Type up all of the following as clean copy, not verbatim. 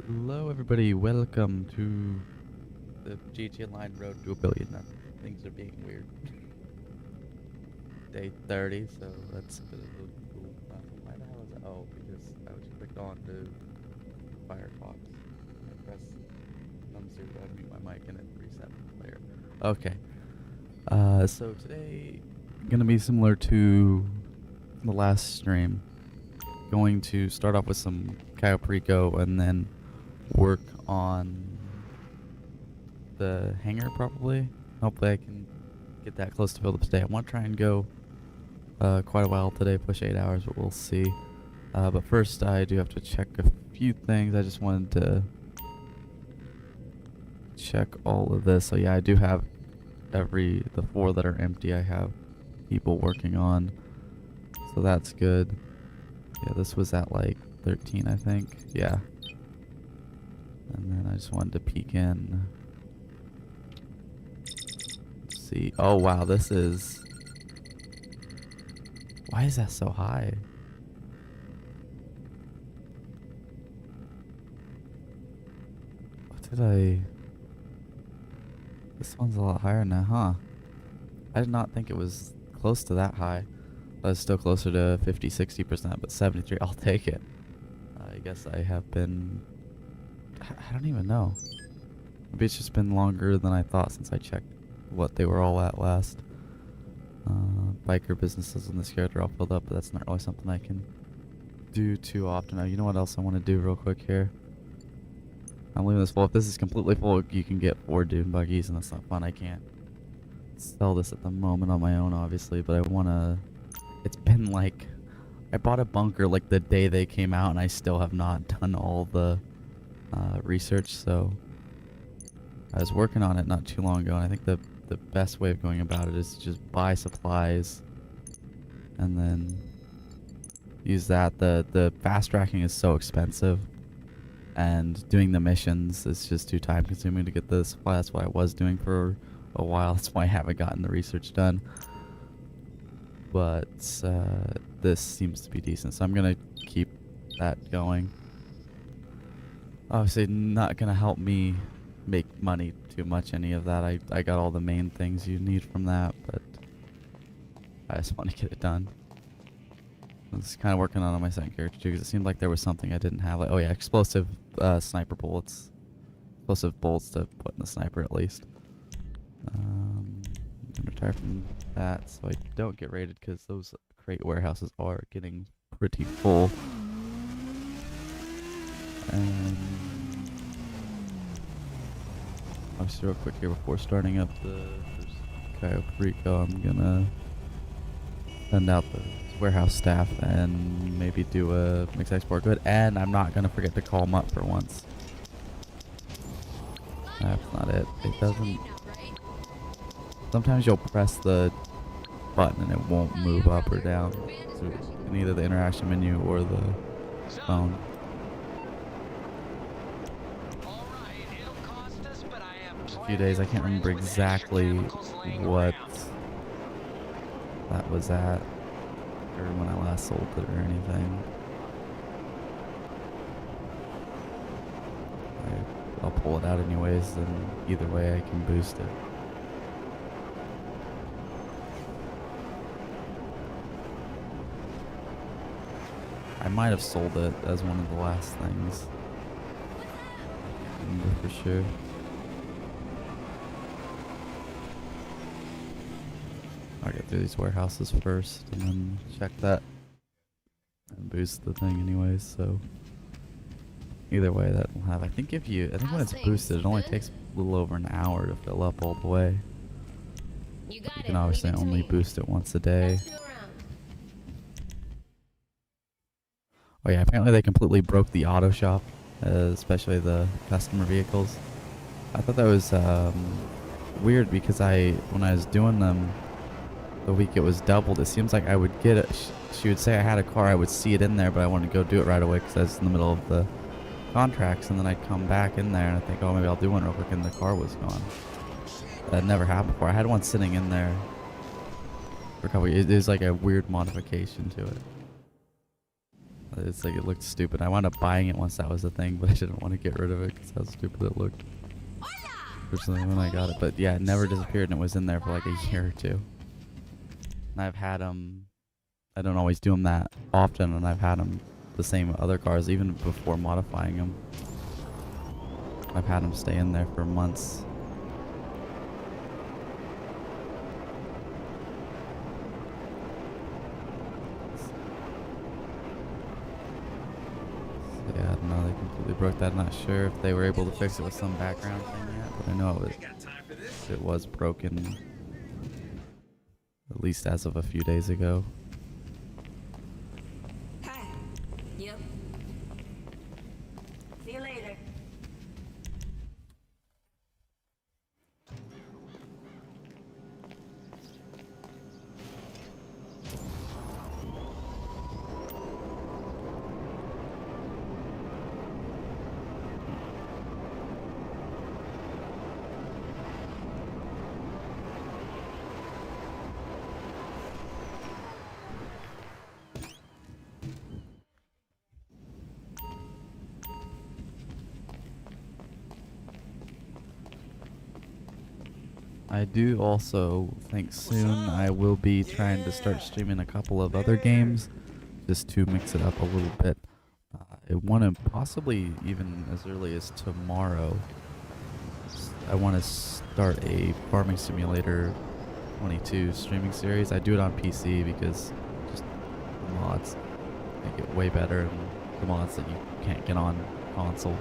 Hello, everybody. Welcome to the GTA Online Road to a Billion. Things are being weird. Day 30, so that's a bit of a cool. Why the hell is it? Oh, because I was clicked on to Firefox. I press num0 to unmute my mic and it reset the player. Okay. So today gonna be similar to the last stream. Going to start off with some Cayo Perico and then work on the hangar probably. Hopefully I can get that close to build up today. I want to try and go quite a while today, push 8 hours, but we'll see. But first I do have to check a few things. I just wanted to check all of this. So yeah, I do have the 4 that are empty I have people working on. So that's good. Yeah, this was at like 13 I think. Yeah. And then I just wanted to peek in. See. Oh wow, this is... Why is that so high? What did I... This one's a lot higher now, huh? I did not think it was close to that high. I was still closer to 50-60%, but 73, I'll take it. I guess I have been... I don't even know. Maybe it's just been longer than I thought since I checked what they were all at last. Biker businesses in this character are all filled up, but that's not really something I can do too often. Now, you know what else I want to do real quick here? I'm leaving this full. If this is completely full, you can get 4 dune buggies, and that's not fun. I can't sell this at the moment on my own, obviously, but I want to... It's been like... I bought a bunker like the day they came out, and I still have not done all the research, so... I was working on it not too long ago, and I think the best way of going about it is to just buy supplies and then use that. The fast tracking is so expensive, and doing the missions is just too time consuming to get the supply. That's what I was doing for a while. That's why I haven't gotten the research done. But this seems to be decent, so I'm gonna keep that going. Obviously not gonna help me make money too much, any of that. I got all the main things you need from that, but I just want to get it done. I was kind of working on my second character too, because it seemed like there was something I didn't have. Like, oh yeah, explosive sniper bullets. Explosive bolts to put in the sniper at least. I'm gonna retire from that so I don't get raided, because those crate warehouses are getting pretty full. And obviously real quick here before starting up the Cayo Perico, I'm gonna send out the warehouse staff and maybe do a mix export good, and I'm not gonna forget to call them up for once. That's not it. It doesn't... Sometimes you'll press the button and it won't move up or down in either the interaction menu or the phone. A few days, I can't remember exactly what that was at or when I last sold it or anything. I'll pull it out anyways, and either way I can boost it. I might have sold it as one of the last things. I remember for sure. I'll get through these warehouses first and then check that and boost the thing anyways, so either way that will have... I think when it's boosted it only takes a little over an hour to fill up all the way. You can obviously only boost it once a day. Oh yeah, apparently they completely broke the auto shop, especially the customer vehicles. I thought that was weird, because when I was doing them the week it was doubled, it seems like I would get it. She would say I had a car, I would see it in there, but I wanted to go do it right away because I was in the middle of the contracts, and then I'd come back in there and I think, oh, maybe I'll do one real quick, and the car was gone. That never happened before. I had one sitting in there for a couple years. It was like a weird modification to it. It's like it looked stupid. I wound up buying it once that was a thing, but I didn't want to get rid of it because how stupid it looked. Originally when I got it, but yeah, it never disappeared and it was in there for like a year or two. And I've had them. I don't always do them that often, and I've had them the same with other cars even before modifying them. I've had them stay in there for months. So yeah, I don't know, they completely broke that. I'm not sure if they were able to fix it with some background thing yet, but I know it was broken, at least as of a few days ago. Hi. Yep. See you later. I do also think soon I will be trying to start streaming a couple of other games just to mix it up a little bit. I want to possibly even as early as tomorrow. I want to start a Farming Simulator 22 streaming series. I do it on PC because just the mods make it way better than the mods that you can't get on console.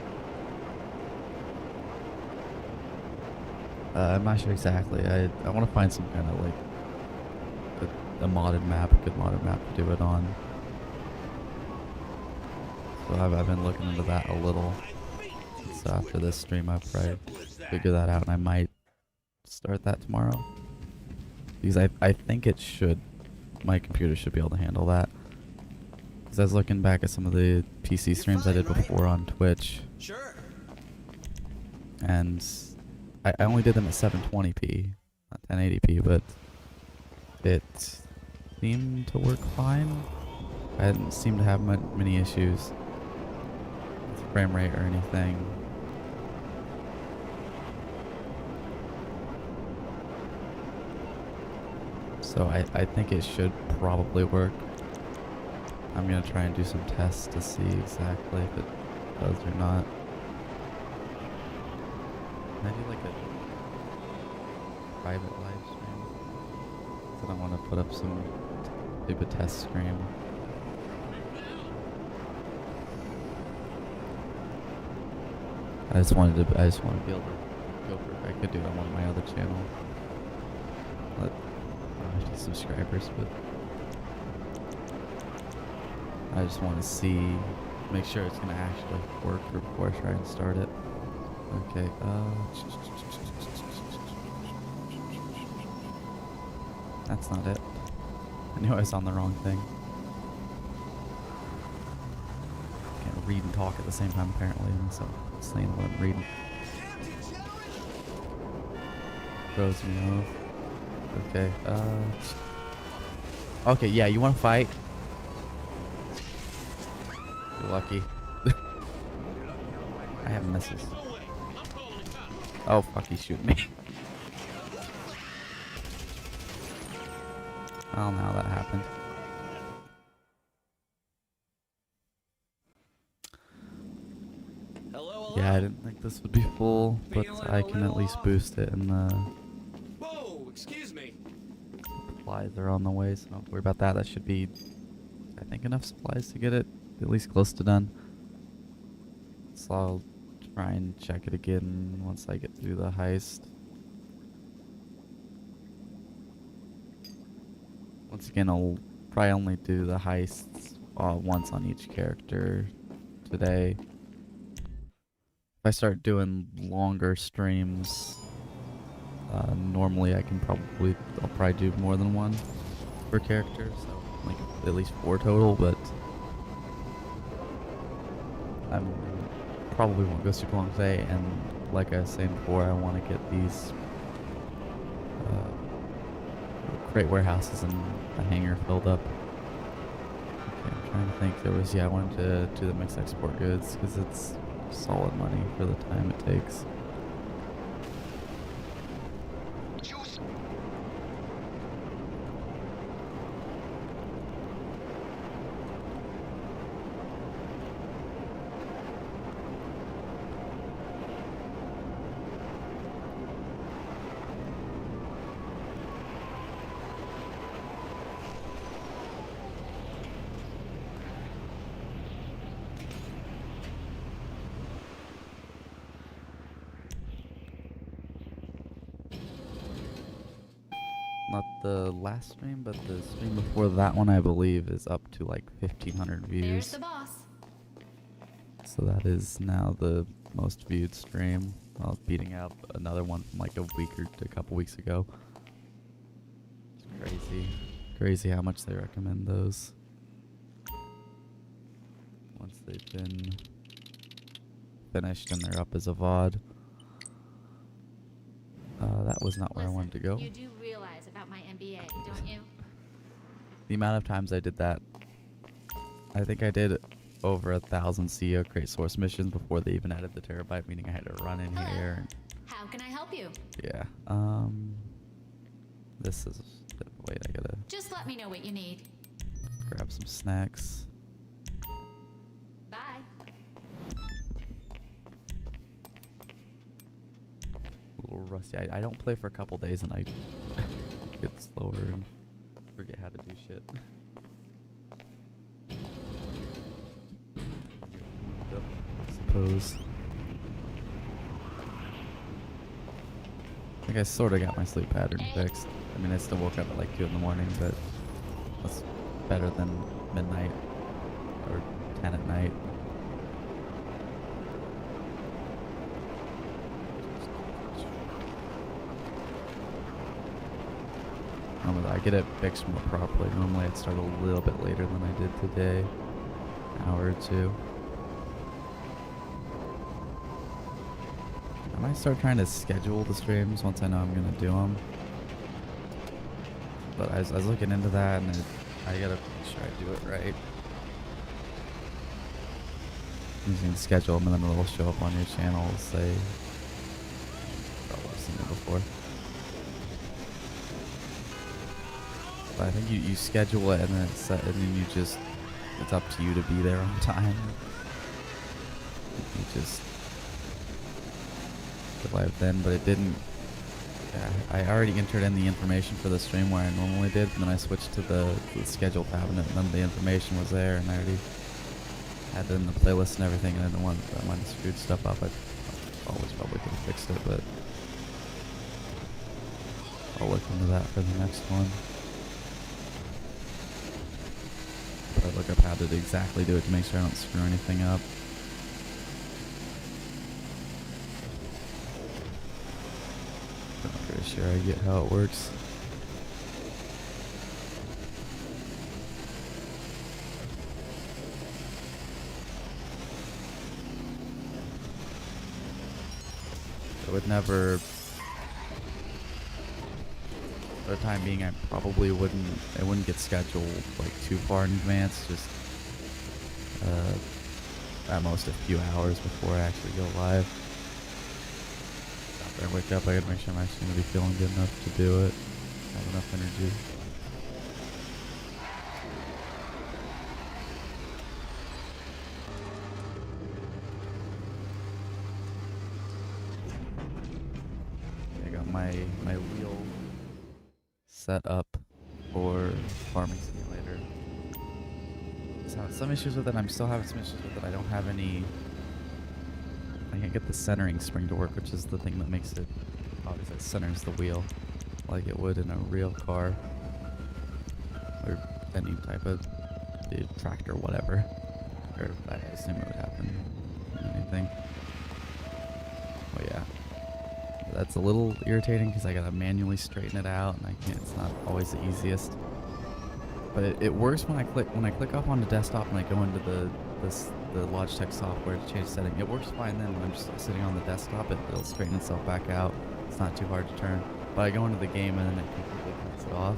I'm not sure exactly. I want to find some kind of like a modded map, a good modded map to do it on. So I've been looking into that a little. So after this stream, I'll probably figure that out, and I might start that tomorrow. Because I think it should, my computer should be able to handle that. Because I was looking back at some of the PC streams I did before on Twitch. Sure. And I only did them at 720p, not 1080p, but it seemed to work fine. I didn't seem to have many issues with frame rate or anything. So I think it should probably work. I'm gonna try and do some tests to see exactly if it does or not. Can I do like a private live stream? I don't want to put up some stupid test screen. I just wanted to be able to go for it. I could do it on one of my other channels. Let 50 subscribers, but I just want to make sure it's gonna actually work before I try and start it. Okay, that's not it. I knew I was on the wrong thing. Can't read and talk at the same time apparently, so I'm saying what I'm reading. Throws me off. Okay, okay, yeah, you wanna fight? You're lucky. I have misses. Oh fuck, he's shooting me. Well, now that happened. Hello, Yeah, I didn't think this would be full, but I can at least boost it, and the Whoa, excuse me. supplies are on the way, so don't worry about that. That should be, I think, enough supplies to get it at least close to done. So I'll try and check it again once I get through the heist. Once again, I'll probably only do the heists once on each character today. If I start doing longer streams, normally I'll probably do more than one per character, so like at least 4 total, but I'm probably won't go super long today, and like I was saying before, I want to get these crate warehouses and a hangar filled up. Okay, I'm trying to think. There was, yeah, I wanted to do the mixed export goods because it's solid money for the time it takes. Not the last stream, but the stream before that one, I believe, is up to like 1,500 There's views. the boss. So that is now the most viewed stream. Well, beating out another one from like a week or a couple weeks ago. It's crazy. Crazy how much they recommend those. Once they've been finished and they're up as a VOD. That was not where I wanted to go. You do realize about my MBA, don't you? The amount of times I did that, I think I did over 1,000 CEO create source missions before they even added the terabyte, meaning I had to run in here. And How can I help you? yeah. This is wait, I gotta Just let me know what you need. grab some snacks. Bye. A little rusty. I don't play for a couple days and I get slower and forget how to do shit. I suppose. I think I sort of got my sleep pattern fixed. I mean, I still woke up at like 2 in the morning, but that's better than midnight or 10 at night. I get it fixed more properly. Normally I'd start a little bit later than I did today. An hour or two. I might start trying to schedule the streams once I know I'm going to do them. But I was looking into that and I gotta make sure I do it right. You can schedule them and then it'll show up on your channel. Say, oh, I've seen it before. But I think you schedule it and then it's set, and then it's up to you to be there on time. You just go live then, but it didn't. Yeah, I already entered in the information for the stream where I normally did, and then I switched to the schedule tab, and then the information was there, and I already had it in the playlist and everything, and I didn't want that might have screwed stuff up. I always probably could have fixed it, but I'll look into that for the next one. But I look up how to exactly do it to make sure I don't screw anything up. I'm pretty sure I get how it works. I would never, for the time being, I probably wouldn't, it wouldn't get scheduled like too far in advance, just at most a few hours before I actually go live. After I wake up, I gotta make sure I'm actually gonna be feeling good enough to do it, have enough energy. My wheel set up for Farming Simulator. Just having some issues with it. I'm still having some issues with it. I don't have any. I can't get the centering spring to work, which is the thing that makes it obviously it centers the wheel like it would in a real car or any type of tractor, whatever. Or I assume it would happen in anything. Oh yeah. That's a little irritating because I gotta manually straighten it out, and I can't. It's not always the easiest. But it works when I click off on the desktop and I go into the Logitech software to change setting. It works fine then when I'm just sitting on the desktop. It'll straighten itself back out. It's not too hard to turn. But I go into the game and then it completely cuts it off.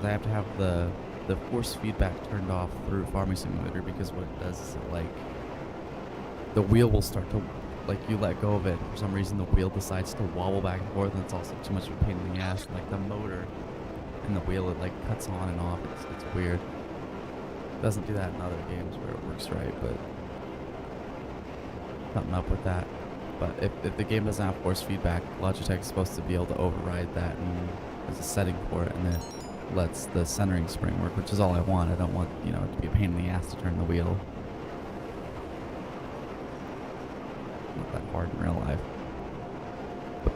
I have to have the the force feedback turned off through Farming Simulator, because what it does is it, like, the wheel will start to, like, you let go of it, for some reason the wheel decides to wobble back and forth, and it's also too much of a pain in the ass. And, like, the motor in the wheel, it, like, cuts on and off. It's weird. It doesn't do that in other games where it works right, but something up with that. But if the game doesn't have force feedback, Logitech is supposed to be able to override that, and there's a setting for it, and it lets the centering spring work, which is all I want. I don't want, you know, it to be a pain in the ass to turn the wheel. Not that hard in real life. But,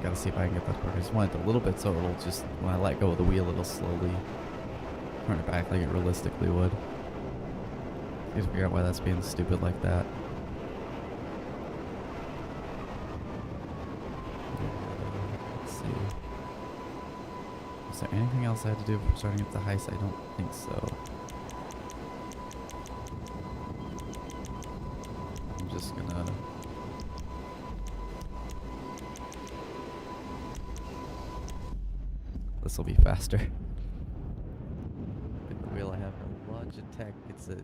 gotta see if I can get that part. I just want it a little bit so it'll just, when I let go of the wheel, it'll slowly turn it back like it realistically would. I need to figure out why that's being stupid like that. Let's see. Is there anything else I had to do before starting up the heist? I don't think so. I'm just gonna... This will be faster. The wheel I have from Logitech, it's a...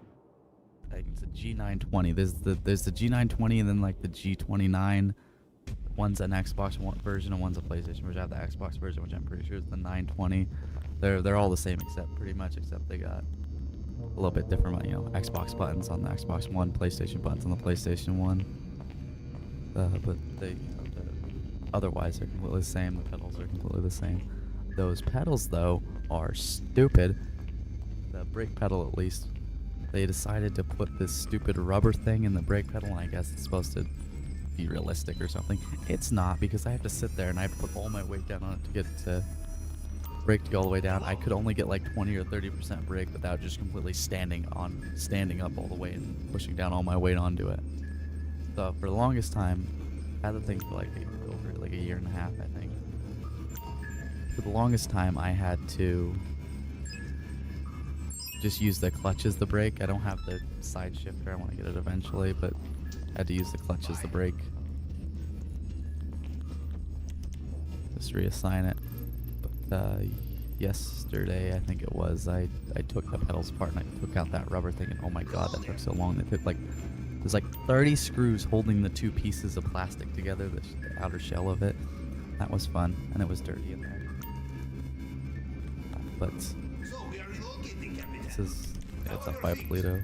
I think it's a G920. There's the G920 and then like the G29. One's an Xbox One version and one's a PlayStation version. I have the Xbox version, which I'm pretty sure is the 920. They're all the same except they got a little bit different, you know, Xbox buttons on the Xbox One, PlayStation buttons on the PlayStation One. But they, you know, otherwise they're completely the same. The pedals are completely the same. Those pedals though are stupid. The brake pedal, at least. They decided to put this stupid rubber thing in the brake pedal, and I guess it's supposed to be realistic or something. It's not, because I have to sit there and I have to put all my weight down on it to get the brake to go all the way down. I could only get like 20 or 30% brake without just completely standing up all the way and pushing down all my weight onto it. So for the longest time, I had the thing for like over like a year and a half, I think. For the longest time, I had to just use the clutch as the brake. I don't have the side shifter. I want to get it eventually, but I had to use the clutch as the brake. Just reassign it. But yesterday, I think it was, I took the pedals apart and I took out that rubber thing, and oh my god, that took so long. It took like, there's like 30 screws holding the two pieces of plastic together, the outer shell of it. That was fun, and it was dirty in there. But this is, yeah, it's a 5 Polito.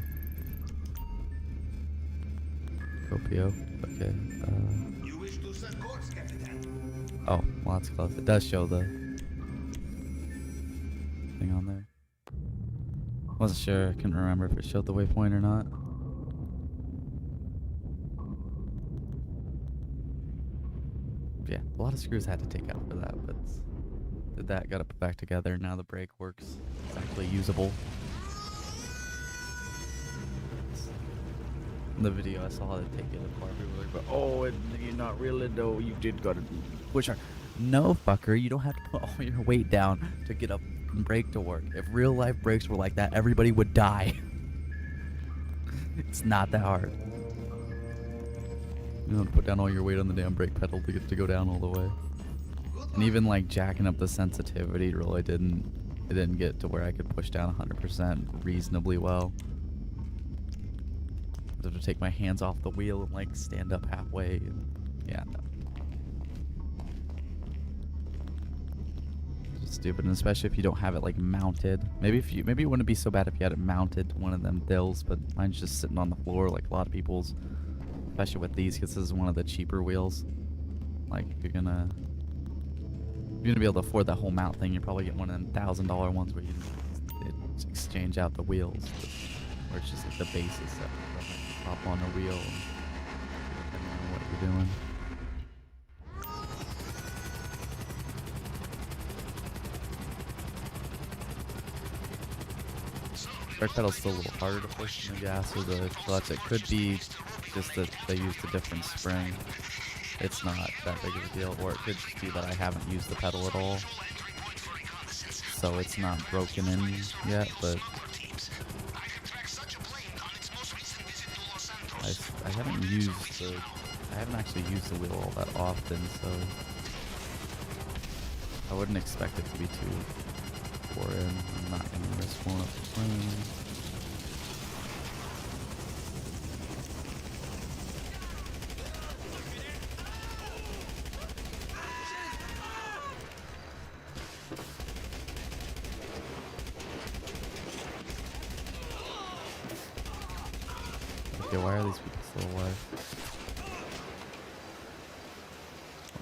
Copio. Okay. Oh, well that's close. It does show the thing on there. Wasn't sure. I couldn't remember if it showed the waypoint or not. Yeah, a lot of screws I had to take out for that, but did that, got it put back together. Now the brake works. It's actually usable. In the video I saw how to take it apart. People were like, but oh, you're not really though. You did gotta push hard. No, fucker. You don't have to put all your weight down to get a brake to work. If real life brakes were like that, everybody would die. It's not that hard. You don't have to put down all your weight on the damn brake pedal to get it to go down all the way. And even like jacking up the sensitivity really didn't get to where I could push down 100% reasonably well. I have to take my hands off the wheel and like stand up halfway. And, yeah, no. It's just stupid, and especially if you don't have it like mounted. Maybe it wouldn't be so bad if you had it mounted to one of them dills, but mine's just sitting on the floor like a lot of people's. Especially with these, because this is one of the cheaper wheels. Like if you're gonna be able to afford that whole mount thing, you probably get one of them $1,000 ones where you exchange out the wheels, where it's just like the basis of it. Hop on the wheel and depending on what you're doing. Brake pedal's still a little harder to push than the gas or the clutch. It could be just that they used a different spring. It's not that big of a deal, or it could just be that I haven't used the pedal at all, so it's not broken in yet. But I haven't actually used the wheel all that often, so I wouldn't expect it to be too foreign. I'm not gonna risk blowing up the plane. Okay, why are these people still alive?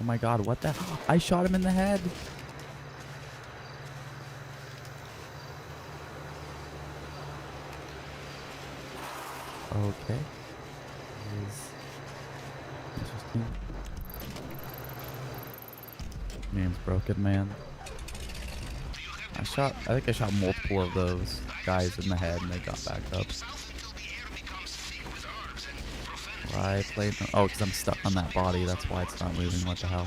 Oh my god, what the? I shot him in the head! Okay. Is interesting. Name's Broken Man. I think I shot multiple of those guys in the head and they got back up. Why played? Oh, because I'm stuck on that body. That's why it's not moving. What the hell?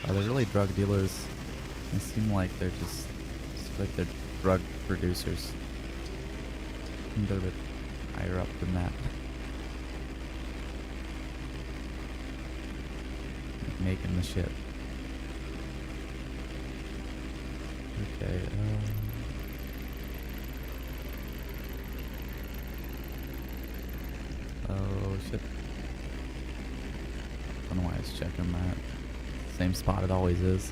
Are they really drug dealers? They seem like they're just like they're drug producers. You can go a bit higher up than that. Like making the shit. Okay, oh shit. I don't know why I was checking that. Same spot it always is.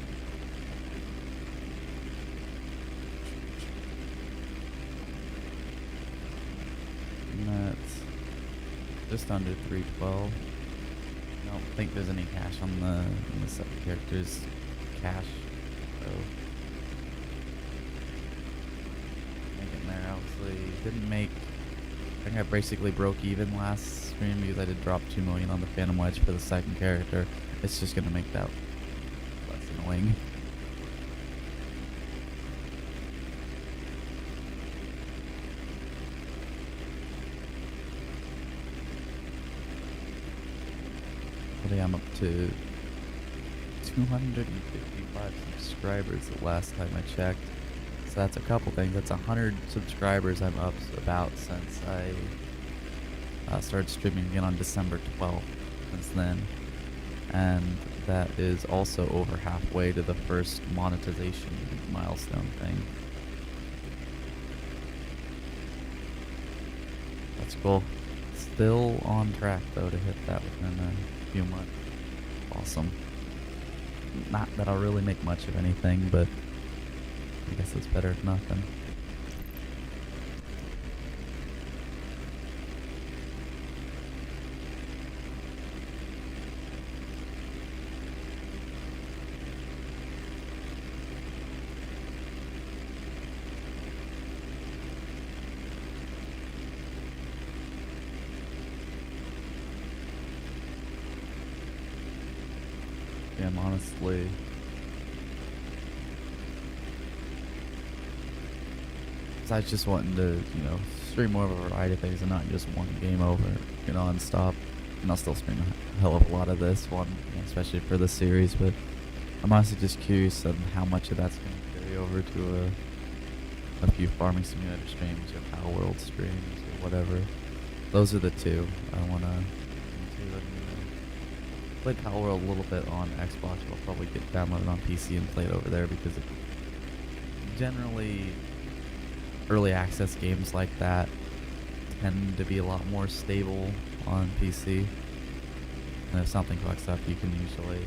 And that's just under 312. I don't think there's any cash on the sub characters cash. So making there obviously didn't make. I think I basically broke even last stream because I did drop 2 million on the Phantom Wedge for the second character. It's just gonna make that less annoying. Today I'm up to 255 subscribers the last time I checked. So that's a couple things. That's 100 subscribers I'm up about since I started streaming again on December 12th. Since then. And that is also over halfway to the first monetization milestone thing. That's cool. Still on track though to hit that within a few months. Awesome. Not that I'll really make much of anything, but I guess it's better than nothing. I'm honestly besides just wanting to, stream more of a variety of things and not just one game over, and stop. And I'll still stream a hell of a lot of this one, especially for the series, but I'm honestly just curious on how much of that's going to carry over to a few Farming Simulator streams or Power World streams or whatever. Those are the two I want to played Power World a little bit on Xbox. I'll probably get downloaded on PC and play it over there because generally early access games like that tend to be a lot more stable on PC. And if something fucks up, you can usually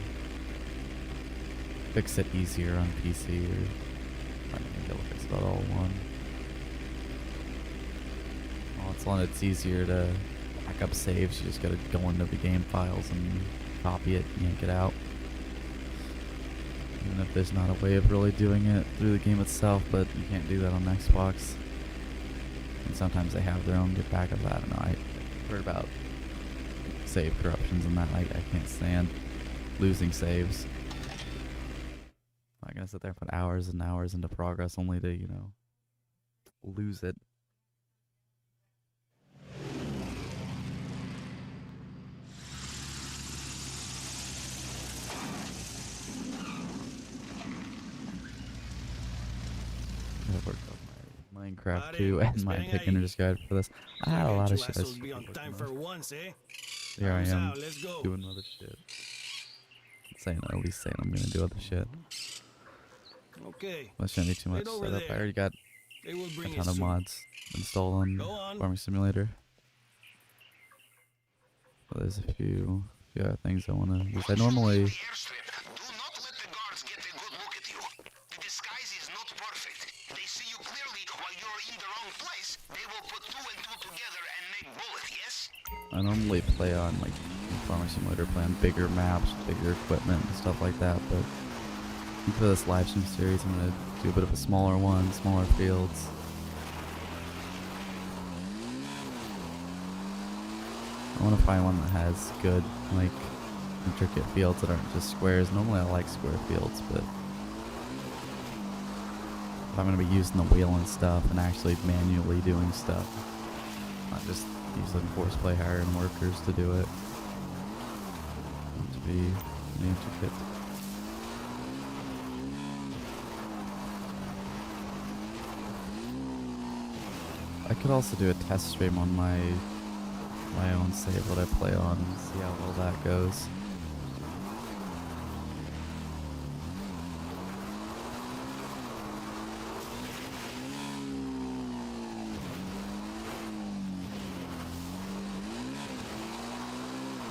fix it easier on PC, or I don't think it'll fix it all in one. Well, it's easier to back up saves. You just gotta go into the game files and copy it, yank it out. Even if there's not a way of really doing it through the game itself, but you can't do that on Xbox. And sometimes they have their own good backup. I don't know. I heard about save corruptions and that. I can't stand losing saves. I'm not gonna sit there and put hours and hours into progress only to, lose it. Minecraft 2 and my beginner's guide for this. I had a lot of shit I should be on time working for on. once, eh? Here I Thumbs am out, let's go. doing other shit. At least saying I'm gonna do other shit. Okay. That shouldn't be too much Right over setup. I there. already got They will a bring ton it of soon. mods installed on Go on. Farming Simulator. But there's a few other things I wanna use. I normally Airstrip. Do not let the guards get a good look at you. The disguise is not perfect. They see you clearly while you're in the wrong place. They will put two and two together and make bullet, yes? I normally play on like in Farming Simulator, play on bigger maps, bigger equipment and stuff like that, but for this live stream series I'm gonna do a bit of a smaller one, smaller fields. I want to find one that has good, like, intricate fields that aren't just squares. Normally I like square fields, but if I'm going to be using the wheel and stuff and actually manually doing stuff, not just using force play hiring workers to do it, to be intricate. I could also do a test stream on my own save what I play on and see how well that goes.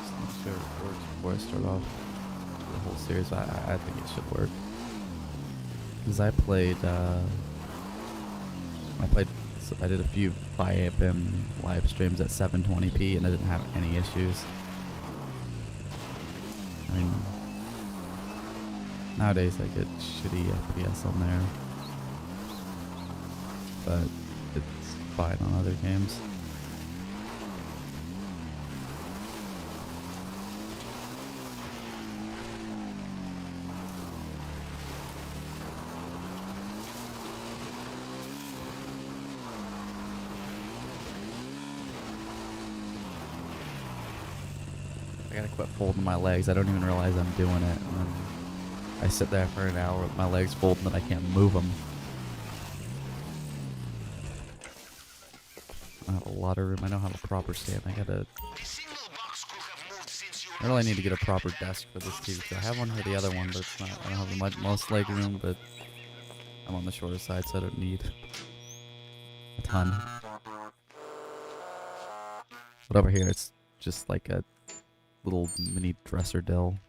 Just make sure it works before I start off the whole series. I think it should work. Because I did a few FiAPM live streams at 720p and I didn't have any issues. I mean, nowadays I get shitty FPS on there, but it's fine on other games. I gotta quit folding my legs. I don't even realize I'm doing it. And then I sit there for an hour with my legs folded and I can't move them. I have a lot of room. I don't have a proper stand. I The signal box could have moved since you really need to get a proper desk for this TV. I have one for the other one, but it's not. I don't have the most leg room, but I'm on the shorter side, so I don't need a ton. But over here, it's just like a little mini dresser dill.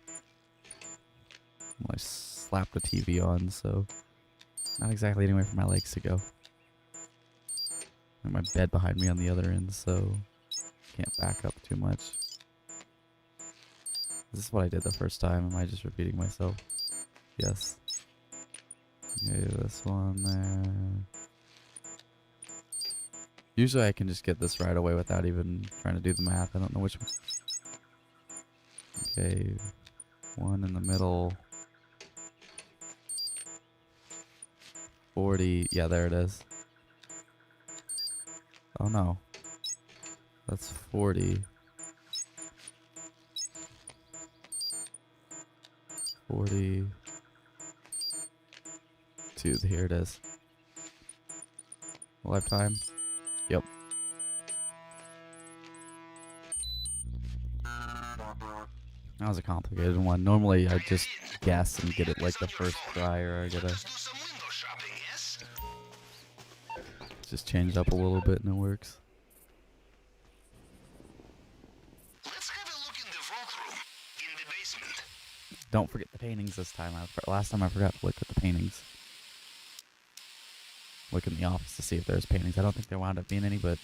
I slapped the TV on, so not exactly anywhere for my legs to go. And my bed behind me on the other end, so can't back up too much. Is this what I did the first time? Am I just repeating myself? Yes. Okay, this one there. Usually I can just get this right away without even trying to do the math. I don't know which one. Okay, one in the middle. 40, yeah, there it is. Oh no. That's 40. 42, here it is. Lifetime? Yep. That was a complicated one. Normally I just guess and get it like the first try, or I gotta do some window shopping, yes? just change it up a little bit and it works. Let's have a look in the vault room, in the basement. Don't forget the paintings this time. Last time I forgot to look at the paintings. Look in the office to see if there's paintings. I don't think there wound up being any, but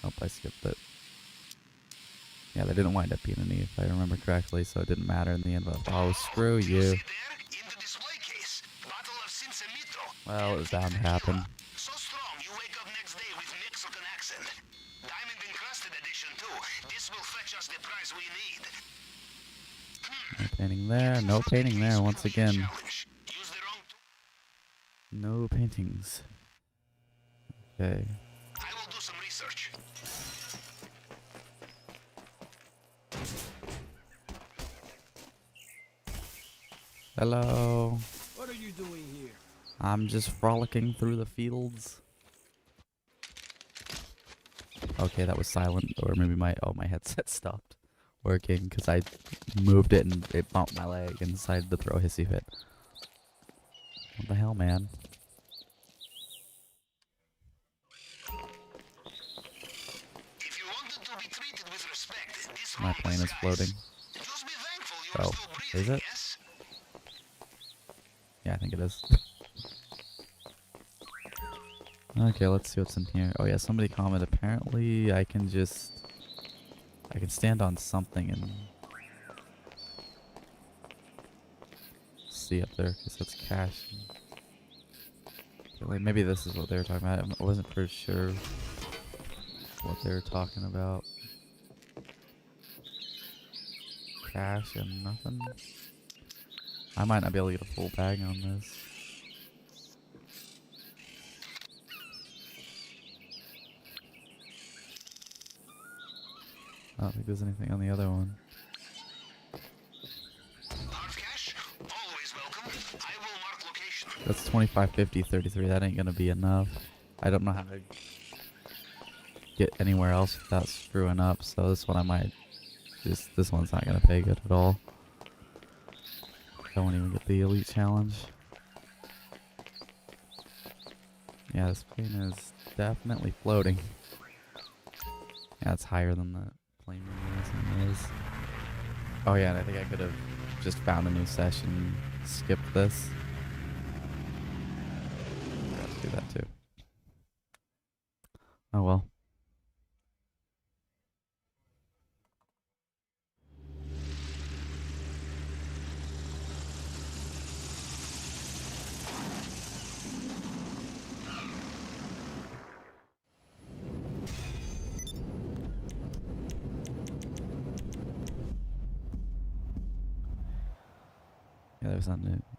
nope, I skipped it. Yeah, there didn't wind up being any, if I remember correctly, so it didn't matter in the end. But oh, screw you. See there, in the display case, bottle of Cinsamitro. Well, it was bound to happen. So strong, you wake up next day with Mexican accent. Diamond encrusted edition too. This will fetch us the price we need. No painting there. No painting there once again. Challenge. Use the wrong tool. No paintings. Okay. I will do some research. Hello. What are you doing here? I'm just frolicking through the fields. Okay, that was silent, or maybe my headset stopped working because I moved it and it bumped my leg and decided to throw a hissy fit. What the hell, man? If you wanted to be treated with respect, this My plane is floating. Just be thankful you're Oh, still is breathing, it? yes? Yeah, I think it is. Okay, let's see what's in here. Oh yeah, somebody commented. Apparently, I can stand on something and see up there because that's cash. Like, maybe this is what they were talking about. I wasn't for sure what they were talking about. Cash and nothing. I might not be able to get a full bag on this. I don't think there's anything on the other one. Hard cash, always welcome. I will mark location. That's 25, 50, 33. That ain't gonna be enough. I don't know how to get anywhere else without screwing up, so this one I might just... This one's not gonna pay good at all. I won't even get the elite challenge. Yeah, this plane is definitely floating. Yeah, it's higher than the plane is. Oh yeah, and I think I could have just found a new session, skipped this. Let's do that too. Oh well.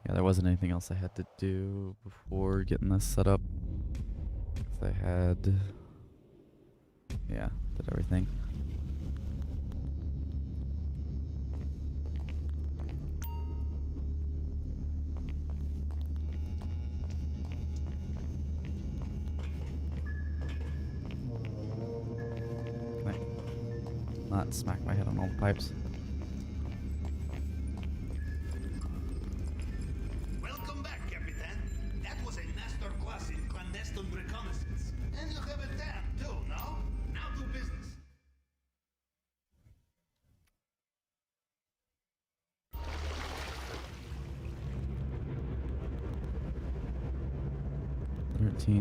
Yeah, there wasn't anything else I had to do before getting this set up. 'Cause I had, yeah, did everything. Can I not smack my head on all the pipes? Welcome back, Capitan. That was a masterclass in clandestine reconnaissance. And you have a tab, too, no? Now to business.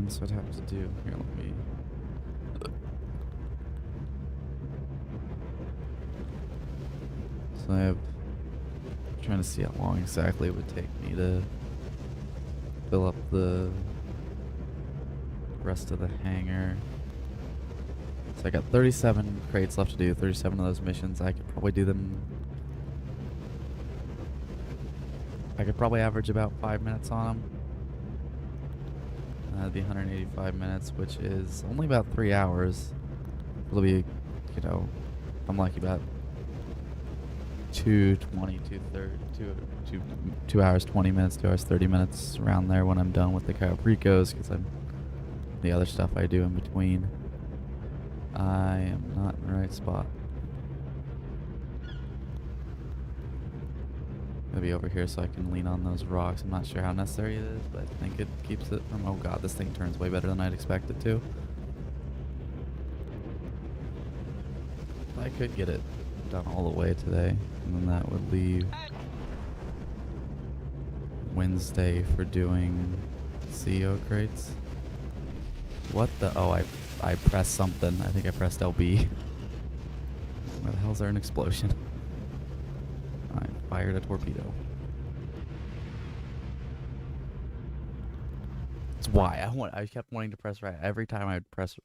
So I'd have to do here. Let me. So I have. Trying to see how long exactly it would take me to fill up the rest of the hangar. So I got 37 crates left to do. 37 of those missions. I could probably do them. I could probably average about 5 minutes on them. That'd be 185 minutes, which is only about 3 hours. It'll be, you know, I'm lucky about 2:20, 2 hours 20 minutes, 2 hours 30 minutes around there when I'm done with the Capricos, because I'm the other stuff I do in between. I am not in the right spot. Maybe over here so I can lean on those rocks. I'm not sure how necessary it is, but I think it keeps it from... Oh god, this thing turns way better than I'd expect it to. I could get it done all the way today, and then that would leave Wednesday for doing CEO crates. What the... Oh, I pressed something. I think I pressed LB. Where the hell's there an explosion? I fired a torpedo. That's why I kept wanting to press right. Every time I would press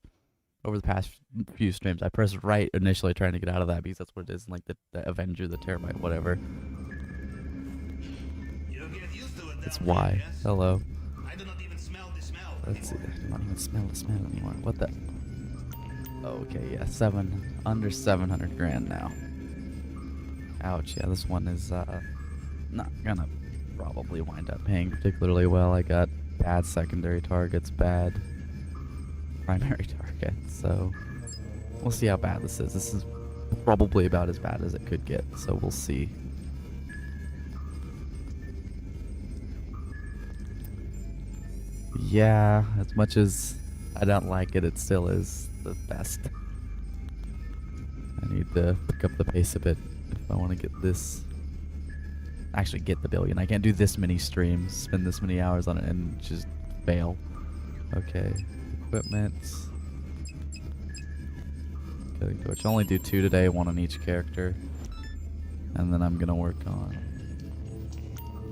over the past few streams, I pressed right initially trying to get out of that because that's what it is in like the Avenger, the Terabyte, whatever. You'll get used to it. That's why. Yes? Hello. I do not even smell the smell. Let's see. anymore. I do not even smell the smell anymore. What the? Okay, yeah, under 700 grand now. Ouch, yeah, this one is not gonna probably wind up paying particularly well. I got bad secondary targets, bad primary targets, so We'll see how bad this is. This is probably about as bad as it could get, so we'll see. Yeah, as much as I don't like it, it still is the best. I need to pick up the pace a bit if I want to get this. Actually get the billion. I can't do this many streams, spend this many hours on it, and just fail. Okay, equipment. Killing torch. I'll only do 2 today, 1 on each character. And then I'm gonna work on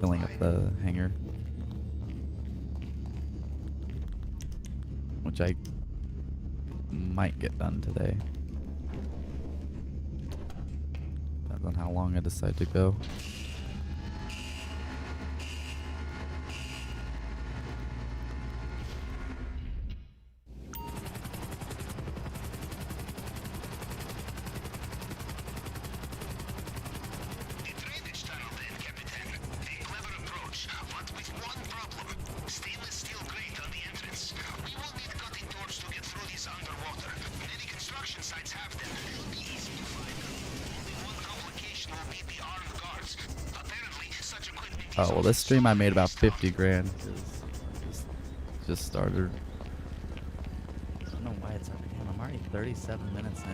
filling up the hangar. Which I might get done today. Depends on how long I decide to go. The drainage tunnel then, Captain. A clever approach, but with one problem. Stainless steel grate on the entrance. We will need cutting torch to get through this underwater. Many construction sites have them. It'll be easy to find them. Only one complication will be the armed guards. Apparently, such equipment is Oh well, this stream I made about 50 grand. Just started. I don't know why it's up again. I'm already 37 minutes in.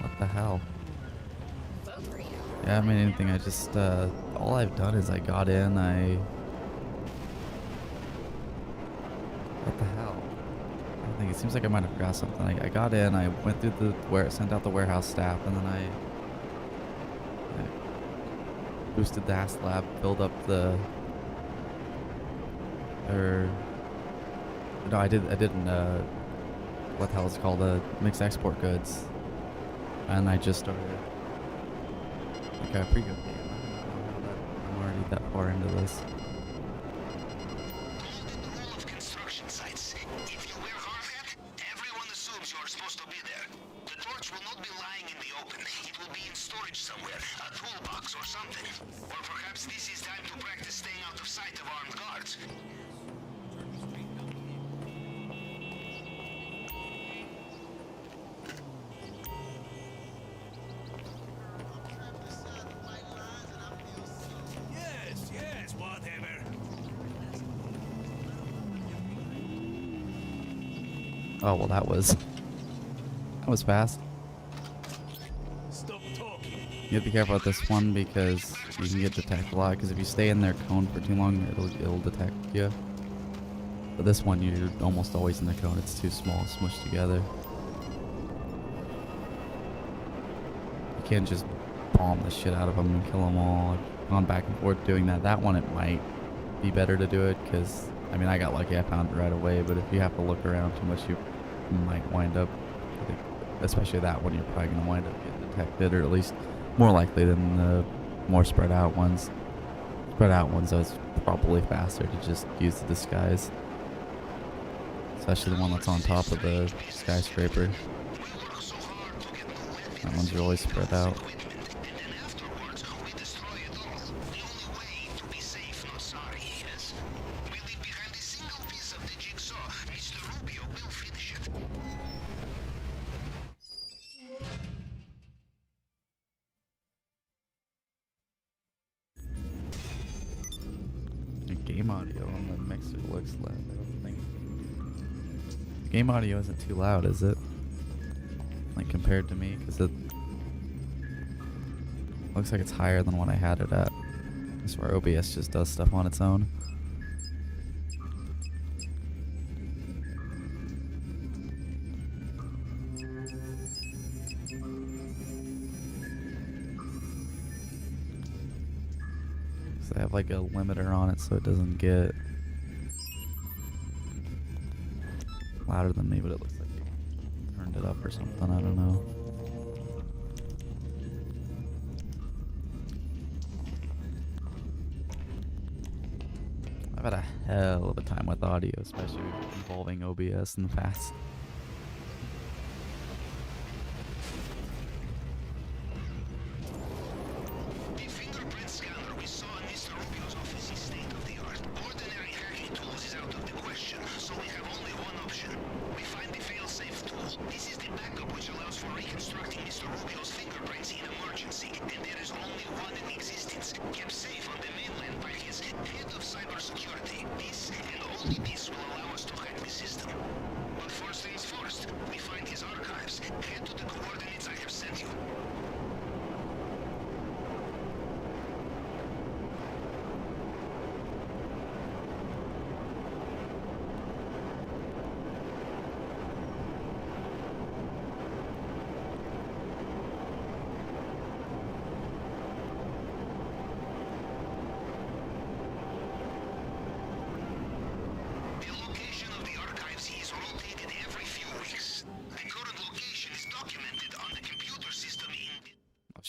What the hell? Yeah, I mean anything. I just all I've done is I got in. What the hell? I think it seems like I might have forgot something. I got in. I went through the sent out the warehouse staff, and then I boosted the AST lab, filled up the. No, I didn't. What the hell is it called? Mixed export goods, and I just started. Okay, pretty good. I'm already that far into this. golden rule of construction sites. If you wear hard hat, everyone assumes you're supposed to be there. The torch will not be lying in the open. It will be in storage somewhere, a toolbox or something. Or perhaps this is time to practice staying out of sight of armed guards. Yes, yes, whatever. Oh well, that was fast. Stop talking. You have to be careful with this one because you can get detected a lot. Because if you stay in their cone for too long, it'll detect you. But this one, you're almost always in the cone. It's too small, smushed together. You can't just bomb the shit out of them and kill them all. I've gone back and forth doing that. That one, it might be better to do it because I mean I got lucky. I found it right away. But if you have to look around too much, you might wind up. I think, especially that one, you're probably gonna wind up getting detected, or at least more likely than the more spread out ones. Spread out ones, though, it's probably faster to just use the disguise. Especially the one that's on top of the skyscraper. That one's really spread out. The game audio on the mixer looks loud. I don't think game audio isn't too loud, is it? Like compared to me, because it looks like it's higher than what I had it at. I swear OBS just does stuff on its own. So I have like a limiter on it so it doesn't get louder than me, but it looks like you turned it up or something, I don't know. I've had a hell of a time with audio, especially involving OBS in the past. The fingerprint scanner we saw in Mr. Rubio's office is state-of-the-art. Ordinary hacking tools is out of the question, so we have only one option. We find the fail-safe tool. This is the backup which allows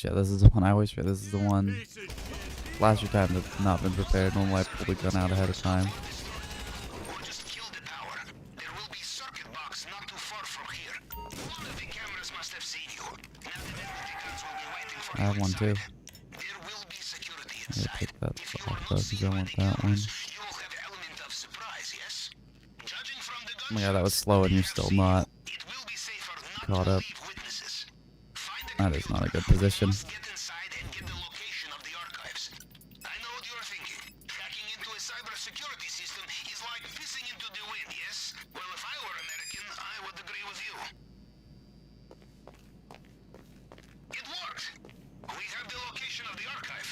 Yeah, this is the one I always forget. This is the one. Last few times I've not been prepared. Normally I pull the gun out ahead of time. Or just kill the tower. There will be circuit box not too far from here. One of the cameras must have seen you. Now the memory guns will be waiting for I have you one too. inside. There will be security I'm gonna inside. pick that If you off are though, not 'cause I seeing want any that one. cameras, you will have element of surprise, yes? Judging from the Oh my god, that was gunshots, slow and they you're have still seen you. not It will be safer not caught to up. leave witnesses. Find the That is not a good computer. position. You must get inside and get the location of the archives. I know what you're thinking. Hacking into a cybersecurity system is like pissing into the wind, yes? Well, if I were American, I would agree with you. It worked. We have the location of the archive.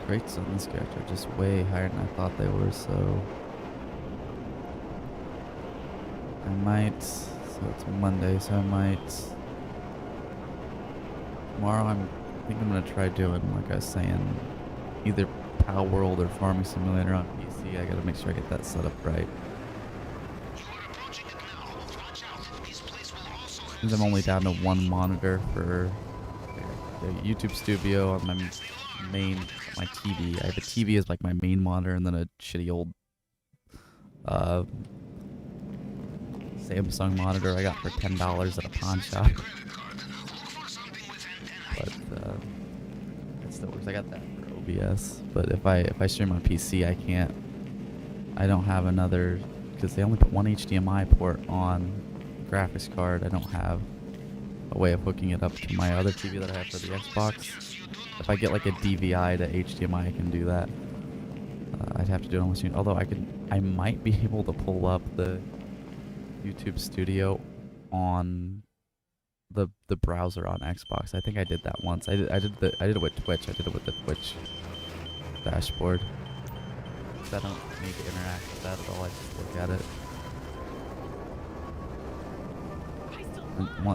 Rates on this character are just way higher than I thought they were, so I might, so it's Monday, so I might, tomorrow I think I'm gonna try doing, like I was saying, either Pal World or Farming Simulator on PC. I gotta make sure I get that set up right. You are approaching it now. Watch out. This place will also have Since I'm only down to one monitor for the YouTube Studio on my my TV. I have a TV as like my main monitor, and then a shitty old Samsung monitor I got for $10 at a pawn shop. But it still works. I got that for OBS. But if I stream on PC, I can't. I don't have another, because they only put one HDMI port on graphics card. I don't have a way of hooking it up to my other TV that I have for the Xbox. If I get like a DVI to HDMI, I can do that. I'd have to do it on my stream. Although I might be able to pull up the YouTube Studio on the browser on Xbox. I think I did that once. I did it with Twitch. I did it with the Twitch dashboard. I don't need to interact with that at all. I just look at it.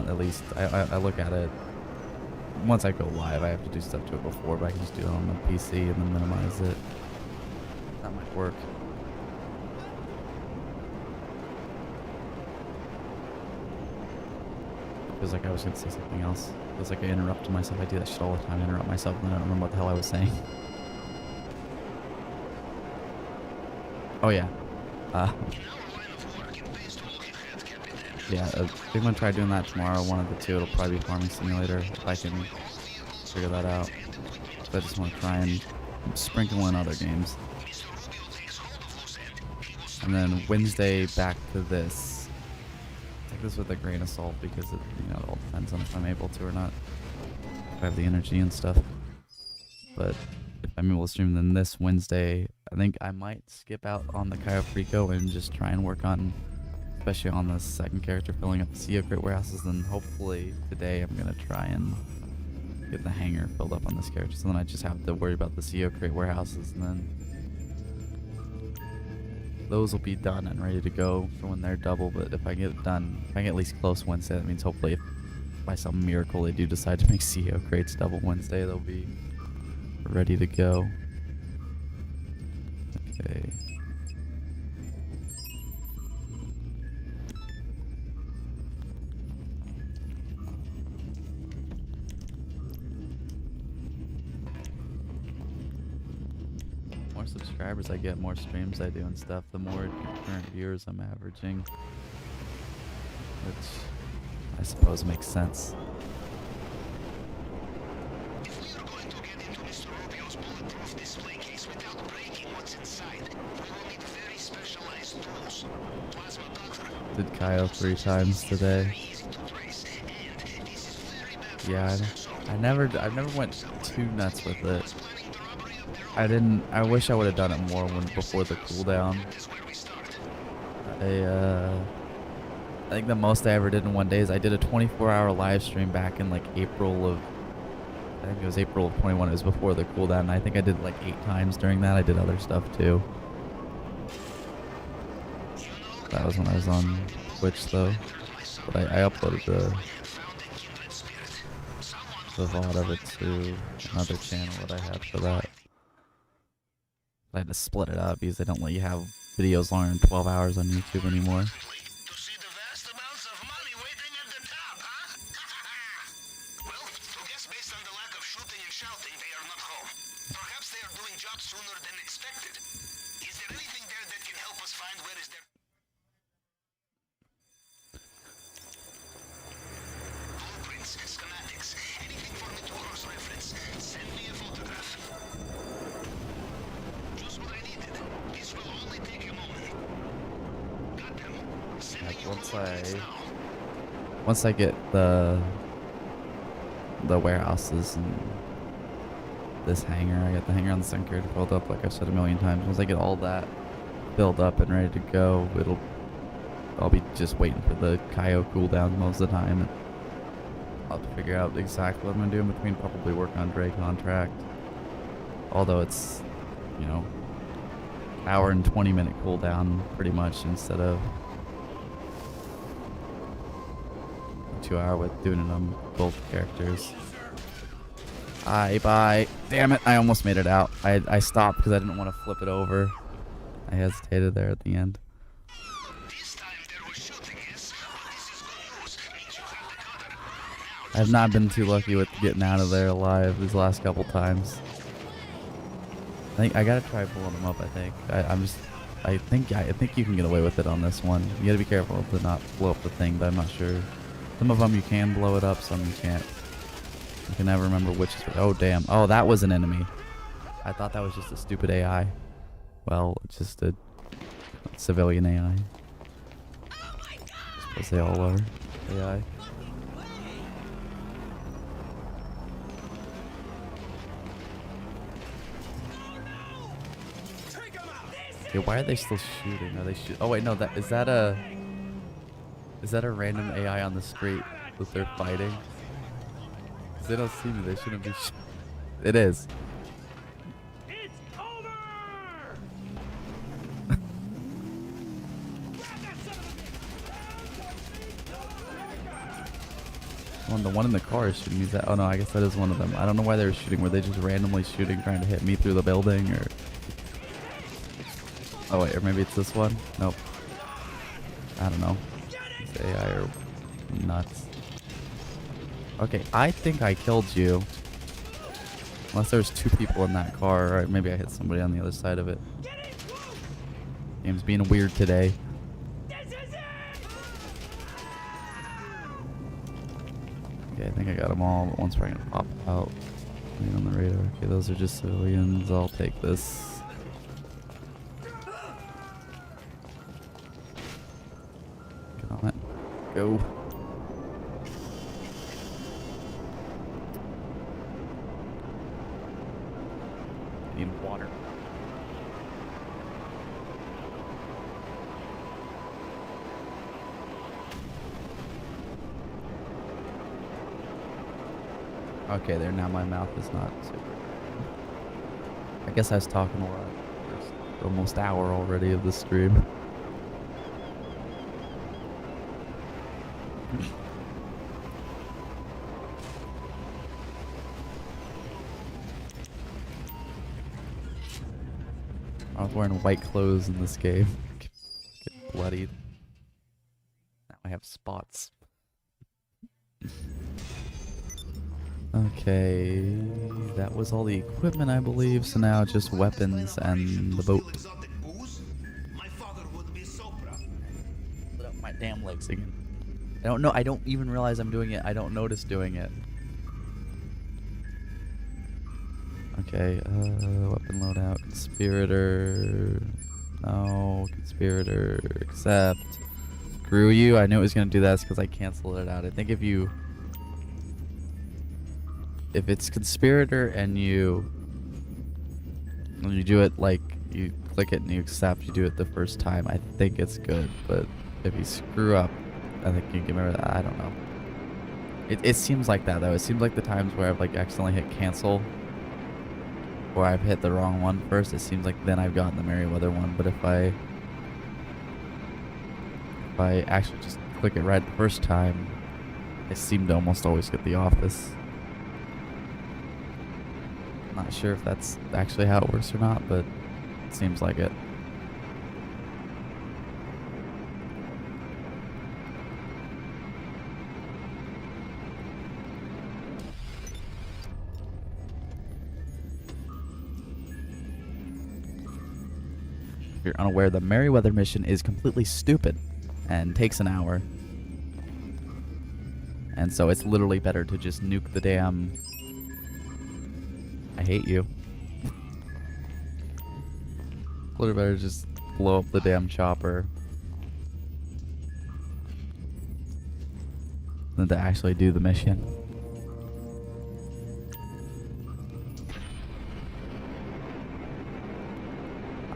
At least I look at it. Once I go live, I have to do stuff to it before, but I can just do it on the PC and then minimize it. That might work. Feels like I was gonna say something else. Feels like I interrupted myself. I do that shit all the time. I interrupt myself and then I don't remember what the hell I was saying. Oh yeah. Yeah, I think I'm gonna try doing that tomorrow. One of the two. It'll probably be Farming Simulator if I can figure that out. So I just want to try and sprinkle in other games. And then Wednesday back to this. Take this with a grain of salt because it, it all depends on if I'm able to or not. If I have the energy and stuff. But if I'm able to stream, then this Wednesday, I think I might skip out on the Cayo Perico and just try and work on, especially on the second character, filling up the CO crate warehouses. Then hopefully today I'm gonna try and get the hangar filled up on this character. So then I just have to worry about the CO crate warehouses, and then those will be done and ready to go for when they're double. But if I get it done, if I get at least close Wednesday, that means hopefully if by some miracle they do decide to make CO crates double Wednesday, they'll be ready to go. Okay. More subscribers I get, more streams I do and stuff, the more concurrent viewers I'm averaging. Which I suppose makes sense. If we are going to get into Mr. Rubio's bulletproof display case without breaking what's inside, we will need very specialized tools. Plasma doctor. Did Cayo 3 times today. Very easy to trace, and this is very bad for Yeah, us. I never went too nuts with it. I wish I would have done it more before the cooldown. I think the most I ever did in one day is I did a 24-hour live stream back in like April of, I think it was April of 21. It was before the cooldown, and I think I did like 8 times during that. I did other stuff too. That was when I was on Twitch though. But I uploaded the VOD of it to another channel that I had for that. I had to split it up because they don't let you have videos longer than 12 hours on YouTube anymore. To see the vast amounts of money waiting at the top, huh? Well, to guess based on the lack of shooting and shouting, they are not home. Perhaps they are doing jobs sooner than expected. Is there anything there that can help us find where is their... Blueprints, schematics, anything for me to cross-reference. Send me a photograph. Just what I needed. This will only take a moment. Got them. Sending you coordinates now. Once I get the warehouses and this hangar, I got the hangar on the Sunker filled up, like I've said a million times. Once I get all that filled up and ready to go, I'll be just waiting for the Kaio cooldown most of the time. And I'll have to figure out exactly what I'm gonna do in between. Probably work on Dre contract. Although it's, you know, hour and 20-minute cooldown pretty much instead of 2 hour with doing it on both characters. Bye. Damn it, I almost made it out. I stopped because I didn't want to flip it over. I hesitated there at the end. This time there was shooting, yes? But this is good news. Means you have the cutter. Now, I have not been too lucky with getting out of there alive these last couple times. I think I gotta try pulling them up. I think you can get away with it on this one. You gotta be careful to not blow up the thing, but I'm not sure. Some of them you can blow it up, some you can't. I can never remember which is. Oh damn! Oh, that was an enemy. I thought that was just a stupid AI. Well, it's just a civilian AI. Suppose they all are AI. Okay, why are they still shooting? Are they shoot? Oh wait, no. Is that a random AI on the street that they're fighting? 'Cause they don't see me. They shouldn't be. It is. It's over! The one in the car is shooting me. Oh no, I guess that is one of them. I don't know why they were shooting. Were they just randomly shooting, trying to hit me through the building, or? Oh wait, or maybe it's this one? Nope. I don't know. These AI are nuts. Okay, I think I killed you. Unless there's two people in that car, or maybe I hit somebody on the other side of it. Game's being weird today. Okay, I think I got them all, but one's probably gonna pop out. Right on the radar. Okay, those are just civilians. I'll take this. Get on it. Go. Need water. Okay, there, now my mouth is not super. I guess I was talking a lot. There's almost an hour already of the stream. I was wearing white clothes in this game. Get bloodied. Now I have spots. Okay, that was all the equipment, I believe. So now just weapons and the boat. Put up my damn legs again. I don't know. I don't even realize I'm doing it. I don't notice doing it. Okay, weapon loadout, conspirator. No, conspirator, accept. Screw you. I knew it was gonna do that because I canceled it out. I think if it's conspirator and you do it like you click it and you accept, you do it the first time, I think it's good. But if you screw up, I think you can remember that. I don't know. It seems like that though. It seems like the times where I've like accidentally hit cancel, or I've hit the wrong one first, it seems like then I've gotten the Merryweather one. But if I actually just click it right the first time, I seem to almost always get the office. Not sure if that's actually how it works or not, but it seems like it. If you're unaware, the Merryweather mission is completely stupid and takes an hour. And so it's literally better to just nuke the damn... I hate you. Literally better to just blow up the damn chopper than to actually do the mission.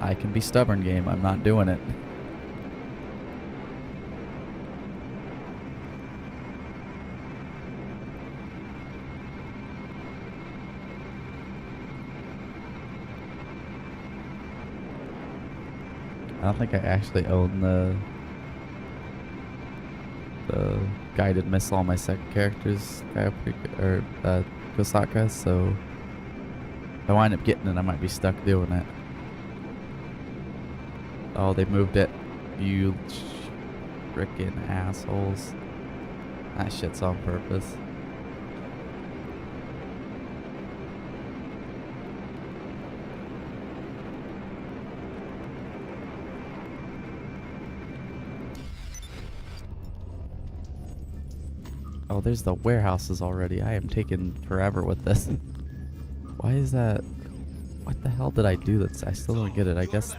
I can be stubborn, game. I'm not doing it. I don't think I actually own the guided missile on my second character's Kosaka, so if I wind up getting it, I might be stuck doing it. Oh, they moved it. You frickin' assholes. That shit's on purpose. Oh, there's the warehouses already. I am taking forever with this. Why is that? What the hell did I do? That's I still don't get it. I guess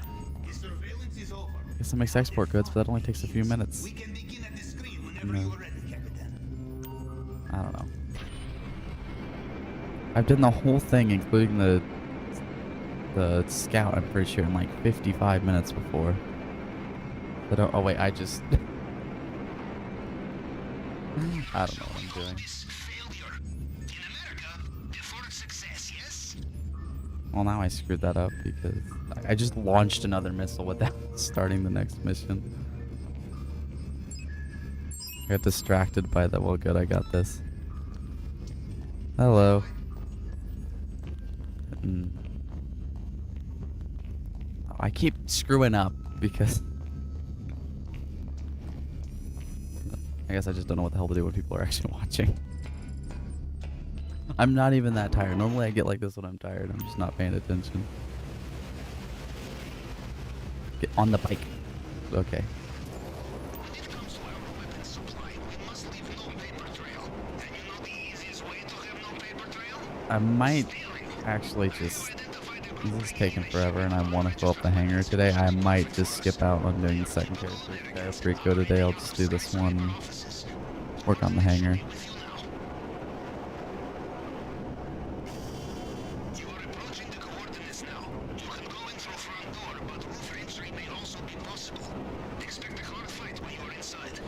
it makes export goods, but that only takes a few minutes. No. I don't know. I've done the whole thing, including the scout, I'm pretty sure, in like 55 minutes before. But oh wait, I just... I don't know what I'm doing. Well, now I screwed that up because I just launched another missile without starting the next mission. I got distracted by that. Well, good, I got this. Hello. I keep screwing up because... I guess I just don't know what the hell to do when people are actually watching. I'm not even that tired. Normally I get like this when I'm tired. I'm just not paying attention. Get on the bike. Okay. When it comes to our weapons supply, we must leave no paper trail. And you know the easiest way to have no paper trail? I might actually just... This is taking forever and I want to fill up the hangar today. I might just skip out on doing the second character. Rico today. I'll just do this one. Work on the hangar. You are approaching the coordinates now. You can go in through front door, but roof entry may also be possible. Expect a hard fight when you are inside.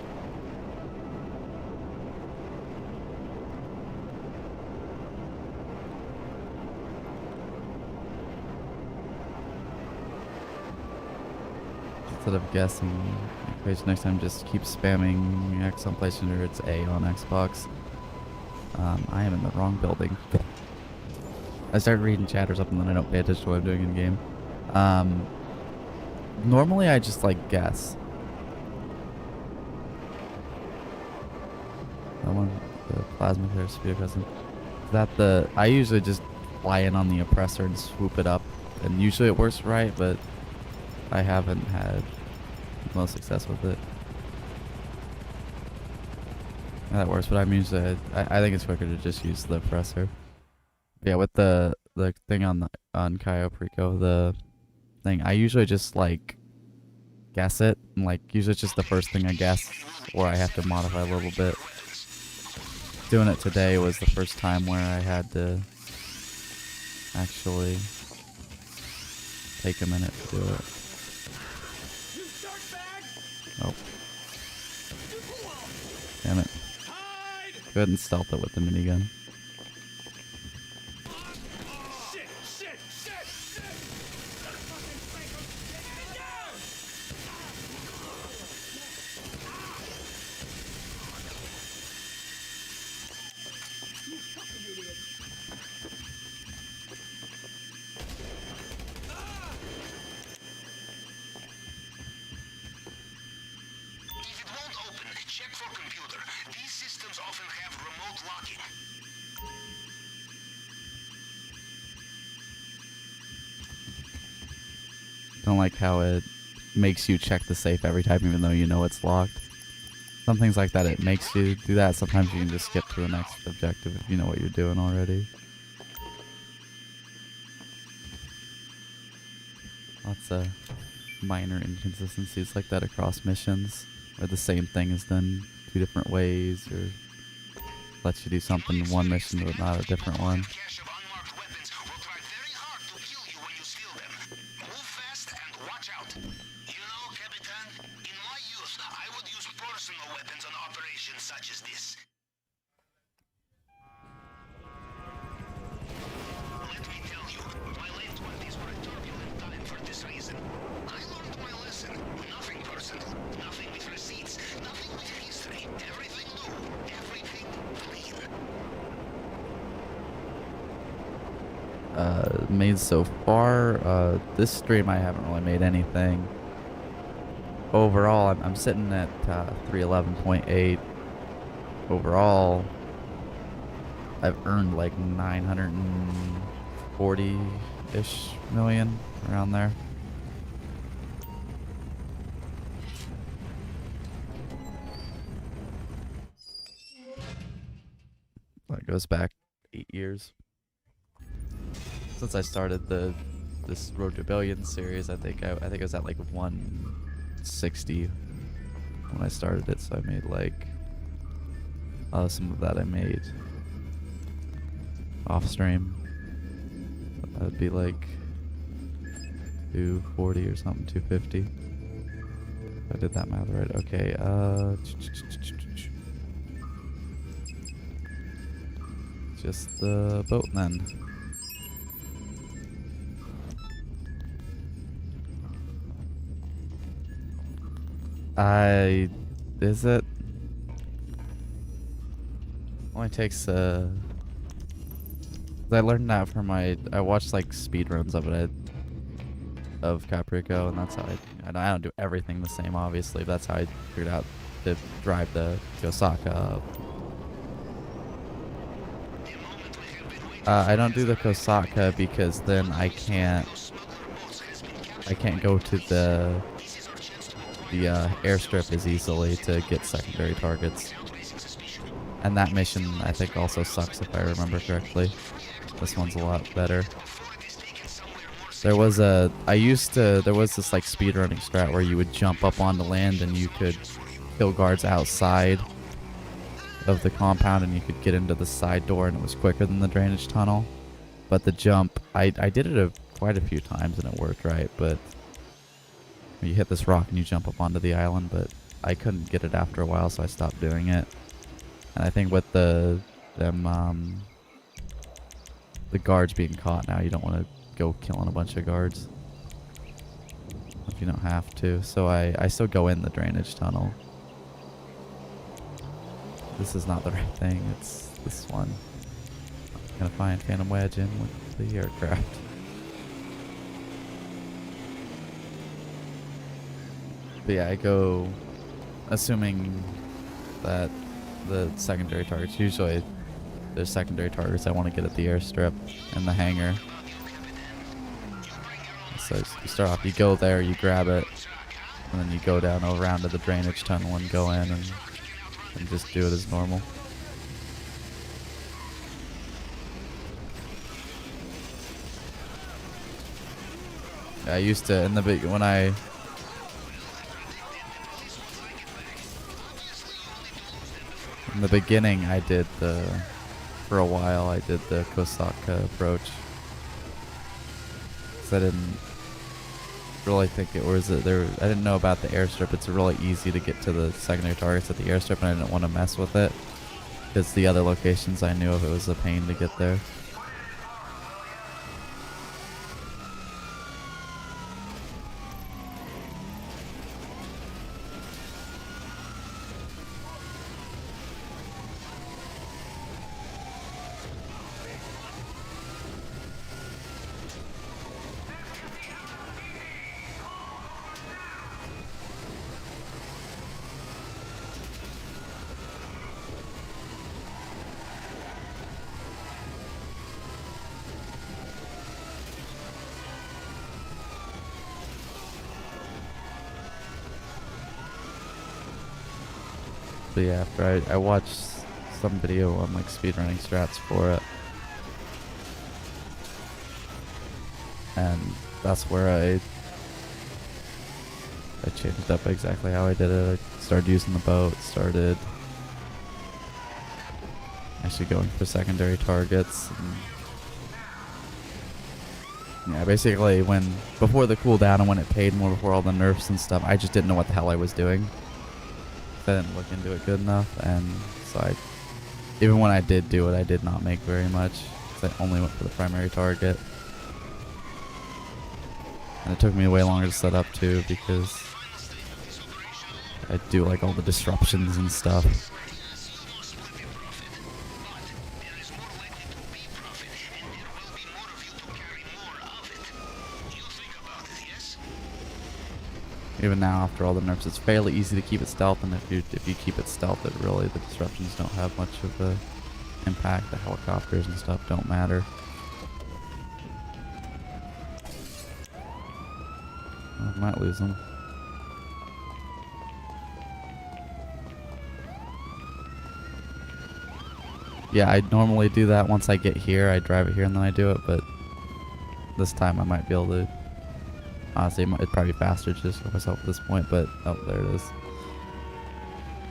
Instead of guessing, next time just keep spamming X on PlayStation or it's A on Xbox. I am in the wrong building. I start reading chat or something, then I don't pay attention to what I'm doing in game. Normally I just like guess. That one, the plasma flare speed present. I usually just fly in on the oppressor and swoop it up, and usually it works right, but I haven't had most success with it. That works, but I'm usually I think it's quicker to just use the oppressor. Yeah, with the thing on Cayo Perico, the thing, I usually just like guess it, and like usually it's just the first thing I guess, or I have to modify a little bit. Doing it today was the first time where I had to actually take a minute to do it. Oh. Damn it. Go ahead and stealth it with the minigun. Don't like how it makes you check the safe every time even though you know it's locked. Some things like that, it makes you do that. Sometimes you can just skip to the next objective if you know what you're doing already. Lots of minor inconsistencies like that across missions, where the same thing is done 2 different ways, or lets you do something in one mission but not a different one. Cache of unmarked weapons will try very hard to kill you when you steal them. Move fast and watch out. You know, Capitan, in my youth, I would use personal weapons on operations such as this. Let me tell you, my late 20s were a turbulent time for this reason. I learned my lesson. Nothing personal, nothing with receipts, nothing with history. Everything new, everything clean. Made so far, this stream I haven't really made anything. Overall, I'm sitting at 311.8. Overall, I've earned like 940-ish million, around there. That goes back 8 years. Since I started this Road to Billion series, I think I was at like 160 when I started it, so I made like some of that I made off stream. That would be like 240 or something, 250. If I did that math right. Okay, just the boat then. Is it? Only takes I learned that from I watched like speedruns of it, of Caprico, and that's how I don't do everything the same obviously, but that's how I figured out to drive the Kosaka. I don't do the Kosaka because then I can't go to the airstrip as easily to get secondary targets. And that mission I think also sucks if I remember correctly. This one's a lot better. There was this like speedrunning strat where you would jump up onto land and you could kill guards outside of the compound and you could get into the side door and it was quicker than the drainage tunnel. But the jump, I did it quite a few times and it worked right, but you hit this rock and you jump up onto the island, but I couldn't get it after a while, so I stopped doing it. And I think with the guards being caught now, you don't want to go killing a bunch of guards if you don't have to. So I still go in the drainage tunnel. This is not the right thing. It's this one. I'm gonna find Phantom Wedge in with the aircraft. But yeah, I go assuming that the secondary targets, usually there's secondary targets I want to get at the airstrip and the hangar. So you start off, you go there, you grab it, and then you go down around to the drainage tunnel and go in and just do it as normal. I used to, in the beginning, I did for a while, I did the Kosaka approach. Because I didn't really think it was, I didn't know about the airstrip. It's really easy to get to the secondary targets at the airstrip, and I didn't want to mess with it. Because the other locations I knew of, it was a pain to get there. But yeah, after I watched some video on like speedrunning strats for it, and that's where I changed up exactly how I did it. I started using the boat, started actually going for secondary targets. And yeah, basically before the cooldown and when it paid more, before all the nerfs and stuff, I just didn't know what the hell I was doing. I didn't look into it good enough, and so even when I did do it, I did not make very much, because I only went for the primary target. And it took me way longer to set up too, because I do like all the disruptions and stuff. Even now, after all the nerfs, it's fairly easy to keep it stealth, and if you keep it stealth, it really, the disruptions don't have much of the impact. The helicopters and stuff don't matter. I might lose them. Yeah, I normally do that once I get here. I drive it here and then I do it, but this time I might be able to. Honestly, it'd probably be faster just for myself at this point, but oh, there it is.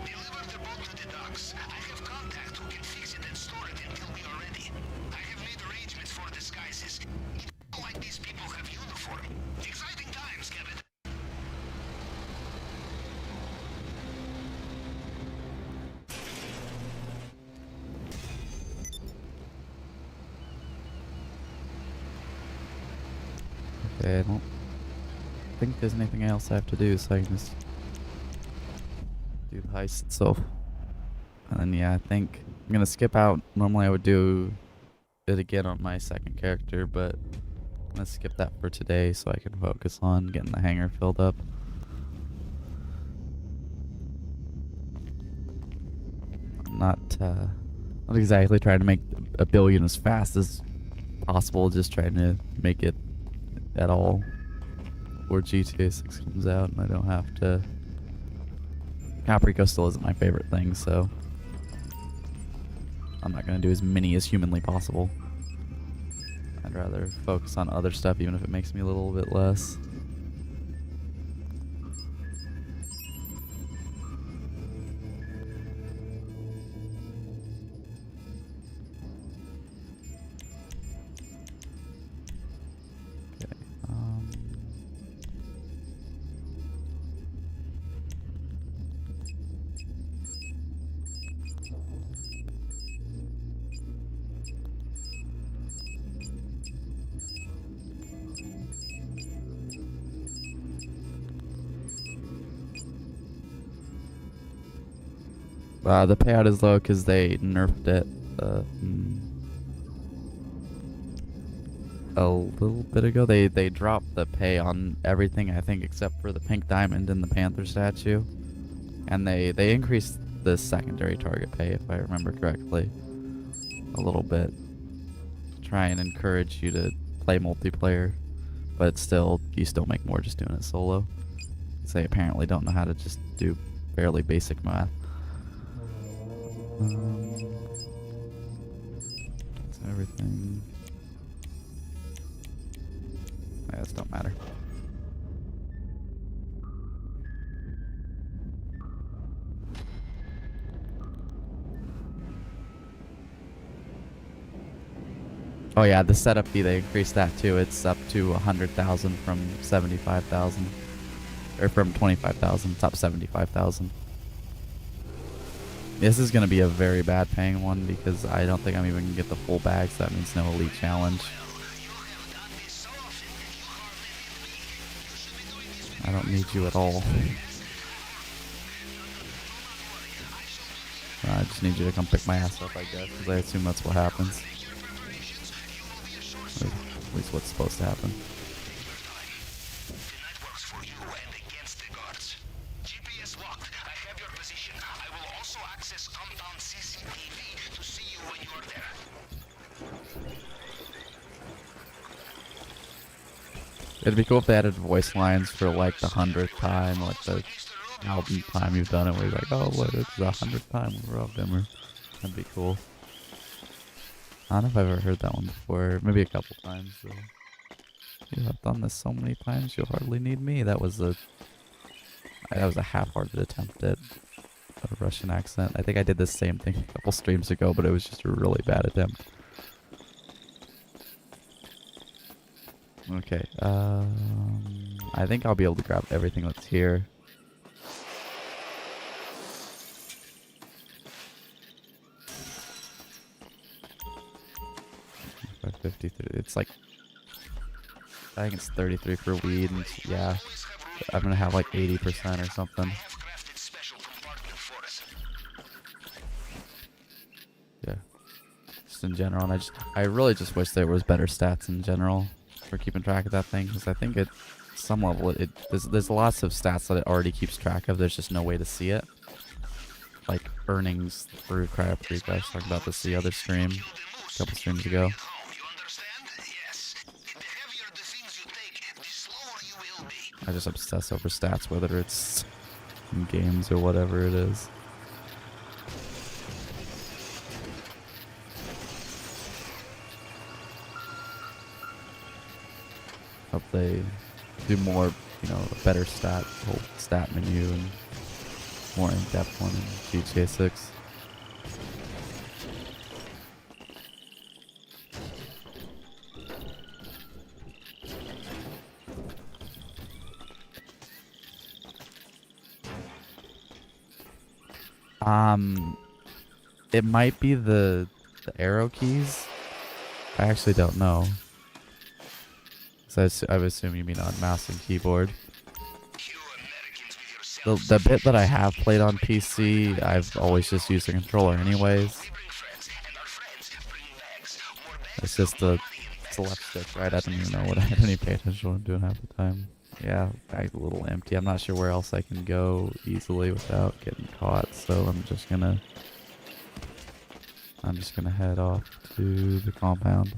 Deliver the boat to the docks. I have contact who can fix it and store it until we are ready. I have made arrangements for disguises. It's not like these people have uniform. Exciting times, Kevin. Okay, I don't think there's anything else I have to do, so I can just do the heist itself. And then yeah, I think I'm gonna skip out. Normally I would do it again on my second character, but I'm gonna skip that for today so I can focus on getting the hangar filled up. I'm not exactly trying to make a billion as fast as possible, just trying to make it at all before GTA 6 comes out, and I don't have to. Caprico still isn't my favorite thing, so I'm not going to do as many as humanly possible. I'd rather focus on other stuff, even if it makes me a little bit less. The payout is low because they nerfed it a little bit ago. They dropped the pay on everything, I think, except for the pink diamond and the panther statue, and they increased the secondary target pay, if I remember correctly, a little bit to try and encourage you to play multiplayer, but still, you still make more just doing it solo. They apparently don't know how to just do fairly basic math. That's everything. Yeah, this don't matter. Oh yeah, the setup fee, they increased that too. It's up to 100,000 from 75,000, or from 25,000. It's up 75,000. This is going to be a very bad paying one because I don't think I'm even going to get the full bag, so that means no elite challenge. I don't need you at all. I just need you to come pick my ass up, I guess, because I assume that's what happens. Or at least what's supposed to happen. It'd be cool if they added voice lines for like the 100th time, like the album time you've done it where you're like, oh, what, it's the 100th time we robbed him, or that'd be cool. I don't know if I've ever heard that one before. Maybe a couple times. So. You have done this so many times, you'll hardly need me. That was a half-hearted attempt at a Russian accent. I think I did the same thing a couple streams ago, but it was just a really bad attempt. Okay, I think I'll be able to grab everything that's here. It's like, I think it's 33 for weed, and yeah, I'm gonna have like 80% or something. Yeah, just in general, and I really just wish there was better stats in general for keeping track of that thing, because I think at some level there's lots of stats that it already keeps track of. There's just no way to see it, like earnings through Cryo Creek. I was talking about this the other stream, a couple streams ago. I just obsess over stats, whether it's in games or whatever it is. Hope they do more, you know, a better whole stat menu, and more in-depth one in GTA 6. It might be the arrow keys. I actually don't know. So I would assume you mean on mouse and keyboard. The bit that I have played on PC, I've always just used the controller anyways. It's just the left stick, right? I don't even know what I didn't even pay attention to what I'm doing half the time. Yeah, bag's a little empty. I'm not sure where else I can go easily without getting caught, so I'm just gonna head off to the compound.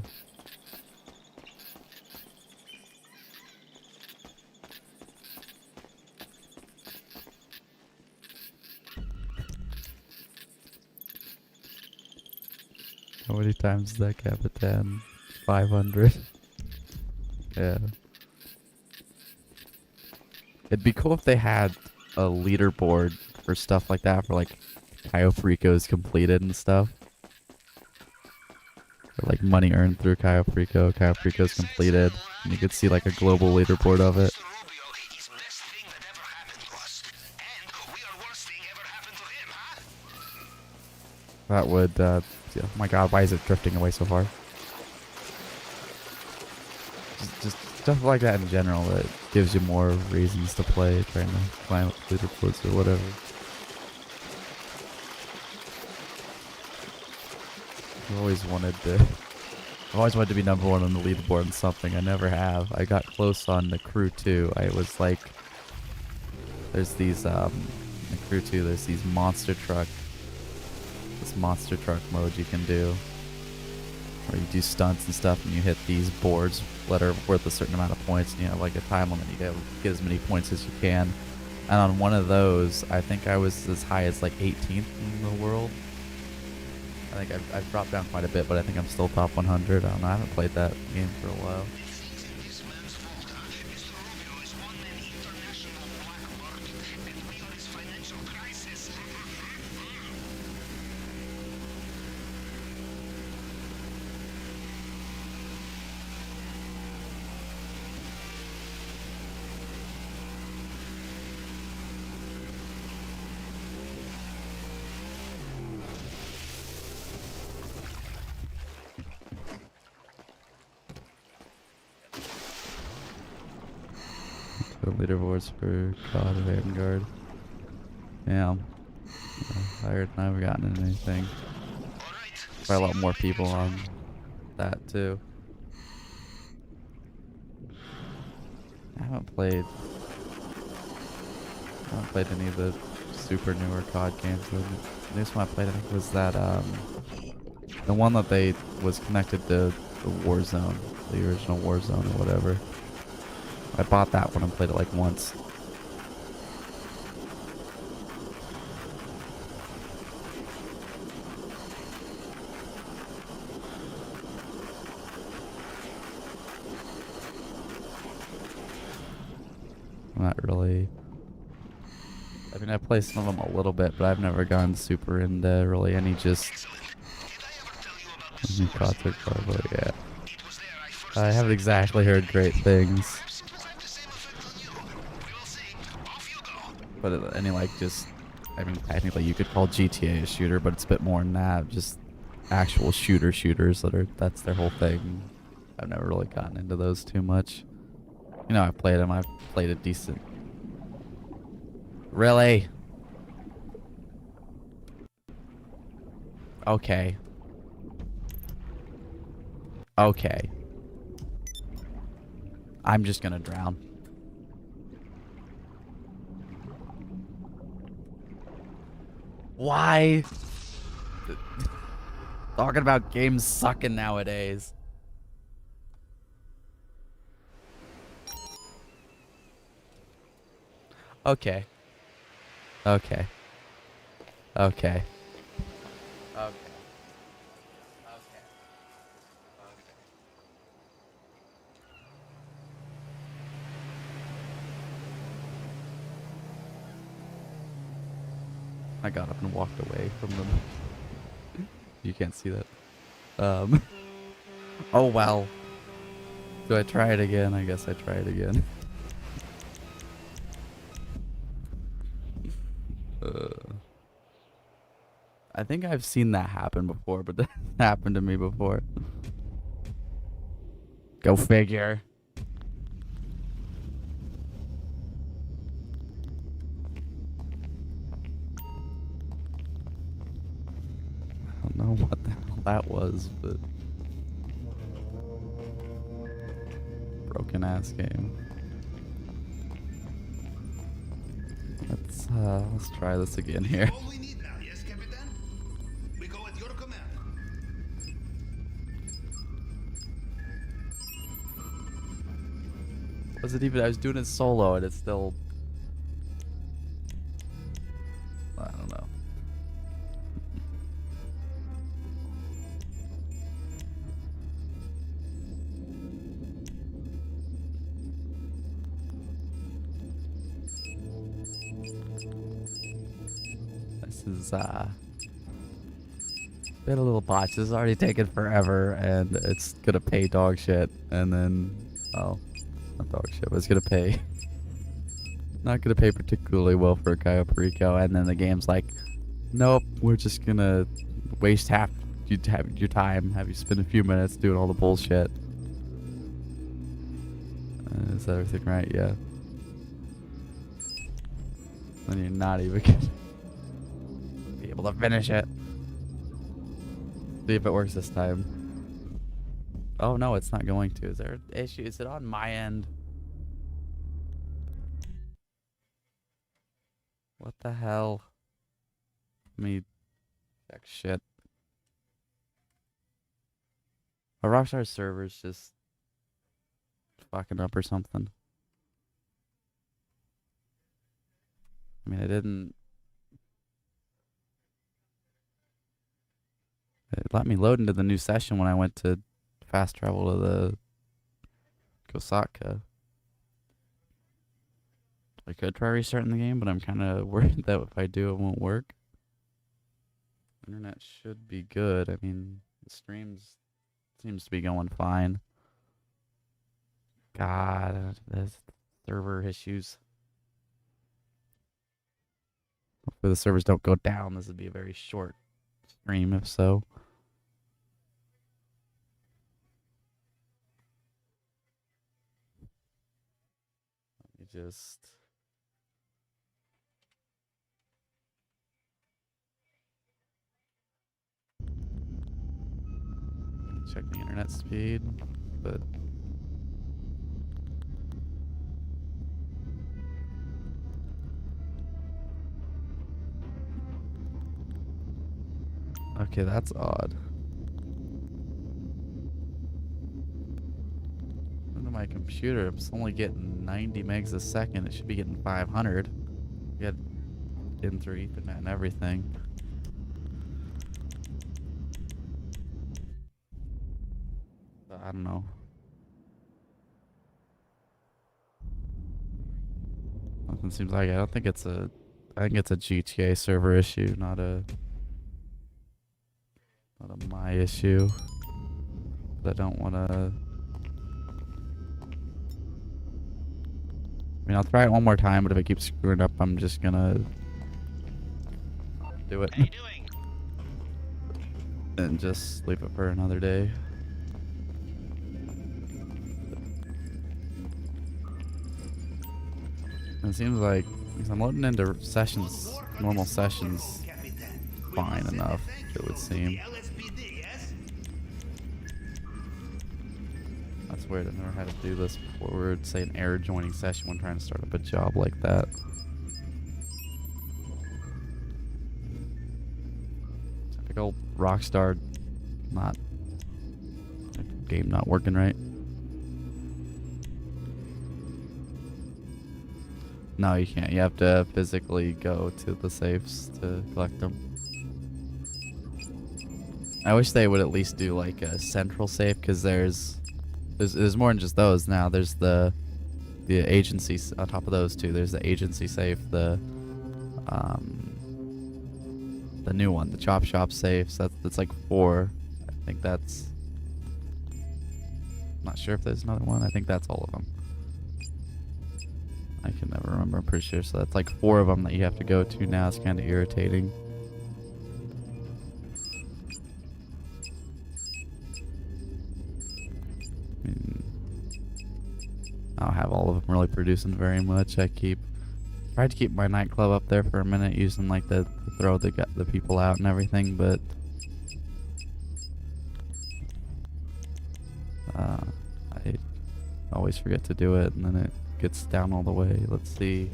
How many times is that Capitan? 500. Yeah. It'd be cool if they had a leaderboard for stuff like that, for like Cayo Perico's completed and stuff. Or like money earned through Cayo Perico's completed. And you could see like a global leaderboard of it. That would, yeah, oh my god, why is it drifting away so far? Just stuff like that in general that gives you more reasons to play, trying to climb up leaderboards or whatever. I've always wanted to be number one on the leaderboard in something. I never have. I got close on the Crew 2. I was like, there's these, in the Crew 2, there's these monster truck mode you can do, where you do stunts and stuff, and you hit these boards that are worth a certain amount of points, and you have like a time limit. You get as many points as you can. And on one of those, I think I was as high as like 18th in the world. I think I've dropped down quite a bit, but I think I'm still top 100. I don't know. I haven't played that game for a while. Leaderboards for COD Vanguard. Yeah. Higher than I've gotten in anything. Probably a lot more people on that too. I haven't played any of the super newer COD games. The newest one I played, I think, was that the one that was connected to the Warzone, the original Warzone or whatever. I bought that one and played it like once. not really. I mean, I play some of them a little bit, but I've never gone super into really any just. Cosmic Barbo, yeah. I haven't exactly heard great things. But any like just, I mean, technically you could call GTA a shooter, but it's a bit more than that. Just actual shooters that's their whole thing. I've never really gotten into those too much. You know, I've played them. I've played a decent. Really? Okay. Okay. I'm just gonna drown. Why? Talking about games sucking nowadays. Okay. Okay. Okay. Okay. I got up and walked away from them. You can't see that. Oh well. Do I try it again? I guess I try it again. I think I've seen that happen before, but that happened to me before. Go figure. I don't know what the hell that was, but broken ass game. Let's try this again here. All we need now, yes, Capitan? We go at your command. Was it even? I was doing it solo, and it's still. I don't know. This is been a little botch. This is already taken forever, and it's gonna pay dog shit, and then not dog shit, but it's gonna pay. Not gonna pay particularly well for Cayo Perico, and then the game's like, nope, we're just gonna waste half your time, have you spend a few minutes doing all the bullshit. Is everything right? Yeah. Then you're not even gonna be able to finish it. See if it works this time. Oh no, it's not going to. Is there an issue? Is it on my end? What the hell? Let me check shit. A Rockstar server's just fucking up or something. I mean, it let me load into the new session when I went to fast travel to the Kosaka. I could try restarting the game, but I'm kind of worried that if I do, it won't work. Internet should be good. I mean, the streams seems to be going fine. God, there's server issues. Hopefully the servers don't go down. This would be a very short stream if so. Let me just... check the internet speed, but... okay, that's odd. Look at my computer. It's only getting 90 megs a second. It should be getting 500. Get in through Ethernet and everything. I don't know. It seems like I don't think it's a. I think it's a GTA server issue, not a my issue. But I don't want to. I mean, I'll try it one more time, but if it keeps screwing up, I'm just gonna do it How you doing? and just leave it for another day. And it seems like because I'm loading into sessions, normal sessions, fine enough, it would seem. That's weird. I've never had to do this before. Where it'd say an error joining session when trying to start up a job like that. Typical Rockstar, not game not working right. No, you can't. You have to physically go to the safes to collect them. I wish they would at least do like a central safe, because there's more than just those now. There's the agency on top of those two. There's the agency safe, the new one, the chop shop safes. That's like 4. I think that's. I'm not sure if there's another one. I think that's all of them. I can never remember. I'm pretty sure. So that's like 4 of them that you have to go to now. It's kind of irritating. I don't have all of them really producing very much. I tried to keep my nightclub up there for a minute, using like to throw the people out and everything, but I always forget to do it, and then it gets down all the way. Let's see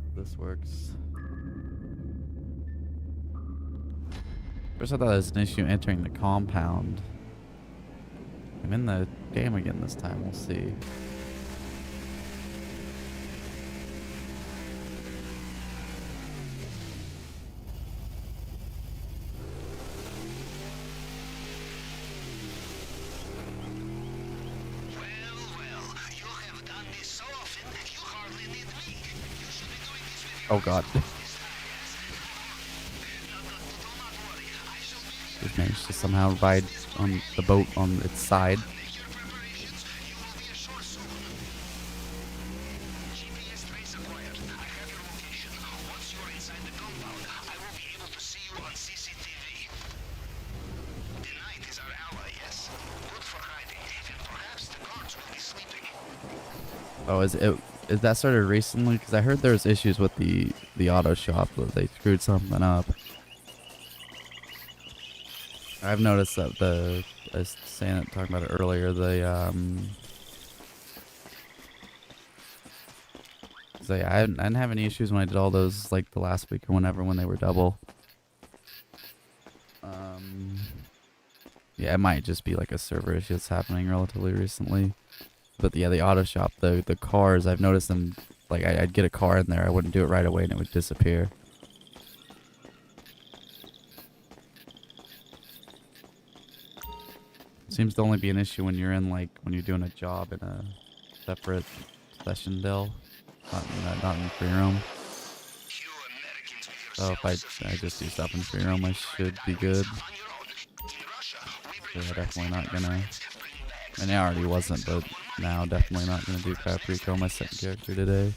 if this works. First I thought it was an issue entering the compound. I'm in the game again this time. We'll see. Oh god. Just managed to somehow ride on the boat on its side. Oh, is that started recently? Because I heard there was issues with the auto shop, that they screwed something up. I've noticed that I was talking about it earlier, 'cause I didn't have any issues when I did all those, like the last week or whenever, when they were double. Yeah, it might just be like a server issue that's happening relatively recently. But yeah, the auto shop, the cars, I've noticed them, like I'd get a car in there, I wouldn't do it right away and it would disappear. Seems to only be an issue when you're in, like, when you're doing a job in a separate session del, not in free roam. So if I just do stuff in free roam, I should be good. So yeah, definitely not gonna. And I already wasn't, but now definitely not gonna do Caprico, my second character today.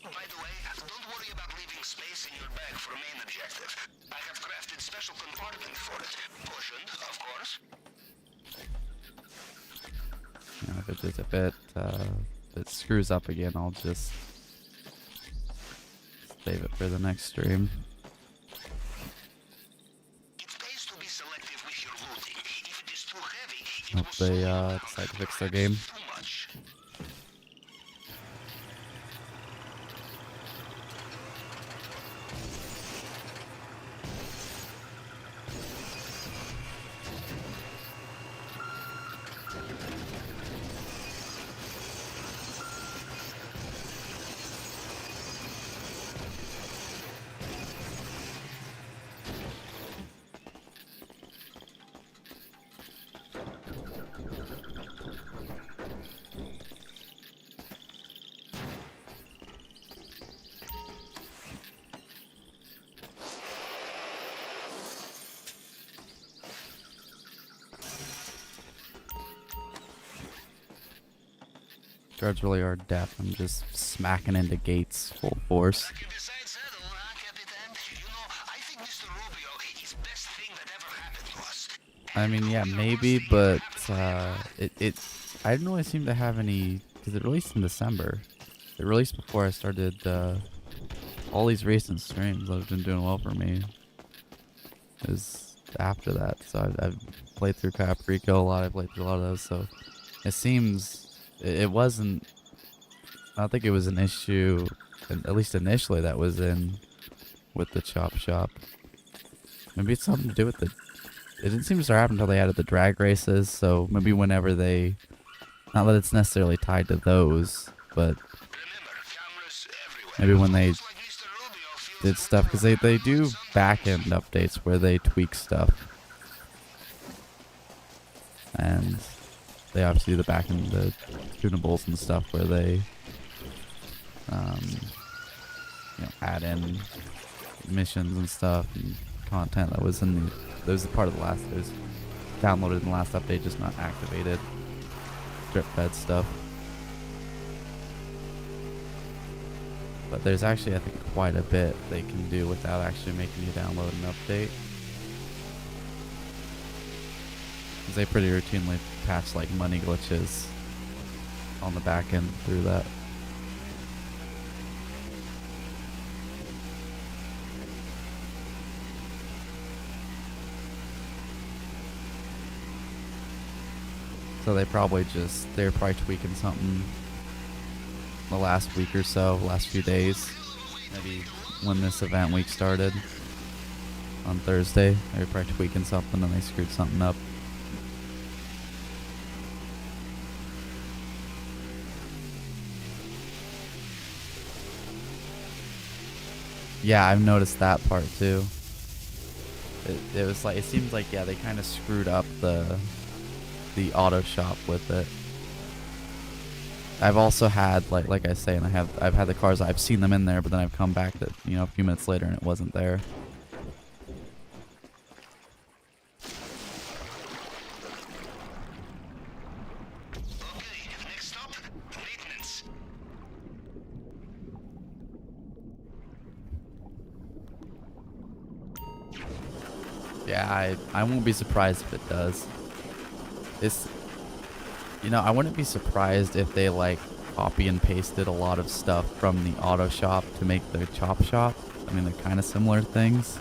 By the way, don't worry about leaving space in your bag for main objective. I have crafted special compartment for it. Portioned, of course. If it screws up again, I'll just save it for the next stream. It pays to be selective with your looting. If it is too heavy, Hope they decide to fix their game. too much. Guards really are deaf. I'm just smacking into gates full force. Back in the side saddle, huh, Capitan? You know, I think Mr. Rubio is best thing that ever happened to us. I mean, yeah, maybe, but I didn't really seem to have any, because it released in December. It released before I started all these recent streams that have been doing well for me. Is after that, so I've played through Cayo Perico a lot. I played through a lot of those, so it seems it wasn't. I don't think it was an issue, at least initially, that was in with the Chop Shop. Maybe it's something to do with the. It didn't seem to start happening until they added the drag races, so maybe whenever they. Not that it's necessarily tied to those, but Remember, cameras everywhere. maybe when they Looks like Mr. Rubio feels did stuff, because they do back-end updates where they tweak stuff. And they obviously do the back-end, the tunables and stuff where they add in missions and stuff and content that was in the, that was a part of the last, it was downloaded in the last update, just not activated. Drip fed stuff. But there's actually, I think, quite a bit they can do without actually making you download an update. 'Cause they pretty routinely patch like money glitches on the back end through that. So they're probably tweaking something the last week or so, last few days. Maybe when this event week started on Thursday, they were probably tweaking something and they screwed something up. Yeah, I've noticed that part too. It was like, it seems like, yeah, they kind of screwed up the auto shop with it. I've also had, like I say, and I've had the cars, I've seen them in there, but then I've come back that, a few minutes later and it wasn't there. Okay, next stop, maintenance. Yeah, I won't be surprised if it does. It's, I wouldn't be surprised if they like copy and pasted a lot of stuff from the auto shop to make the Chop Shop. I mean, they're kind of similar things.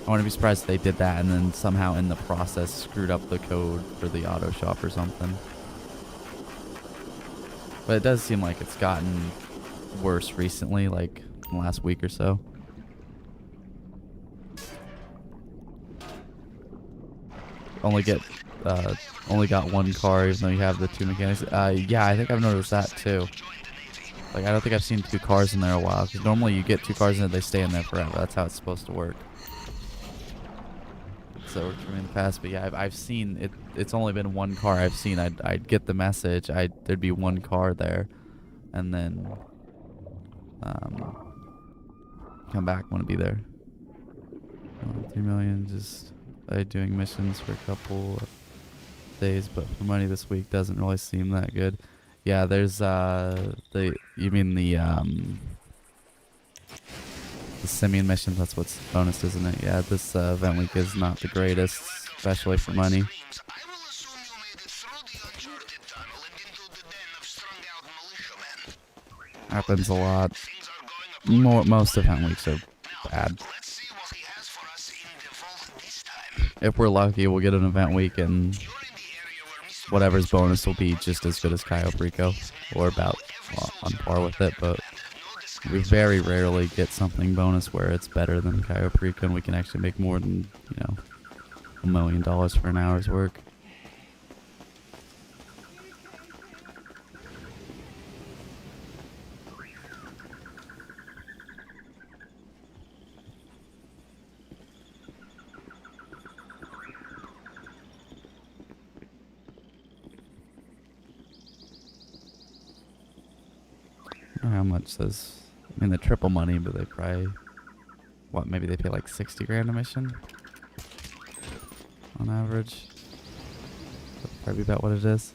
I wouldn't be surprised if they did that and then somehow in the process screwed up the code for the auto shop or something. But it does seem like it's gotten worse recently, like in the last week or so. Only got one car even though you have the two mechanics. Yeah, I think I've noticed that too. Like, I don't think I've seen two cars in there a while, because normally you get two cars in it, they stay in there forever. That's how it's supposed to work. So it worked for me in the past, but yeah, I've seen it. It's only been one car I've seen. I'd get the message. There'd be one car there, and then come back, want to be there. 3 million, just doing missions for a couple of days, but for money this week doesn't really seem that good. Yeah, there's you mean the Simeon missions, that's what's bonus, isn't it? Yeah, this event week is not the greatest, especially for money. I will assume you made it through the uncharted tunnel and into the den of strung-out militiamen. Happens a lot. Things are going up. Most event weeks are bad. Let's see what he has for us in the vault this time. If we're lucky, we'll get an event week and You're in the area where Mr. whatever's bonus will be just as good as Cayo Perico, or about on par with it, but we very rarely get something bonus where it's better than Cayo Perico and we can actually make more than, $1 million for an hour's work. I don't know how much those, I mean, the triple money, but they probably, maybe they pay like 60 grand a mission on average. That'd probably be about what it is.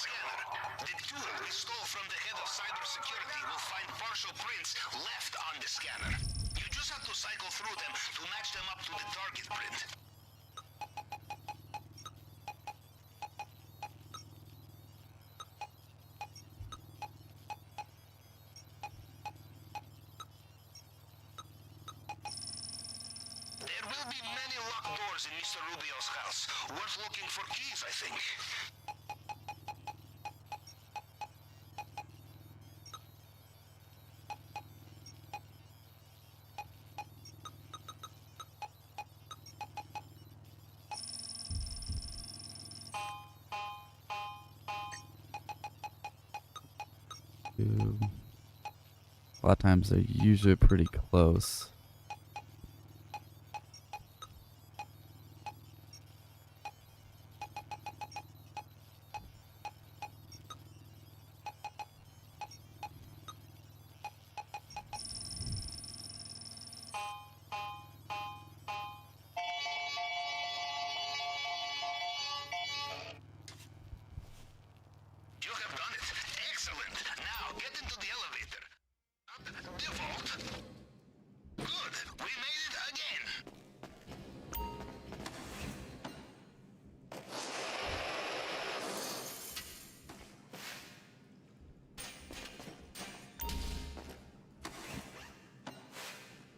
scanner. The tool we stole from the head of cybersecurity will find partial prints left on the scanner. You just have to cycle through them to match them up to the target print. There will be many locked doors in Mr. Rubio's house. Worth looking for keys, I think. A lot of times they're usually pretty close. You have done it. Excellent. Now get into the elevator. Up the vault. Good. We made it again.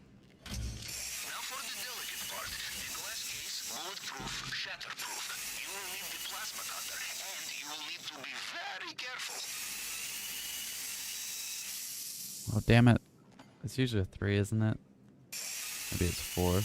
Now for the delicate part. The glass case, bulletproof, shatterproof. You will need the plasma cutter, and you will need to be very careful. Oh, damn it. It's usually a 3, isn't it? Maybe it's 4.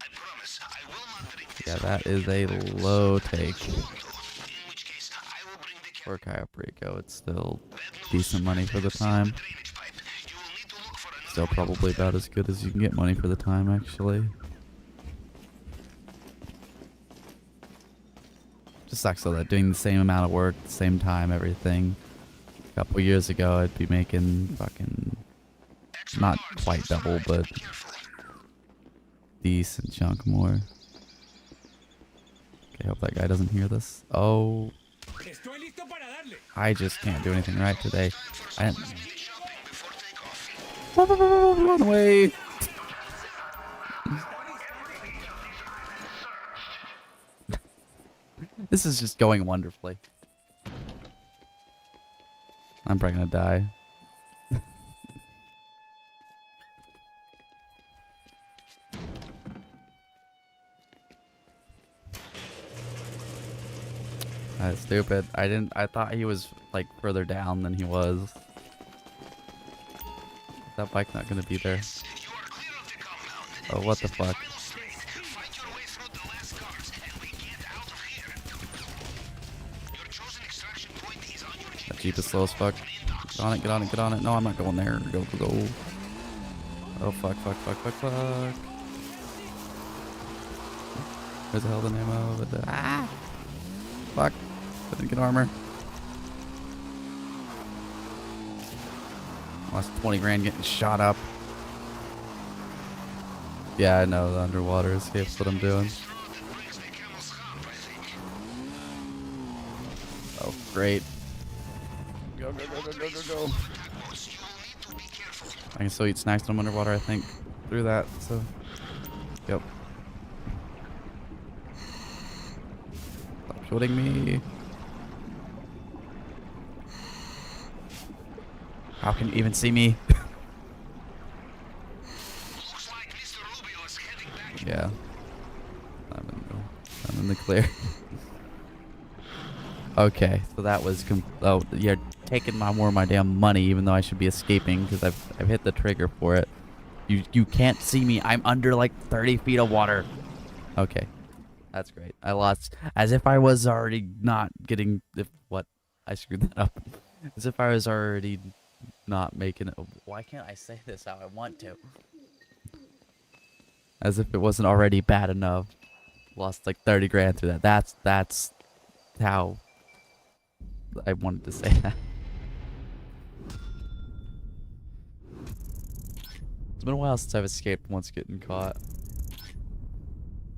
I promise I will not drink this. Yeah, that is a low take. In which case, I will bring the For Cayo Perico, it's still Bad news. decent money for the time. Drainage pipe. You will need to look for another Still one. probably about as good as you can get money for the time, actually. Just sucks though that doing the same amount of work, the same time, everything. A couple years ago, I'd be making fucking Extra not guards. quite It's all double, right. but Be careful. decent chunk more. Okay, hope that guy doesn't hear this. Oh, Estoy listo para darle. I just can't do anything right today. I didn't. Minute shopping before takeoff. Run away! This is just going wonderfully. I'm probably gonna die. That's stupid. I thought he was like further down than he was. Is that bike not gonna be there? You are clear of the compound. Oh, what the fuck? Final state. Fight your way through the last guards, and we get out of here. Your chosen extraction point is on your That Jeep is slow as fuck. Get on it, get on it, get on it. No, I'm not going there. Go, go, go. Oh, fuck, fuck, fuck, fuck, fuck. Where's the hell the name of it? Ah! Fuck. I didn't get armor. Lost 20 grand getting shot up. Yeah, I know. The underwater escape's what I'm doing. Oh, great. Go, go, go, go, go, go, go. I can still eat snacks when I'm underwater, I think, through that, so. Yep. Stop shooting me. How can you even see me? Looks like Mr. Rubio is heading back. Yeah. I'm in the clear. Okay, so that was oh, you're taking more of my damn money, even though I should be escaping because I've hit the trigger for it. You can't see me. I'm under like 30 feet of water. Okay, that's great. I lost as if I was already not getting what I screwed that up. As if I was already not making it. Why can't I say this how I want to? As if it wasn't already bad enough. Lost like 30 grand through that. That's how I wanted to say that. It's been a while since I've escaped once getting caught.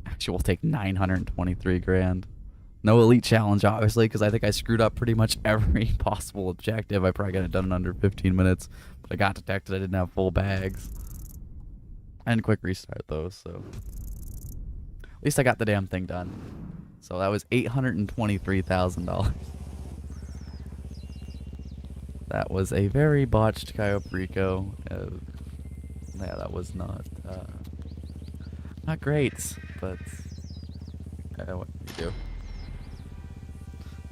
Actually, she will take 923 grand. No elite challenge, obviously, because I think I screwed up pretty much every possible objective. I probably got it done in under 15 minutes, but I got detected. I didn't have full bags. And quick restart, though, so... At least I got the damn thing done. So that was $823,000. That was a very botched Cayo Perico. Yeah, that was not great, but what do you do?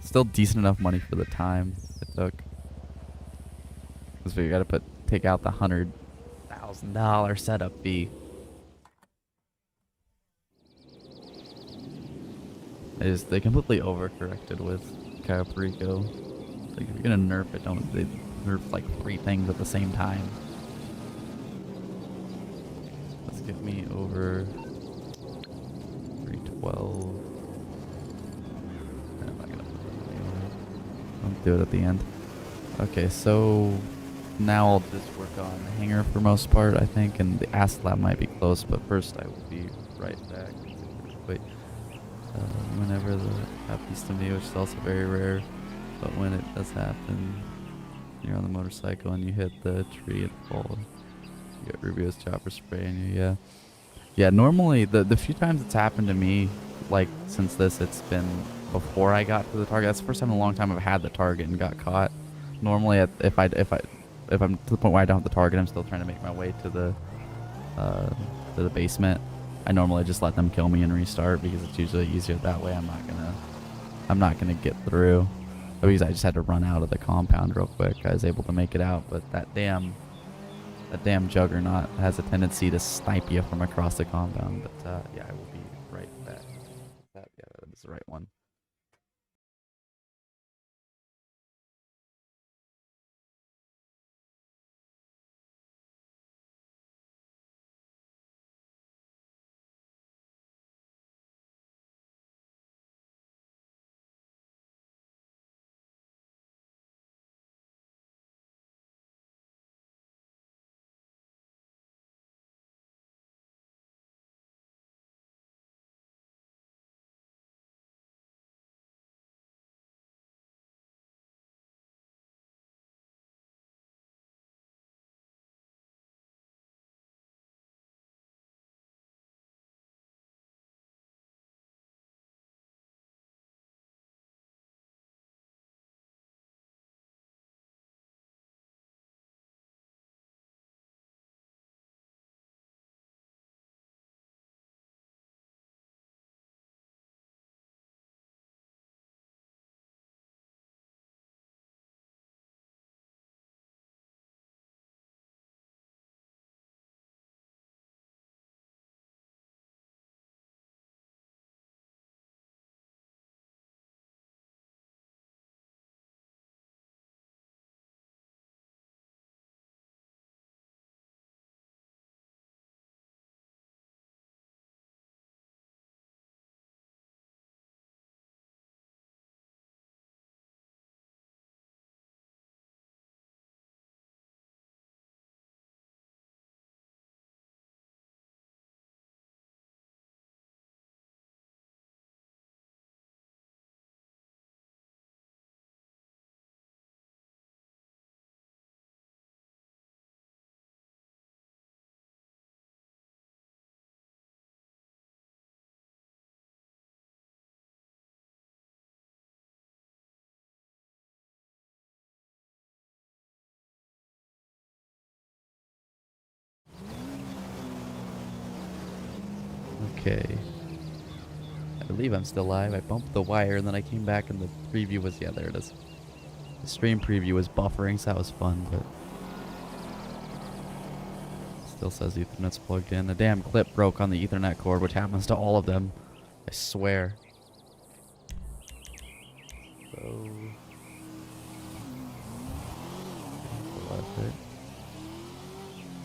Still decent enough money for the time it took. Because we gotta take out the $100,000 setup fee. They completely overcorrected with Cayo Perico. Like, if you're gonna nerf it, they nerf like 3 things at the same time. Let's get me over 312. I'm not gonna put that money on it. I'll do it at the end. Okay, so now I'll just work on the hangar for most part, I think, and the acid lab might be close, but first I will be right back. Wait. Whenever that happens to me, which is also very rare, but when it does happen, you're on the motorcycle and you hit the tree and fall, you get Rubio's chopper spray on you. Yeah, normally the few times it's happened to me, like since this, it's been before I got to the target. That's the first time in a long time I've had the target and got caught. Normally if I'm to the point where I don't have the target, I'm still trying to make my way to the basement. I normally just let them kill me and restart because it's usually easier that way. I'm not gonna get through. Because I just had to run out of the compound real quick. I was able to make it out, but that damn juggernaut has a tendency to snipe you from across the compound. But yeah, I will be right back. Yeah, that is the right one. Okay. I believe I'm still live. I bumped the wire and then I came back and the preview was, yeah, there it is. The stream preview was buffering, so that was fun, but still says Ethernet's plugged in. A damn clip broke on the Ethernet cord, which happens to all of them. I swear. So...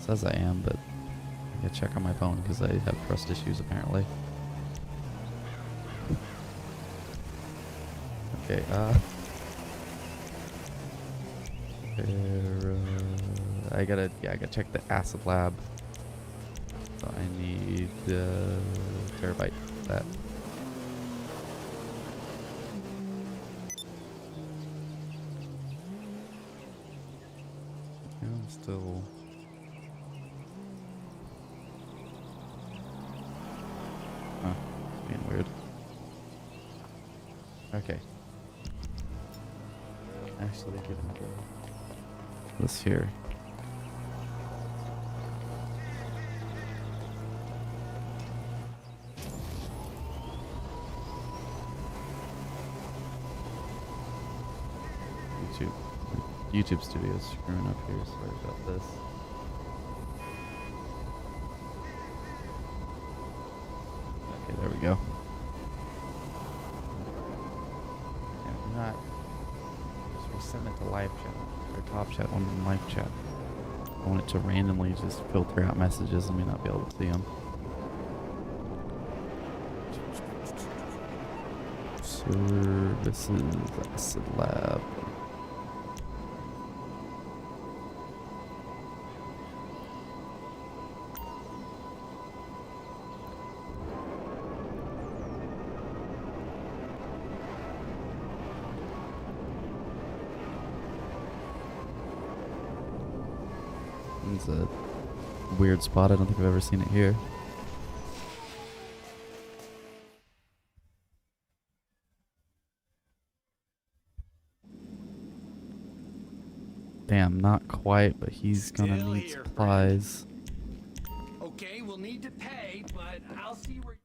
Says I am, but I gotta check on my phone because I have trust issues apparently. Okay, I gotta check the acid lab. So I need terabyte. that. Yeah, I'm still. Huh, being weird. Okay. Actually, get into this here. YouTube Studio's screwing up here. Sorry about this. Okay, there we go. And if not, just send it to live chat or top chat on the live chat. I want it to randomly just filter out messages. I may not be able to see them. Services, Acid Lab. It's a weird spot. I don't think I've ever seen it here. Damn, not quite, but he's gonna Still need here, supplies. Okay, we'll need to pay, but I'll see where.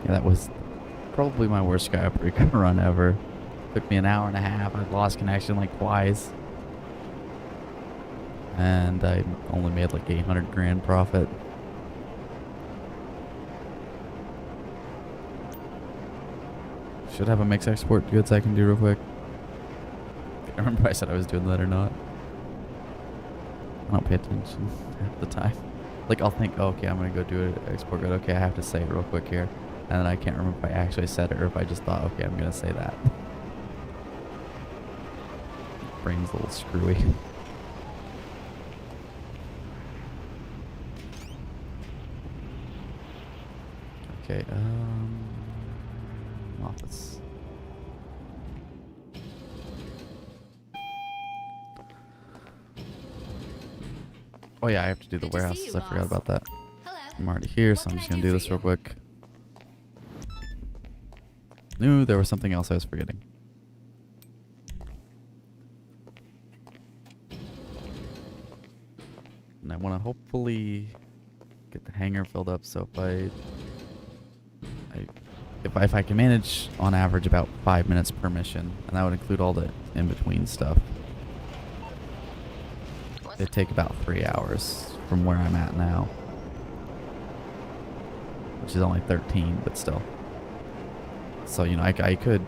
Yeah, that was probably my worst Skypaprica run ever. Took me an hour and a half. I lost connection like twice. And I only made like 800 grand profit. Should have a mix export goods I can do real quick. I can't remember if I said I was doing that or not. I don't pay attention half the time. Like I'll think, oh, okay, I'm gonna go do an export good. Okay, I have to say it real quick here. And then I can't remember if I actually said it or if I just thought, okay, I'm gonna say that. Brain's a little screwy. Okay, office. Oh yeah, I have to do the Good to see warehouses. you, I forgot boss. about that. Hello. I'm already here, so What I'm can just I gonna do do for this real you? quick. No, there was something else I was forgetting. And I want to hopefully get the hangar filled up. So if I can manage on average about 5 minutes per mission, and that would include all the in between stuff. It'd take about 3 hours from where I'm at now, which is only 13, but still. So, you know, I could,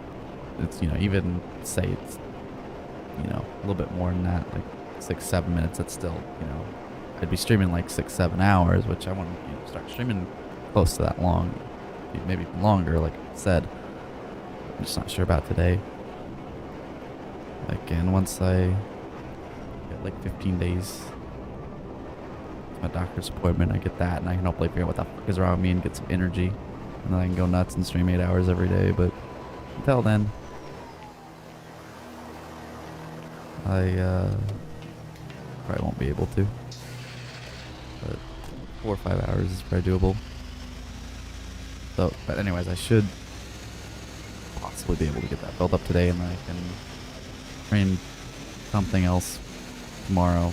it's, you know, even say it's, you know, a little bit more than that, like 6-7 minutes, it's still, you know, I'd be streaming like 6-7 hours, which I want to, you know, start streaming close to that long, maybe longer, like I said. I'm just not sure about today. Again, once I get like 15 days to my doctor's appointment, I get that, and I can hopefully figure out what the fuck is wrong with me and get some energy. And then I can go nuts and stream 8 hours every day, but until then, I probably won't be able to. But 4 or 5 hours is probably doable. So, but anyways, I should possibly be able to get that built up today, and then I can train something else tomorrow.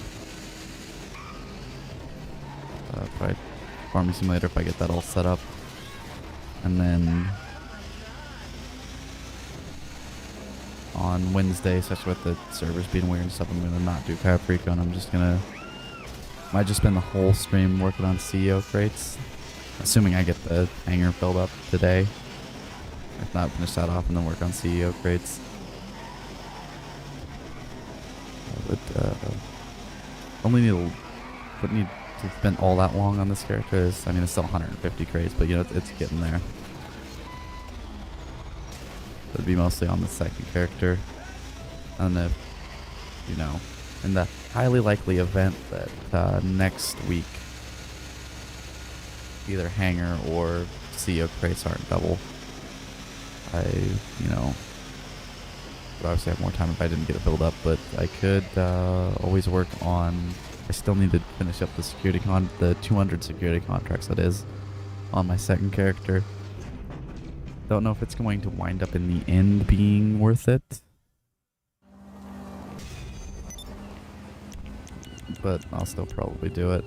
Probably Farming Simulator if I get that all set up. And then on Wednesday, especially with the servers being weird and stuff, I'm gonna not do Paprika, and I'm just gonna might just spend the whole stream working on CEO crates, assuming I get the hangar filled up today. If not, finish that off and then work on CEO crates. But wouldn't need to spend all that long on this character. I mean, it's still 150 crates, but you know, it's getting there. It'd be mostly on the second character. And if, you know, in the highly likely event that next week either Hanger or CEO crates aren't double, I, you know, would obviously have more time if I didn't get it filled up, but I could always work on, I still need to finish up the 200 security contracts, that is, on my second character. Don't know if it's going to wind up in the end being worth it, but I'll still probably do it.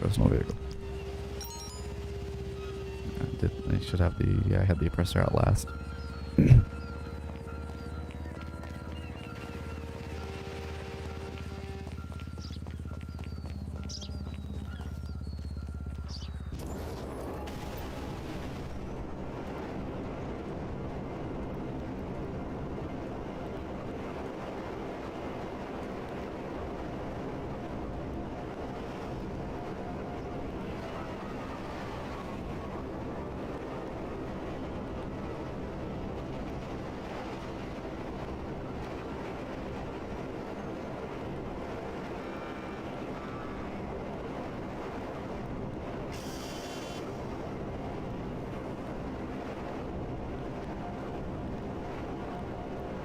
Personal vehicle. I should have the, yeah, I had the oppressor out last.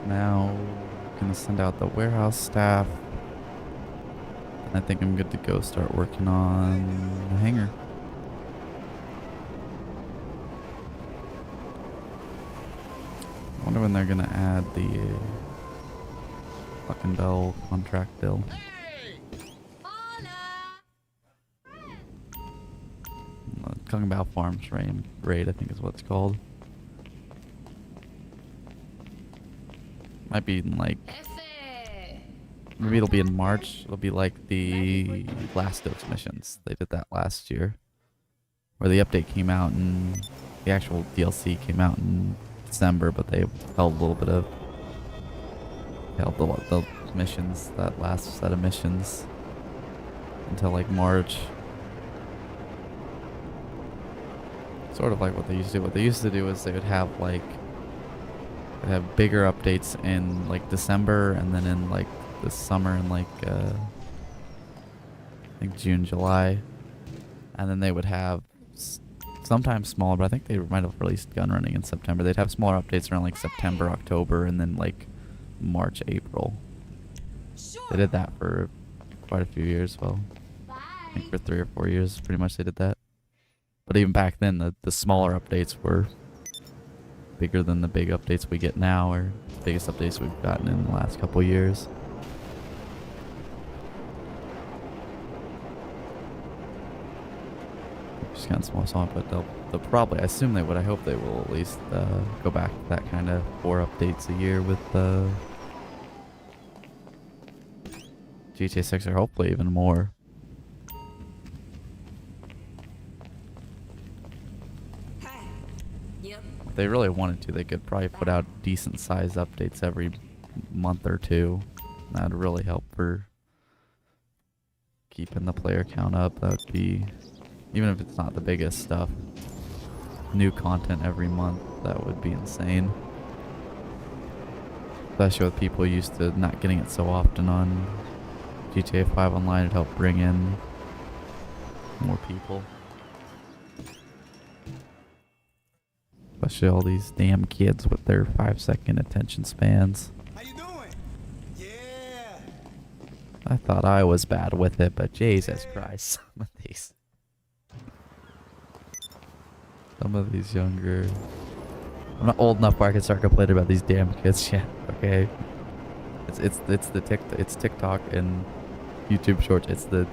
Now, gonna send out the warehouse staff. I think I'm good to go start working on the hangar. I wonder when they're gonna add the fucking Bell contract bill. Kung Bao Farms raid, I think is what it's called. Might be in like, maybe it'll be in March. It'll be like the last dose missions. They did that last year, where the update came out and the actual DLC came out in December, but they held a little bit of, the missions, that last set of missions, until like March. Sort of like what they used to do. What they used to do is they would have like, they have bigger updates in like December, and then in like the summer in like I think June, July, and then they would have sometimes smaller, but I think they might have released gun running in September. They'd have smaller updates around like September, October, and then like March, April. They did that for quite a few years. Well, I think for 3 or 4 years, pretty much they did that. But even back then, the smaller updates were bigger than the big updates we get now, or the biggest updates we've gotten in the last couple years. Just kind of small, but they'll probably, I assume they would, I hope they will at least go back to that kind of 4 updates a year with GTA 6, or hopefully even more. If they really wanted to, they could probably put out decent sized updates every month or two. That'd really help for keeping the player count up. That would be, even if it's not the biggest stuff, new content every month, that would be insane. Especially with people used to not getting it so often on GTA 5 Online, it'd help bring in more people. Especially all these damn kids with their 5-second attention spans. How you doing? Yeah. I thought I was bad with it, but Jesus Christ, some of these younger. I'm not old enough where I can start complaining about these damn kids yet. Okay, it's TikTok and YouTube Shorts. It's the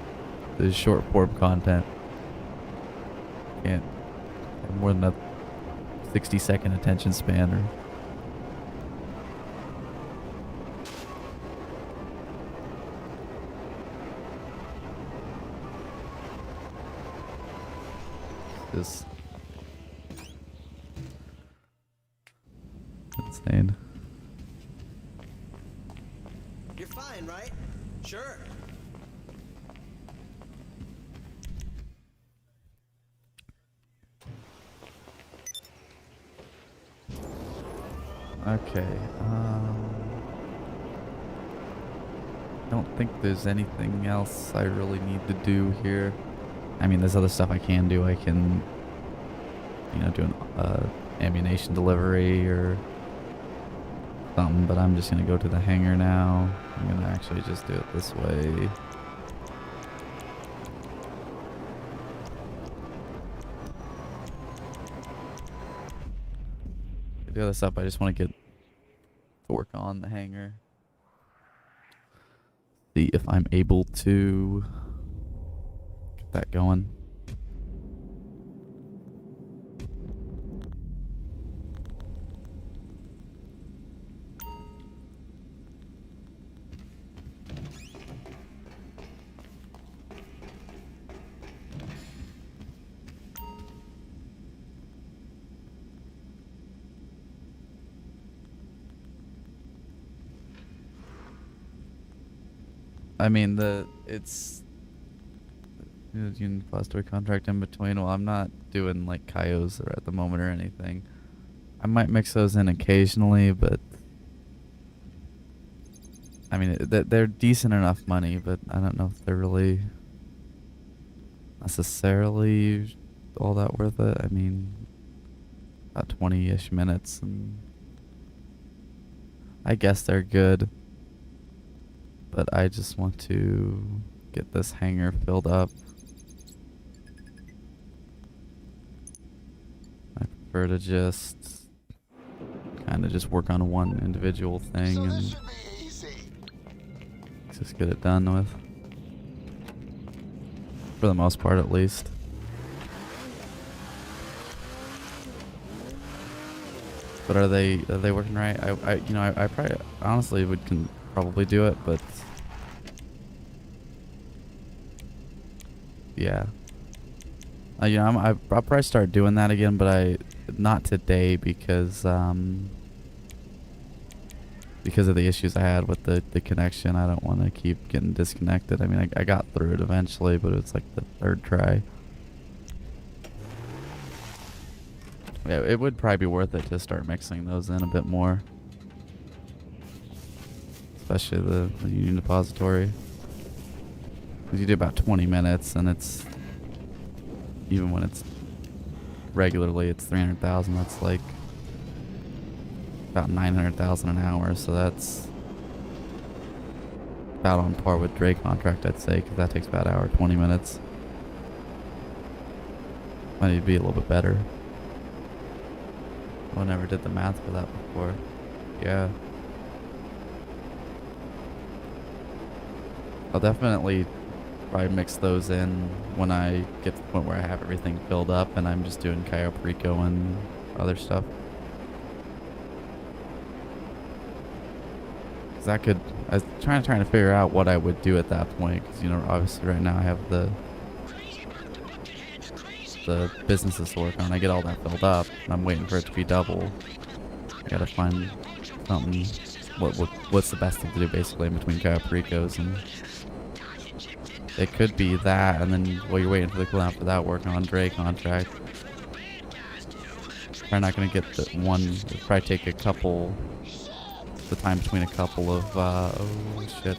short form content. Can't have more than a 60-second attention span, or just insane. You're fine, right? Sure. Okay. Don't think there's anything else I really need to do here. I mean, there's other stuff I can do. I can, you know, do an ammunition delivery or something, but I'm just gonna go to the hangar now. I'm gonna actually just do it this way. To do this up, I just want to get to work on the hangar. See if I'm able to get that going. I mean, it's Union Depository contract in between. Well, I'm not doing like Kaios at the moment or anything. I might mix those in occasionally, but I mean, they're decent enough money, but I don't know if they're really necessarily all that worth it. I mean, about 20-ish minutes, and I guess they're good. But I just want to get this hangar filled up. I prefer to just kind of just work on one individual thing and just get it done with. For the most part, at least. But are they working right? I probably honestly can probably do it, but yeah. I'll probably start doing that again, but not today because of the issues I had with the connection. I don't want to keep getting disconnected. I mean, I got through it eventually, but it's like the third try. Yeah, it would probably be worth it to start mixing those in a bit more. Especially the Union Depository. Because you do about 20 minutes, and it's... Even when it's... Regularly, it's 300,000. That's like... About 900,000 an hour, so that's... About on par with Dre contract, I'd say, because that takes about an hour, 20 minutes. Might need to be a little bit better. I never did the math for that before. Yeah. I'll definitely probably mix those in when I get to the point where I have everything filled up and I'm just doing Cayo Perico and other stuff. Cause I was trying to figure out what I would do at that point, because you know, obviously right now I have the businesses to work on. I get all that filled up and I'm waiting for it to be double. I gotta find something. What's the best thing to do basically in between Cayo Pericos, and it could be that, and then while you're waiting for the cooldown for that, working on Dre contract. Probably not gonna get the one. It'll probably take a couple. The time between a couple of oh shit.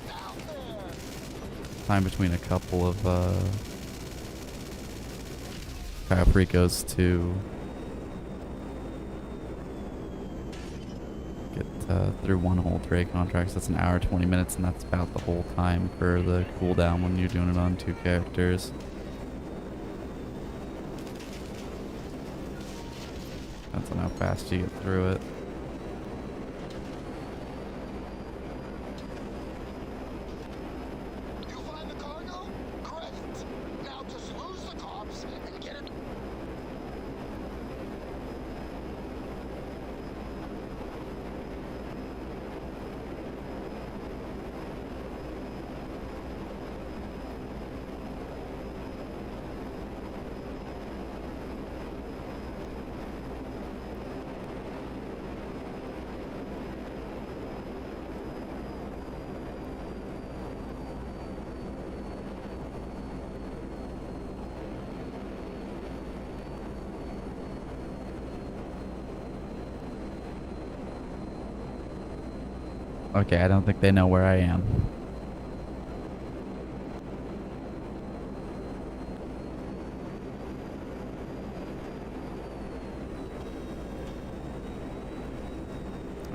Time between a couple of Cayo Pericos to get through one whole Dre contract. So that's an hour 20 minutes, and that's about the whole time for the cooldown when you're doing it on 2 characters. Depends on how fast you get through it. Okay, I don't think they know where I am.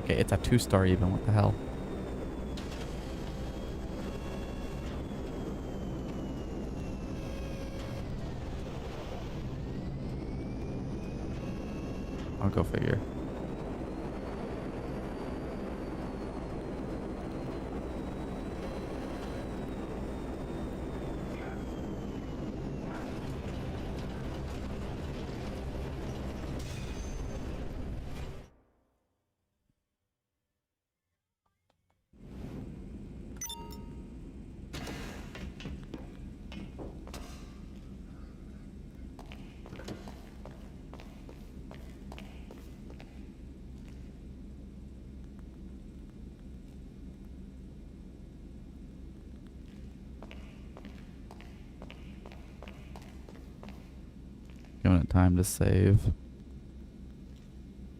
Okay, it's a 2-star even. What the hell? I'll go figure. Giving it time to save.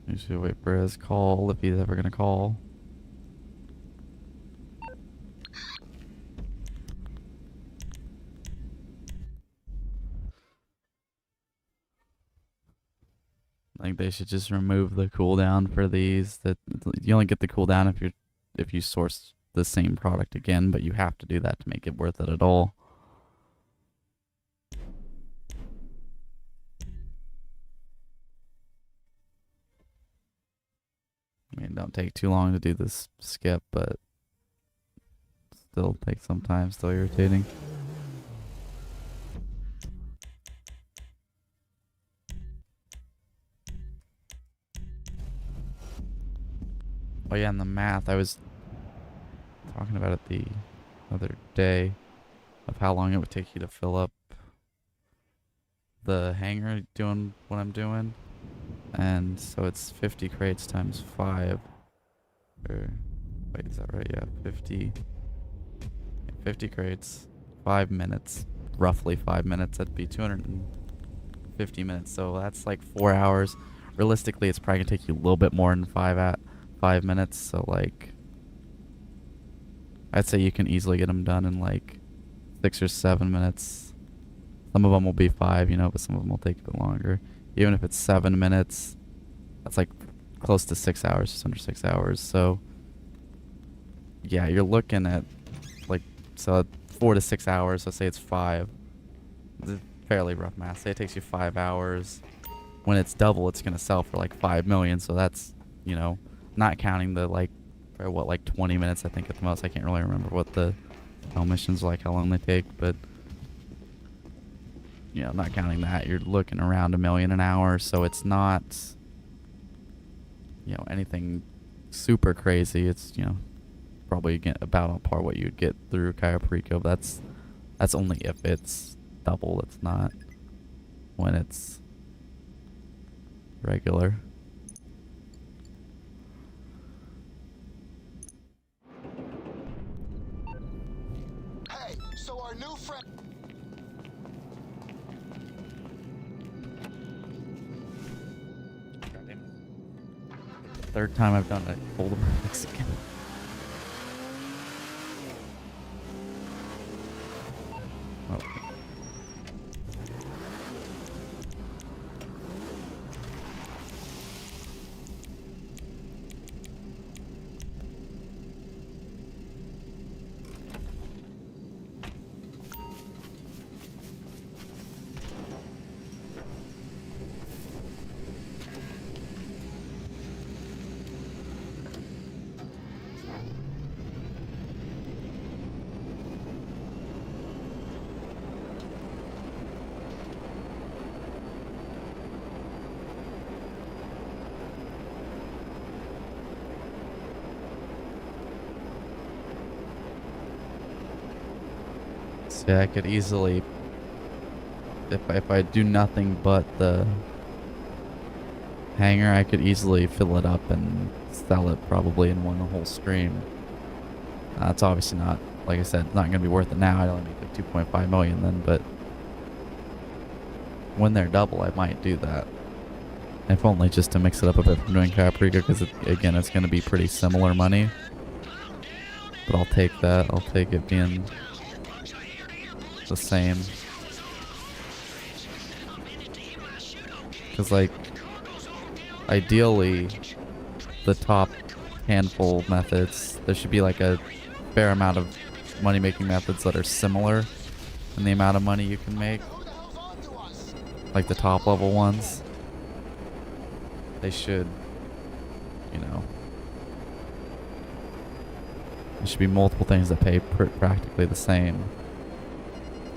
Usually wait for his call if he's ever gonna call. I think they should just remove the cooldown for these. That you only get the cooldown if you source the same product again, but you have to do that to make it worth it at all. I mean, don't take too long to do this skip, but still takes some time, still irritating. Oh yeah, and the math, I was talking about it the other day of how long it would take you to fill up the hangar doing what I'm doing. And so it's 50 crates times 5. Or, wait, is that right? Yeah, 50 crates, 5 minutes, roughly 5 minutes. That'd be 250 minutes. So that's like 4 hours. Realistically, it's probably gonna take you a little bit more than 5 minutes. So like, I'd say you can easily get them done in like 6 or 7 minutes. Some of them will be 5, you know, but some of them will take a bit longer. Even if it's 7 minutes, that's like close to 6 hours, just under 6 hours. So yeah, you're looking at like, so 4 to 6 hours. Let's say it's 5. It's fairly rough math. Say it takes you 5 hours. When it's double, it's gonna sell for like 5 million. So that's, you know, not counting the like, or what, like 20 minutes I think at the most. I can't really remember what the missions like, how long they take, but you know, not counting that, you're looking around $1 million an hour. So it's not, you know, anything super crazy. It's, you know, probably get about on par what you'd get through Cayo Perico. That's only if it's double. It's not when it's regular. Hey, so our new friend. Third time I've done it. Hold them Mexican. Oh. Yeah, I could easily, if I do nothing but the hangar, I could easily fill it up and sell it probably in one whole stream. It's obviously not, like I said, it's not going to be worth it now. I'd only make like 2.5 million then, but when they're double, I might do that. If only just to mix it up a bit from doing Cayo Perico, because again, it's going to be pretty similar money. But I'll take that. I'll take it being the same. Because, like, ideally, the top handful methods, there should be like a fair amount of money-making methods that are similar in the amount of money you can make. Like the top level ones. They should, you know, there should be multiple things that pay practically the same,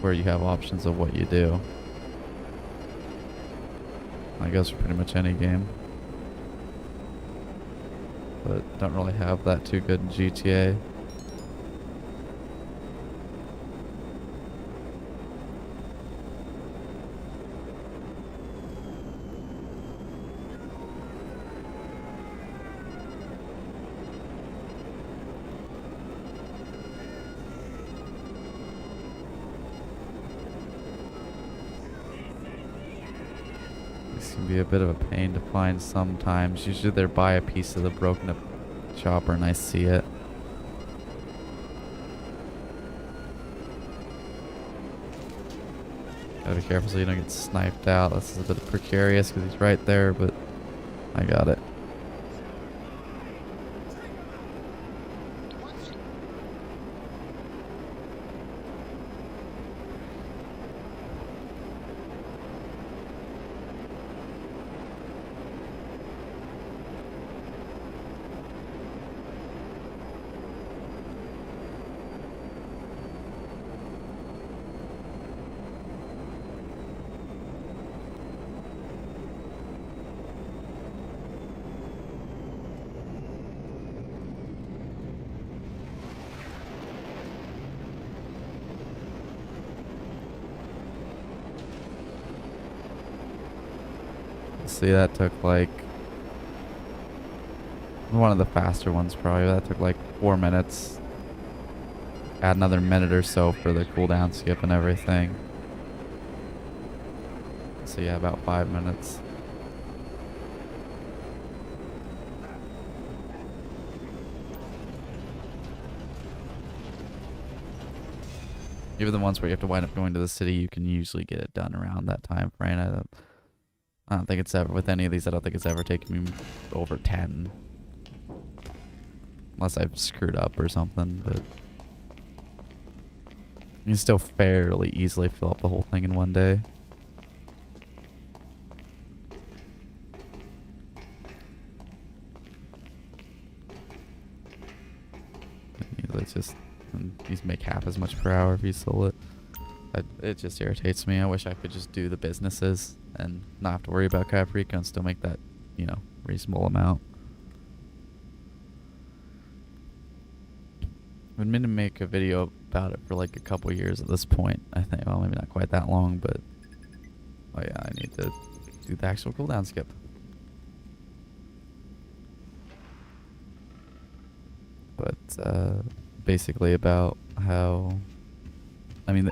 where you have options of what you do. That goes for pretty much any game. But don't really have that too good in GTA. This can be a bit of a pain to find sometimes. Usually they're by a piece of the broken up chopper and I see it. Gotta be careful so you don't get sniped out. This is a bit precarious because he's right there, but I got it. See, that took like one of the faster ones probably. That took like 4 minutes. Add another minute or so for the cooldown skip and everything. So yeah, about 5 minutes. Even the ones where you have to wind up going to the city, you can usually get it done around that time frame. I don't think it's ever, with any of these, I don't think it's ever taken me over 10. Unless I've screwed up or something, but you can still fairly easily fill up the whole thing in one day. It's just, these make half as much per hour if you sold it. It just irritates me. I wish I could just do the businesses and not have to worry about Caprica and still make that, you know, reasonable amount. I've been meaning to make a video about it for like a couple years at this point. I think, well, maybe not quite that long, but oh yeah, I need to do the actual cooldown skip. But basically about how, I mean,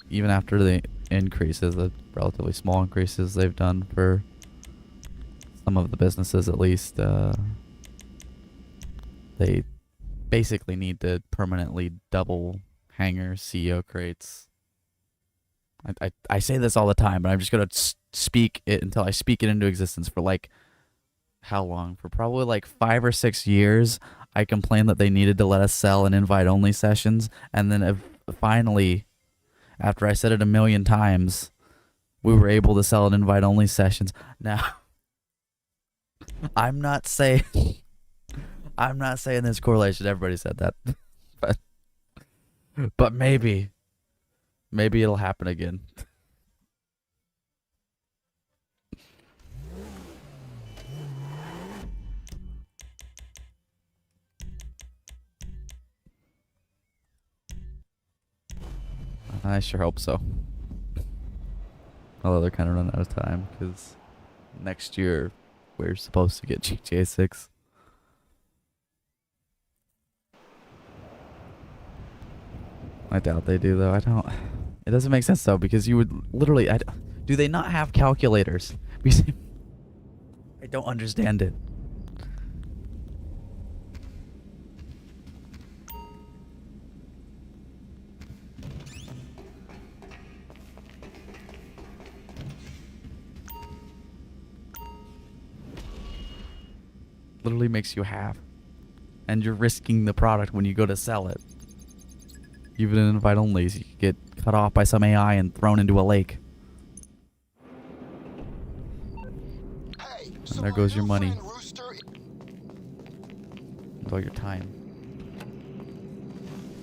even after the increases, the relatively small increases they've done for some of the businesses at least, they basically need to permanently double hangar CEO crates. I say this all the time, but I'm just going to speak it until I speak it into existence for like, how long? For probably like 5 or 6 years, I complained that they needed to let us sell in invite-only sessions, and then finally, after I said it a million times, we were able to sell in invite-only sessions. Now, I'm not saying there's correlation. Everybody said that, but maybe it'll happen again. I sure hope so. Although they're kind of running out of time because next year we're supposed to get GTA 6. I doubt they do though. It doesn't make sense though, because you would literally, do they not have calculators? Because I don't understand it. literally makes you half. And you're risking the product when you go to sell it. Even in invite onlys, you could get cut off by some AI and thrown into a lake. Hey, And so there our goes your new money. friend Rooster And all your time.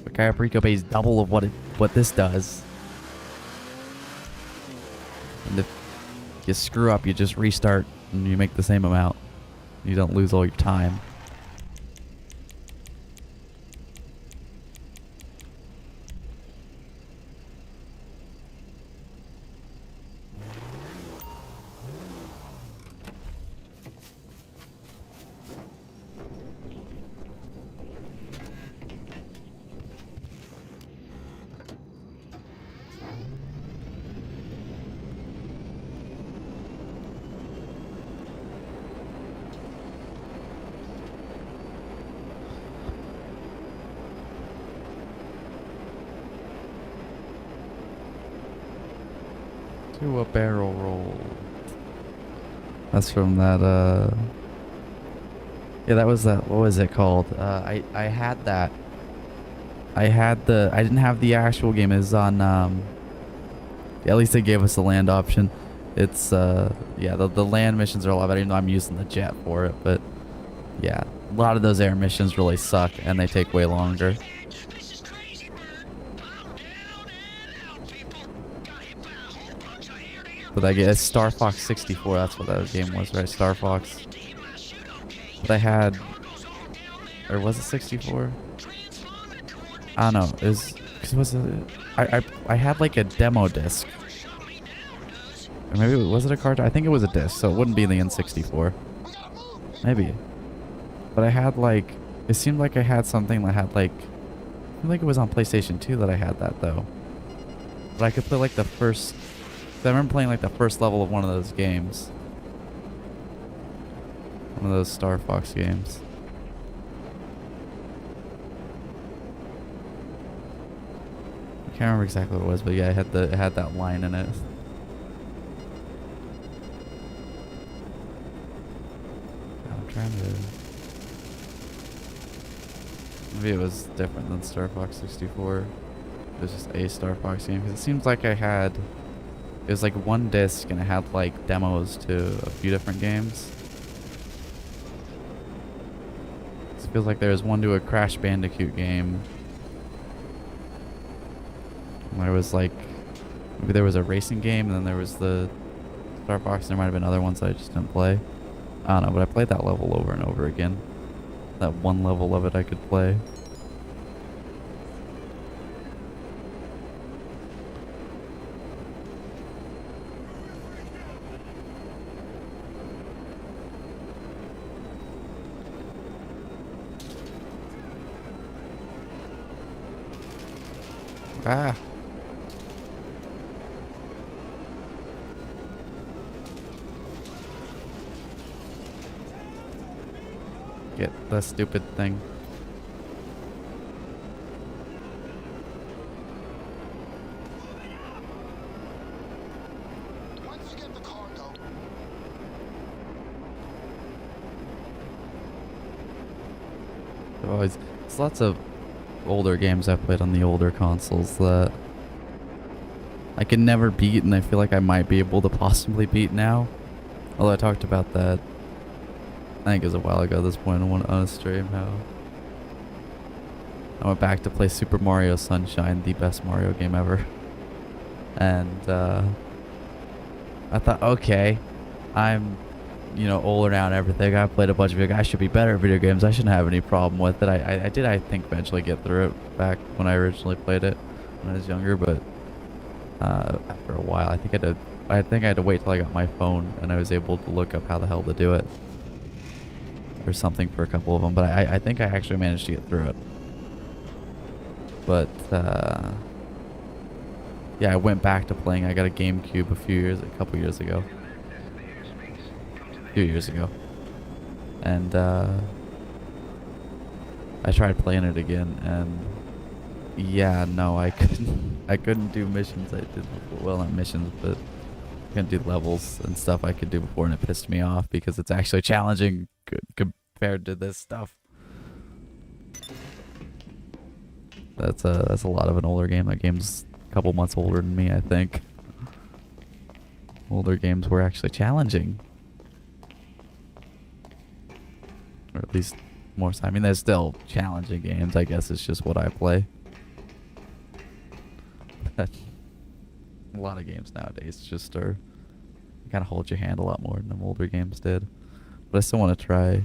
But Cayo Perico pays double of what this does. And if you screw up, you just restart and you make the same amount. You don't lose all your time. To a barrel roll. That's from that, yeah, that was that, what was it called? I had that. I didn't have the actual game. It was on, yeah, at least they gave us the land option. It's, yeah, the land missions are a lot better, even though I'm using the jet for it, but, yeah. A lot of those air missions really suck, and they take way longer. This is crazy, Bird. I'm down and out, people. Got hit by a whole bunch of air-to-air But I guess Star Fox 64, that's what that game was, right? Star Fox. to hit my suit, okay? But I had, Cargo's all down there. or was it 64? Transform the coordinates. I don't know. It was, cause it was I had like a demo disc. Never shut me down, does? Or maybe, was it a card? I think it was a disc, so it wouldn't be in the N64. We gotta move. Maybe. But I had like, it seemed like I had something that had like, I think it was on PlayStation 2 that I had that though. But I could play like the first, I remember playing like the first level of one of those games. One of those Star Fox games. I can't remember exactly what it was, but yeah, it had that line in it. I'm trying to. Maybe it was different than Star Fox 64. It was just a Star Fox game. Because it seems like I had. It was like one disc and it had like demos to a few different games. It feels like there was one to a Crash Bandicoot game. And there was like. Maybe there was a racing game and then there was the Star Fox. And there might have been other ones that I just didn't play. I don't know, but I played that level over and over again. That one level of it I could play. Ah. Get the stupid thing. Once you get the cargo, There's lots of older games I've played on the older consoles that I can never beat, and I feel like I might be able to possibly beat now. Although I talked about that, I think it was a while ago at this point on a stream, how I went back to play Super Mario Sunshine, the best Mario game ever. And I thought, okay, I'm, older now and everything. I played a bunch of video games. I should be better at video games. I shouldn't have any problem with it. I did, I think, eventually get through it back when I originally played it when I was younger, but after a while, I think I had to wait till I got my phone and I was able to look up how the hell to do it. Or something for a couple of them, but I think I actually managed to get through it. But yeah, I went back to playing. I got a GameCube a couple years ago. A few years ago. And I tried playing it again, and yeah, no, I couldn't do missions I did before. Well, not missions, but I couldn't do levels and stuff I could do before, and it pissed me off because it's actually challenging compared to this stuff. That's a lot of an older game. That game's a couple months older than me, I think. Older games were actually challenging. Or at least more so. I mean, there's still challenging games. I guess it's just what I play. A lot of games nowadays just are kind of hold your hand a lot more than them older games did. But I still want to try.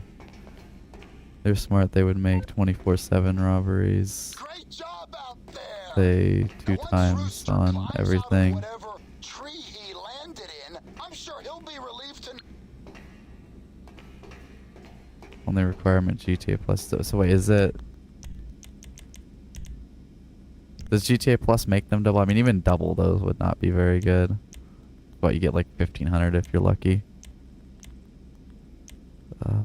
They're smart. They would make 24/7 robberies. Great job out there. Say 2 And once times Rooster on climbs out of everything. whatever tree he landed in, I'm sure he'll be relieved to. Only requirement GTA Plus. So wait, is it? Does GTA Plus make them double? I mean, even double those would not be very good. But you get like 1,500 if you're lucky. Yeah.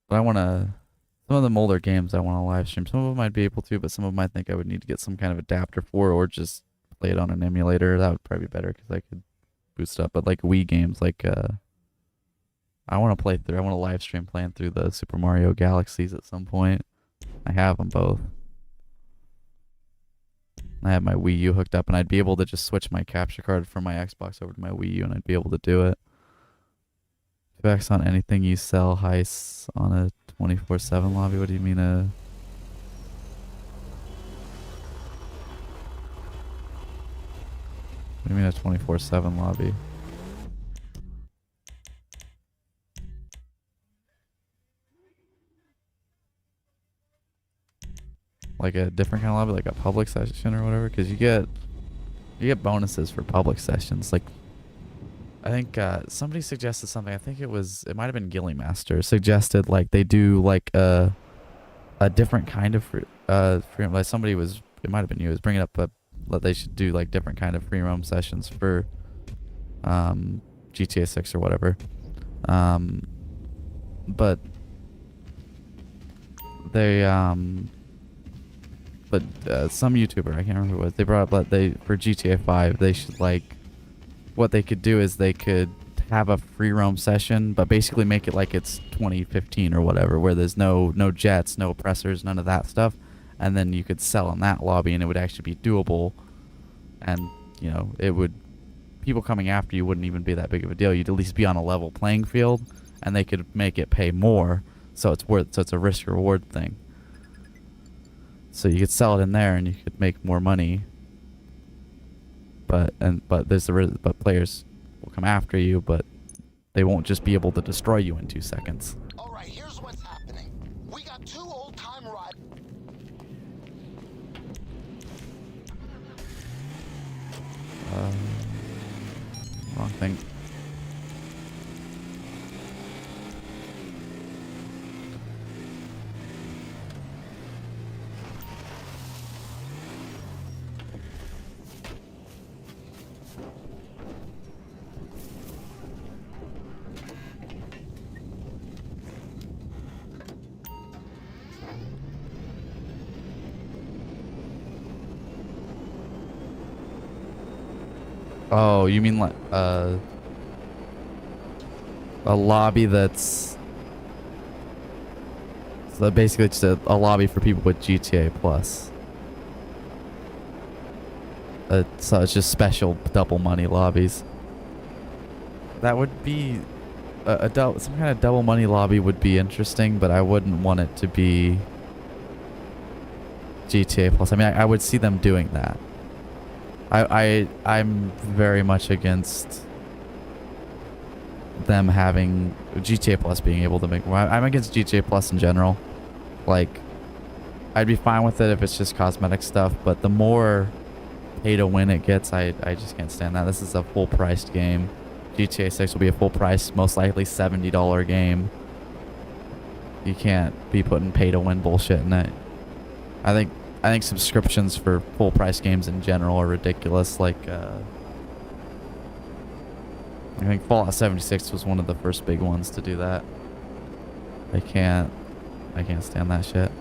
But I want to. Some of the older games I want to live stream. Some of them I'd be able to, but some of them I think I would need to get some kind of adapter for, or just play it on an emulator. That would probably be better because I could boost up. But like Wii games, like I want to play through. I want to live stream playing through the Super Mario Galaxies at some point. I have them both. I have my Wii U hooked up, and I'd be able to just switch my capture card from my Xbox over to my Wii U, and I'd be able to do it. 2x on anything you sell, heists on a 24/7 lobby. What do you mean a? What do you mean a 24/7 lobby? Like a different kind of lobby, like a public session or whatever, because you get bonuses for public sessions. Like, I think somebody suggested something. I think it might have been Gilly Master suggested like they do like a different kind of free, like somebody was, it might have been you, was bringing up that they should do like different kind of free roam sessions for GTA 6 or whatever. But they some YouTuber, I can't remember who it was, they brought up that for GTA 5 they should like, what they could do is they could have a free roam session, but basically make it like it's 2015 or whatever, where there's no jets, no oppressors, none of that stuff, and then you could sell in that lobby and it would actually be doable, and you know, it would, people coming after you wouldn't even be that big of a deal. You'd at least be on a level playing field, and they could make it pay more, so it's a risk reward thing. So you could sell it in there and you could make more money. But players will come after you, but they won't just be able to destroy you in 2 seconds. All right, here's what's happening. We got 2 old-time riders. Wrong thing. Oh, you mean like a lobby that's so basically just a lobby for people with GTA Plus. So it's just special double money lobbies. That would be some kind of double money lobby would be interesting, but I wouldn't want it to be GTA Plus. I mean, I would see them doing that. I'm very much against them having GTA Plus being able to make more. I'm against GTA Plus in general. Like, I'd be fine with it if it's just cosmetic stuff, but the more pay to win it gets, I just can't stand that. This is a full priced game. GTA 6 will be a full price, most likely $70 game. You can't be putting pay to win bullshit in it. I think subscriptions for full price games in general are ridiculous. Like, I think Fallout 76 was one of the first big ones to do that. I can't stand that shit.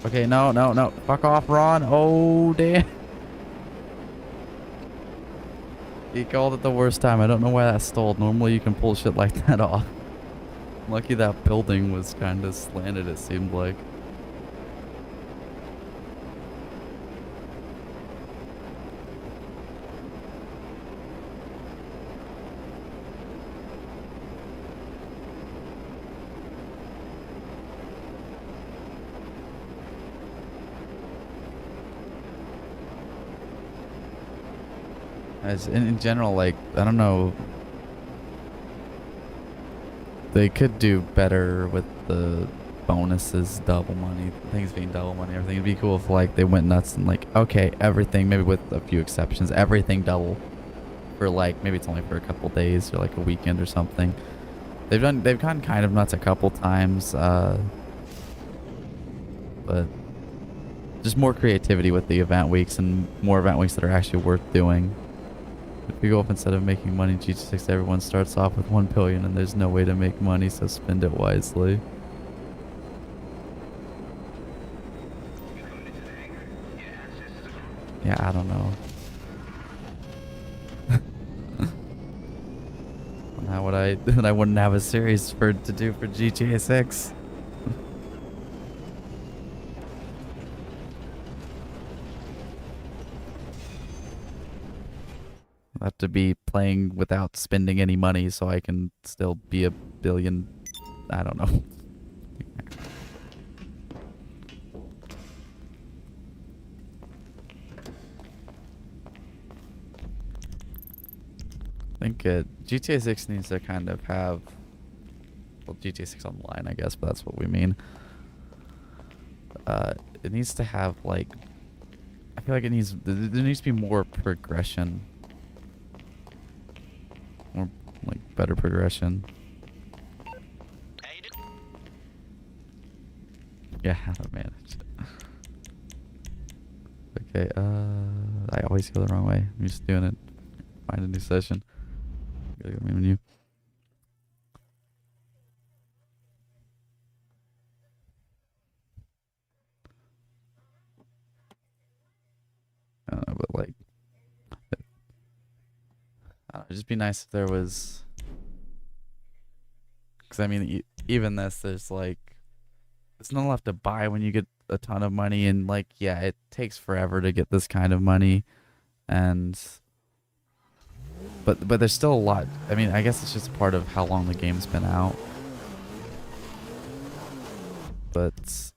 Okay, no, no, no. Fuck off, Ron. Oh, damn. He called it the worst time. I don't know why that stalled. Normally you can pull shit like that off. Lucky that building was kind of slanted, it seemed like. As in general, like, I don't know. They could do better with the bonuses, double money, things being double money, everything. It'd be cool if, like, they went nuts and, like, okay, everything, maybe with a few exceptions, everything double for, like, maybe it's only for a couple days or, like, a weekend or something. They've gone kind of nuts a couple times, but just more creativity with the event weeks and more event weeks that are actually worth doing. If you go up instead of making money in GT6, everyone starts off with 1 billion and there's no way to make money, so spend it wisely. Yeah, I don't know. How would I wouldn't have a series to do for GTA 6. I have to be playing without spending any money so I can still be a billion. I don't know. I think GTA 6 needs to kind of have, well, GTA 6 Online, I guess, but that's what we mean. It needs to have, like, I feel like there needs to be more progression. More, like, better progression. Yeah, how to manage. Okay, I always go the wrong way. I'm just doing it. Find a new session. Gotta go menu. I don't know, but like, I don't know, it'd just be nice if there was, because I mean, even this, there's like, there's not enough to buy when you get a ton of money, and like, yeah, it takes forever to get this kind of money, and but there's still a lot. I mean, I guess it's just part of how long the game's been out, but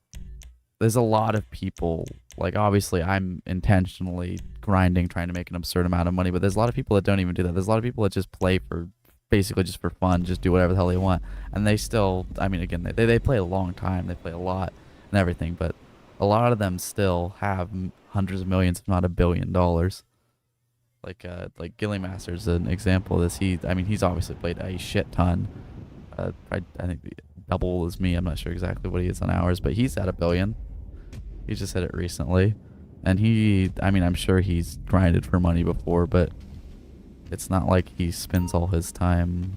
there's a lot of people, like, obviously I'm intentionally grinding, trying to make an absurd amount of money, but there's a lot of people that don't even do that. There's a lot of people that just play for, basically just for fun, just do whatever the hell they want, and they still, I mean, again, they play a long time, they play a lot and everything, but a lot of them still have hundreds of millions, if not $1 billion. Like Gilly Master's an example of this. I mean, he's obviously played a shit ton. I think double as me. I'm not sure exactly what he is on hours, but he's at $1 billion. He just hit it recently, and I mean, I'm sure he's grinded for money before, but it's not like he spends all his time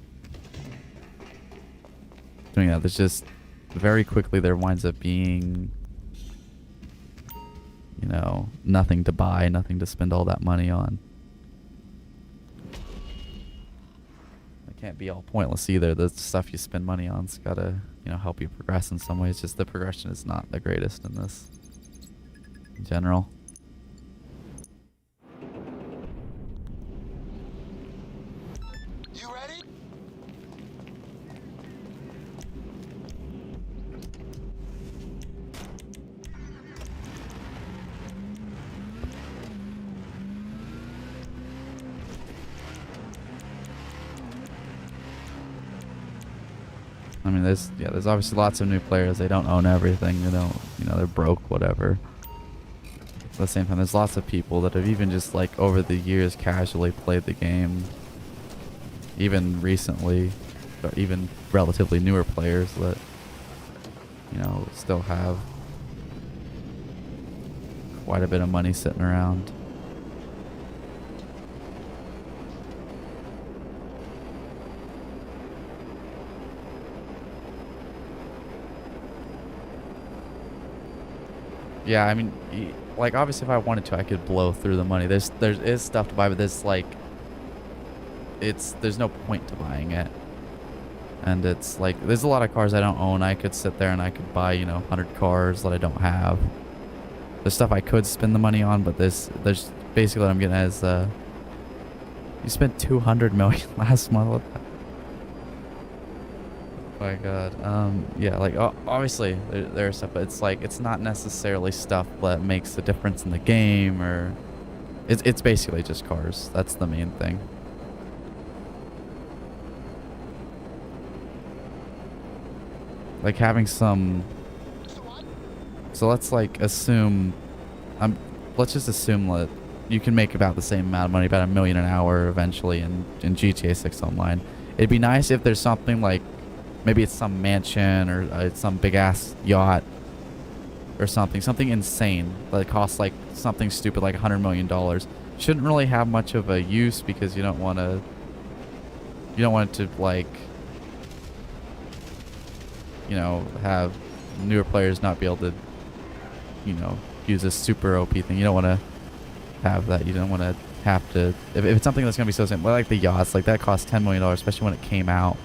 doing that. There's just very quickly there winds up being, you know, nothing to buy, nothing to spend all that money on. It can't be all pointless either. The stuff you spend money on's gotta, you know, help you progress in some ways. Just the progression is not the greatest in this in general. You ready? I mean, there's obviously lots of new players. They don't own everything. They don't, you know, they're broke, whatever. At the same time, there's lots of people that have even just, like, over the years casually played the game, even recently, or even relatively newer players that, you know, still have quite a bit of money sitting around. Yeah, I mean, like obviously if I wanted to, I could blow through the money. There is stuff to buy, but there's like, there's no point to buying it. And it's like, there's a lot of cars I don't own. I could sit there and I could buy, you know, 100 cars that I don't have. There's stuff I could spend the money on, but there's basically what I'm getting at is, you spent 200 million last month. What the my god. Yeah, like obviously there's stuff, but it's like it's not necessarily stuff that makes a difference in the game, or it's basically just cars. That's the main thing. Like having some, so let's like assume, let's just assume that you can make about the same amount of money, about $1 million an hour eventually in GTA 6 Online. It'd be nice if there's something like, maybe it's some mansion or it's some big ass yacht or something insane that costs like something stupid like $100 million. Shouldn't really have much of a use because you don't want it to like, you know, have newer players not be able to, you know, use a super OP thing. You don't want to have that. You don't want to have to, if it's something that's going to be so simple, like the yachts, like that cost $10 million, especially when it came out.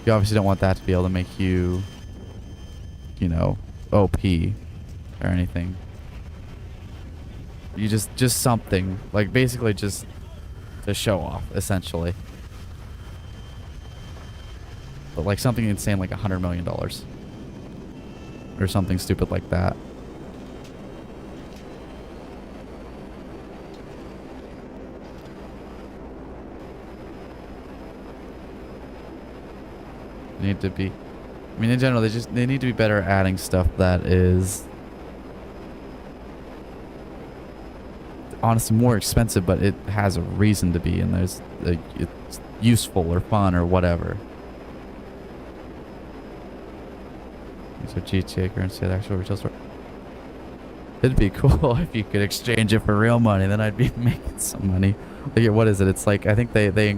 You obviously don't want that to be able to make you, you know, OP or anything. You just something, like basically just to show off, essentially. But like something insane like $100 million. Or something stupid like that. Need to be, I mean in general they need to be better at adding stuff that is honestly more expensive, but it has a reason to be, and there's it's useful or fun or whatever. These are GTA currency at actual retail store. It'd be cool if you could exchange it for real money, then I'd be making some money. Like, what is it? It's like, I think they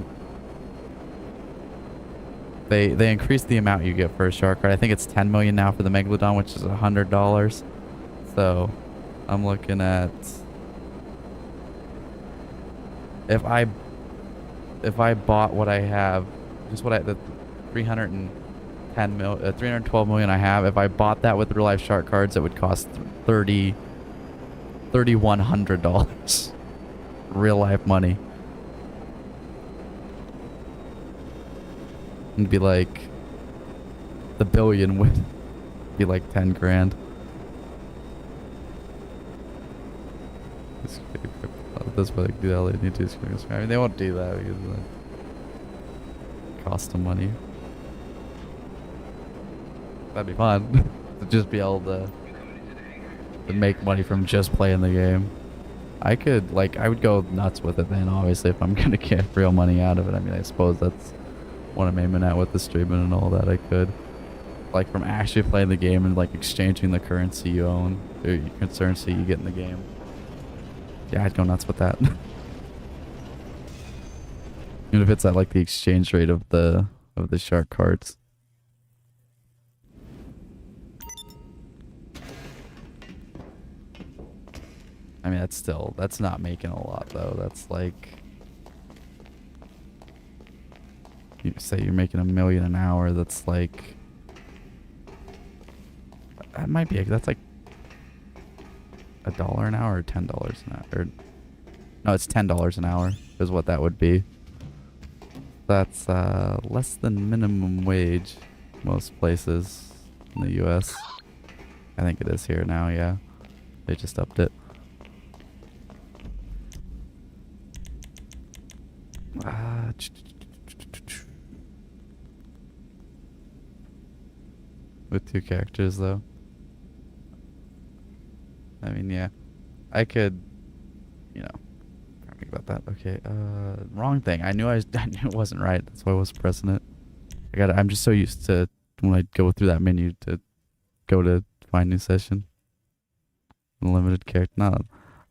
increased the amount you get for a shark card. I think it's 10 million now for the Megalodon, which is $100. So I'm looking at, if I bought what I have, just what the 312 million I have, if I bought that with real life shark cards, it would cost $3,100 real life money. It'd be like, the billion would be like 10 grand. That's why they do that. They need to. I mean, they won't do that because it costs them money. That'd be fun to just be able to make money from just playing the game. I would go nuts with it then, obviously, if I'm gonna get real money out of it. I mean, I suppose that's what I'm aiming at with the streaming and all that. I could, like, from actually playing the game and like exchanging the currency you own, or currency you get in the game. Yeah, I'd go nuts with that. Even if it's at like the exchange rate of the shark cards. I mean, that's not making a lot though. That's like, you say you're making $1 million an hour. That's like, that might be, that's like $1 an hour or $10 an hour. Or, no, it's $10 an hour is what that would be. That's less than minimum wage most places in the US. I think it is here now, yeah. They just upped it. With 2 characters though. I mean, yeah. I could, you know, think about that. Okay, wrong thing. I knew I knew it wasn't right. That's why I was pressing it. I'm just so used to when I go through that menu to go to find new session. Unlimited character. No,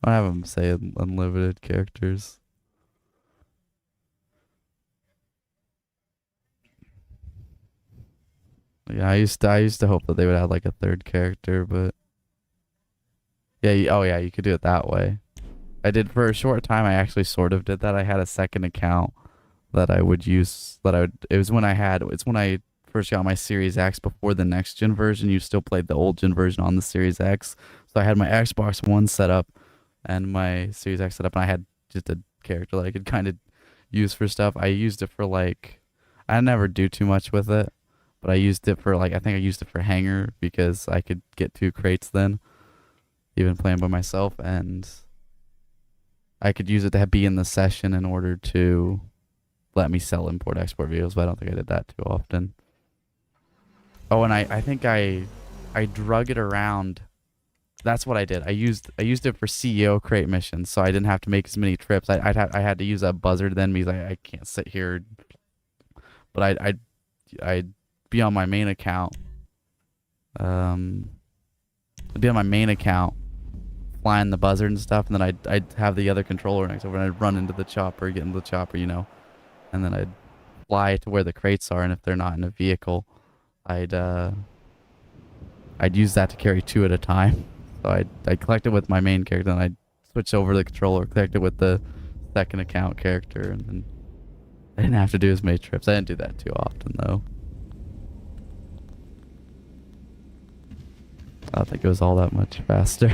I don't have them say unlimited characters. Yeah, I used to hope that they would add like a 3rd character, but Yeah, oh yeah, you could do it that way. I did for a short time. I actually sort of did that. I had a second account that I would use. It was when it's when I first got my Series X before the next gen version. You still played the old gen version on the Series X. So I had my Xbox One set up and my Series X set up, and I had just a character that I could kind of use for stuff. I used it for like, I never do too much with it, but I used it for like, I think I used it for Hanger because I could get 2 crates then, even playing by myself, and I could use it to be in the session in order to let me sell import export videos, but I don't think I did that too often. Oh, and I think I drug it around. That's what I did. I used it for CEO crate missions, so I didn't have to make as many trips. I had to use that buzzard then because I can't sit here. But I'd be on my main account. I'd be on my main account, flying the buzzard and stuff, and then I'd have the other controller next over, and I'd run into the chopper, get into the chopper, you know, and then I'd fly to where the crates are, and if they're not in a vehicle, I'd use that to carry 2 at a time. So I'd collect it with my main character, and I'd switch over the controller, collect it with the second account character, and then I didn't have to do as many trips. I didn't do that too often, though. I don't think it was all that much faster.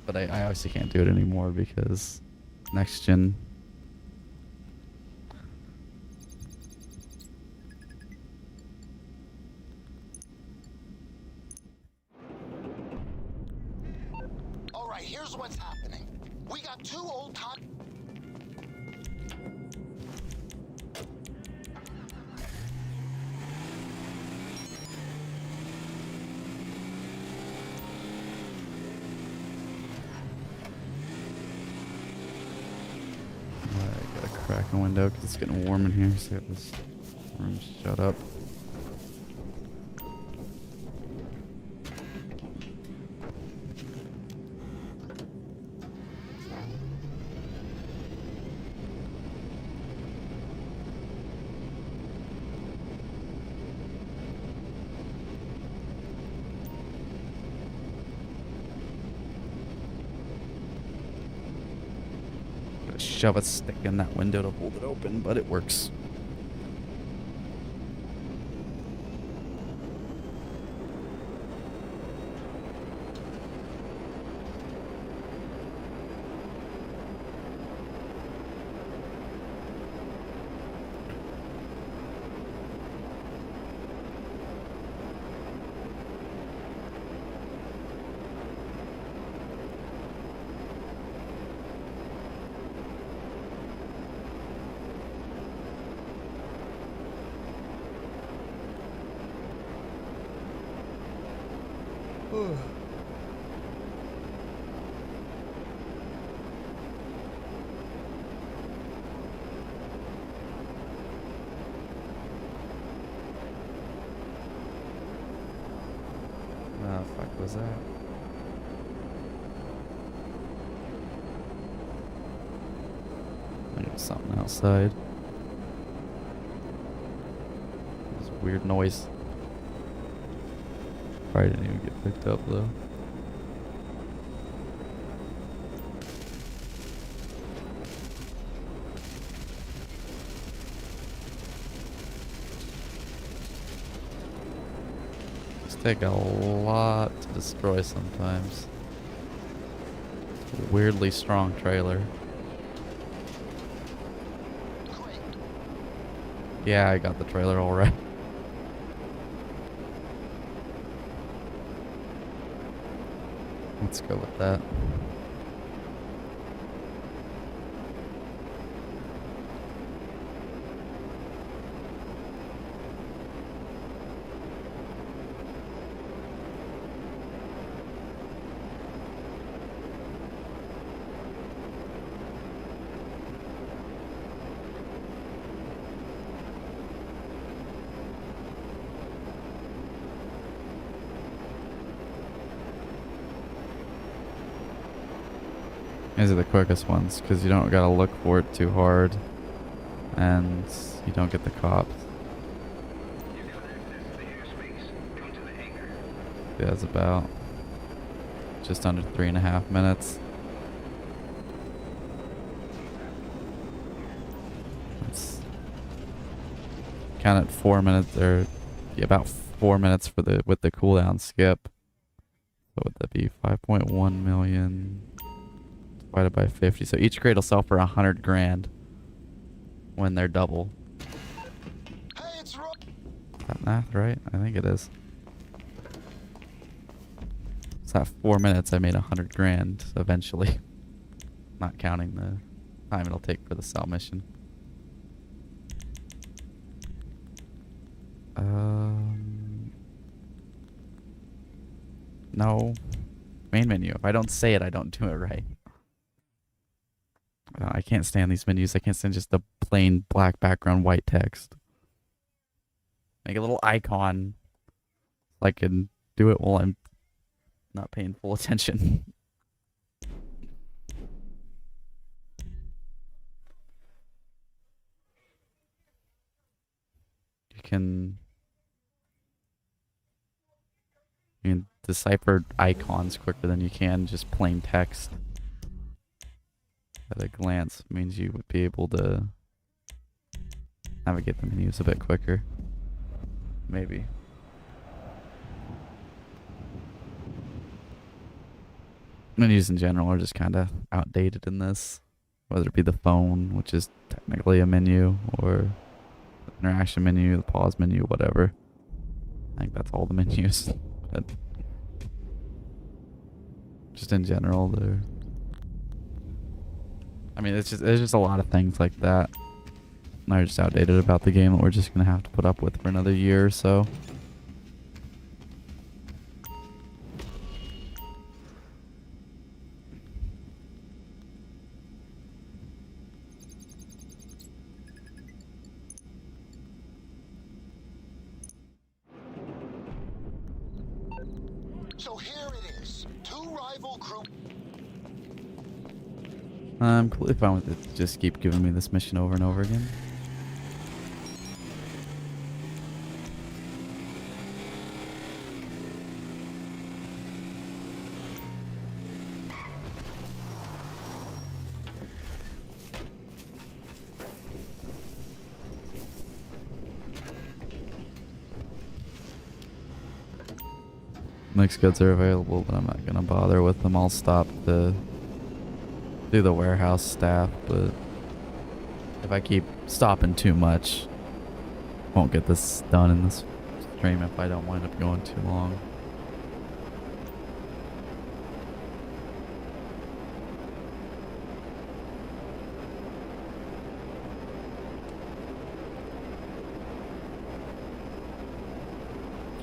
But I obviously can't do it anymore because next gen. All right, here's what's happening. We got 2 old time. I gotta crack a window because it's getting warm in here. So I got this room shut up. Shove a stick in that window to hold it open, but it works. Oh, fuck was that? I think it was something outside. This weird noise. Probably didn't even get picked up though. Take a lot to destroy sometimes. It's a weirdly strong trailer. Yeah, I got the trailer all right. Let's go with that. These are the quickest ones because you don't gotta look for it too hard. and you don't get the cops. Yeah, it's about just under 3.5 minutes. It's count at 4 minutes, or yeah, about 4 minutes for the with the cooldown skip. So would that be 5.1 million divided by 50? So each crate will sell for 100 grand when they're double. Hey, it's Rob. Is that math right? I think it is. So at 4 minutes, I made 100 grand eventually. Not counting the time it'll take for the cell mission. No. Main menu. If I don't say it, I don't do it right. I can't stand these menus. I can't stand just the plain black background, white text. Make a little icon so I can do it while I'm not paying full attention. You can decipher icons quicker than you can just plain text. At a glance means you would be able to navigate the menus a bit quicker. Maybe. Menus in general are just kind of outdated in this. Whether it be the phone, which is technically a menu, or the interaction menu, the pause menu, whatever. I think that's all the menus. But just in general, they're... I mean, there's just a lot of things like that. They're just outdated about the game that we're just gonna have to put up with for another year or so. So here it is. Two rival groups. I'm completely fine with it. Just keep giving me this mission over and over again. Mixed goods are available, but I'm not gonna bother with them. I'll stop to do the warehouse staff, but if I keep stopping too much, won't get this done in this stream if I don't wind up going too long.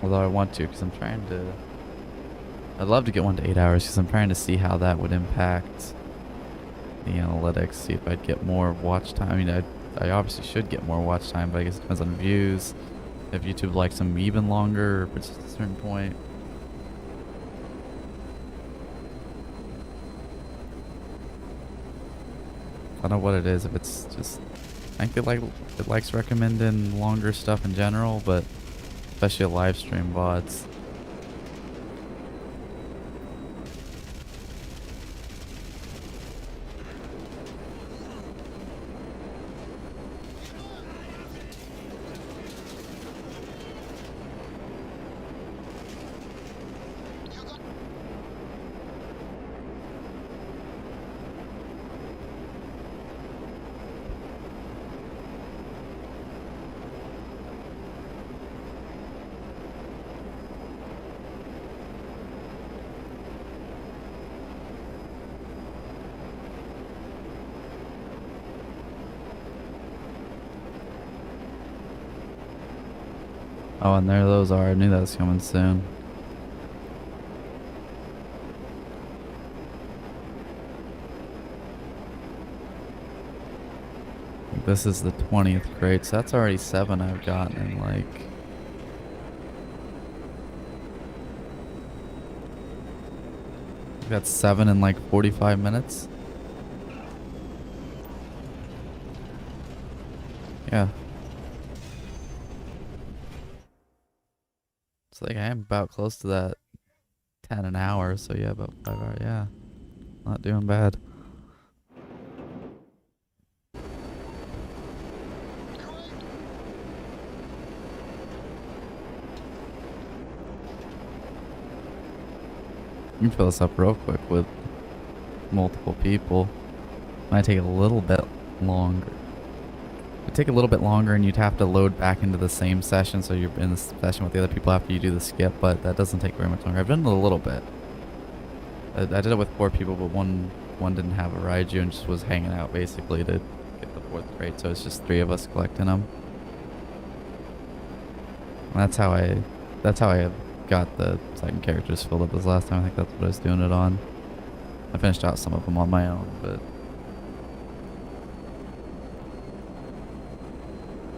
Although I want to, because I'm trying to... I'd love to get 1 to 8 hours, because I'm trying to see how that would impact the analytics, see if I'd get more watch time. I mean, I obviously should get more watch time, but I guess it depends on views. If YouTube likes them even longer, or if it's at a certain point. I don't know what it is, if it's just... I think it likes recommending longer stuff in general, but especially live stream VODs. Oh, and there those are. I knew that was coming soon. This is the 20th crate, so that's already 7 I've gotten in like... I've got 7 in like 45 minutes. Yeah. It's like I am about close to that 10 an hour, so yeah, about 5 hours. Yeah. Not doing bad. You can fill this up real quick with multiple people. Might take a little bit longer. It'd take a little bit longer and you'd have to load back into the same session, so you're in the session with the other people after you do the skip, but that doesn't take very much longer. I've done it a little bit. I did it with 4 people, but one didn't have a Raiju and just was hanging out basically to get the 4th crate, so it's just 3 of us collecting them. And that's how I got the second characters filled up this last time. I think that's what I was doing it on. I finished out some of them on my own, but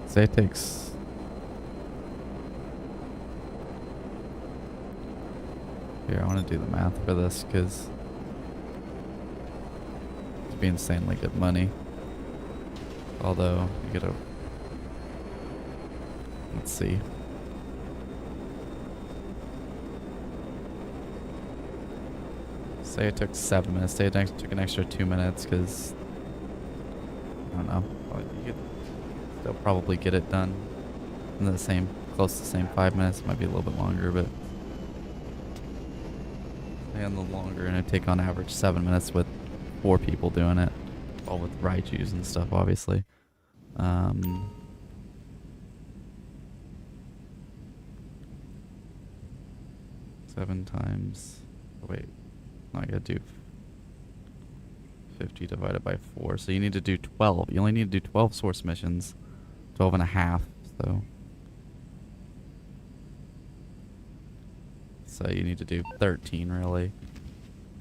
say it takes here. I want to do the math for this because it'd be insanely good money. Although you gotta, let's see. Say it took 7 minutes. Say it took an extra 2 minutes because I don't know. You could still probably get it done in the same, close to the same 5 minutes. It might be a little bit longer, but and the longer, and it'd take on average 7 minutes with 4 people doing it, all with Raijus and stuff, obviously. 7 times. Oh, wait. No, I gotta do 50 divided by 4. So you need to do 12. You only need to do 12 source missions. 12 and a half, so. So you need to do 13, really.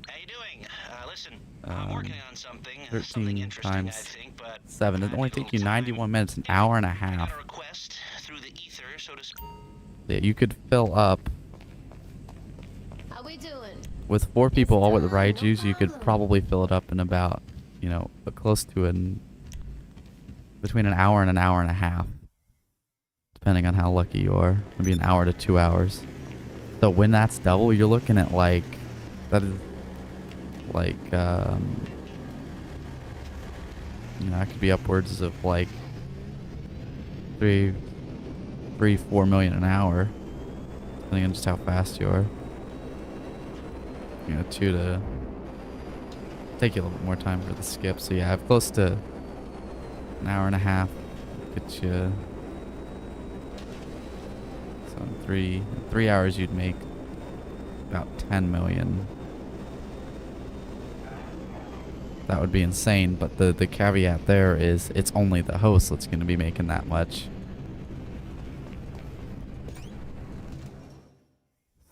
How you doing? Listen, I'm working on something 13 interesting, times I think, but 7. It only take you 91 minutes, an hour and a half. got a request through the ether, so to speak. Yeah, you could fill up How we doing? with 4 people, all with the Raijus. You could probably fill it up in about, you know, close to between an hour and a half, depending on how lucky you are. Maybe an hour to 2 hours. So when that's double, you're looking at like, that is like, you know, that could be upwards of like 3-4 million an hour, depending on just how fast you are. You know, 2 to take you a little bit more time for the skip. So yeah, I've close to an hour and a half. Get you. So in 3 hours, you'd make about 10 million. That would be insane, but the caveat there is it's only the host that's going to be making that much.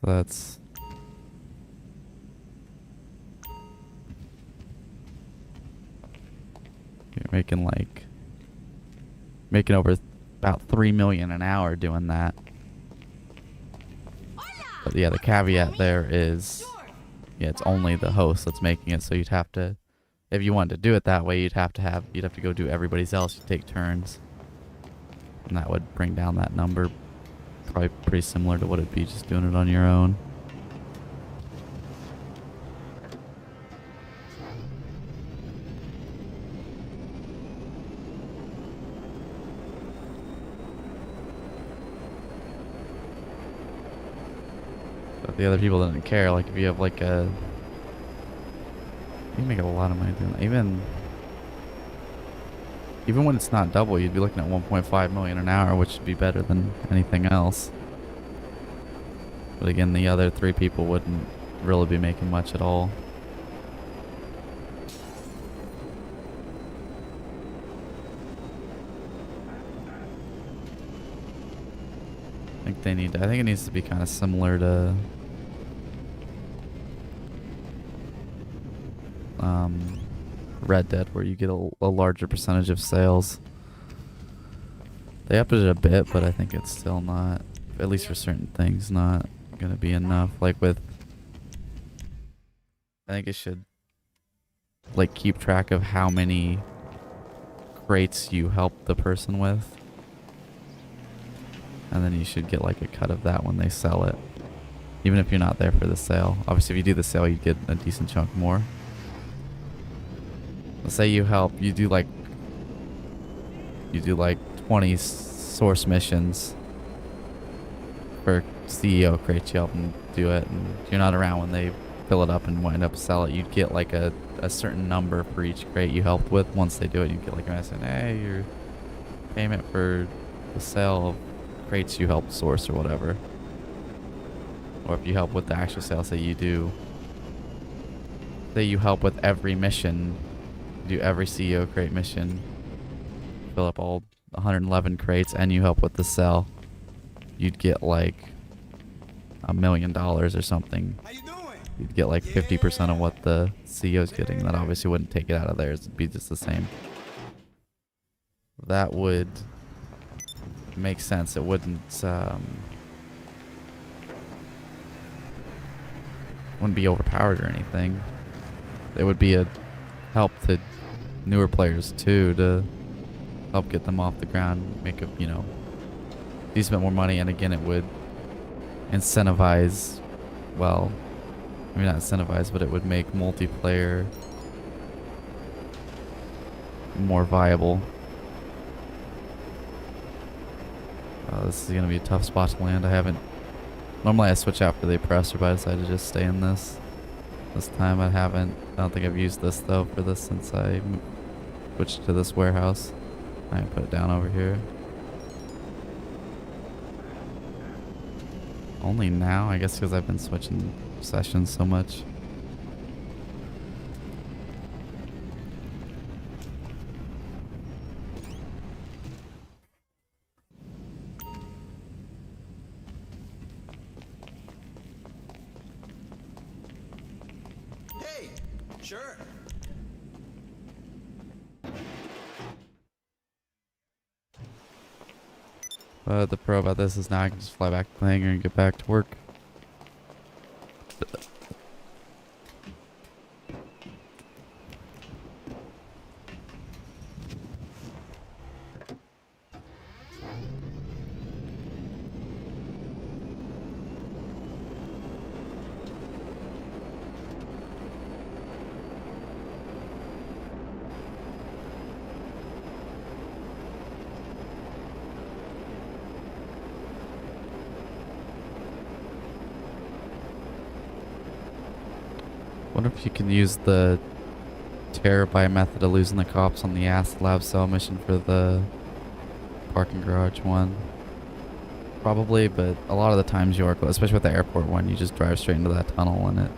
So that's you're making over about 3 million an hour doing that. But yeah, the caveat there is, yeah, it's only the host that's making it, so you'd have to, if you wanted to do it that way, you'd have to go do everybody's else. You'd take turns, and that would bring down that number probably pretty similar to what it'd be just doing it on your own. But the other people didn't care. Like if you have like you can make a lot of money doing that. Even when it's not double, you'd be looking at 1.5 million an hour, which would be better than anything else. But again, the other 3 people wouldn't really be making much at all. I think it needs to be kind of similar to Red Dead, where you get a larger percentage of sales. They upped it a bit, but I think it's still not, at least for certain things, not gonna be enough. Like with, I think it should like keep track of how many crates you help the person with. And then you should get like a cut of that when they sell it. Even if you're not there for the sale. Obviously, if you do the sale, you get a decent chunk more. Let's say you help, you do like 20 source missions for CEO crates. You help them do it, and you're not around when they fill it up and wind up sell it. You'd get like a certain number for each crate you helped with. Once they do it, you get like a message, hey, your payment for the sale of crates you helped source or whatever. Or if you help with the actual sale, say you help with every mission, you do every CEO crate mission, fill up all 111 crates, and you help with the sell, you'd get like $1 million or something. How you doing? You'd get like 50% of what the CEO's getting. That obviously wouldn't take it out of theirs. It'd be just the same. That would make sense. It wouldn't be overpowered or anything. It would be a help to newer players too, to help get them off the ground, make a decent bit more money. And again, it would incentivize, well, maybe not incentivize, but it would make multiplayer more viable. This is gonna be a tough spot to land. Normally I switch after the oppressor, but I decided to just stay in this. This time I don't think I've used this though for this since I switched to this warehouse. I can put it down over here. Only now, I guess, because I've been switching sessions so much. Hey, sure. But the pro about this is now I can just fly back to the hangar and get back to work. Wonder if you can use the Terabyte method of losing the cops on the Acid Lab cell mission for the parking garage one. Probably, but a lot of the times you are, especially with the airport one, you just drive straight into that tunnel and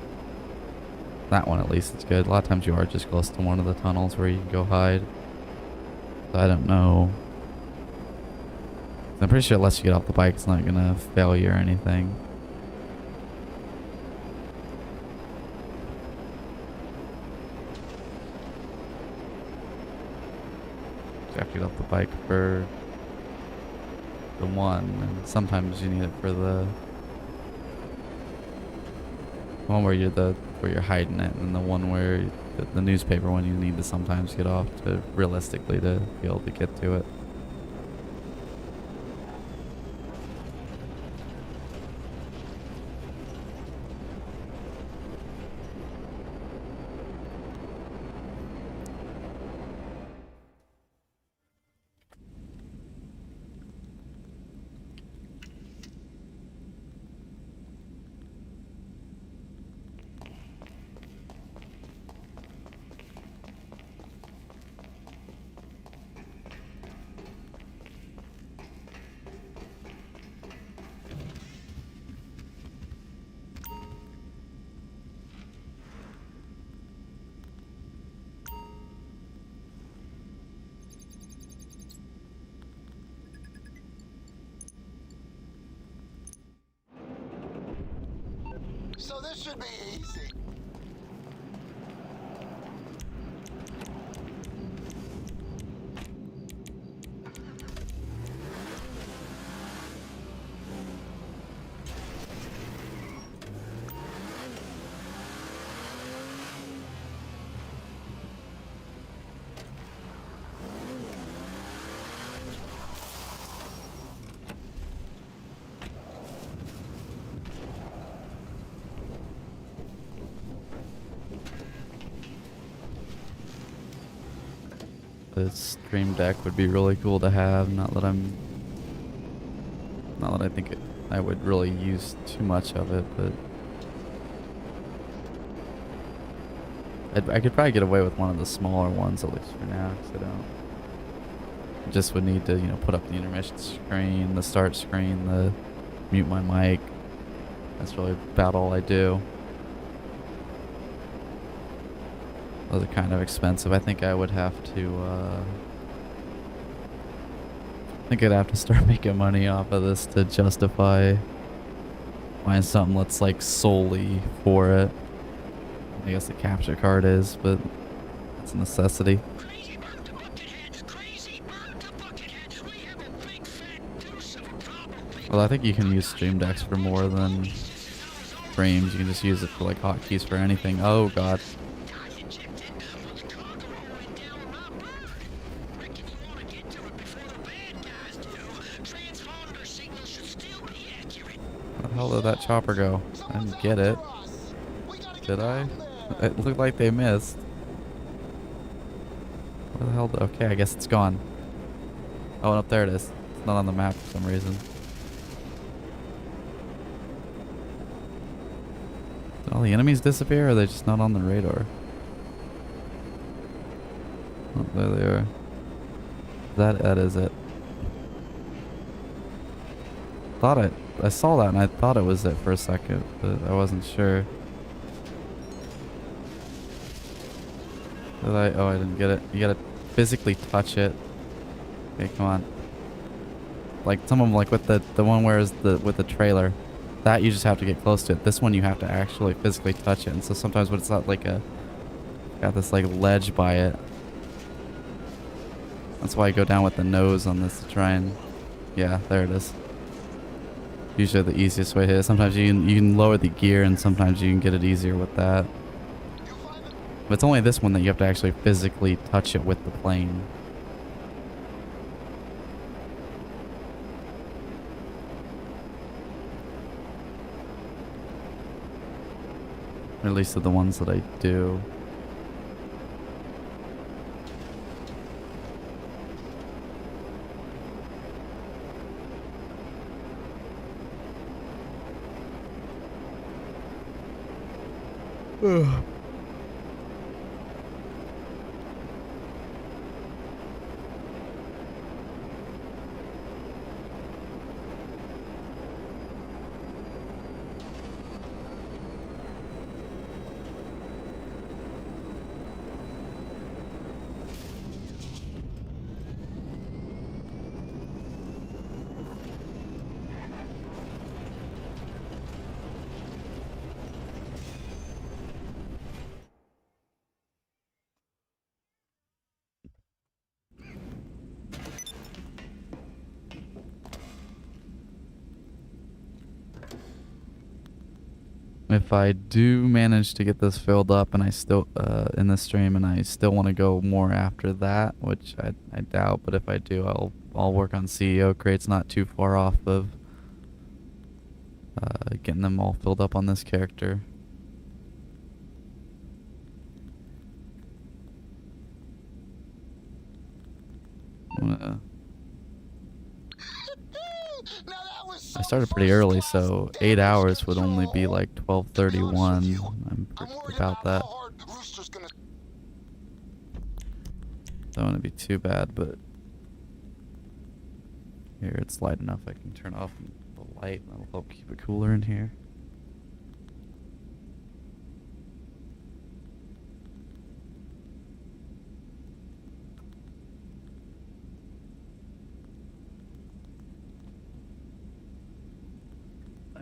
that one at least it's good. A lot of times you are just close to one of the tunnels where you can go hide. So I don't know. I'm pretty sure unless you get off the bike, it's not gonna fail you or anything. You have to get off the bike for the one, and sometimes you need it for the one where you're hiding it, and the one where the newspaper one you need to sometimes get off to realistically to be able to get to it. So this should be easy. a Stream Deck would be really cool to have. Not that I think I would really use too much of it, but I could probably get away with one of the smaller ones at least for now, because I don't. Just would need to, you know, put up the intermission screen, the start screen, the mute my mic. That's really about all I do. Those are kind of expensive. I think I would have to, I think I'd have to start making money off of this to justify buying something that's like solely for it. I guess the capture card is, but it's a necessity. Crazy about the Buckethead. Crazy about the Buckethead. We have a big fat deuce of a problem. Well, I think you can use Stream Decks for more than frames. You can just use it for like hotkeys for anything. Oh god. Guys injected with the cargo went down my bird. Reckon you want to get to it before the bad guys do. Transponder signal should still be accurate. Where the hell did that chopper go? I didn't get it. Did I? It looked like they missed. Where the hell? Okay, I guess it's gone. Oh, and up there it is. It's not on the map for some reason. Did all the enemies disappear, or are they just not on the radar? Oh, there they are. That is it. I saw that and I thought it was it for a second, but I wasn't sure. Did I? Oh, I didn't get it. You gotta physically touch it. Okay, come on. Like some of them, like with the one where is with the trailer, that you just have to get close to it. This one you have to actually physically touch it. And so sometimes when it's not like got this like ledge by it. That's why I go down with the nose on this to try and, yeah, there it is. Usually the easiest way to hit it. Sometimes you can lower the gear and sometimes you can get it easier with that. But it's only this one that you have to actually physically touch it with the plane. Or at least of the ones that I do. Ugh. If I do manage to get this filled up and I still in this stream and I still want to go more after that, which I doubt, but if I do, I'll work on CEO crates not too far off of getting them all filled up on this character. I started pretty early, so 8 hours would only be like 12:31. I'm about that. Don't want to be too bad, but here it's light enough. I can turn off the light. That'll help keep it cooler in here.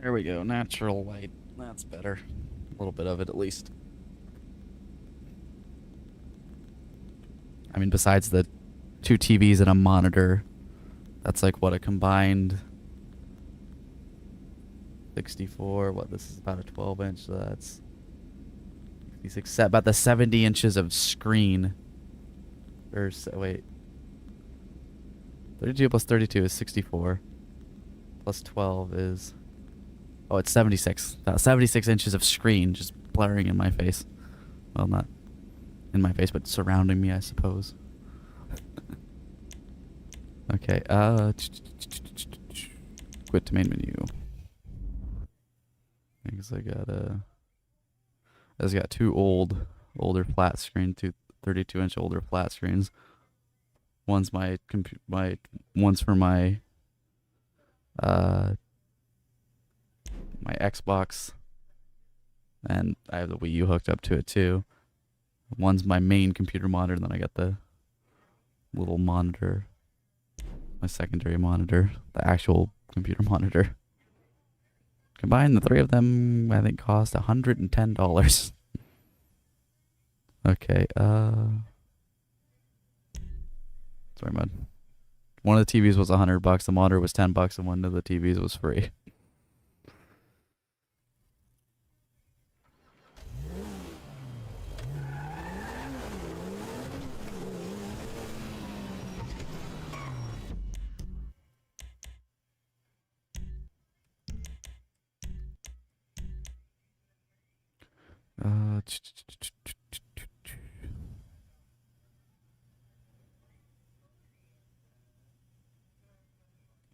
There we go, natural light. That's better. A little bit of it at least. I mean, besides the 2 TVs and a monitor, that's like what, a combined 64. What, this is about a 12-inch, so that's 66, about the 70 inches of screen. Or, wait. 32 plus 32 is 64. Plus 12 is... Oh, it's 76. 76 inches of screen just blaring in my face. Well, not in my face, but surrounding me, I suppose. Okay, quit to main menu. Because I just got two older flat screen, two 32-inch older flat screens. One's one's for my my Xbox, and I have the Wii U hooked up to it too. One's my main computer monitor, and then I got the little monitor, my secondary monitor, the actual computer monitor. Combined, the three of them, I think, cost $110. Okay, sorry, bud. One of the TVs was $100, the monitor was $10, and one of the TVs was free.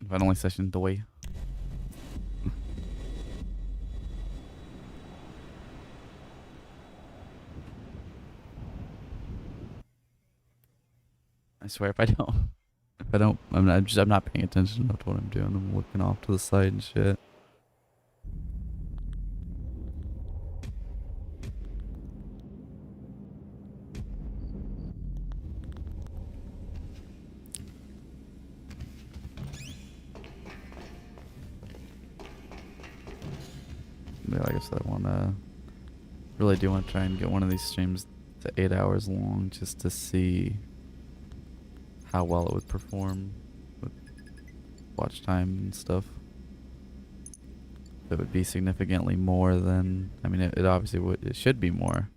Finally session Doi. I swear if I don't, I'm not paying attention to what I'm doing. I'm looking off to the side and shit. Yeah, like I said, really do want to try and get one of these streams to 8 hours long just to see how well it would perform with watch time and stuff. It would be significantly more than, I mean, it obviously would, it should be more.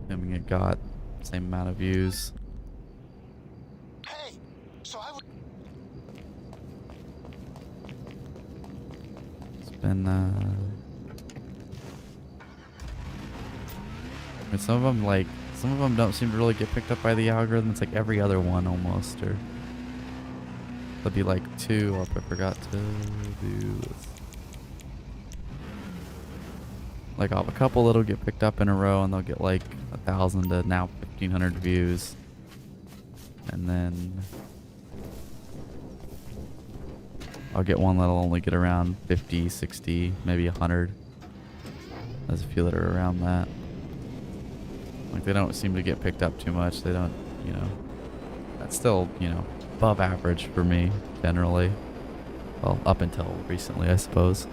I mean, it got the same amount of views. Hey, so I would. It's been, and some of them don't seem to really get picked up by the algorithm. It's like every other one almost, or there'll be like two. Oh, I forgot to do this. Like I'll have a couple that'll get picked up in a row, and they'll get like 1,000 to now 1,500 views, and then I'll get one that'll only get around 50, 60, maybe 100. There's a few that are around that. Like they don't seem to get picked up too much. They don't, you know. That's still, you know, above average for me generally. Well, up until recently, I suppose.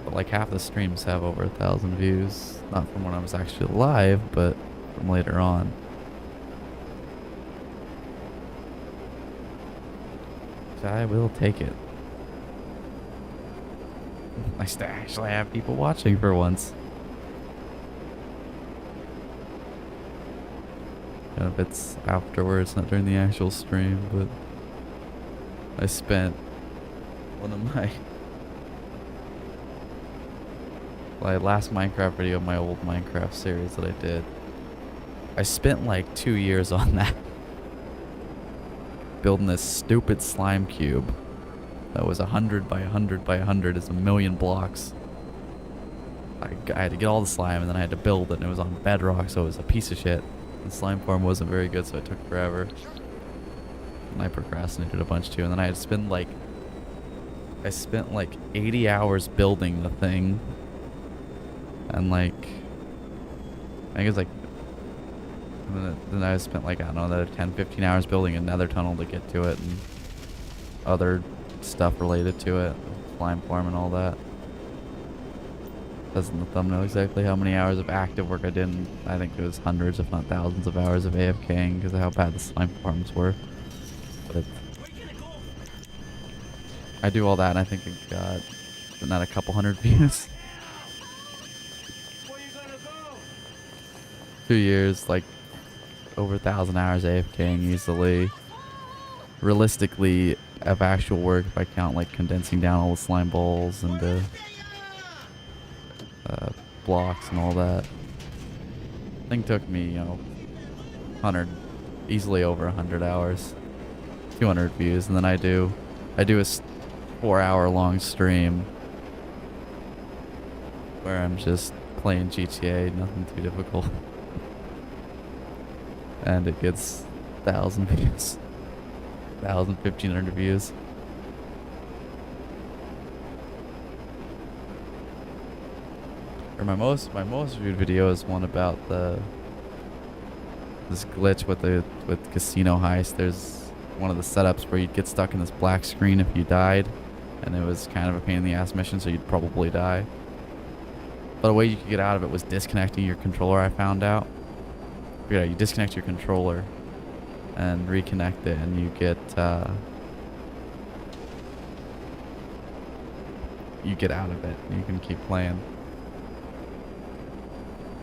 But like half the streams have over 1,000 views. Not from when I was actually live, but from later on. So I will take it. Nice to actually have people watching for once. And if it's afterwards, not during the actual stream, but I spent one of my last Minecraft video, my old Minecraft series that I did. I spent like 2 years on that. Building this stupid slime cube that was 100 by 100 by 100 is 1,000,000 blocks. I had to get all the slime, and then I had to build it, and it was on bedrock, so it was a piece of shit. The slime farm wasn't very good, so it took forever. And I procrastinated a bunch too, and then I spent like 80 hours building the thing. And like, I think it was like, then I spent like, I don't know, another 10, 15 hours building another tunnel to get to it, and other stuff related to it, slime farm and all that. Says in the thumbnail exactly how many hours of active work I did. And I think it was hundreds, if not thousands, of hours of AFKing because of how bad the slime farms were. But I do all that, and I think it got not a couple hundred views. 2 years, like over 1,000 hours AFKing easily. Realistically, of actual work, if I count like condensing down all the slime balls and the blocks and all that, Thing took me, 100, easily over 100 hours, 200 views, and then I do a 4-hour long stream where I'm just playing GTA, nothing too difficult, and it gets 1,000 views, 1,500 views. Or my most viewed video is one about this glitch with Casino Heist. There's one of the setups where you'd get stuck in this black screen if you died, and it was kind of a pain in the ass mission, so you'd probably die. But a way you could get out of it was disconnecting your controller, I found out. Yeah, you disconnect your controller and reconnect it, and you get out of it, and you can keep playing.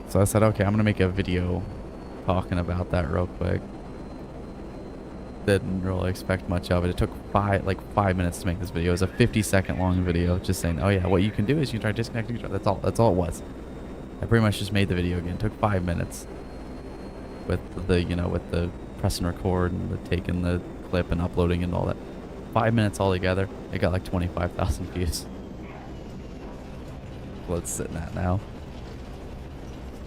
So I said, okay, I'm gonna make a video talking about that real quick. Didn't really expect much of it. It took 5 minutes to make this video. It was a 50-second long video just saying, oh yeah, what you can do is you try disconnecting your controller. That's all it was. I pretty much just made the video again. It took 5 minutes with the press and record and the taking the clip and uploading and all that. 5 minutes altogether. It got like 25,000 views. Well, it's sitting at now.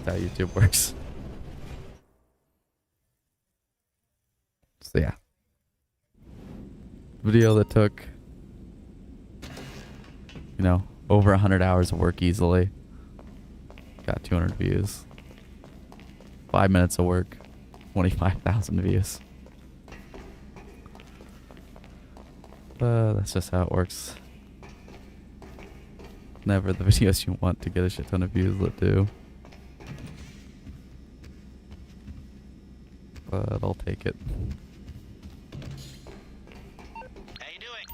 That's how YouTube works. So yeah. Video that took, over 100 hours of work easily. Got 200 views. 5 minutes of work, 25,000 views. That's just how it works. Never the videos you want to get a shit ton of views that do. But I'll take it. How you doing?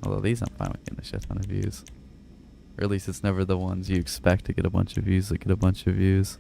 Although these I'm fine with getting a shit ton of views. Or at least it's never the ones you expect to get a bunch of views that get a bunch of views.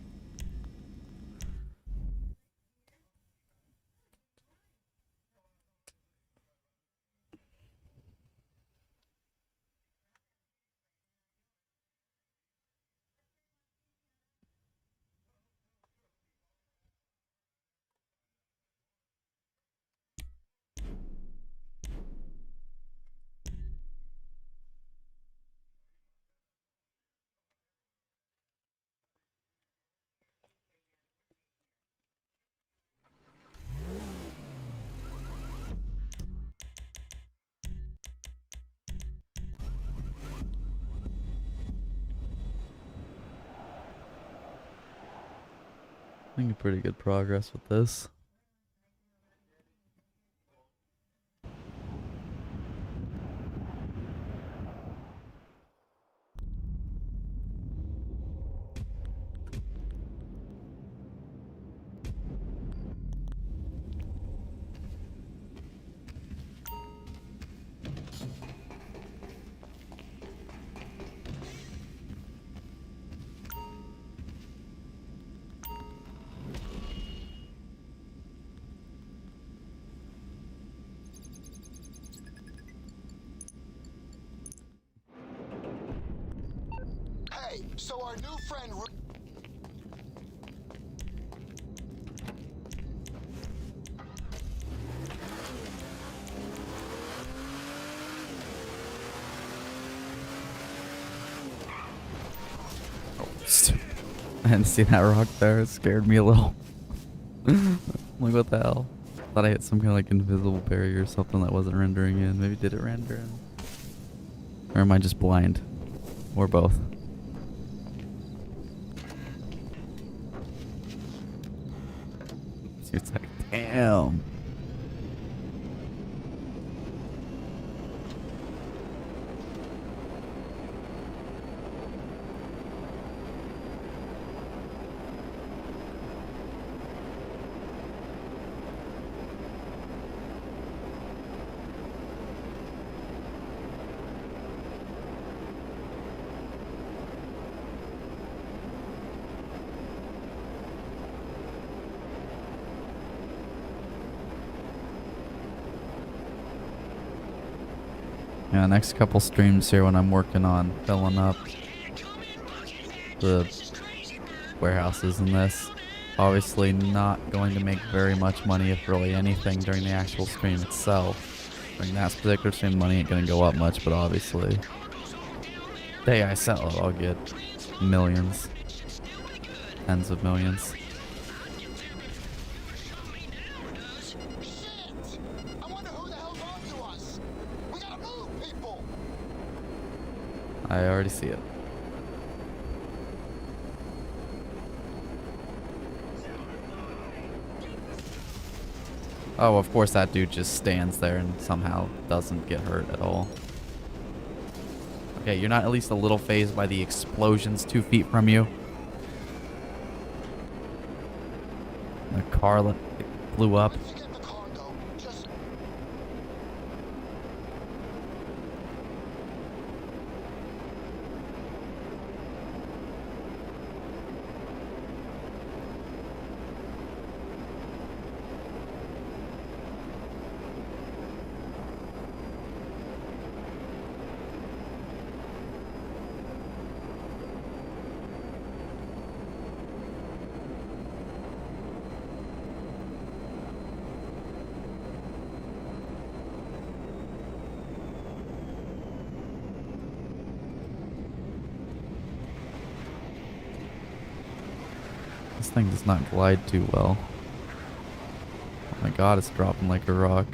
Making pretty good progress with this. So our new friend... I didn't see that rock there. It scared me a little. Like, what the hell? Thought I hit some kind of like invisible barrier or something that wasn't rendering in. Maybe did it render in? Or am I just blind? Or both? It's like, damn. Yeah, next couple streams here when I'm working on filling up the warehouses in this. Obviously not going to make very much money, if really anything, during the actual stream itself. During that particular stream, money ain't gonna go up much, but obviously, the day I sell it, I'll get millions. Tens of millions. Shit! I wonder who the hell's on to us. We gotta move, people. I already see it. Oh, of course that dude just stands there and somehow doesn't get hurt at all. Okay, you're not at least a little phased by the explosions 2 feet from you. The car blew up. Once you get the cargo, just This thing does not glide too well. Oh my god, it's dropping like a rock.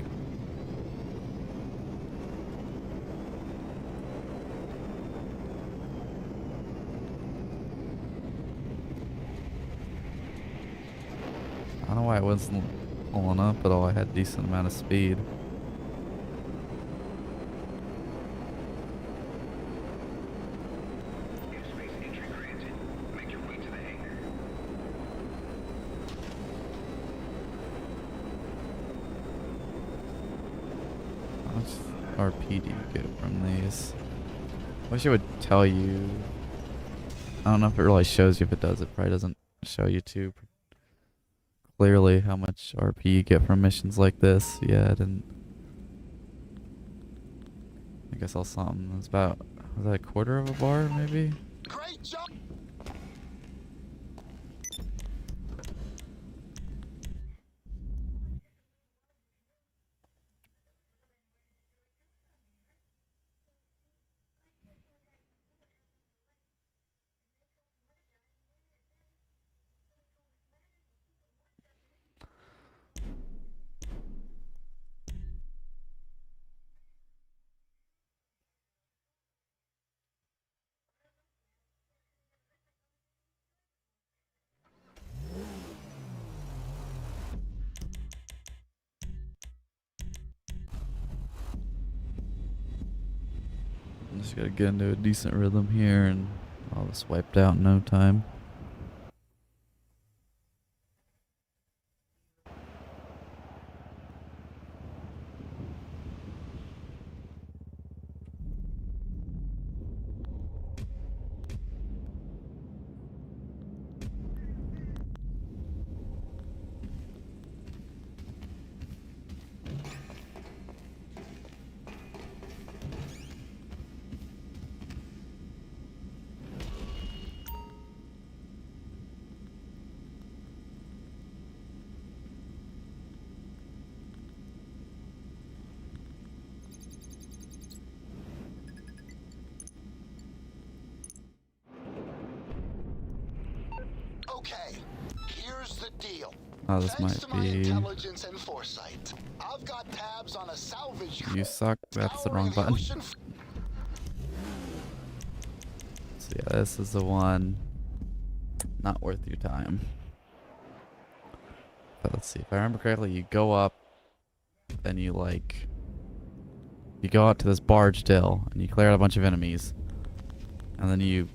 I don't know why it wasn't pulling up at all. I had a decent amount of speed. How much RP do you get from these? I wish it would tell you. I don't know if it really shows you. If it does, it probably doesn't show you too clearly how much RP you get from missions like this. Yeah, I didn't. I guess I saw something. It's about, was that a quarter of a bar maybe? great job. Just gotta get into a decent rhythm here and all this wiped out in no time. Okay, here's the deal. Oh, this Thanks might to my be. intelligence and foresight, I've got tabs on a salvage You suck. That's the scouring wrong button. ocean So yeah, this is the one. Not worth your time. But let's see. If I remember correctly, you go up, then you go out to this barge hill, and you clear out a bunch of enemies, and then you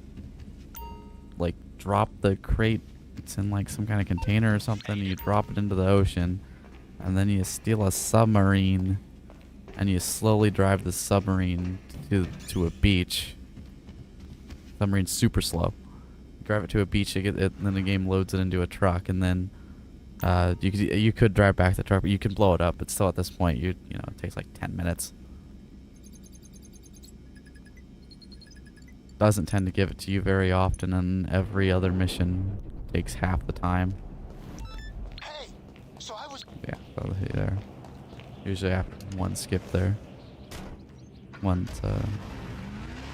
drop the crate. It's in some kind of container or something. You drop it into the ocean, and then you steal a submarine, and you slowly drive the submarine to a beach. Submarine's super slow. You drive it to a beach, and then the game loads it into a truck, and then you could drive back the truck, but you can blow it up. But still, at this point, it takes like 10 minutes. Doesn't tend to give it to you very often in every other mission takes half the time. Hey, so I was. Yeah, that'll hit you there. Usually after one skip there. Once,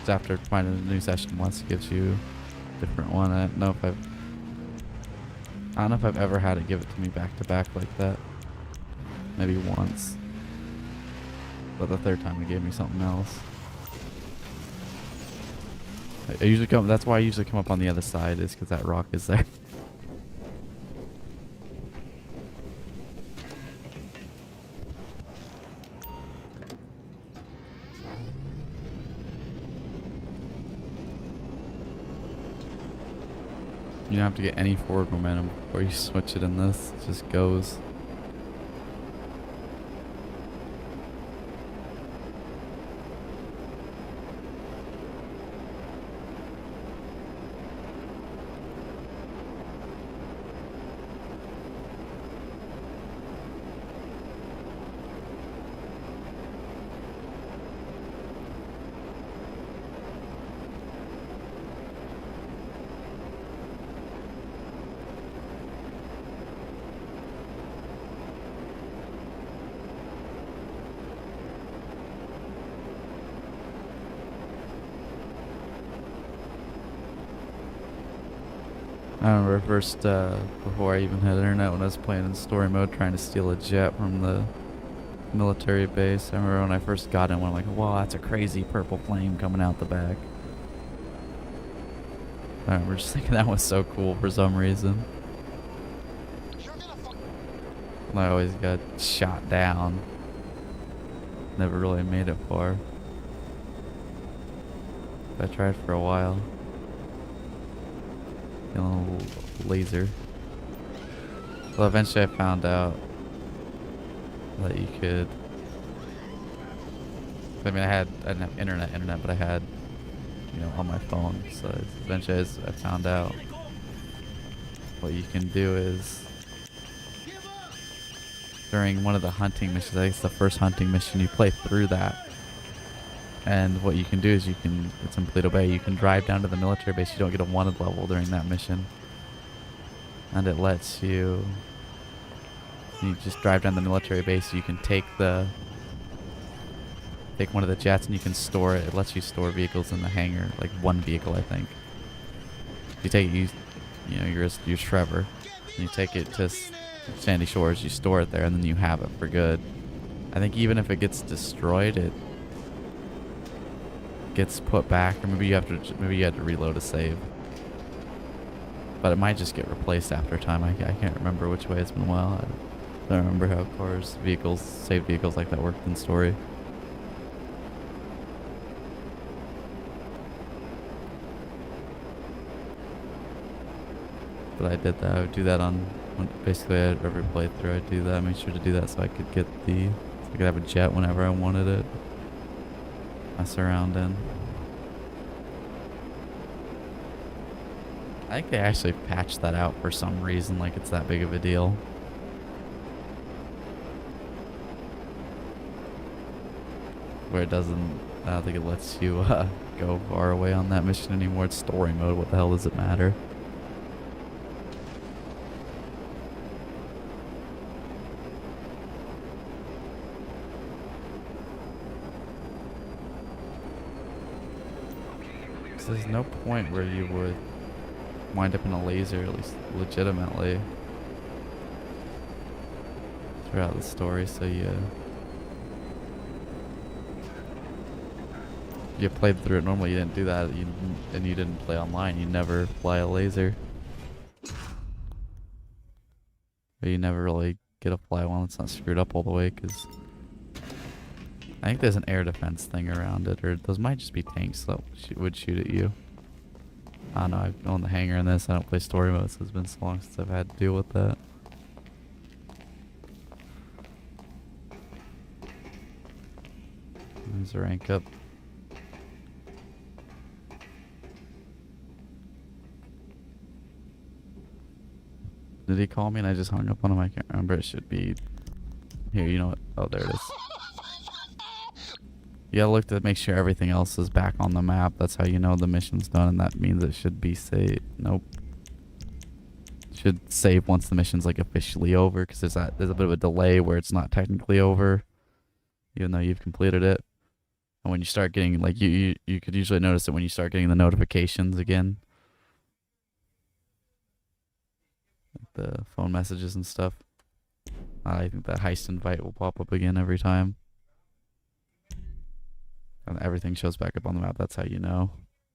it's after finding a new session once, it gives you a different one. I don't know if I've ever had it give it to me back to back like that. Maybe once. But the third time it gave me something else. I usually come, that's why I usually come up on the other side, is because that rock is there. You don't have to get any forward momentum before you switch it in this. It just goes. I remember first, before I even had internet, when I was playing in story mode, trying to steal a jet from the military base. I remember when I first got in, I'm like, wow, that's a crazy purple flame coming out the back. I remember just thinking that was so cool for some reason. And I always got shot down. Never really made it far. I tried for a while. A little laser. Well, eventually I found out that you could. I mean, I didn't have internet, but I had, on my phone. So eventually I found out what you can do is during one of the hunting missions. I think it's the first hunting mission. You play through that. And what you can do is it's in Paleto Bay, you can drive down to the military base. You don't get a wanted level during that mission. And it lets you just drive down the military base. You can take one of the jets and you can store it. It lets you store vehicles in the hangar, like one vehicle, I think. You take it, you're Trevor. And you take it to Sandy Shores, you store it there, and then you have it for good. I think even if it gets destroyed, it gets put back, or maybe you had to reload a save, but it might just get replaced after time. I can't remember which way. It's been a while. I don't remember how cars, saved vehicles like that worked in story. But I did that. I would do that on basically every playthrough. I'd do that. I made sure to do that so I could get so I could have a jet whenever I wanted it. Mess around in. I think they actually patched that out for some reason, like it's that big of a deal. Where it doesn't, I don't think it lets you go far away on that mission anymore. It's story mode. What the hell does it matter? There's no point where you would wind up in a laser, at least legitimately, throughout the story. So you played through it normally. You didn't do that, and you didn't play online. You never fly a laser, but you never really get a fly one that's not screwed up all the way, because I think there's an air defense thing around it, or those might just be tanks that would shoot at you. I don't know, I've owned the hangar in this. I don't play story mode, so it's been so long since I've had to deal with that. There's a rank up. Did he call me and I just hung up on him? I can't remember. It should be here. You know what? Oh, there it is. You gotta look to make sure everything else is back on the map. That's how you know the mission's done, and that means it should be saved. Nope. should save once the mission's like officially over, because there's a bit of a delay where it's not technically over, even though you've completed it. And when you start getting like you could usually notice it when you start getting the notifications again, like the phone messages and stuff. I think that heist invite will pop up again every time, and everything shows back up on the map. That's how you know.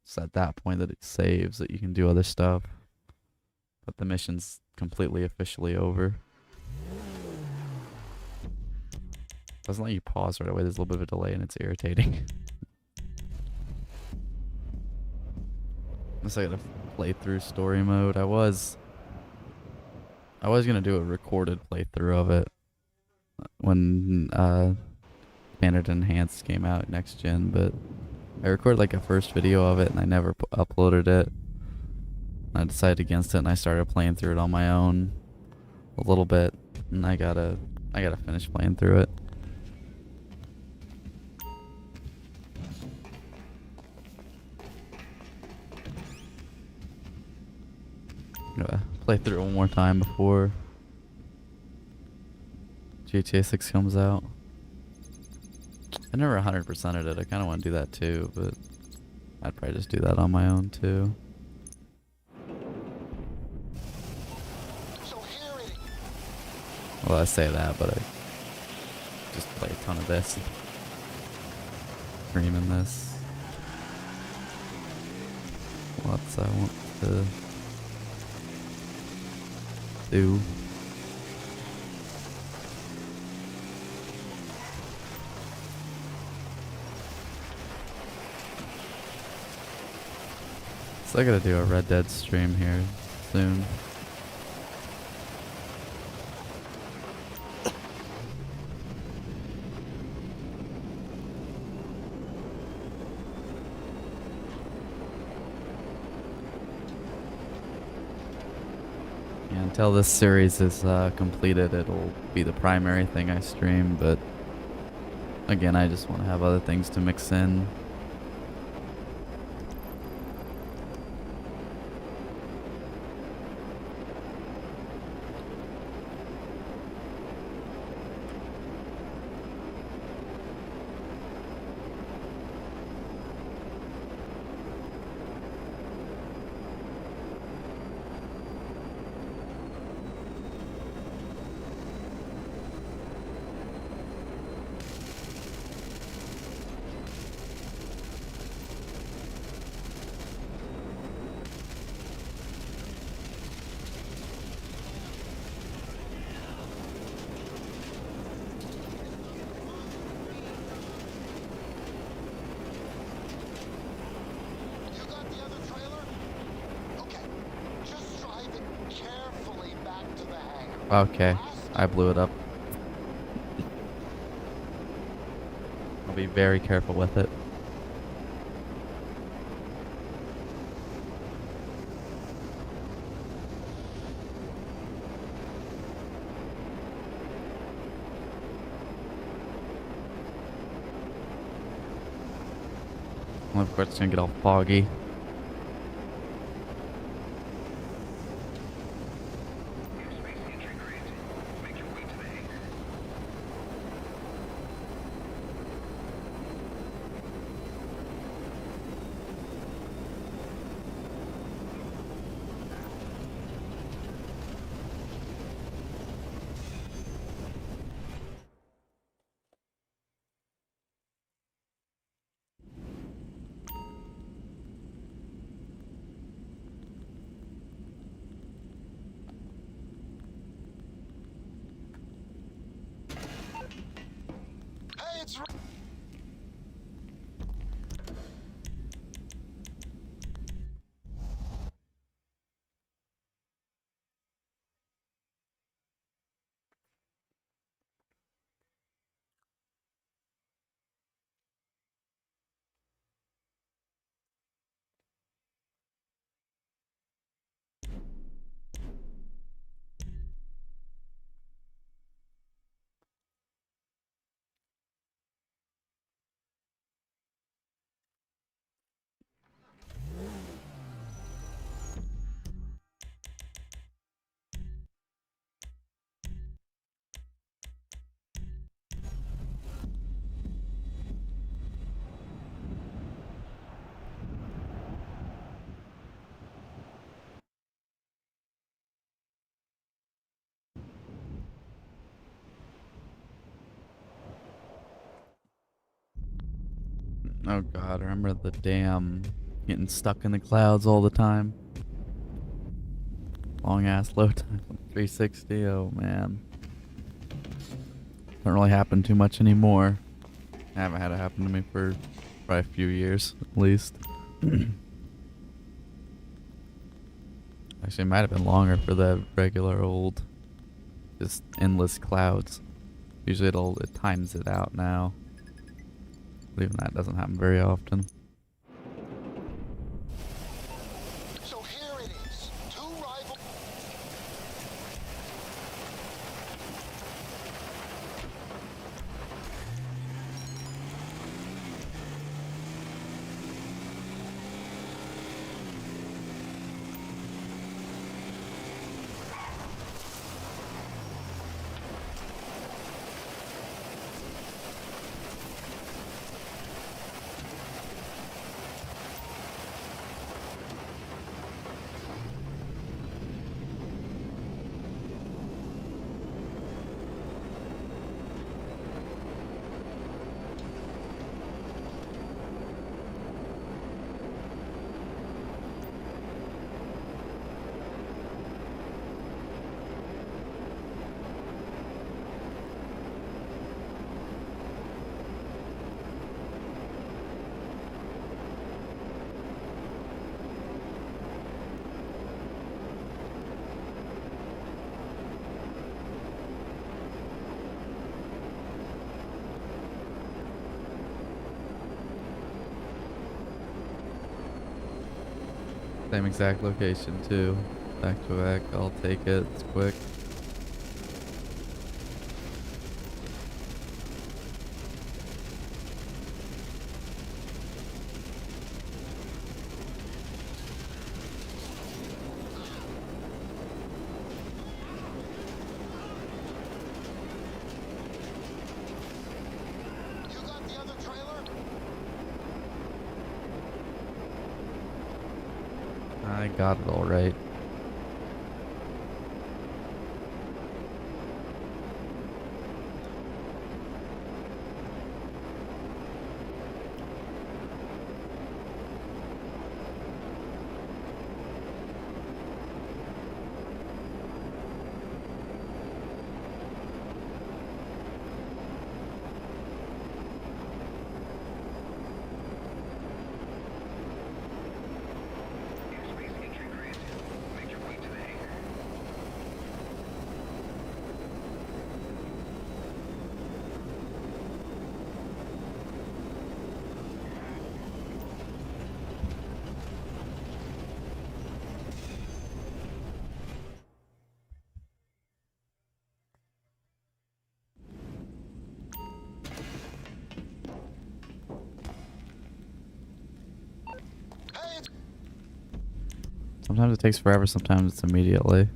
It's at that point that it saves that you can do other stuff. But the mission's completely officially over. Doesn't let you pause right away. There's a little bit of a delay and it's irritating. Unless I gotta play through story mode. I was gonna do a recorded playthrough of it when Standard Enhanced came out next gen, but I recorded like a first video of it and I never uploaded it. I decided against it and I started playing through it on my own a little bit, and I gotta finish playing through it. I'm gonna play through it one more time before GTA 6 comes out. I never 100%ed it. I kind of want to do that too, but I'd probably just do that on my own too. Well, I say that, but I just play a ton of this. Streaming this. Lots I want to do. So I gotta do a Red Dead stream here soon. Until this series is completed, it'll be the primary thing I stream, but again, I just want to have other things to mix in. Okay, I blew it up. I'll be very careful with it. Well, of course, it's gonna get all foggy. Oh god, I remember the damn getting stuck in the clouds all the time. Long ass load time on 360. Oh man. Don't really happen too much anymore. I haven't had it happen to me for probably a few years at least. Actually, it might have been longer for the regular old, just endless clouds. Usually it times it out now. Even that doesn't happen very often. So here it is. Two rival. Same exact location too. Back to back. I'll take it. It's quick. You got the other trailer? I got it all right. Hey, it's Sometimes it takes forever, sometimes it's immediately.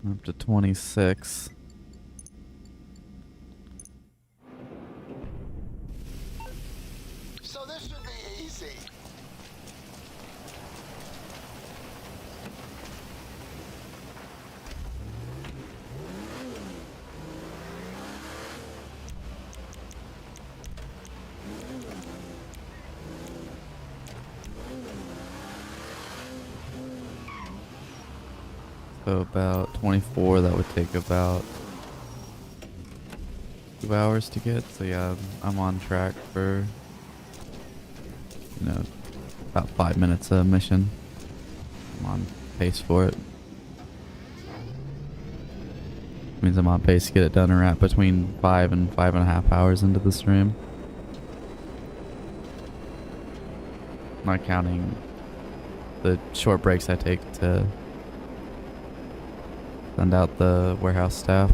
Up to 26. so this should be easy. So about 24, that would take about 2 hours to get. So yeah, I'm on track for, you know, about 5 minutes a mission. I'm on pace for it. Means I'm on pace to get it done around between 5 and 5.5 hours into the stream. Not counting the short breaks I take to send out the warehouse staff.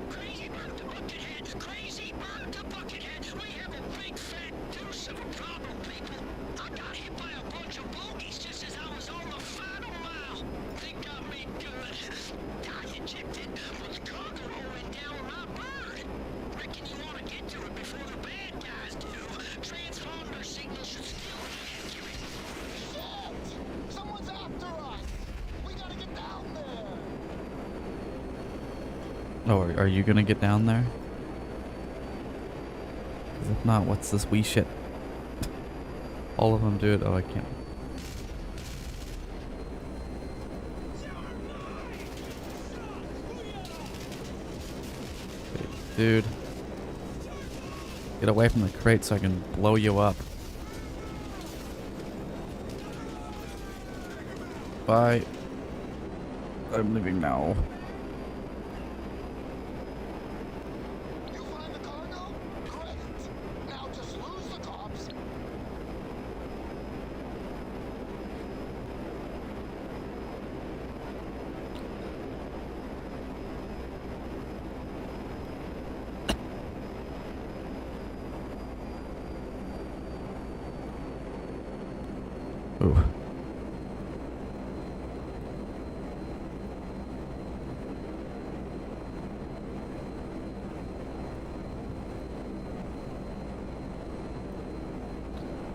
Crazy bird to Buckethead! Crazy bird to Buckethead! We have a big fat deuce of a problem, people! I got hit by a bunch of bogeys just as I was on the final mile! They got me good! Got ejected, but the cargo went down with my bird! Reckon you wanna get to it before the bad guys do? Transponder signal should still be accurate. Shit! Someone's after us! We gotta get down there! Oh, are you gonna get down there? 'Cause if not, what's this wee shit? All of them do it. Oh, I can't. Dude. Get away from the crate so I can blow you up. Bye. I'm leaving now. You find the cargo? Great! Now just lose the cops. Ooh.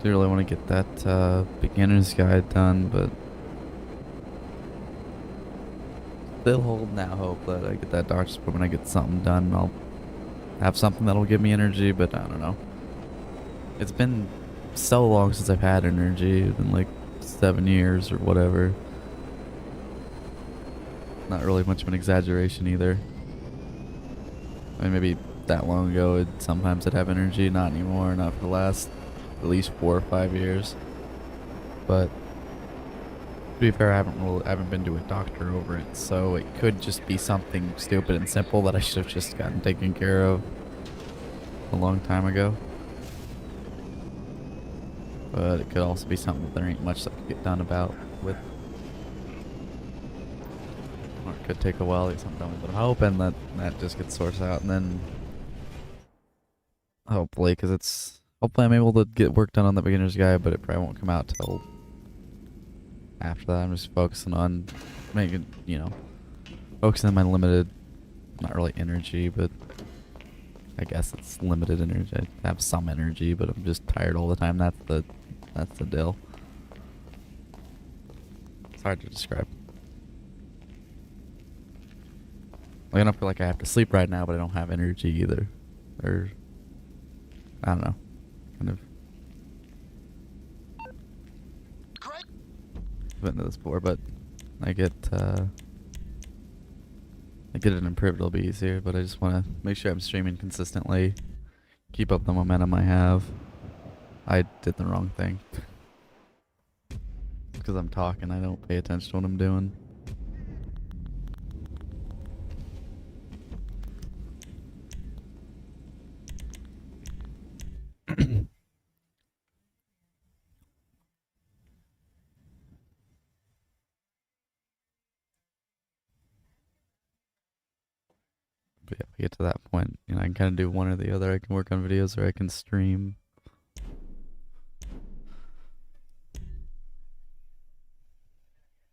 Do really want to get that beginner's guide done, but still holding out hope that I get that doctor's appointment, I get something done. I'll have something that'll give me energy, but I don't know. It's been so long since I've had energy. It's been like 7 years or whatever. Not really much of an exaggeration either. I mean, maybe that long ago, sometimes I'd have energy. Not anymore. Not for the last at least 4 or 5 years. But to be fair, I haven't been to a doctor over it, so it could just be something stupid and simple that I should have just gotten taken care of a long time ago. But it could also be something that there ain't much that could get done about with. Or it could take a while to get something done with, but I'm hoping that that just gets sorted out, and then hopefully, hopefully I'm able to get work done on the beginner's guide, but it probably won't come out till after that. I'm just focusing on making, focusing on my limited, not really energy, but I guess it's limited energy. I have some energy, but I'm just tired all the time. That's the deal. It's hard to describe. Like, I don't feel like I have to sleep right now, but I don't have energy either. Or, I don't know. Kind of. Great! I've been to this before, but I get it improved, it'll be easier, but I just want to make sure I'm streaming consistently, keep up the momentum I have. I did the wrong thing. Because I'm talking, I don't pay attention to what I'm doing. But yeah, if we get to that point, I can kind of do one or the other. I can work on videos or I can stream.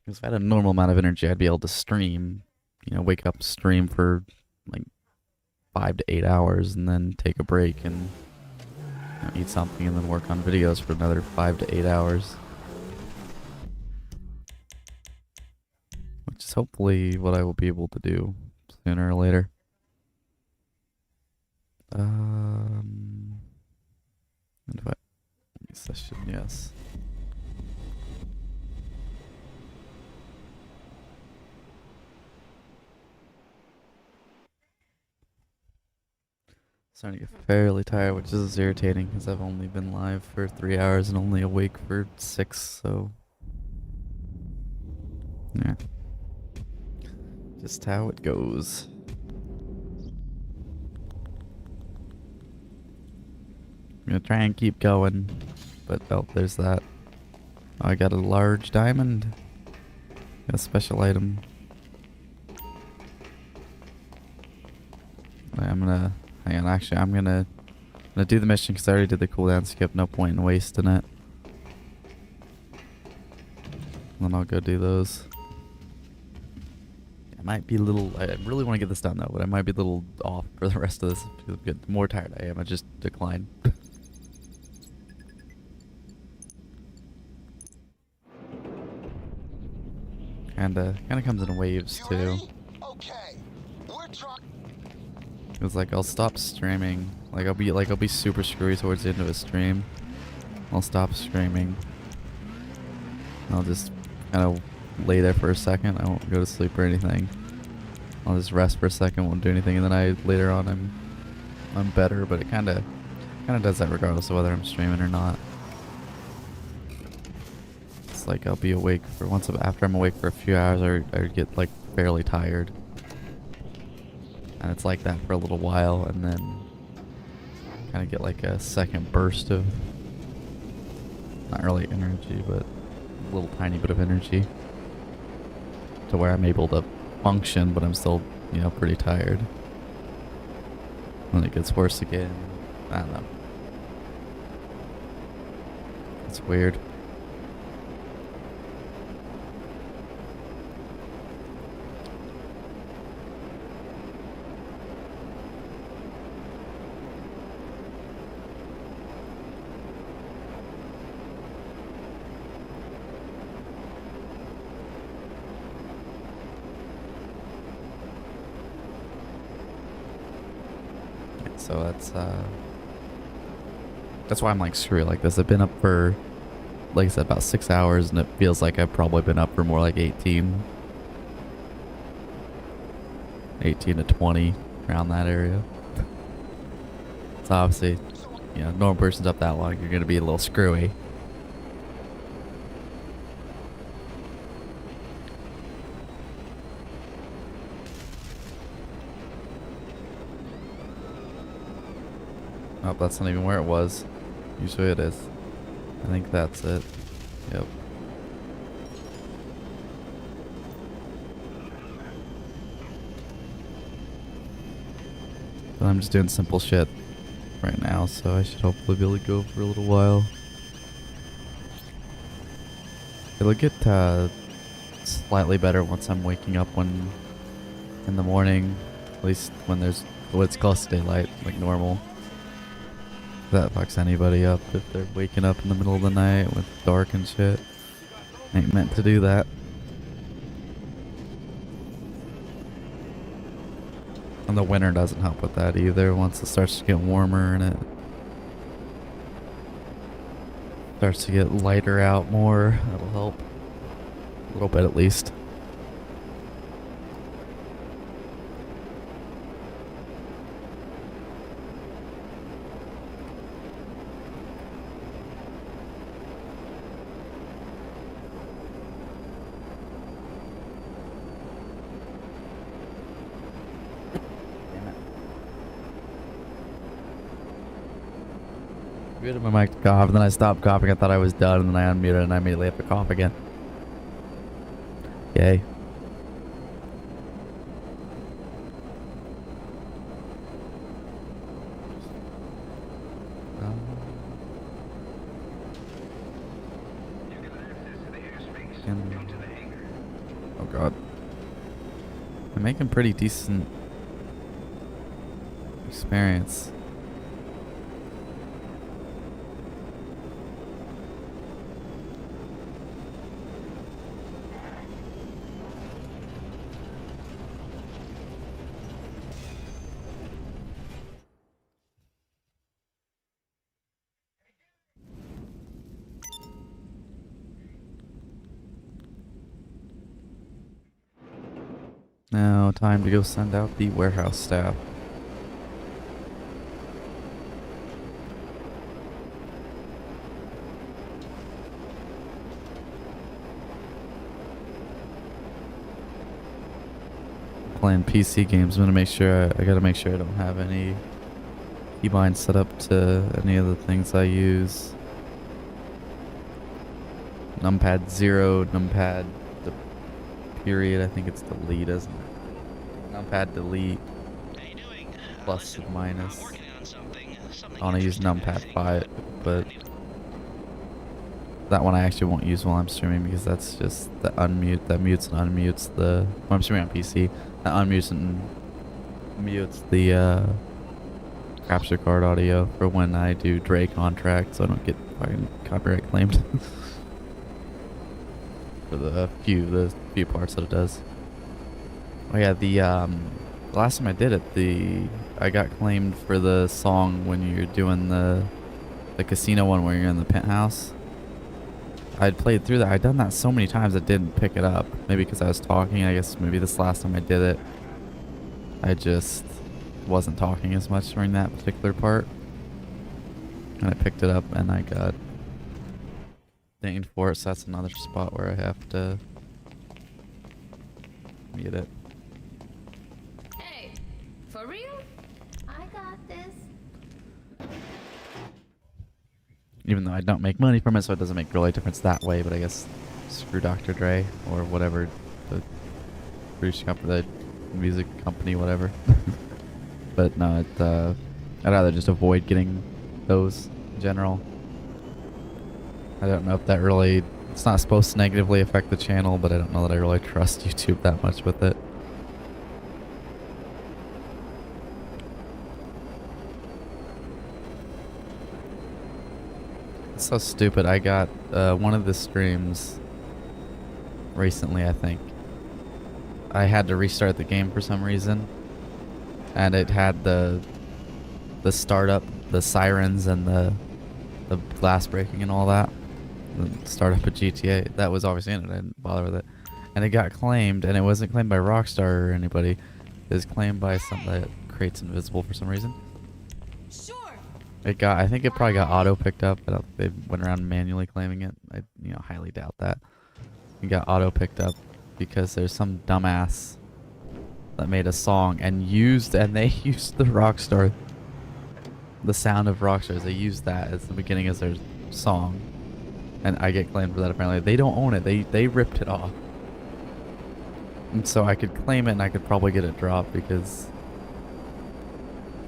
Because if I had a normal amount of energy, I'd be able to stream, wake up, stream for like 5 to 8 hours and then take a break and eat something and then work on videos for another 5 to 8 hours. Which is hopefully what I will be able to do sooner or later. If I session, yes. Starting to get fairly tired, which is irritating because I've only been live for 3 hours and only awake for 6, so yeah. Just how it goes. I'm gonna try and keep going, but oh, there's that. Oh, I got a large diamond. Got a special item. I'm gonna hang on. Actually, I'm gonna do the mission because I already did the cooldown skip. No point in wasting it. And then I'll go do those. I might be a little. I really want to get this done though, but I might be a little off for the rest of this. The more tired I am, I just decline. Kind of comes in waves too. Okay. We're trying. It's like I'll stop streaming. Like I'll be super screwy towards the end of a stream. I'll stop streaming. I'll just kind of lay there for a second. I won't go to sleep or anything. I'll just rest for a second, won't do anything, and then later on I'm better. But it kind of does that regardless of whether I'm streaming or not. It's like I'll be awake for after I'm awake for a few hours, I get like fairly tired. And it's like that for a little while, and then kind of get like a second burst of, not really energy, but a little tiny bit of energy, to where I'm able to function, but I'm still, pretty tired. When it gets worse again, I don't know. It's weird. So that's why I'm like screw it like this. I've been up for, like I said, about 6 hours, and it feels like I've probably been up for more like 18 to 20, around that area. So obviously, normal person's up that long, you're gonna be a little screwy. Oh, that's not even where it was. Usually it is. I think that's it. Yep. But I'm just doing simple shit right now, so I should hopefully be able to go for a little while. It'll get slightly better once I'm waking up in the morning, at least when it's close to daylight, like normal. That fucks anybody up if they're waking up in the middle of the night with dark and shit. Ain't meant to do that. And the winter doesn't help with that either. Once it starts to get warmer and it starts to get lighter out more, that'll help. A little bit at least. Muted my mic to cough, and then I stopped coughing. I thought I was done, and then I unmuted, and I immediately have to cough again. Yay. Oh god. I'm making pretty decent experience. Now, time to go send out the warehouse staff. Playing PC games, I'm gonna make sure I gotta make sure I don't have any keybinds set up to any of the things I use. Numpad 0, numpad the period, I think it's delete, isn't it? Numpad delete plus and minus. I want to use numpad 5, but that one I actually won't use while I'm streaming because that's just the unmute that mutes and unmutes the when I'm streaming on PC. That unmutes and mutes the capture card audio for when I do Dre contract, so I don't get fucking copyright claimed for the few parts that it does. Oh yeah, the last time I did it, I got claimed for the song when you're doing the casino one where you're in the penthouse. I'd played through that. I'd done that so many times I didn't pick it up. Maybe because I was talking. I guess maybe this last time I did it, I just wasn't talking as much during that particular part. And I picked it up and I got dinged for it, so that's another spot where I have to get it. Hey, for real? I got this. Even though I don't make money from it, so it doesn't make really a difference that way, but I guess screw Dr. Dre or whatever, the producing company, the music company, whatever. But no, I'd rather just avoid getting those in general. I don't know if that really, it's not supposed to negatively affect the channel, but I don't know that I really trust YouTube that much with it. It's so stupid. I got one of the streams recently, I think. I had to restart the game for some reason, and it had the startup, the sirens and the glass breaking and all that. The startup of GTA, that was obviously in it. I didn't bother with it, and it got claimed, and it wasn't claimed by Rockstar or anybody. It was claimed by somebody that creates Invisible for some reason. It got, I think it probably got auto picked up. I don't think they went around manually claiming it. I, highly doubt that. It got auto picked up because there's some dumbass that made a song and they used the Rockstar, the sound of Rockstars. They used that as the beginning as their song, and I get claimed for that. Apparently, they don't own it. They ripped it off, and so I could claim it and I could probably get it dropped because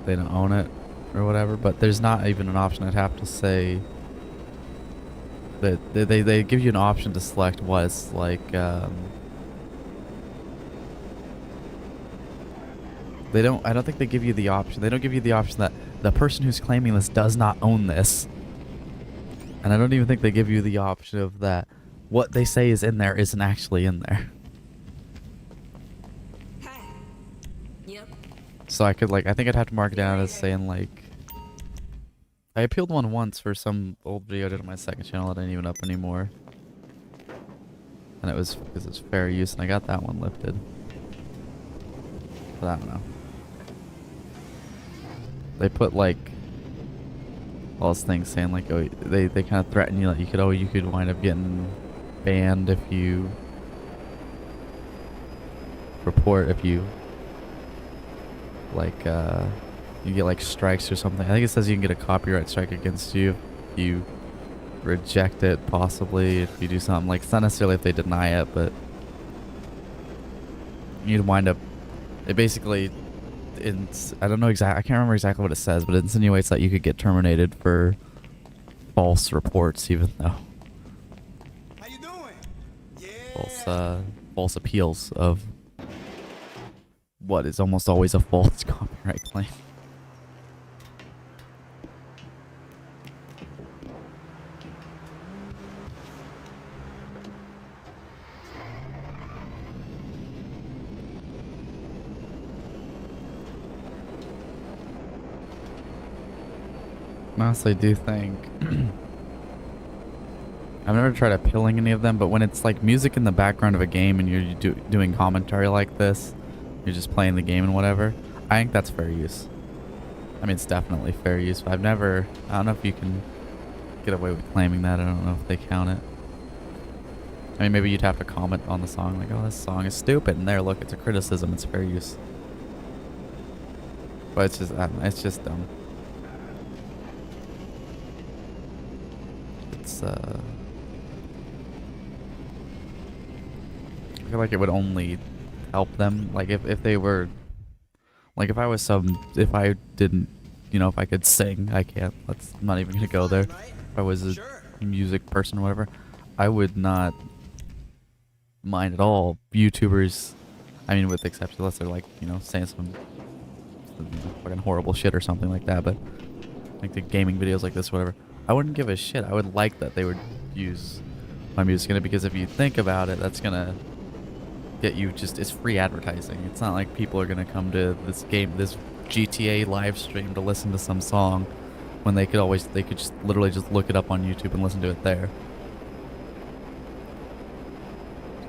they don't own it or whatever. But there's not even an option. I'd have to say that they give you an option to select what it's like. I don't think they give you the option. They don't give you the option that the person who's claiming this does not own this. And I don't even think they give you the option of that what they say is in there isn't actually in there. Yep. So I could, I think I'd have to mark it down as saying, I appealed one once for some old video I did on my second channel that ain't even up anymore. And it was because it's fair use, and I got that one lifted. But I don't know. They put, all those things saying, oh, they kind of threaten you, you could wind up getting banned if you report, if you, you get, strikes or something. I think it says you can get a copyright strike against you if you reject it, possibly, if you do something. It's not necessarily if they deny it, but you'd wind up, it basically, I don't know exactly, I can't remember exactly what it says, but it insinuates that you could get terminated for false reports, even though How you doing? Yeah. false appeals of what is almost always a false copyright claim. honestly do think I've never tried appealing any of them, but when it's like music in the background of a game and you're doing commentary like this, you're just playing the game and whatever, I think that's fair use. I mean, it's definitely fair use, but I don't know if you can get away with claiming that. I don't know if they count it. I mean, maybe you'd have to comment on the song, like, oh, this song is stupid, and there, look, it's a criticism, it's fair use. But it's just, I don't know, it's just dumb. It's, I feel like it would only help them, like, if they were, like, if I didn't, you know, if I could sing, I can't, I'm not even gonna go there. If I was a music person or whatever, I would not mind at all YouTubers, I mean, with the exception, unless they're like, you know, saying some fucking horrible shit or something like that, but like the gaming videos like this, whatever, I wouldn't give a shit. I would like that they would use my music in it, because if you think about it, that's gonna get you just, it's free advertising. It's not like people are gonna come to this GTA live stream to listen to some song when they could just literally just look it up on YouTube and listen to it there.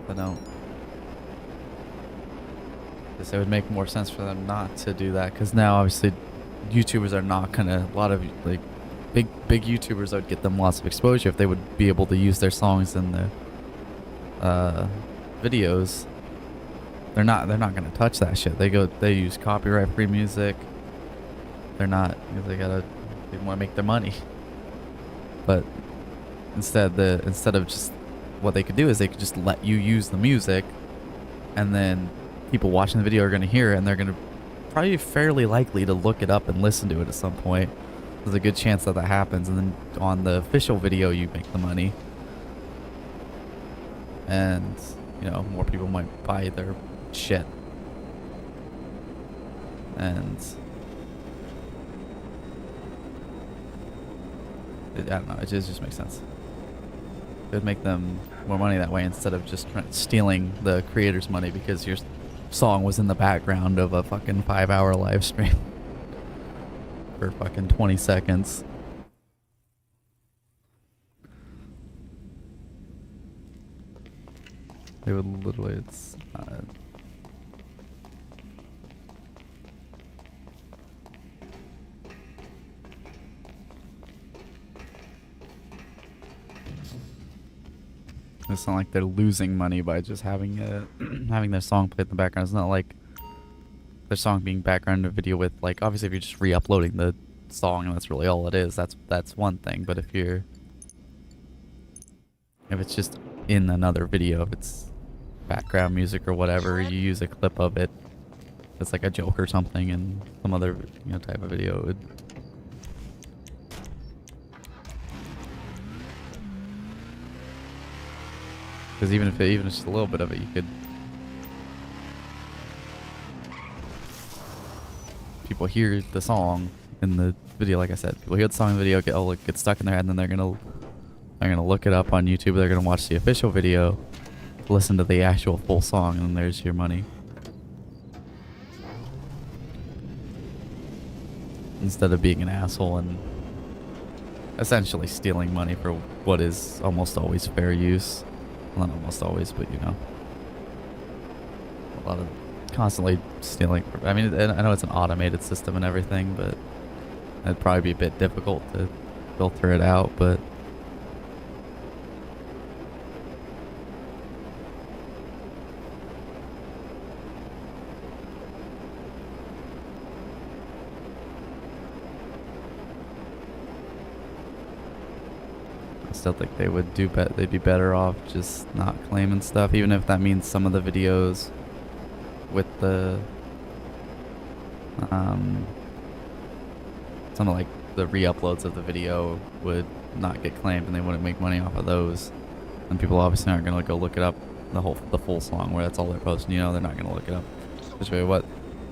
But no. It would make more sense for them not to do that, because now obviously YouTubers are not gonna, a lot of like big YouTubers, that would get them lots of exposure if they would be able to use their songs in the videos. They're not gonna touch that shit. They use copyright free music. They're not, because they want to make their money. But instead of just, what they could do is they could just let you use the music, and then people watching the video are going to hear it, and they're going to probably be fairly likely to look it up and listen to it at some point. There's a good chance that happens, and then on the official video you make the money, and you know, more people might buy their shit. And I don't know, it just makes sense. It would make them more money that way, instead of just stealing the creator's money because your song was in the background of a fucking 5-hour live stream for fucking 20 seconds. They would literally, it's it's not like they're losing money by just having having their song played in the background. It's not like their song being background in a video with, like, obviously if you're just re-uploading the song and that's really all it is, that's one thing. But if it's just in another video, if it's background music or whatever, you use a clip of it, it's like a joke or something in some other, you know, type of video, it would, because even if it's just a little bit of it, you could, people hear the song in the video, like I said, people hear the song in the video, get stuck in their head, and then they're gonna look it up on YouTube, they're gonna watch the official video, listen to the actual full song, and then there's your money. Instead of being an asshole and essentially stealing money for what is almost always fair use. Well, not almost always, but you know, a lot of constantly stealing. I mean, I know it's an automated system and everything, but it'd probably be a bit difficult to filter it out, but I still think they would they'd be better off just not claiming stuff, even if that means some of the videos with the some of like the re-uploads of the video would not get claimed, and they wouldn't make money off of those. And people obviously aren't gonna go look it up, the full song where that's all they're posting. You know, they're not gonna look it up. Which way, what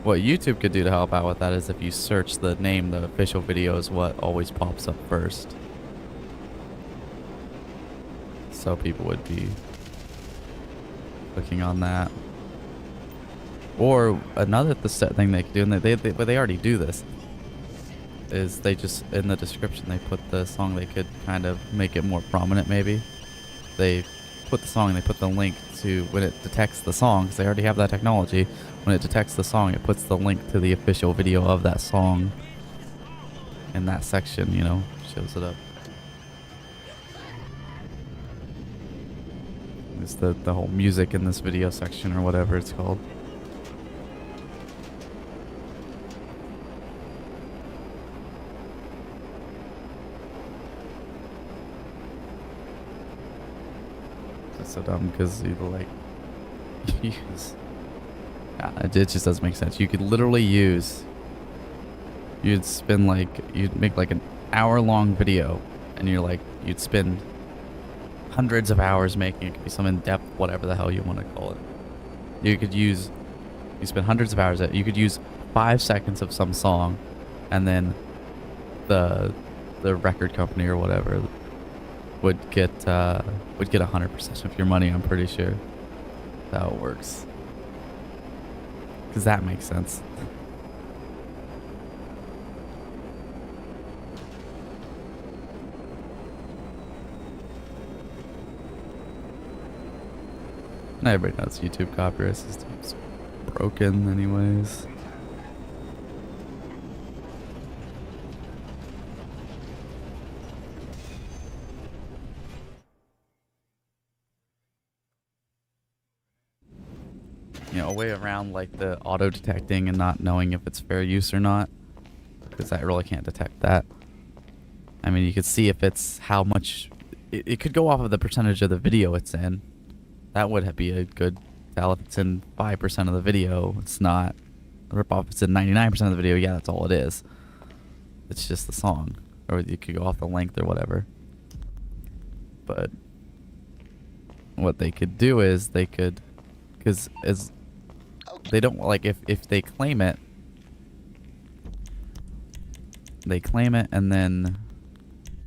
YouTube could do to help out with that is if you search the name, the official video is what always pops up first. So people would be clicking on that. Or another thing they could do, and they already do this, is they just, in the description, they put the song. They could kind of make it more prominent, maybe. They put the song, they put the link to, when it detects the song, because they already have that technology, when it detects the song, it puts the link to the official video of that song in that section, you know, shows it up. It's the whole music in this video section, or whatever it's called. That's so dumb, because you like use. Yeah, it just doesn't make sense. You could literally use. You'd spend like, you'd make like an hour-long video, and you'd spend hundreds of hours making it. Could be some in-depth, whatever the hell you want to call it. You spend hundreds of hours at. You could use 5 seconds of some song, and then the record company or whatever would get 100% of your money. I'm pretty sure that's how it works. Because that makes sense. Everybody knows YouTube copyright system's broken anyways. You know, a way around like the auto detecting and not knowing if it's fair use or not, because I really can't detect that. I mean, you could see if it's how much it could go off of the percentage of the video it's in. That would be a good tell. If it's in 5% of the video, it's not. Rip off, if it's in 99% of the video, yeah, that's all it is. It's just the song. Or you could go off the length or whatever. But what they could do is they could, because as they don't, like, if they claim it and then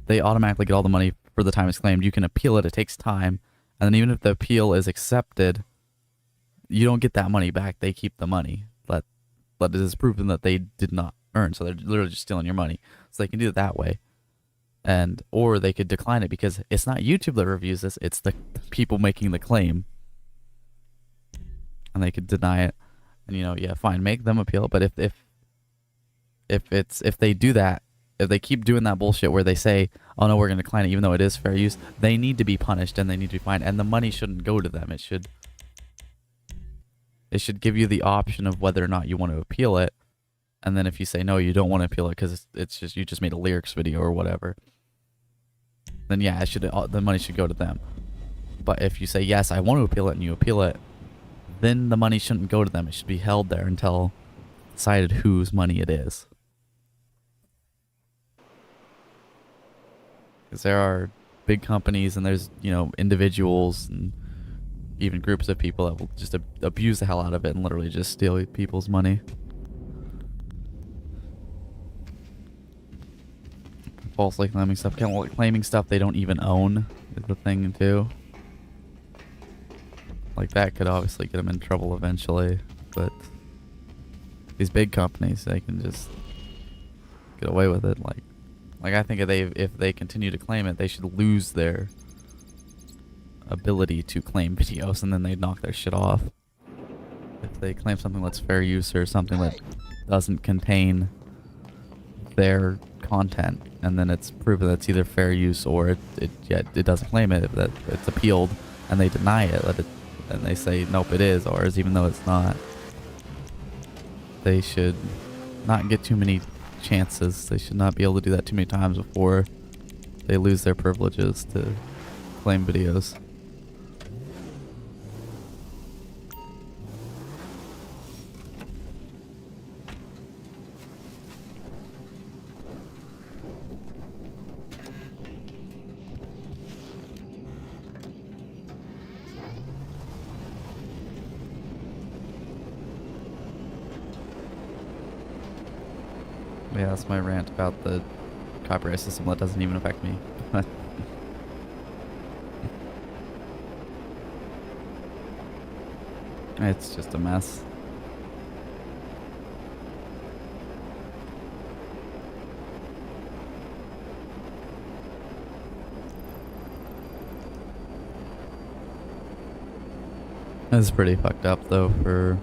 they automatically get all the money for the time it's claimed. You can appeal it. It takes time. And then even if the appeal is accepted, you don't get that money back. They keep the money. But it is proven that they did not earn. So they're literally just stealing your money. So they can do it that way. Or they could decline it, because it's not YouTube that reviews this. It's the people making the claim. And they could deny it. And, you know, yeah, fine, make them appeal. But if they do that, if they keep doing that bullshit where they say, oh no, we're going to decline it even though it is fair use, they need to be punished and they need to be fined, and the money shouldn't go to them. It should give you the option of whether or not you want to appeal it. And then if you say no, you don't want to appeal it because it's just, you just made a lyrics video or whatever, then yeah, the money should go to them. But if you say yes, I want to appeal it, and you appeal it, then the money shouldn't go to them. It should be held there until decided whose money it is. Because there are big companies, and there's, you know, individuals and even groups of people that will just abuse the hell out of it and literally just steal people's money. Falsely claiming stuff, claiming stuff they don't even own is the thing too. Like that could obviously get them in trouble eventually, but these big companies, they can just get away with it. Like I think if they continue to claim it, they should lose their ability to claim videos, and then they'd knock their shit off. If they claim something that's fair use or something that doesn't contain their content, and then it's proven that it's either fair use or it doesn't claim it, that it's appealed and they deny it, and they say nope, it is ours even though it's not. They should not get too many chances. They should not be able to do that too many times before they lose their privileges to claim videos. Yeah, that's my rant about the copyright system that doesn't even affect me. It's just a mess. It's pretty fucked up though for,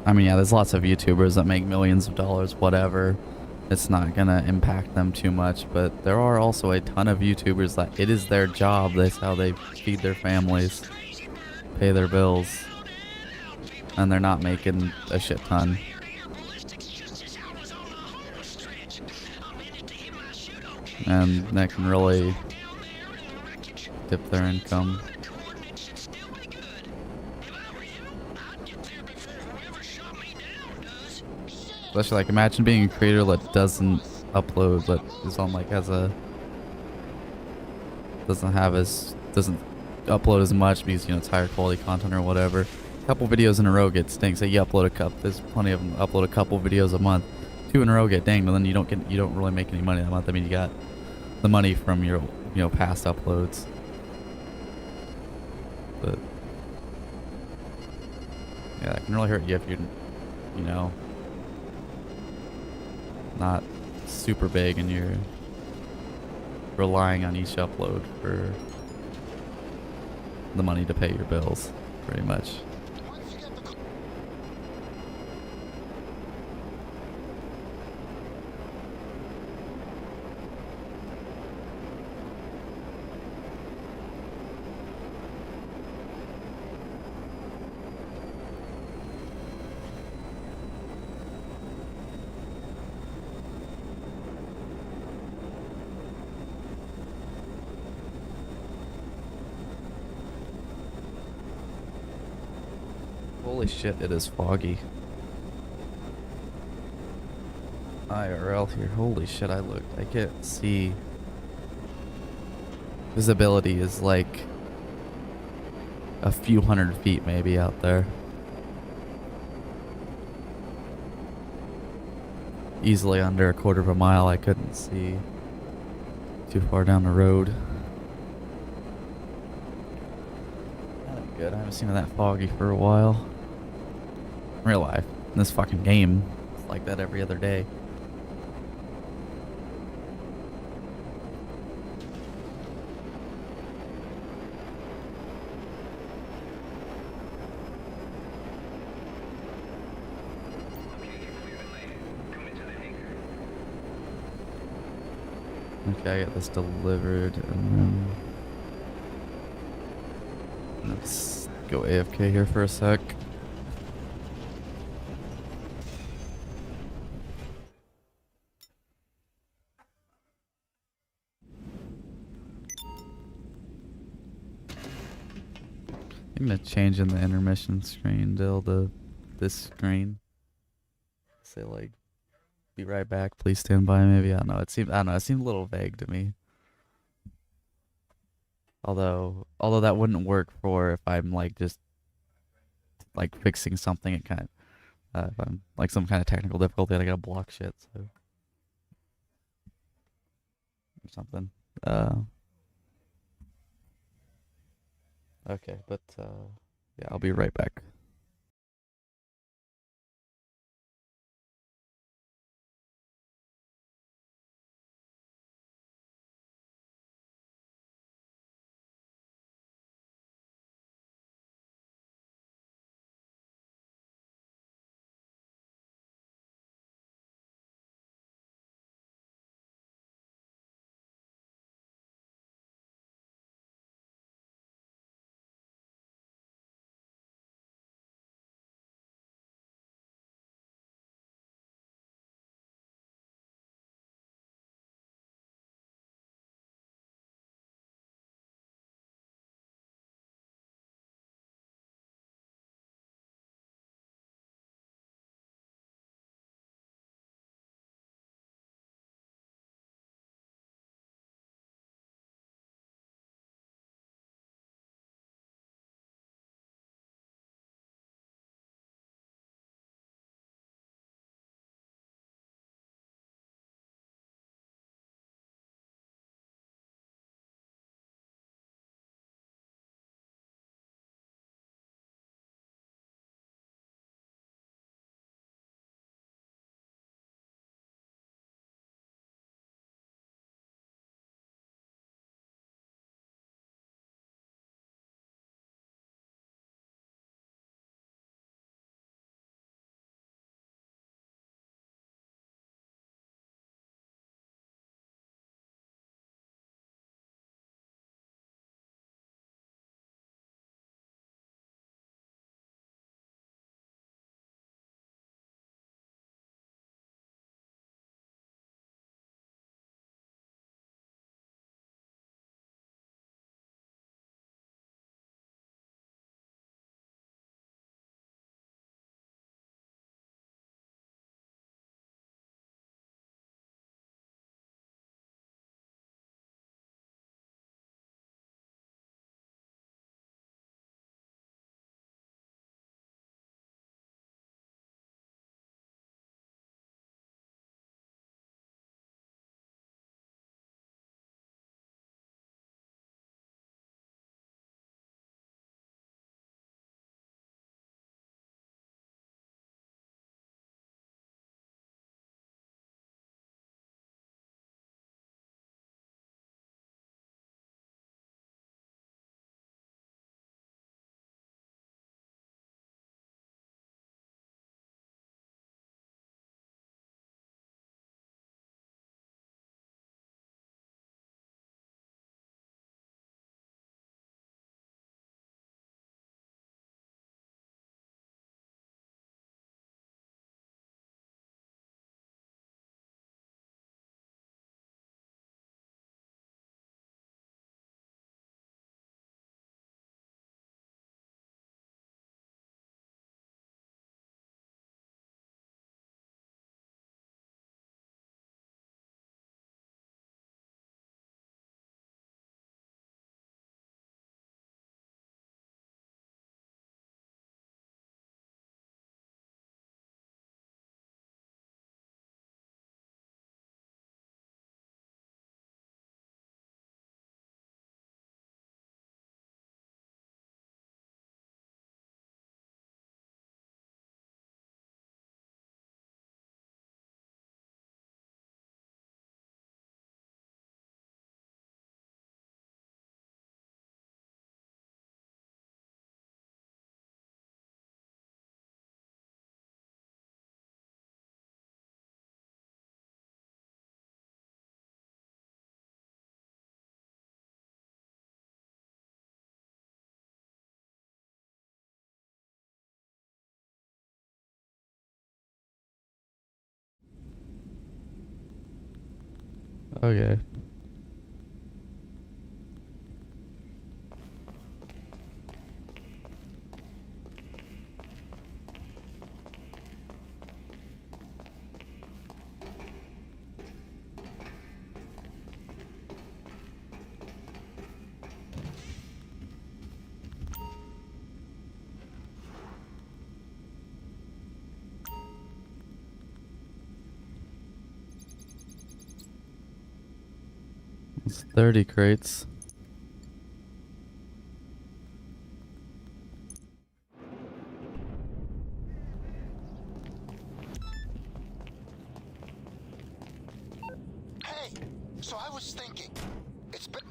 I mean, yeah, there's lots of YouTubers that make millions of dollars, whatever. It's not gonna impact them too much, but there are also a ton of YouTubers that it is their job. That's how they feed their families, pay their bills, and they're not making a shit ton. And that can really dip their income. Especially, like, imagine being a creator that doesn't upload, that is on, like, doesn't upload as much because, you know, it's higher quality content or whatever. A couple videos in a row get stinks. Say you upload a couple, there's plenty of them, upload a couple videos a month. 2 in a row get dinged, and then you don't really make any money that month. I mean, you got the money from your, you know, past uploads. But yeah, that can really hurt you if you're, you know, not super big and you're relying on each upload for the money to pay your bills, pretty much. Holy shit, it is foggy. IRL here. Holy shit, I can't see. Visibility is like a few 100 feet maybe out there. Easily under a 1/4 of a mile. I couldn't see too far down the road. That ain't good. I haven't seen it that foggy for a while. In real life. In this fucking game, it's like that every other day. Okay, I got this delivered, and then let's go AFK here for a sec. I'm gonna change in the intermission screen to this screen. Say like, be right back, please stand by. Maybe, I don't know. I don't know. It seemed a little vague to me. Although that wouldn't work for if I'm like just like fixing something. It kind of if I'm like some kind of technical difficulty and I gotta block shit, so or something. Okay, but yeah, I'll be right back. Okay. It's 30 crates. Hey, so I was thinking, it's been.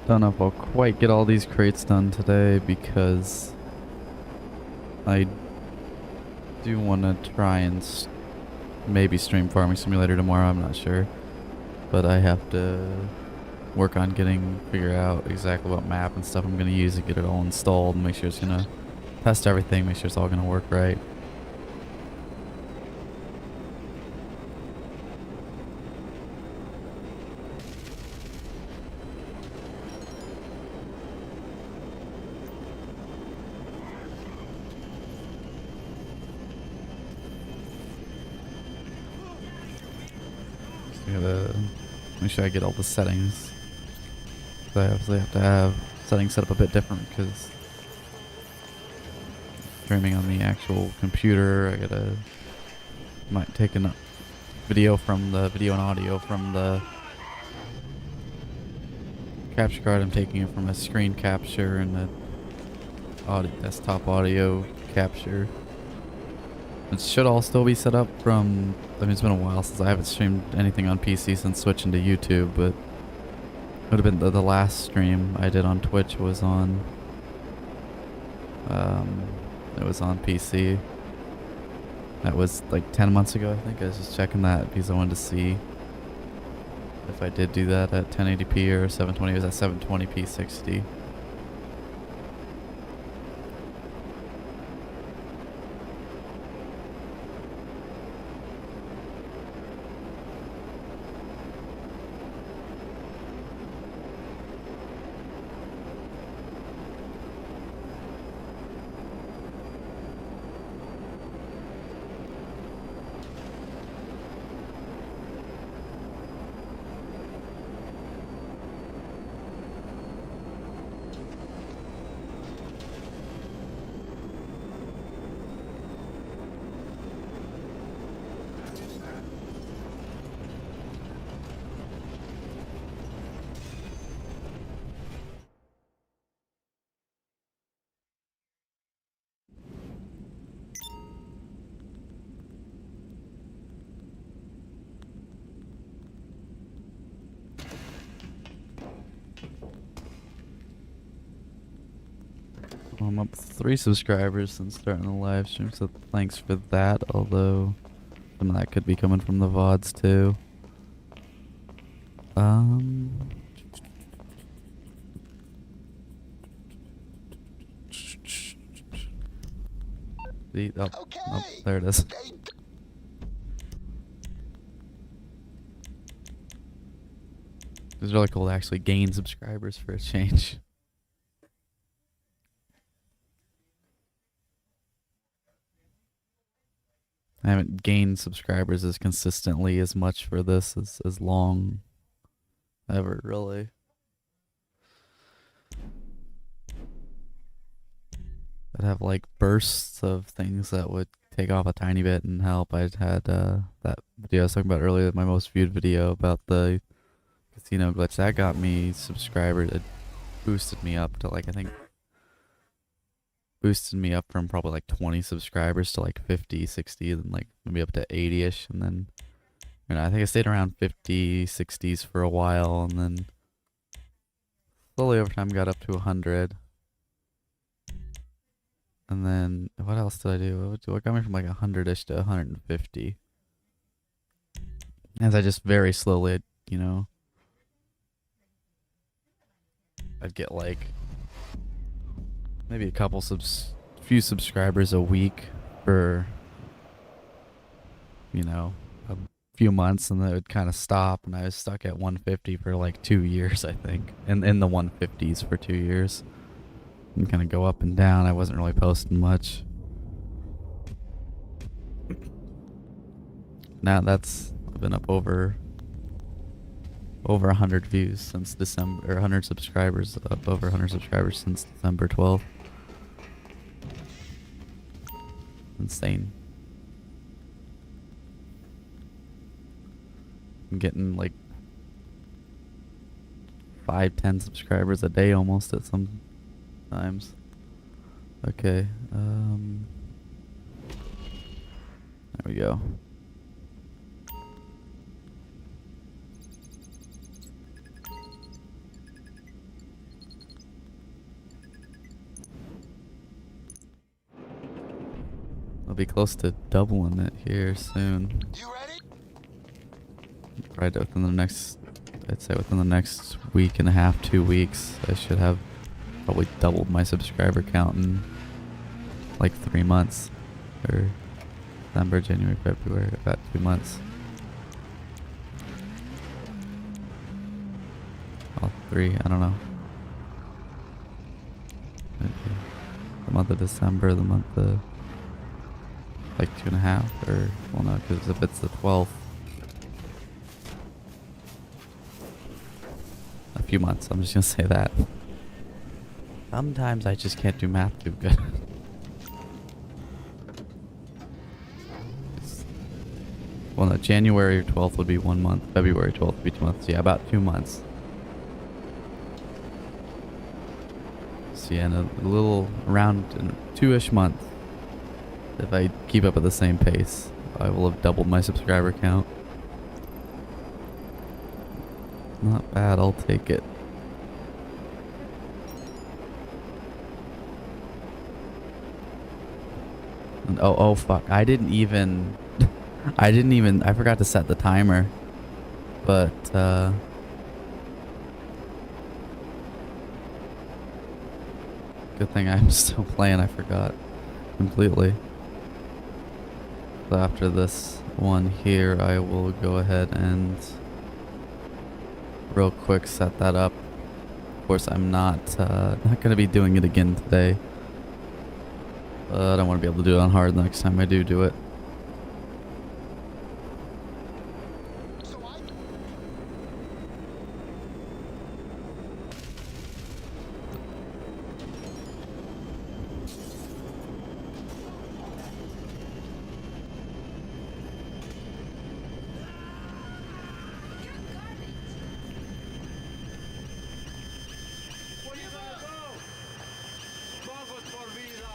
Don't know if I'll quite get all these crates done today because I do want to try and maybe stream Farming Simulator tomorrow. I'm not sure, but I have to work on figure out exactly what map and stuff I'm gonna use to get it all installed and make sure it's gonna test everything, make sure it's all gonna work right. Make sure I get all the settings. So I obviously have to have settings set up a bit different because streaming on the actual computer, might take a video and audio from the capture card. I'm taking it from a screen capture and a desktop audio capture. It should all still be set up from, I mean, it's been a while since I haven't streamed anything on PC since switching to YouTube, but it would have been the last stream I did on Twitch was on, it was on PC. That was like 10 months ago, I think. I was just checking that because I wanted to see if I did do that at 1080p or 720. It was at 720p 60. I'm up 3 subscribers since starting the live stream, so thanks for that, although some of that could be coming from the VODs too. Oh, there it is. It's really cool to actually gain subscribers for a change. I haven't gained subscribers as consistently as much for this as long ever, really. I'd have like bursts of things that would take off a tiny bit and help. I'd had that video I was talking about earlier, my most viewed video about the casino glitch. That got me subscribers. It boosted me up to like, I think, boosted me up from probably like 20 subscribers to like 50, 60, then like maybe up to 80-ish. And then, you know, I think I stayed around 50, 60s for a while. And then slowly over time got up to 100. And then, what else did I do? What got me from like 100-ish to 150? As I just very slowly, you know, I'd get like maybe a couple few subscribers a week for, you know, a few months, and then it would kind of stop, and I was stuck at 150 for like 2 years, I think, and in the 150s for 2 years. And kind of go up and down. I wasn't really posting much. Now that's, I've been up over 100 views since December, or 100 subscribers, up over 100 subscribers since December 12th. Insane. I'm getting like 5-10 subscribers a day almost at some times. Okay, there we go. I'll be close to doubling it here soon. You ready? Right within the next, I'd say within the next week and a half, 2 weeks, I should have probably doubled my subscriber count in like 3 months, or December, January, February, about 2 months. All 3, I don't know. Maybe the month of December, the month of like 2.5, or well, no, because if it's the 12th, a few months. I'm just gonna say that. Sometimes I just can't do math too good. Well, no, January 12th would be 1 month. February 12th would be 2 months. Yeah, about 2 months. So yeah, in a little around 2-ish months, if I keep up at the same pace, I will have doubled my subscriber count. Not bad, I'll take it. And oh fuck, I forgot to set the timer. But good thing I'm still playing, I forgot completely. So after this one here, I will go ahead and real quick set that up. Of course, I'm not gonna be doing it again today. I don't want to be able to do it on hard the next time I do it. Where you gonna go? Vamos por vida.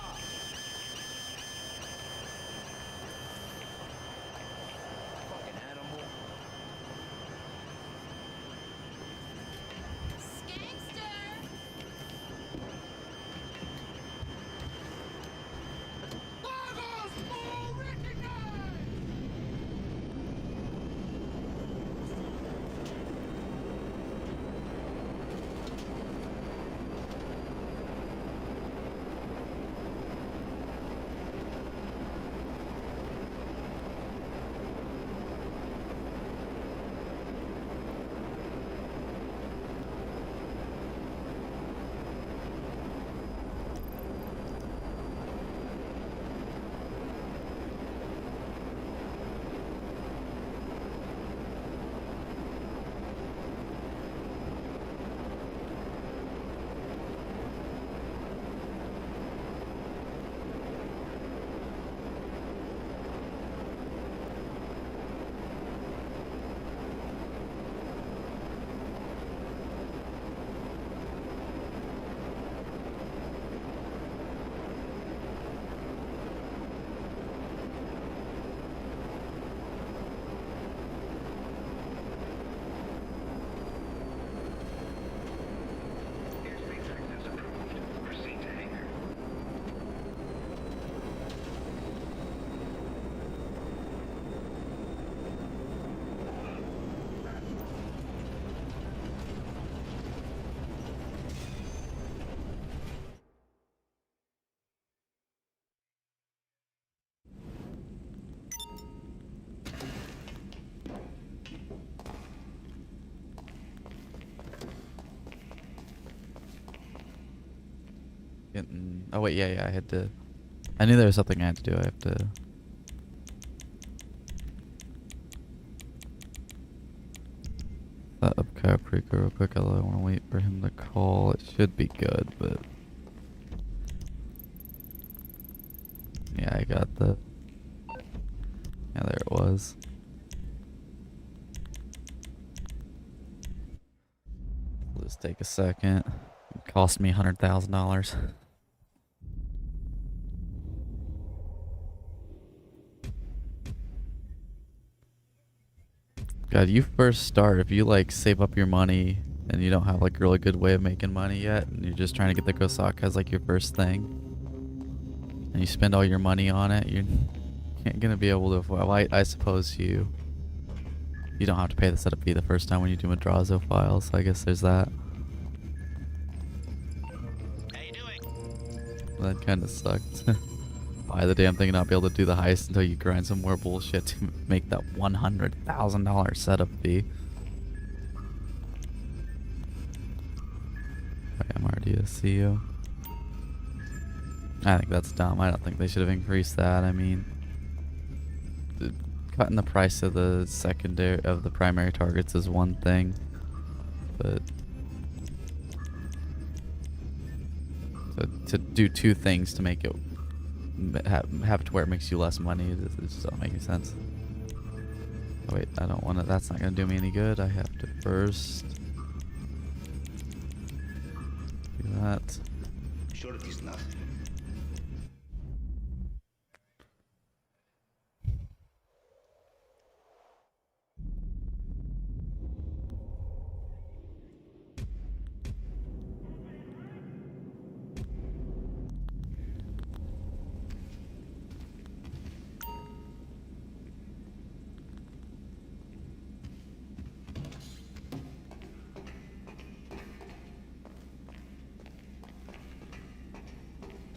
getting... Oh wait, yeah, I had to... I knew there was something I had to do. I have to... Set up Kyle Preaker real quick, although I want to wait for him to call. It should be good, but... Yeah, I got the... Yeah, there it was. It'll just take a second. It cost me $100,000. God, you first start, if you like save up your money and you don't have like a really good way of making money yet, and you're just trying to get the Kosaka as like your first thing, and you spend all your money on it, you're ain't gonna be able to. Well, I suppose you don't have to pay the setup fee the first time when you do Madrazo files, so I guess there's that. How you doing? That kind of sucked. Buy the damn thing and not be able to do the heist until you grind some more bullshit to make that $100,000 setup fee. I'm already a CEO. I think that's dumb. I don't think they should have increased that. I mean, cutting the price of the primary targets is one thing, but to do two things to make it have it to where it makes you less money, it just doesn't make any sense. Oh, wait, I don't want to. That's not gonna do me any good. I have to first do that. Sure it is not.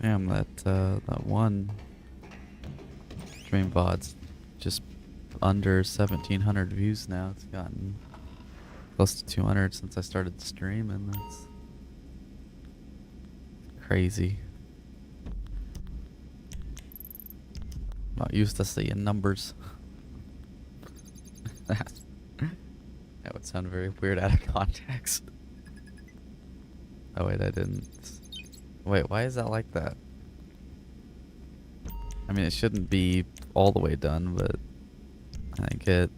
Damn, that one stream VOD's just under 1,700 views now. It's gotten close to 200 since I started streaming. That's crazy. Not used to seeing numbers. That would sound very weird out of context. Oh wait, I didn't. Wait, why is that like that? I mean, it shouldn't be all the way done, but I think it...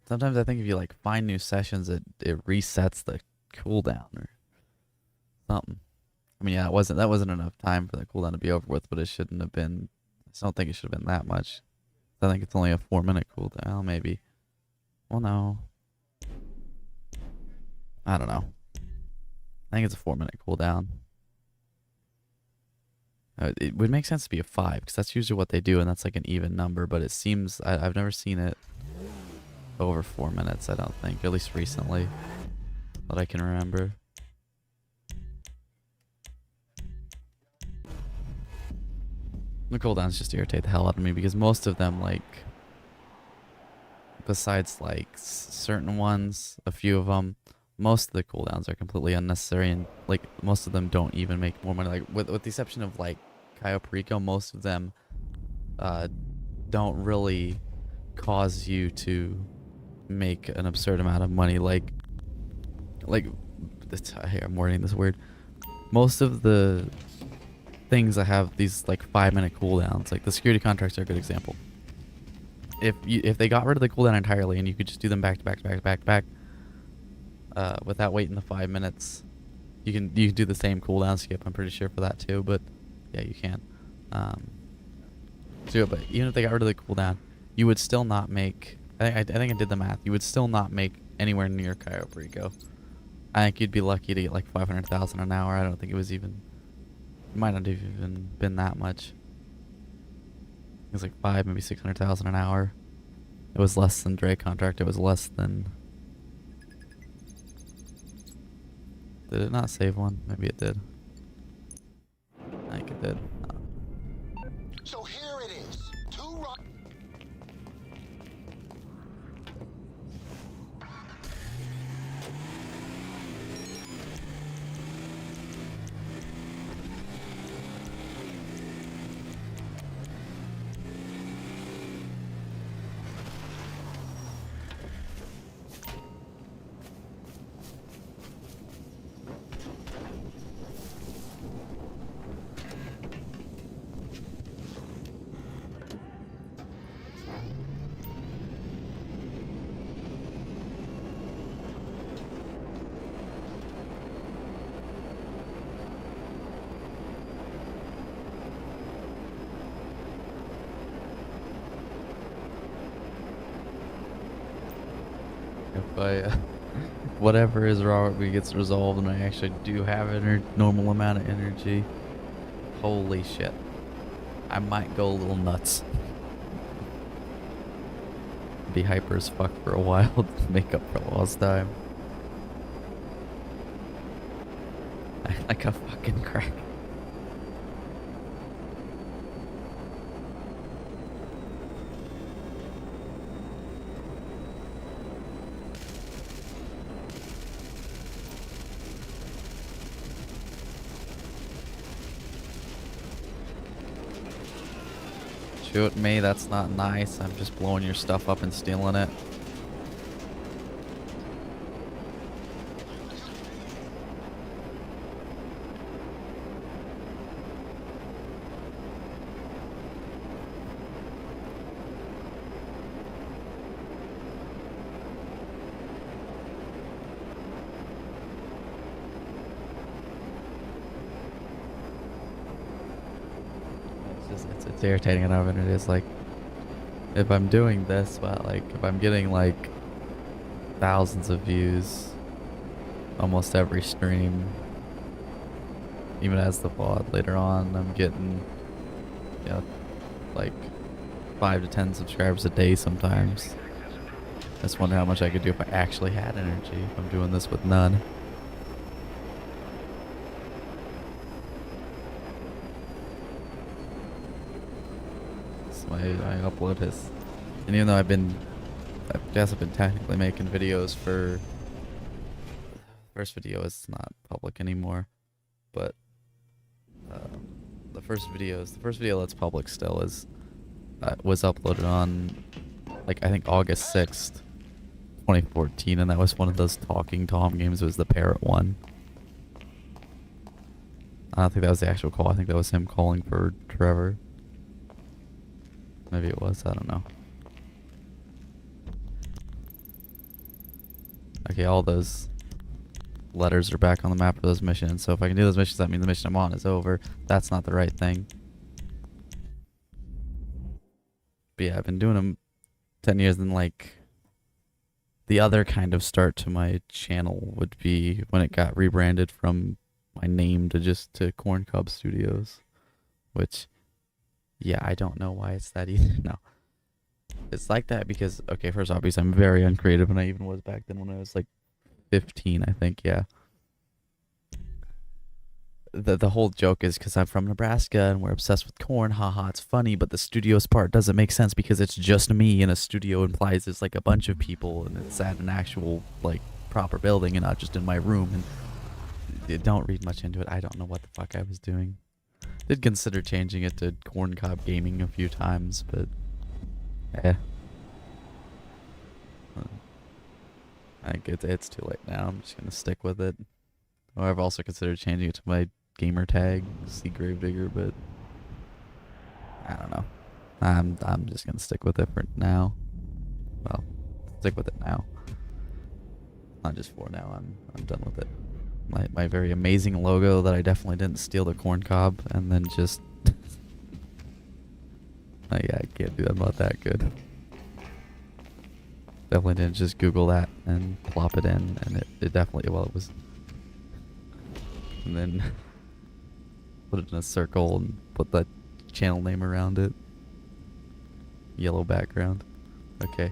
Sometimes I think if you like find new sessions, it resets the cooldown or something. I mean, yeah, that wasn't enough time for the cooldown to be over with, but it shouldn't have been... I just don't think it should have been that much. I think it's only a 4-minute cooldown, well, maybe. Well, no. I don't know. I think it's a 4-minute cooldown. It would make sense to be a 5, because that's usually what they do, and that's like an even number, but it seems... I've never seen it over 4 minutes, I don't think. At least recently. That I can remember. The cooldowns just irritate the hell out of me, because most of them, like... Besides, like, certain ones, a few of them... Most of the cooldowns are completely unnecessary, and like most of them don't even make more money. Like with the exception of like Cayo Perico, most of them don't really cause you to make an absurd amount of money. Like hey, I'm wording this weird. Most of the things that have these like 5-minute cooldowns, like the security contracts are a good example. If they got rid of the cooldown entirely and you could just do them back to back to back to back to back. Without waiting the 5 minutes, you can do the same cooldown skip. I'm pretty sure for that too, but yeah, you can. But even if they got rid of the cooldown, you would still not make. I think I did the math. You would still not make anywhere near Cayo Perico. I think you'd be lucky to get like 500,000 an hour. I don't think it was even. It might not have even been that much. It was like 5, maybe 600,000 an hour. It was less than Dre contract. It was less than. Did it not save one? Maybe it did. I think it did. So here it is. 2 rock. whatever is wrong with me gets resolved and I actually do have a normal amount of energy, holy shit, I might go a little nuts. Be hyper as fuck for a while to make up for lost time. Like a fucking crack. Shoot me, that's not nice. I'm just blowing your stuff up and stealing it. It's irritating enough, and it is like, if I'm doing this, but like if I'm getting like thousands of views almost every stream, even as the VOD later on, I'm getting, you know, like 5 to 10 subscribers a day sometimes. I just wonder how much I could do if I actually had energy. If I'm doing this with none. I upload his, and even though I guess I've been technically making videos for, first video is not public anymore, but the first video that's public still is, was uploaded on, like, I think August 6th, 2014, and that was one of those Talking Tom games. It was the parrot one. I don't think that was the actual call. I think that was him calling for Trevor. Maybe it was, I don't know. Okay, all those letters are back on the map for those missions. So if I can do those missions, that means the mission I'm on is over. That's not the right thing. But yeah, I've been doing them 10 years, and like the other kind of start to my channel would be when it got rebranded from my name to just to Corn Cob Studios, which, yeah, I don't know why it's that either. No. It's like that because, okay, first off, because I'm very uncreative, and I even was back then when I was like 15, I think, yeah. The whole joke is because I'm from Nebraska and we're obsessed with corn, haha, it's funny, but the studios part doesn't make sense because it's just me, and a studio implies it's like a bunch of people, and it's at an actual, like, proper building and not just in my room, and don't read much into it. I don't know what the fuck I was doing. Did consider changing it to Corn Cob Gaming a few times, but I think it's too late now. I'm just gonna stick with it. Or I've also considered changing it to my gamer tag, C Gravedigger, but I don't know. I'm just gonna stick with it for now. Well, stick with it now. Not just for now. I'm done with it. My very amazing logo that I definitely didn't steal the corn cob and then just yeah, I can't do that. I'm not that good. Definitely didn't just Google that and plop it in, and it definitely, well, it was, and then put it in a circle and put that channel name around it. Yellow background. Okay.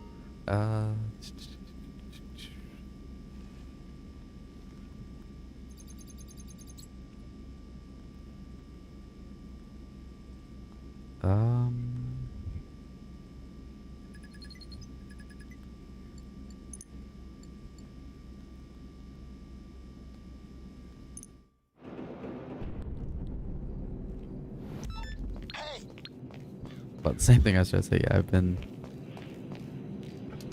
But same thing I was trying to say, yeah, I've been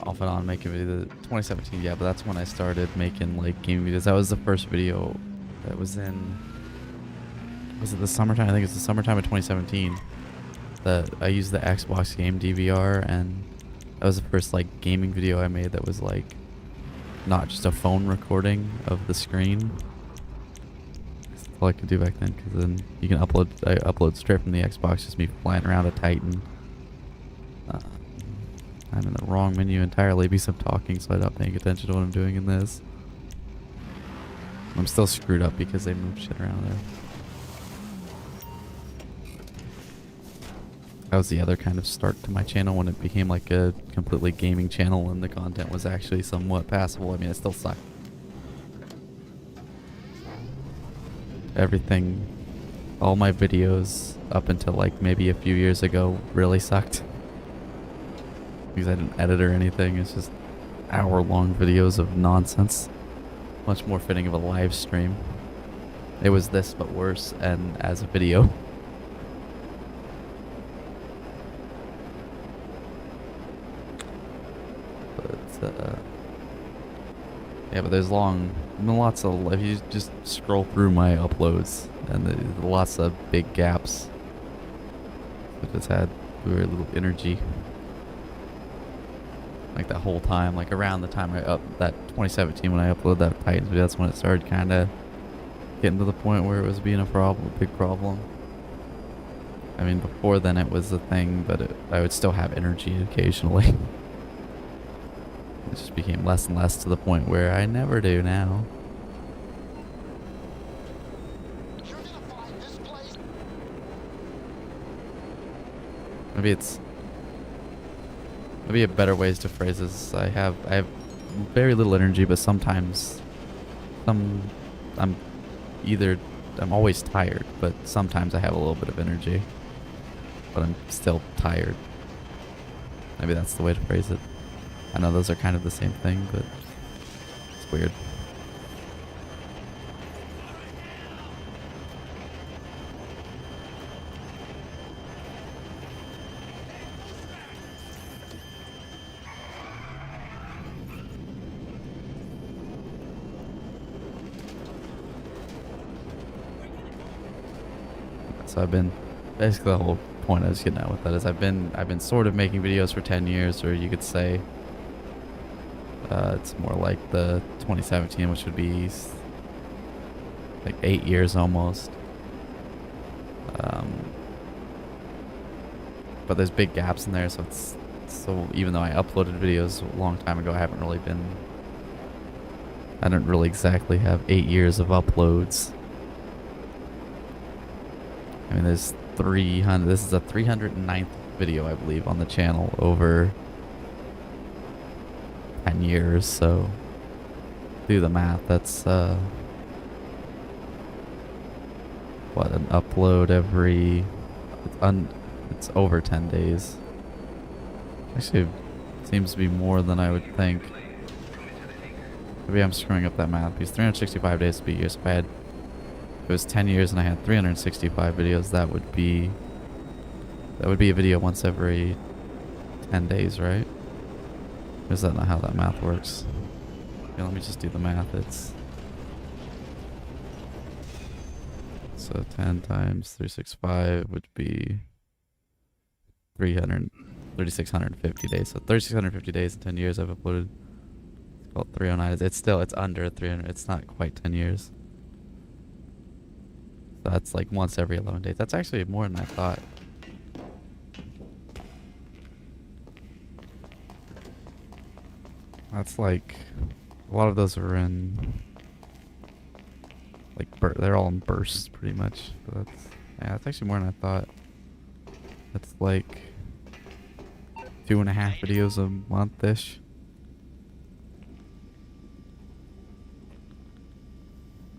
off and on making videos. 2017, yeah, but that's when I started making like gaming videos. That was the first video that was in, was it the summertime? I think it's the summertime of 2017 that I used the Xbox game DVR, and that was the first like gaming video I made that was like not just a phone recording of the screen. That's all I could do back then, because then you can upload straight from the Xbox, just me flying around a Titan. I'm in the wrong menu entirely because I'm talking, so I'm not paying attention to what I'm doing in this. I'm still screwed up because they moved shit around there. That was the other kind of start to my channel when it became like a completely gaming channel and the content was actually somewhat passable. I mean, it still sucked. Everything, all my videos up until like maybe a few years ago really sucked. Because I didn't edit or anything. It's just hour-long videos of nonsense. Much more fitting of a live stream. It was this but worse and as a video. But yeah, but there's lots of, if you just scroll through my uploads, and there's lots of big gaps. I just had very little energy. Like that whole time, like around the time that 2017 when I uploaded that Titans video, that's when it started kind of getting to the point where it was being a big problem. I mean, before then it was a thing, but I would still have energy occasionally. It just became less and less to the point where I never do now. Maybe a better ways to phrase this. I have very little energy, but sometimes I'm always tired, but sometimes I have a little bit of energy, but I'm still tired. Maybe that's the way to phrase it. I know those are kind of the same thing, but it's weird. So I've been, basically the whole point I was getting at with that is I've been sort of making videos for 10 years, or you could say it's more like the 2017, which would be like 8 years almost. But there's big gaps in there, so even though I uploaded videos a long time ago, I don't really exactly have 8 years of uploads. I mean, there's 300. This is a 309th video, I believe, on the channel over 10 years. So do the math. That's what, an upload every. It's over 10 days. Actually, it seems to be more than I would think. Maybe I'm screwing up that math because 365 days would be a year. So if it was 10 years and I had 365 videos, that would be a video once every 10 days, right? Or is that not how that math works? Yeah, let me just do the math. So 10 times 365 would be 3,650 days. So 3,650 days in 10 years I've uploaded. It's called 309. It's under 300. It's not quite 10 years. That's like once every 11 days. That's actually more than I thought. That's like, a lot of those are in, like, they're all in bursts pretty much. But that's actually more than I thought. That's like 2.5 videos a month-ish.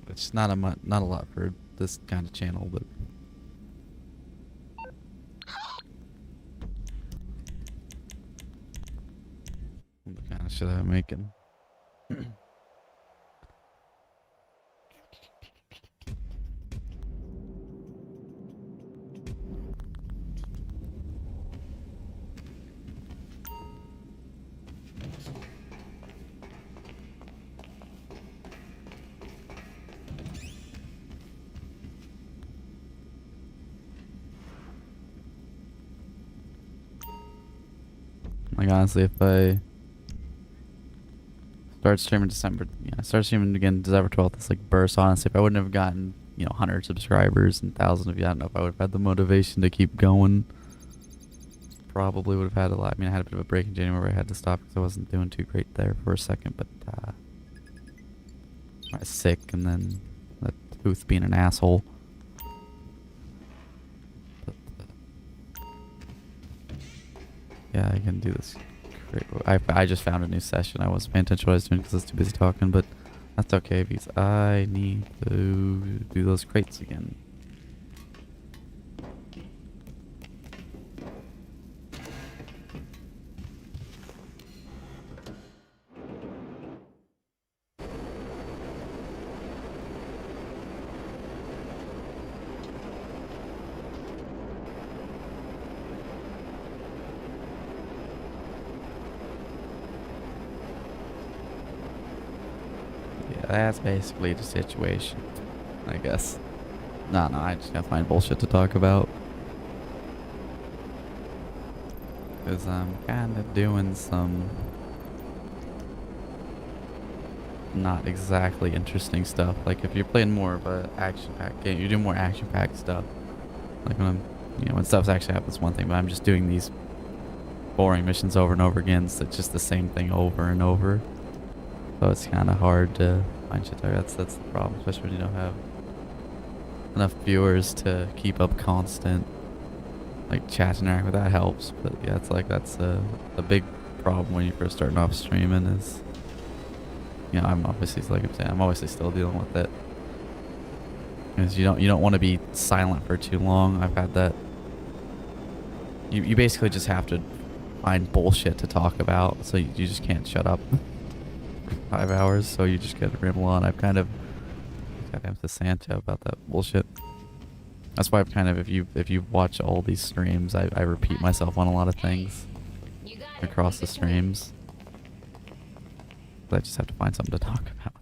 It's not a lot for this kind of channel, but what kind of shit I'm making. Like, honestly, if I start streaming start streaming again December 12th, it's like burst. Honestly, if I wouldn't have gotten, 100 subscribers and thousands of you, I don't know if I would have had the motivation to keep going. probably would have had a lot. I mean, I had a bit of a break in January where I had to stop because I wasn't doing too great there for a second, but I was sick, and then that tooth being an asshole. But, yeah, I can do this. I just found a new session. I wasn't paying attention to what I was doing because I was too busy talking, but that's okay because I need to do those crates again. That's basically the situation, I guess. No, I just gotta find bullshit to talk about. Because I'm kind of doing some not exactly interesting stuff. Like if you're playing more of a action-packed game, you're doing more action-packed stuff. Like when when stuff's actually happens, one thing, but I'm just doing these boring missions over and over again, so it's just the same thing over and over. So it's kind of hard to find shit there. That's the problem, especially when you don't have enough viewers to keep up constant like chat and interact with. That helps, but yeah, it's like that's a big problem when you're first starting off streaming. Is I'm obviously, like I'm saying, I'm obviously still dealing with it, because you don't want to be silent for too long. I've had that. You basically just have to find bullshit to talk about, so you just can't shut up. 5 hours, so you just gotta ramble on. I've kind of got to Santa about that bullshit. That's why I've kind of, if you watch all these streams, I repeat myself on a lot of things across the streams. But I just have to find something to talk about.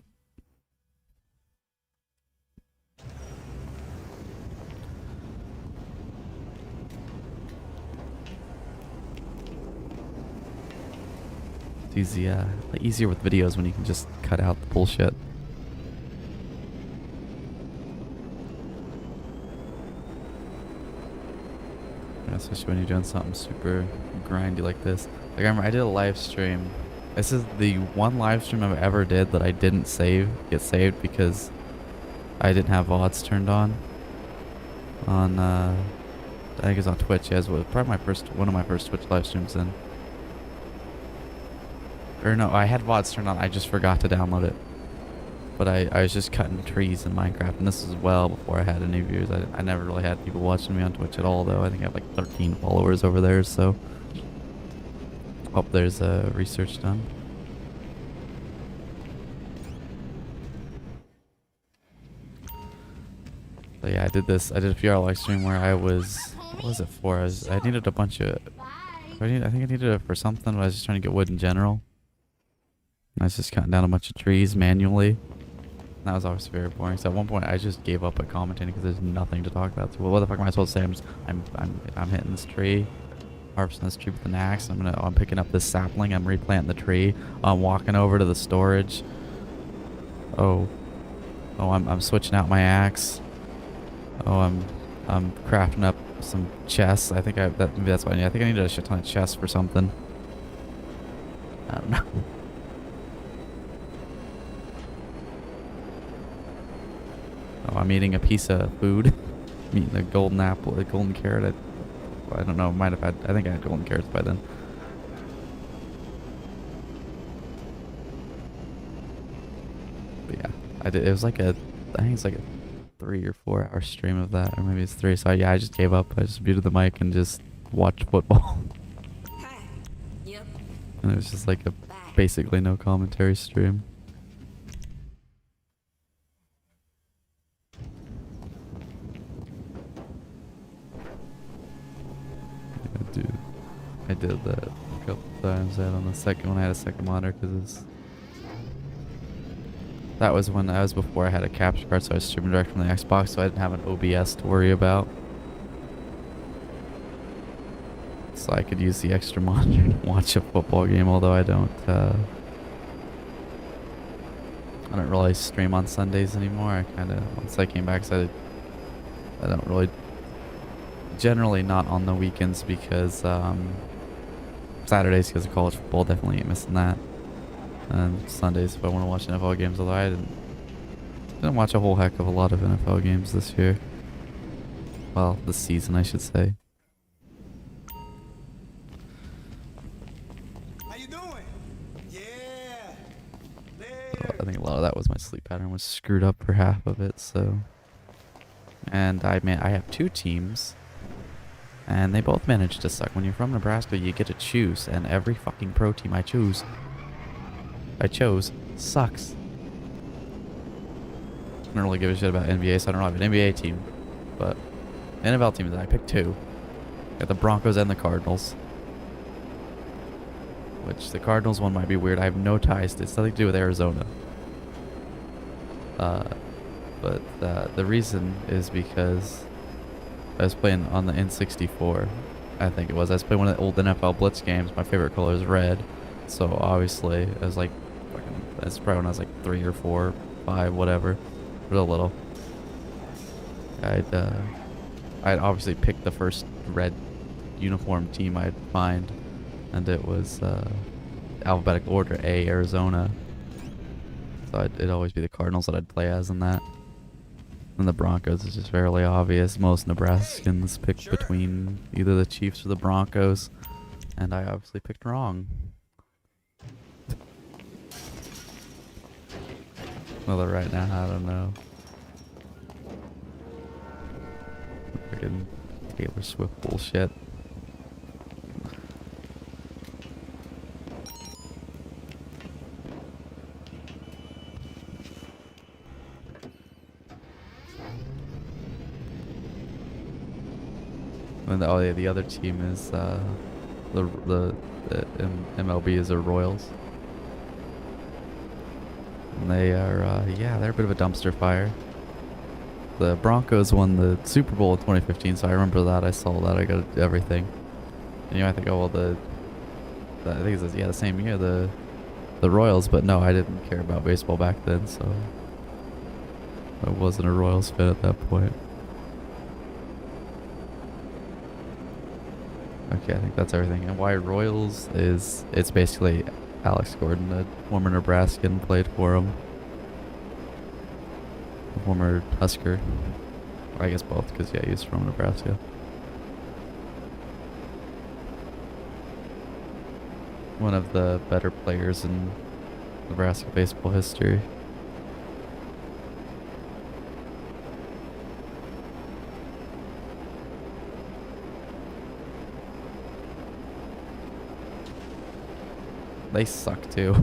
It's easy, easier with videos when you can just cut out the bullshit. Yeah, especially when you're doing something super grindy like this. Like I remember I did a live stream. This is the one live stream I've ever did that I didn't get saved because I didn't have VODs turned on. I think it's on Twitch. Yeah, it was probably one of my first Twitch live streams then. Or no, I had VODs turned on, I just forgot to download it. But I was just cutting trees in Minecraft, and this was well before I had any viewers. I never really had people watching me on Twitch at all, though. I think I have like 13 followers over there, so... Oh, there's research done. So yeah, I did a few hour live stream where I was... What was it for? I needed a bunch of... I think I needed it for something, but I was just trying to get wood in general. I was just cutting down a bunch of trees manually. That was obviously very boring. So at one point I just gave up at commentating because there's nothing to talk about. So, well, what the fuck am I supposed to say? I'm hitting this tree, harvesting this tree with an axe. I'm picking up this sapling. I'm replanting the tree. I'm walking over to the storage. Oh, I'm switching out my axe. Oh, I'm crafting up some chests. I think maybe that's what I need. I think I needed a shit ton of chests for something. I don't know. Oh, I'm eating a piece of food. I'm eating a golden apple, a golden carrot. I don't know. I think I had golden carrots by then. But yeah, I did. It was like I think it's like a 3 or 4 hour stream of that, or maybe it's 3. So yeah, I just gave up. I just muted the mic and just watched football. Yep. And it was just like a basically no commentary stream. I did that a couple times. On the second one, I had a second monitor because that was before I had a capture card, so I was streaming direct from the Xbox, so I didn't have an OBS to worry about. So I could use the extra monitor to watch a football game, although I don't really stream on Sundays anymore. Once I came back, so I don't really generally not on the weekends because Saturdays because of college football, definitely ain't missing that. And Sundays if I want to watch NFL games, although I didn't watch a whole heck of a lot of NFL games this year. Well, this season I should say. How you doing? Yeah. Later. I think a lot of that was my sleep pattern was screwed up for half of it, so. And I have 2 teams, and they both managed to suck. When you're from Nebraska, you get to choose, and every fucking pro team I chose sucks. I don't really give a shit about NBA, so I don't have an NBA team, but NFL teams, I picked 2. Got the Broncos and the Cardinals. Which the Cardinals one might be weird. I have no ties. It's nothing to do with Arizona. But the reason is because I was playing on the N64. I think it was. I was playing one of the old NFL Blitz games. My favorite color is red. So obviously, I was like, that's probably when I was like 3 or 4, 5, whatever. Real little. I'd obviously picked the first red uniform team I'd find, and it was alphabetical order A, Arizona. So it'd always be the Cardinals that I'd play as in that. And the Broncos is just fairly obvious. Most Nebraskans pick between either the Chiefs or the Broncos, and I obviously picked wrong. Well, right now, I don't know. Freaking Taylor Swift bullshit. And the other team is the MLB is the Royals. And they are they're a bit of a dumpster fire. The Broncos won the Super Bowl in 2015, so I remember that. I saw that. I got everything. And I think, oh well, I think it's the same year the Royals, but no, I didn't care about baseball back then, so I wasn't a Royals fan at that point. Okay, I think that's everything. And why Royals is, it's basically Alex Gordon, a former Nebraskan, played for him. A former Husker. I guess both, because yeah, he's from Nebraska. One of the better players in Nebraska baseball history. They suck too.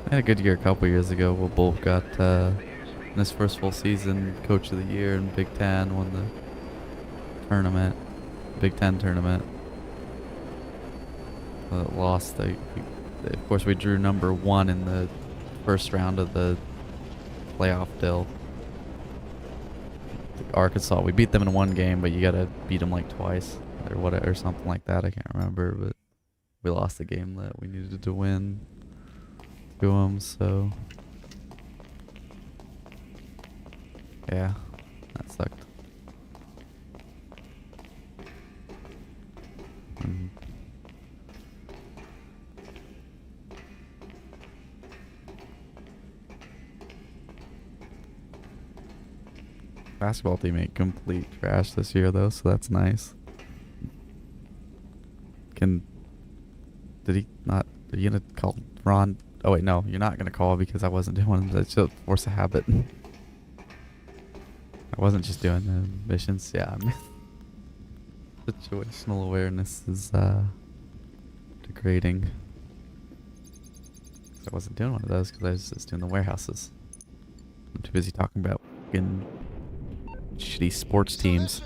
They had a good year a couple years ago. Will Bull got in his first full season Coach of the Year in Big Ten, won the tournament, Big Ten tournament. Lost. Of course, we drew number 1 in the first round of the playoff deal. Arkansas. We beat them in 1 game, but you gotta beat them like twice or whatever, or something like that. I can't remember, but we lost the game that we needed to win to them, so yeah, that sucked. Basketball team ain't complete trash this year though, so that's nice. Did he not? Are you gonna call Ron? Oh wait, no, you're not gonna call because I wasn't doing it. It's just force a habit. I wasn't just doing the missions. Yeah, I mean, situational awareness is degrading. I wasn't doing one of those because I was just doing the warehouses. I'm too busy talking about fucking shitty sports teams.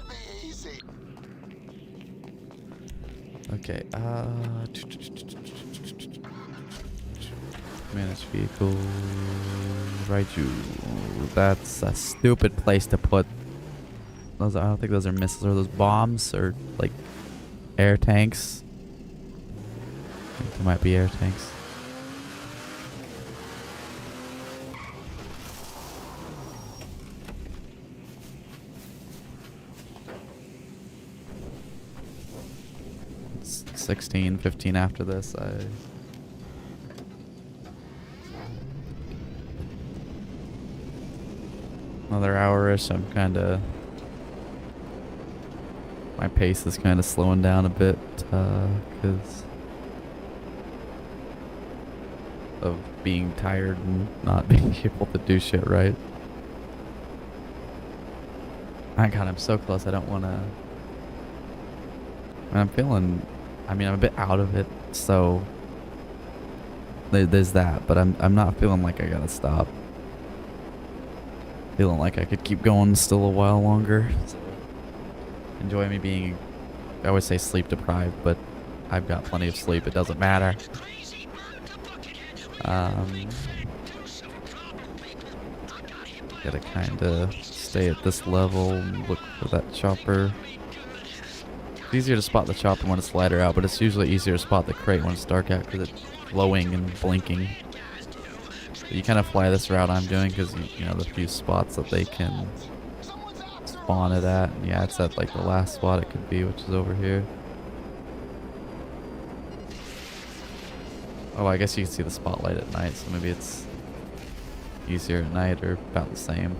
Okay, manage vehicle, Raiju. That's a stupid place to put those. I don't think those are missiles. Are those bombs or like air tanks? I think they might be air tanks. 16, 15 after this. Another hour-ish. I'm kind of... My pace is kind of slowing down a bit because of being tired and not being able to do shit right. My God, I'm so close. I don't want to... I'm feeling... I mean, I'm a bit out of it, so... There's that, but I'm not feeling like I gotta stop. Feeling like I could keep going still a while longer. So enjoy me being... I always say sleep deprived, but I've got plenty of sleep. It doesn't matter. Gotta kind of stay at this level and look for that chopper. It's easier to spot the chopper when it's lighter out, but it's usually easier to spot the crate when it's dark out because it's glowing and blinking. But you kind of fly this route I'm doing because, you know, the few spots that they can spawn it at. And yeah, it's at like the last spot it could be, which is over here. Oh, I guess you can see the spotlight at night, so maybe it's easier at night or about the same.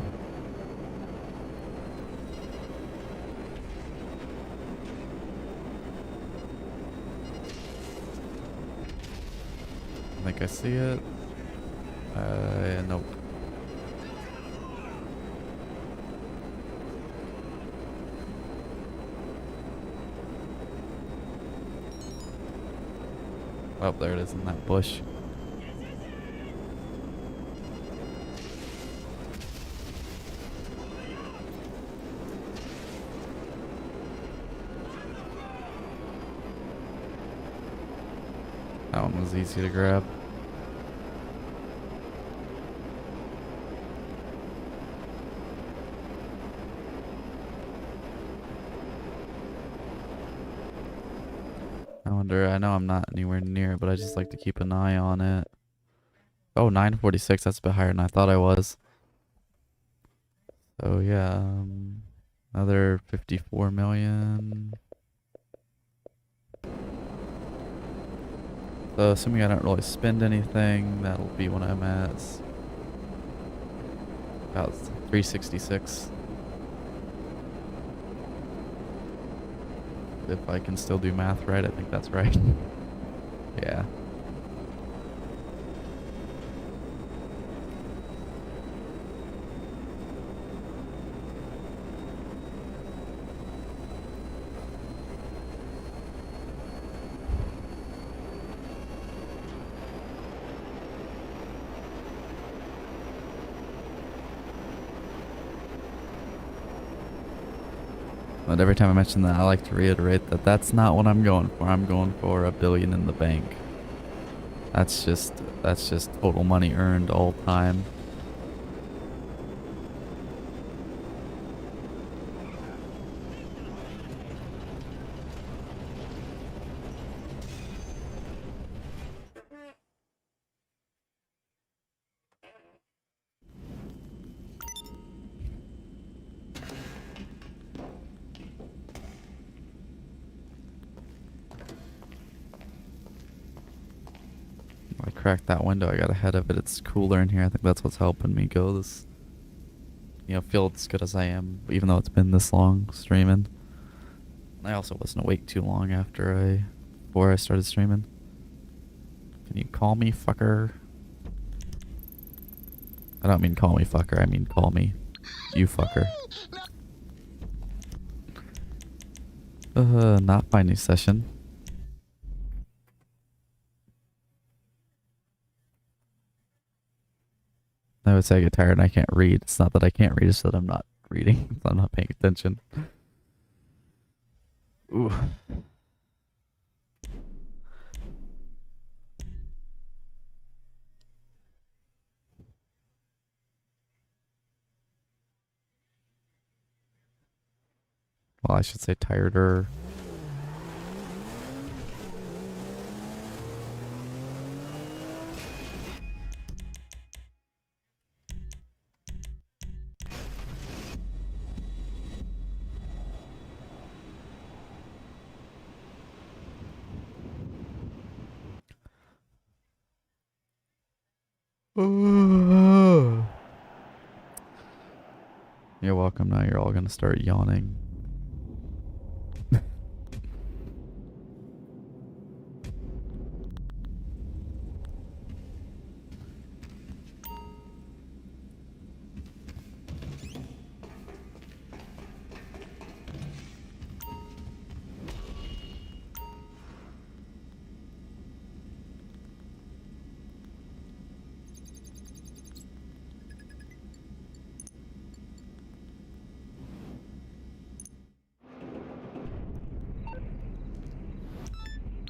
I think I see it. Nope. Oh, there it is in that bush. That one was easy to grab. I know I'm not anywhere near it, but I just like to keep an eye on it. Oh, 946, that's a bit higher than I thought I was. So yeah, another 54 million. So assuming I don't really spend anything, that'll be when I'm at about 366. If I can still do math right, I think that's right. Yeah. But every time I mention that, I like to reiterate that that's not what I'm going for. I'm going for $1 billion in the bank. That's just total money earned all time. I cracked that window. I got ahead of it. It's cooler in here. I think that's what's helping me go this, feel as good as I am, even though it's been this long streaming. I also wasn't awake too long before I started streaming. Can you call me, fucker? I don't mean call me, fucker. I mean call me, you fucker. Not my new session. I would say I get tired and I can't read. It's not that I can't read, it's that I'm not reading. I'm not paying attention. Ooh. Well, I should say tireder. You're welcome. Now you're all gonna start yawning.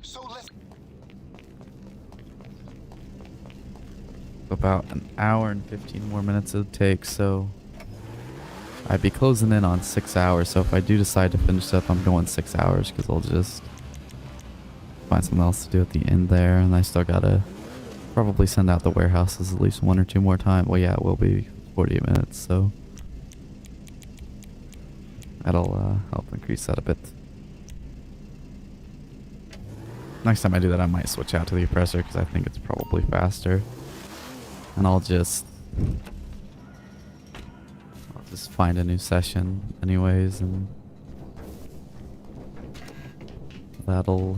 So let's About an hour and 15 more minutes it'll take, so I'd be closing in on 6 hours. So if I do decide to finish up, I'm going 6 hours because I'll just find something else to do at the end there, and I still gotta probably send out the warehouses at least 1 or 2 more times. Well, yeah, it will be 48 minutes, so that'll help increase that a bit. Next time I do that, I might switch out to the oppressor because I think it's probably faster. And I'll just find a new session anyways, and that'll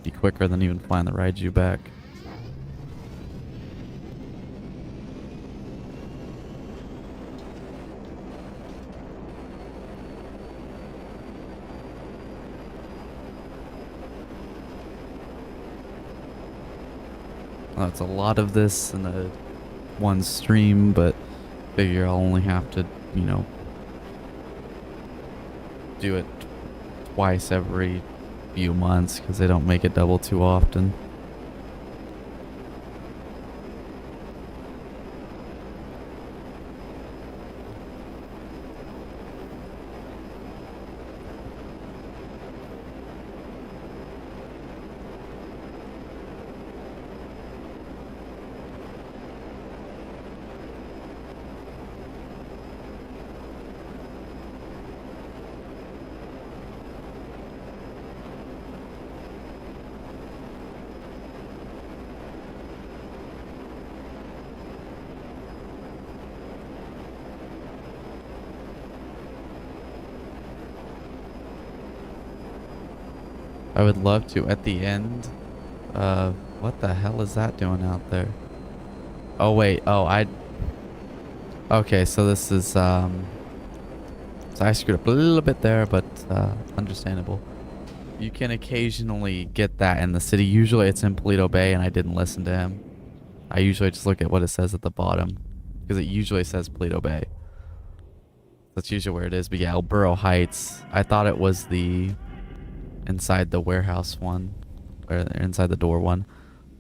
be quicker than even flying the Raiju back. It's a lot of this in a one stream, but figure I'll only have to, you know, do it twice every few months because they don't make it double too often. I would love to at the end. What the hell is that doing out there? Oh wait, okay, so this is so I screwed up a little bit there, but understandable. You can occasionally get that in the city. Usually it's in Paleto Bay, and I didn't listen to him. I usually just look at what it says at the bottom because it usually says Paleto Bay. That's usually where it is. But yeah, El Burro Heights. I thought it was the inside the warehouse one, or inside the door one.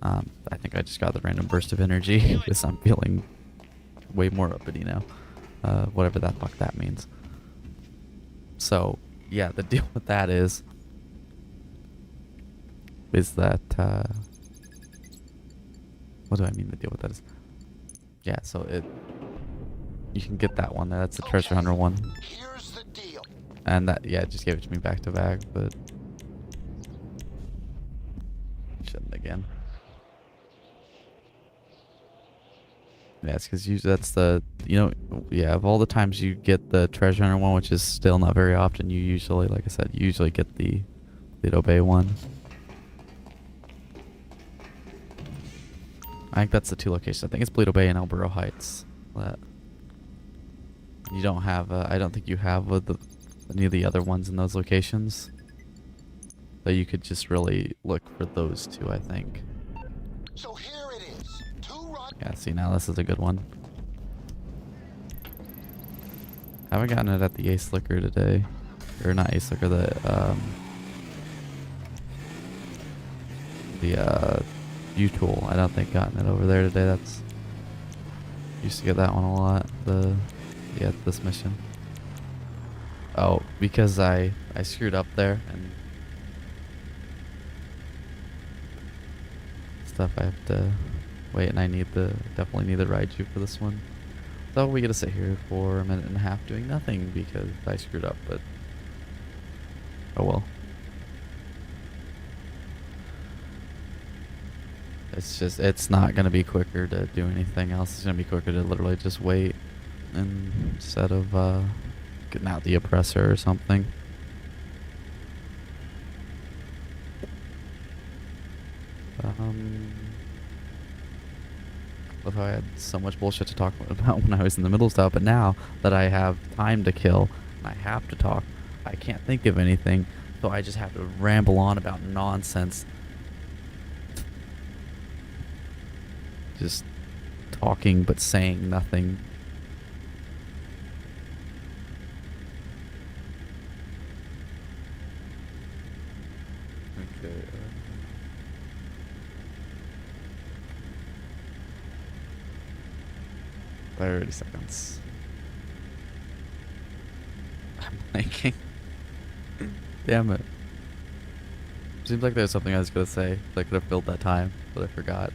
I think I just got the random burst of energy because I'm feeling way more uppity now. Whatever that fuck that means. So yeah, the deal with that is that what do I mean the deal with that is? Yeah, so you can get that one. That's the treasure hunter one. here's the deal. And that, yeah, it just gave it to me back to back, but shouldn't again. Yeah, it's because that's the, you know, yeah, of all the times you get the treasure hunter one, which is still not very often, you usually, like I said, you usually get the Paleto Bay one. I think that's the two locations. I think it's Paleto Bay and El Burro Heights. That you don't have, I don't think you have any of the other ones in those locations. But you could just really look for those two, I think. So here it is. Yeah, see, now this is a good one. Haven't gotten it at the Ace Liquor today. Or not Ace Liquor, the U-Tool. I don't think gotten it over there today. That's used to get that one a lot. Yeah, this mission. Oh, because I screwed up there and stuff. I have to wait, and I definitely need the Raiju for this one. So we get to sit here for a minute and a half doing nothing because I screwed up, but oh well. It's just, it's not gonna be quicker to do anything else. It's gonna be quicker to literally just wait instead of getting out the oppressor or something. Love how I had so much bullshit to talk about when I was in the middle of stuff, but now that I have time to kill and I have to talk, I can't think of anything, so I just have to ramble on about nonsense. Just talking but saying nothing. Okay. 30 seconds. I'm blanking. Damn it. Seems like there's something I was gonna say that could have filled that time, but I forgot.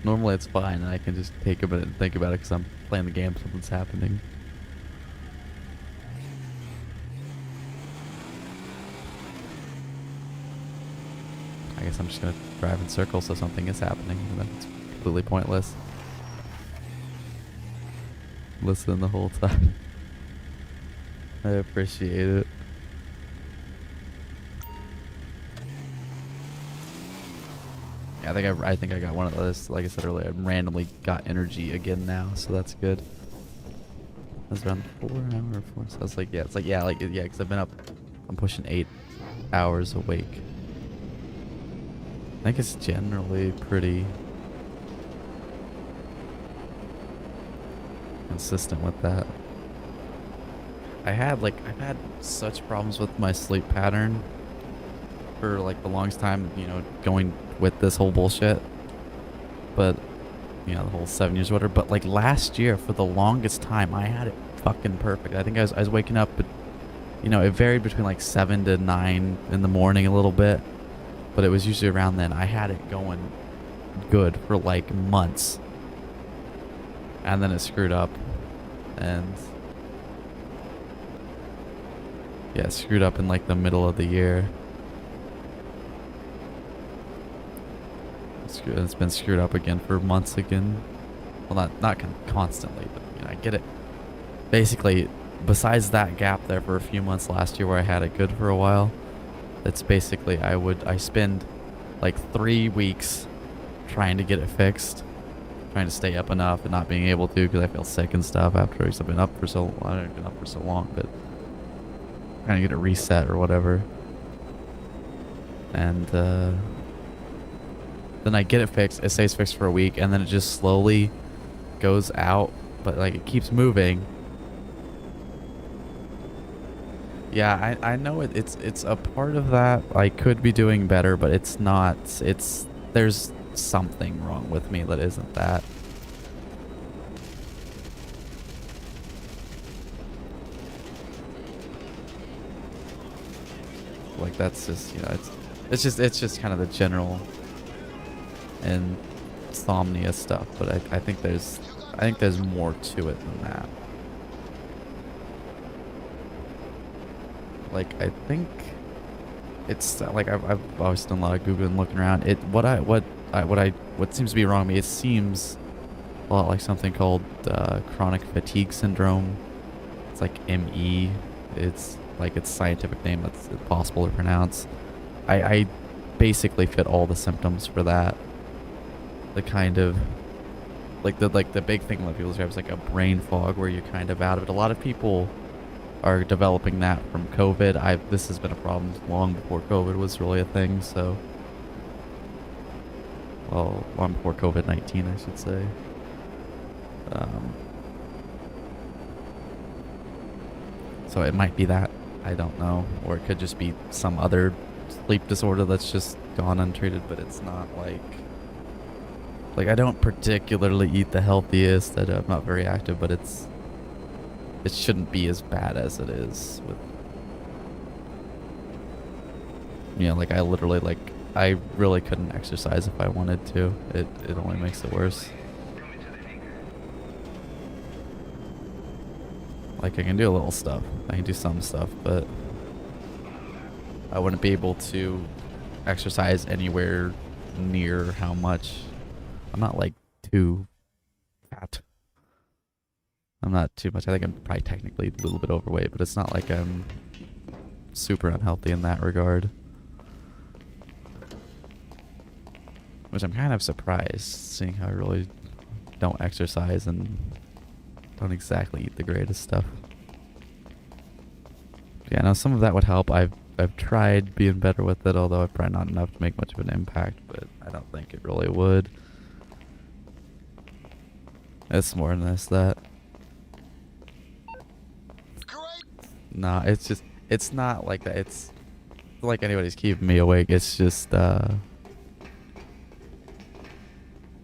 Normally it's fine and I can just take a minute and think about it because I'm playing the game, something's happening. I guess I'm just gonna drive in circles so something is happening, and then it's completely pointless. Listen the whole time. I appreciate it. Yeah, I think I got one of those. Like I said earlier, I randomly got energy again now, so that's good. That's around 4 hours, 4. So I was like, yeah, it's like, yeah, because I've been up. I'm pushing 8 hours awake. I think it's generally pretty consistent with that. I've had such problems with my sleep pattern for like the longest time, you know, going with this whole bullshit. But, you know, the whole 7 years or whatever. But like last year, for the longest time, I had it fucking perfect. I think I was waking up, but, you know, it varied between like 7 to 9 in the morning a little bit. But it was usually around then. I had it going good for like months. And then it screwed up. And yeah, it screwed up in like the middle of the year. It's been screwed up again for months again. Well, not constantly, but you know, I get it. Basically, besides that gap there for a few months last year where I had it good for a while, it's basically I spend like 3 weeks trying to get it fixed, trying to stay up enough and not being able to because I feel sick and stuff after I've been up for so long. I haven't been up for so long, but trying to get it reset or whatever. And then I get it fixed. It stays fixed for a week, and then it just slowly goes out, but like it keeps moving. Yeah, I know it's a part of that. I could be doing better, but it's not. There's something wrong with me that isn't that. Like that's just, you know, it's just kind of the general insomnia stuff, but I think there's more to it than that. Like I think it's like I've always done a lot of Googling, looking around. What seems to be wrong with me, it seems a lot like something called chronic fatigue syndrome. It's like ME. It's like its scientific name that's impossible to pronounce. I basically fit all the symptoms for that. The kind of like the big thing that people describe is like a brain fog where you're kind of out of it. A lot of people are developing that from COVID. This has been a problem long before COVID was really a thing, so well, long before COVID-19 I should say. So it might be that, I don't know, or it could just be some other sleep disorder that's just gone untreated, but it's not like I don't particularly eat the healthiest. I'm not very active, but it shouldn't be as bad as it is with, you know, like I literally, like I really couldn't exercise if I wanted to. It only makes it worse. Like I can do a little stuff. I can do some stuff, but I wouldn't be able to exercise anywhere near how much. I'm not like too fat. I'm not too much. I think I'm probably technically a little bit overweight, but it's not like I'm super unhealthy in that regard. Which I'm kind of surprised, seeing how I really don't exercise and don't exactly eat the greatest stuff. Yeah, now some of that would help. I've tried being better with it, although probably not enough to make much of an impact, but I don't think it really would. It's more than this, that. Nah, it's just, it's not like that. It's like anybody's keeping me awake. It's just,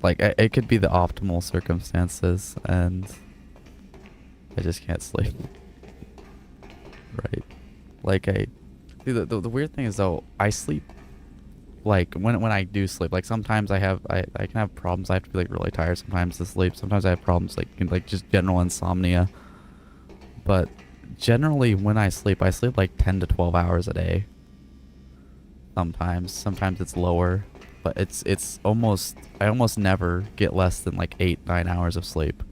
like, it could be the optimal circumstances, and I just can't sleep. Right. Like, the weird thing is, though, I sleep, like, when I do sleep, like, sometimes I can have problems. I have to be, like, really tired sometimes to sleep. Sometimes I have problems, like just general insomnia. But generally, when I sleep like 10 to 12 hours a day. Sometimes it's lower, but it's almost, I almost never get less than like 8-9 hours of sleep.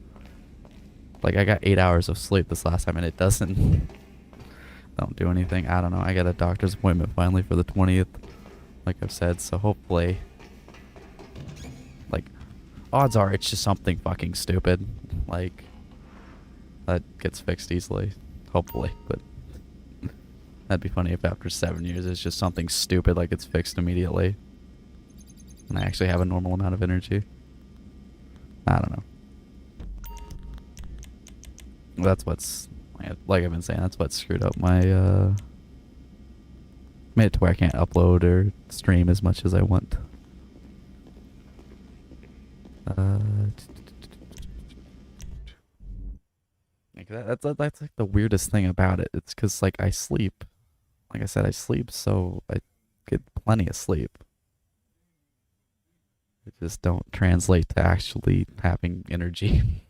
Like, I got 8 hours of sleep this last time, and it don't do anything. I don't know. I got a doctor's appointment finally for the 20th, like I've said, so hopefully, like, odds are it's just something fucking stupid, like, that gets fixed easily, hopefully. But that'd be funny if after 7 years it's just something stupid, like it's fixed immediately, and I actually have a normal amount of energy. I don't know. That's what's, like I've been saying, that's what screwed up my, made it to where I can't upload or stream as much as I want. Like that's like the weirdest thing about it. It's because, like, I sleep. Like I said, I sleep, so I get plenty of sleep. It just don't translate to actually having energy.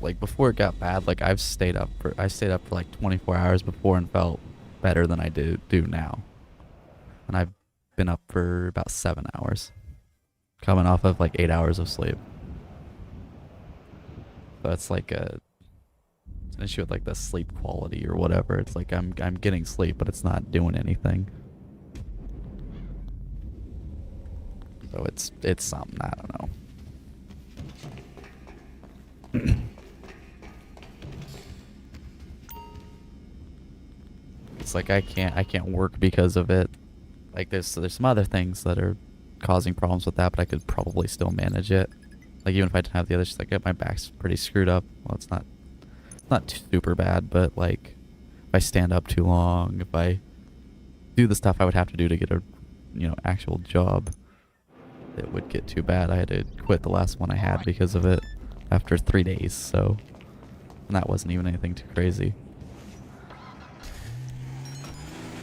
Like, before it got bad, like, I stayed up for like 24 hours before and felt better than I do now. And I've been up for about 7 hours, coming off of like 8 hours of sleep. So it's like it's an issue with like the sleep quality or whatever. It's like I'm getting sleep, but it's not doing anything. So it's something, I don't know. It's like I can't work because of it. Like, there's some other things that are causing problems with that, but I could probably still manage it. Like, even if I didn't have the other, just like, my back's pretty screwed up. Well, it's not super bad, but like, if I stand up too long, if I do the stuff I would have to do to get a, actual job, it would get too bad. I had to quit the last one I had because of it after 3 days, so, and that wasn't even anything too crazy.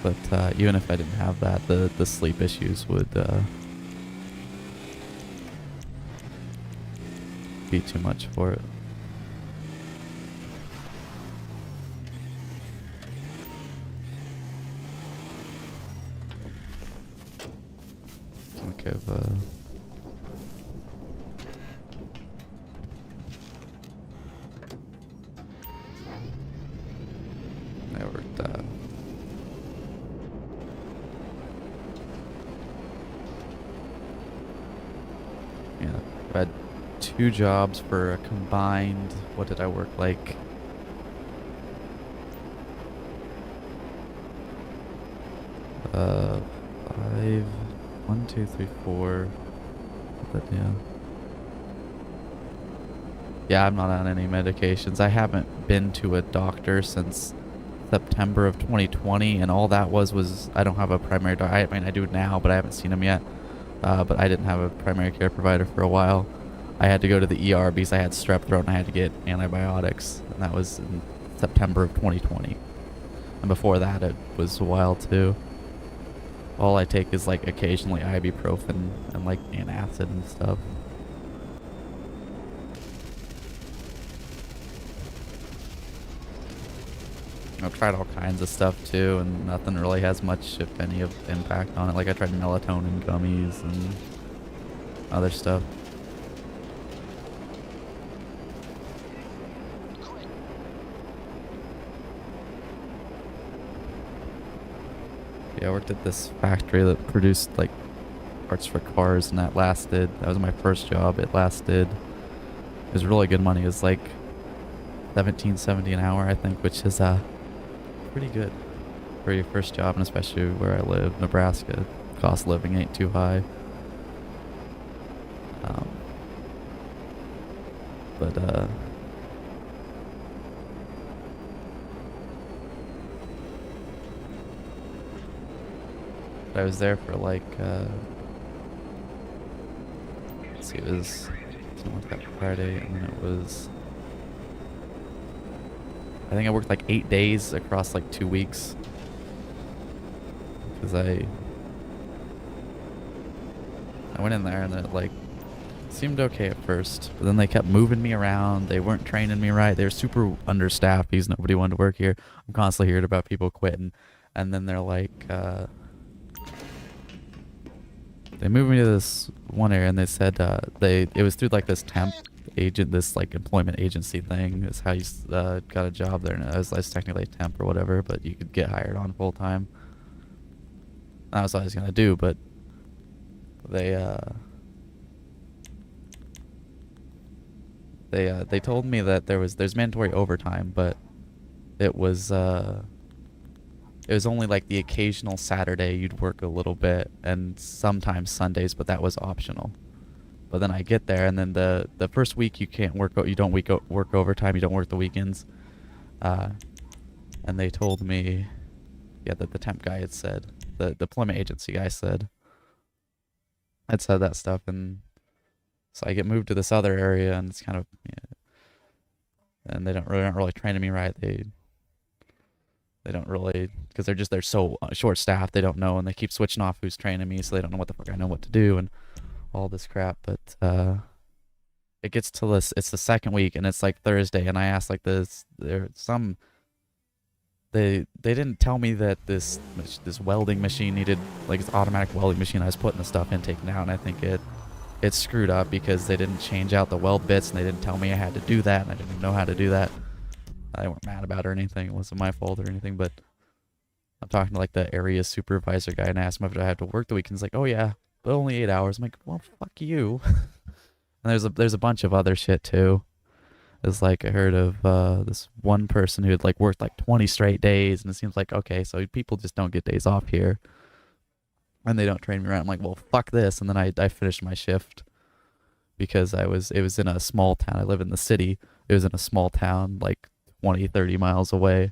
But even if I didn't have that, the sleep issues would be too much for it. Okay, I worked yeah, I had 2 jobs for a combined, what did I work like? Five, 1, 2, 3, 4. But yeah. Yeah, I'm not on any medications. I haven't been to a doctor since September of 2020, and all that was I don't have a primary doctor. I mean, I do now, but I haven't seen him yet. but I didn't have a primary care provider for a while. I had to go to the ER because I had strep throat and I had to get antibiotics, and that was in September of 2020. And before that, it was a while too. All I take is like occasionally ibuprofen and like antacid and stuff. I've tried all kinds of stuff too, and nothing really has much, if any, of impact on it. Like I tried melatonin gummies and other stuff. Yeah, I worked at this factory that produced like parts for cars, and that was my first job. It lasted, it was really good money. It was like $17.70 an hour, I think, which is pretty good for your first job, and especially where I live, Nebraska. Cost of living ain't too high. But I was there for like let's see, it was that Friday, and then it was, I think I worked like 8 days across like 2 weeks, because I went in there and it like seemed okay at first, but then they kept moving me around. They weren't training me right. They were super understaffed because nobody wanted to work here. I'm constantly hearing about people quitting, and then they're like they moved me to this one area, and they said it was through like this temp agent, this like employment agency thing is how you got a job there, and I was technically a temp or whatever, but you could get hired on full time. That was what I was gonna do, but they told me that there's mandatory overtime, but it was only like the occasional Saturday you'd work a little bit, and sometimes Sundays, but that was optional. But then I get there, and then the first week you can't work, you don't work overtime, you don't work the weekends. And they told me, yeah, that the temp guy had said, the deployment agency guy said that stuff, and so I get moved to this other area, and it's kind of, yeah, and they aren't really training me right. They don't really, because they're so short staffed, they don't know, and they keep switching off who's training me, so they don't know what the fuck I know what to do and all this crap. But it gets to this, it's the second week, and it's like Thursday, and I asked like this, they didn't tell me that this welding machine needed, like, this automatic welding machine I was putting the stuff in, taking out, and I think it screwed up because they didn't change out the weld bits, and they didn't tell me I had to do that, and I didn't even know how to do that. I weren't mad about it or anything. It wasn't my fault or anything, but I'm talking to like the area supervisor guy, and I asked him if I had to work the weekend. He's like, oh yeah, but only 8 hours. I'm like, well, fuck you. And there's a bunch of other shit too. It's like I heard of this one person who had like worked like 20 straight days, and it seems like, okay, so people just don't get days off here, and they don't train me around. I'm like, well, fuck this. And then I finished my shift because it was in a small town. I live in the city. It was in a small town, like 20, 30 miles away.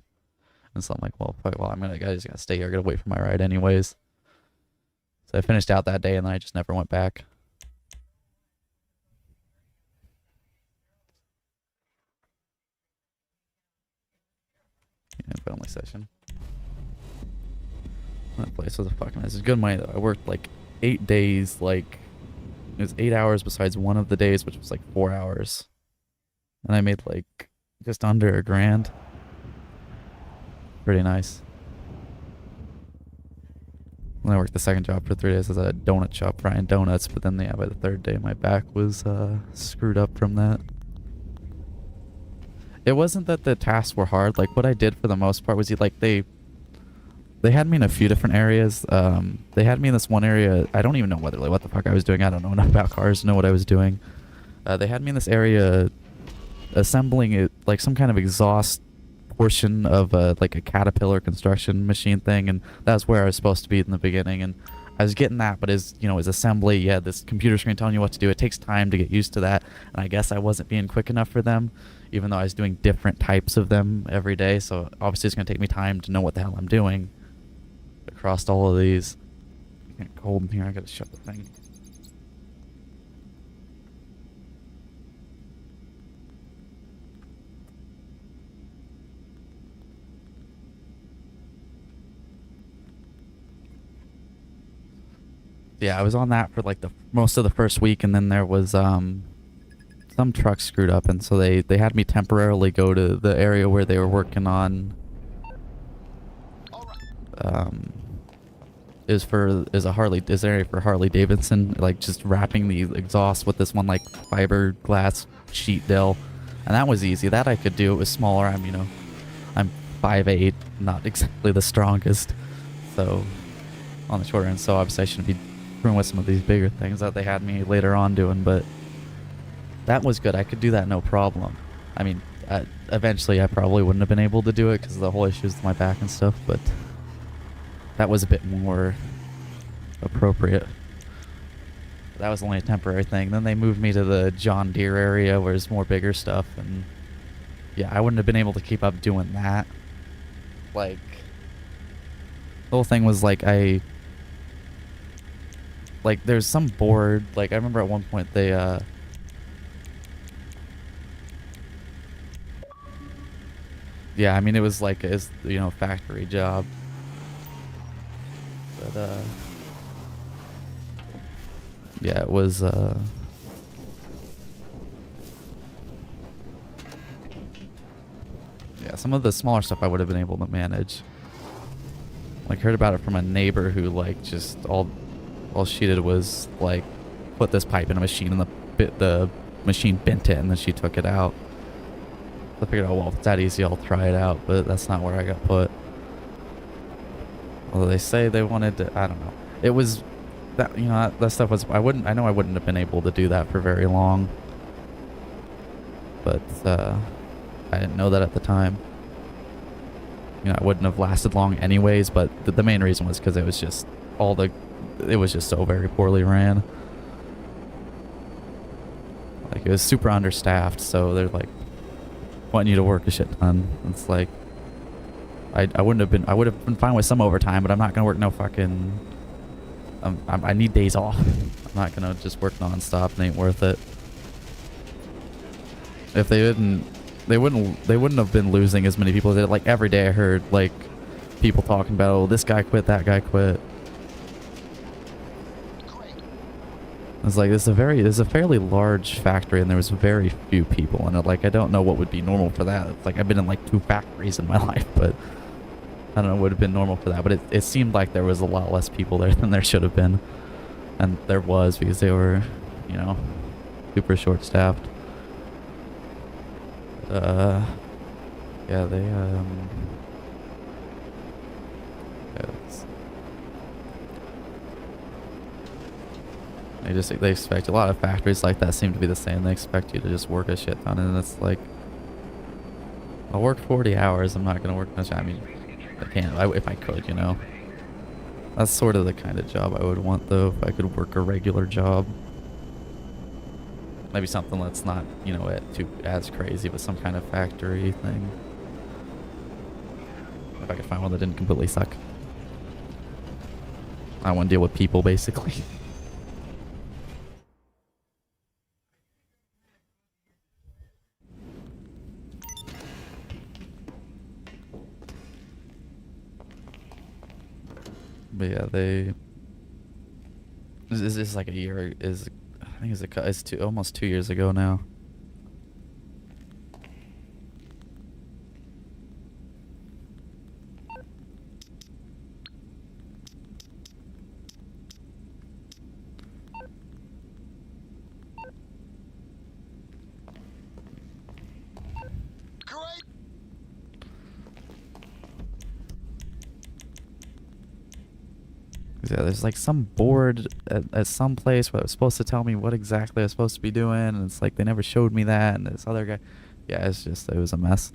And so I'm like, well, fuck, I just gotta stay here. I gotta wait for my ride anyways. So I finished out that day, and then I just never went back. Yeah, family session. That place was a fucking mess. It's good money though. I worked like 8 days, like it was 8 hours besides one of the days, which was like 4 hours. And I made like just under $1,000. Pretty nice. And I worked the second job for 3 days as a donut shop frying donuts, but then by the third day my back was screwed up from that. It wasn't that the tasks were hard. Like what I did for the most part was they had me in a few different areas. They had me in this one area. I don't even know what the fuck I was doing. I don't know enough about cars to know what I was doing. They had me in this area assembling it, like some kind of exhaust portion of like a Caterpillar construction machine thing, and that's where I was supposed to be in the beginning. And I was getting that, but as assembly, you had this computer screen telling you what to do. It takes time to get used to that, and I guess I wasn't being quick enough for them, even though I was doing different types of them every day. So obviously it's gonna take me time to know what the hell I'm doing across all of these. It's getting cold in here. I gotta shut the thing. Yeah, I was on that for like the most of the first week, and then there was some truck screwed up, and so they had me temporarily go to the area where they were working on. Is an area for Harley Davidson, like just wrapping the exhaust with this one like fiberglass sheet deal, and that was easy. That I could do. It was smaller. I'm 5'8", not exactly the strongest, so on the shorter end. So obviously I shouldn't be screwing with some of these bigger things that they had me later on doing, but that was good. I could do that no problem. I mean, eventually I probably wouldn't have been able to do it because of the whole issues with my back and stuff, but that was a bit more appropriate. That was only a temporary thing. Then they moved me to the John Deere area where there's more bigger stuff, and yeah, I wouldn't have been able to keep up doing that. Like, the whole thing was like there's some board, like I remember at one point they yeah, I mean it was like a factory job. But yeah, it was yeah, some of the smaller stuff I would have been able to manage. Like, heard about it from a neighbor who like just all she did was like put this pipe in a machine, and the machine bent it, and then she took it out. So I figured, oh well, if it's that easy, I'll try it out. But that's not where I got put. Although they say they wanted to, I don't know. It was that that stuff was I know I wouldn't have been able to do that for very long. But I didn't know that at the time. I wouldn't have lasted long anyways, but the main reason was because it was just it was just so very poorly ran. Like, it was super understaffed, so they're like wanting you to work a shit ton. It's like I would have been fine with some overtime, but I'm not gonna work no fucking I need days off. I'm not gonna just work nonstop. It ain't worth it. If they wouldn't have been losing as many people. Like, every day I heard like people talking about, oh, this guy quit, that guy quit. It's like there's a fairly large factory, and there was very few people in it. Like, I don't know what would be normal for that. It's like, I've been in like 2 factories in my life, but I don't know what would have been normal for that. But it seemed like there was a lot less people there than there should have been, and there was, because they were, super short-staffed. Yeah, they they expect a lot of factories like that seem to be the same. They expect you to just work a shit ton, and it's like, I'll work 40 hours. I'm not gonna work much. I mean, I can't. If I could, That's sort of the kind of job I would want, though. If I could work a regular job, maybe something that's not, as crazy, but some kind of factory thing. If I could find one that didn't completely suck. I don't want to deal with people, basically. But yeah, this is like a year. I think it's almost 2 years ago now. Yeah, there's like some board at some place where it was supposed to tell me what exactly I was supposed to be doing, and it's like they never showed me that, and this other guy, yeah, it was a mess.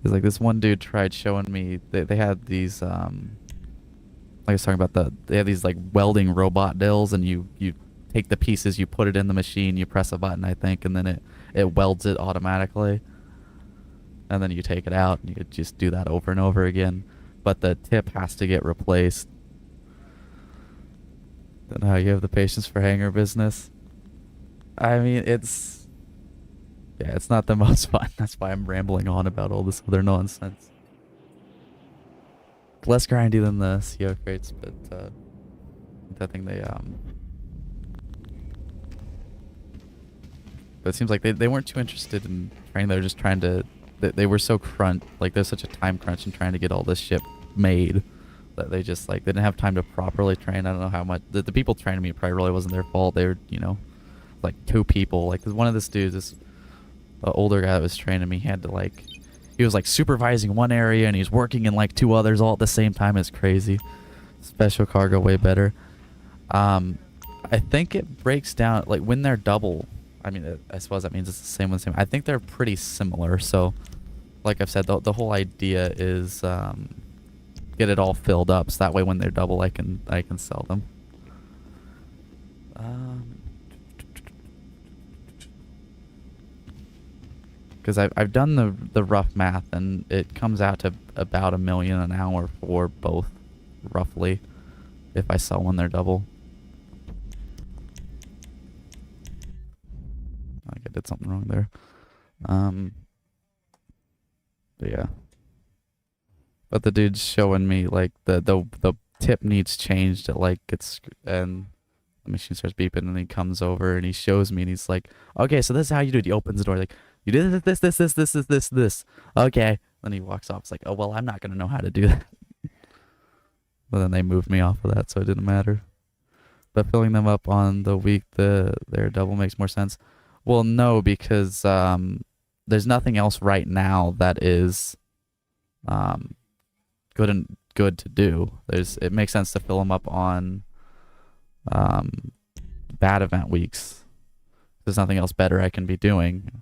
It's like this one dude tried showing me, they had these, like I was talking about, they have these like welding robot dills, and you take the pieces, you put it in the machine, you press a button, I think, and then it welds it automatically. And then you take it out, and you just do that over and over again. But the tip has to get replaced. Don't know how you have the patience for hanger business. I mean, it's not the most fun. That's why I'm rambling on about all this other nonsense. less grindy than the CO crates, but I think they but it seems like they weren't too interested in training. They were just trying to. They were so like there's such a time crunch in trying to get all this shit made that they just like they didn't have time to properly train. I don't know how much the people training me probably really wasn't their fault. They were, you know, like 2 people. Like one of this dudes, this older guy that was training me, had to like he was like supervising one area and he's working in like 2 others all at the same time. It's crazy. Special cargo way better. I think it breaks down like when they're double. I mean, I suppose that means it's the same one. Same. I think they're pretty similar. So, like I've said, the whole idea is get it all filled up, so that way when they're double, I can sell them. Because I've done the rough math, and it comes out to about $1 million an hour for both, roughly, if I sell when they're double. I did something wrong there. But yeah. But the dude's showing me like the tip needs changed. It like gets and the machine starts beeping and he comes over and he shows me and he's like, okay, so this is how you do it. He opens the door like, you did this. Okay. Then he walks off. It's like, oh well, I'm not gonna know how to do that. But then they moved me off of that, so it didn't matter. But filling them up on the week their double makes more sense. Well, no, because there's nothing else right now that is good to do. It makes sense to fill them up on bad event weeks. There's nothing else better I can be doing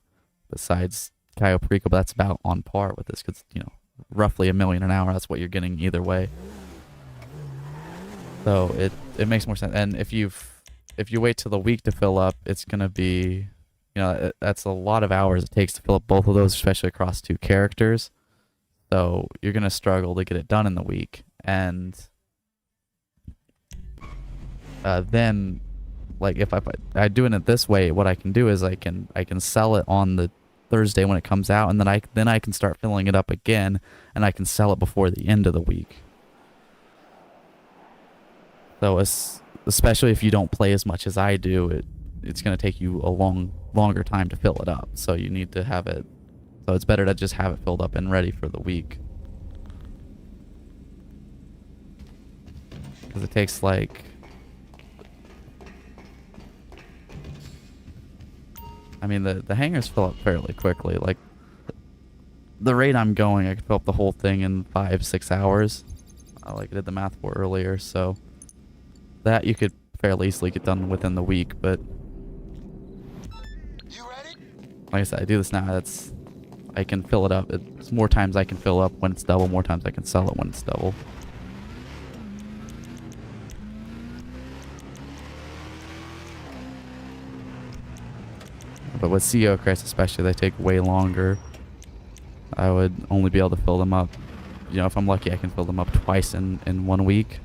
besides Cayo Perico, but that's about on par with this because, you know, roughly $1 million an hour. That's what you're getting either way. So it makes more sense. And if you wait till the week to fill up, it's gonna be, you know, that's a lot of hours it takes to fill up both of those, especially across 2 characters. So you're gonna struggle to get it done in the week, and then, like if I doing it this way, what I can do is I can sell it on the Thursday when it comes out, and then I can start filling it up again, and I can sell it before the end of the week. So especially if you don't play as much as I do, it's going to take you a longer time to fill it up. So you need to have it. So it's better to just have it filled up and ready for the week. Because it takes like, I mean, the hangars fill up fairly quickly. Like the rate I'm going, I could fill up the whole thing in 5-6 hours. Like I did the math for earlier. So that you could fairly easily get done within the week, but You ready? like I said, I do this now. I can fill it up. It's more times I can fill up when it's double, more times I can sell it when it's double. But with CO crates especially, they take way longer. I would only be able to fill them up, you know, if I'm lucky I can fill them up twice in 1 week.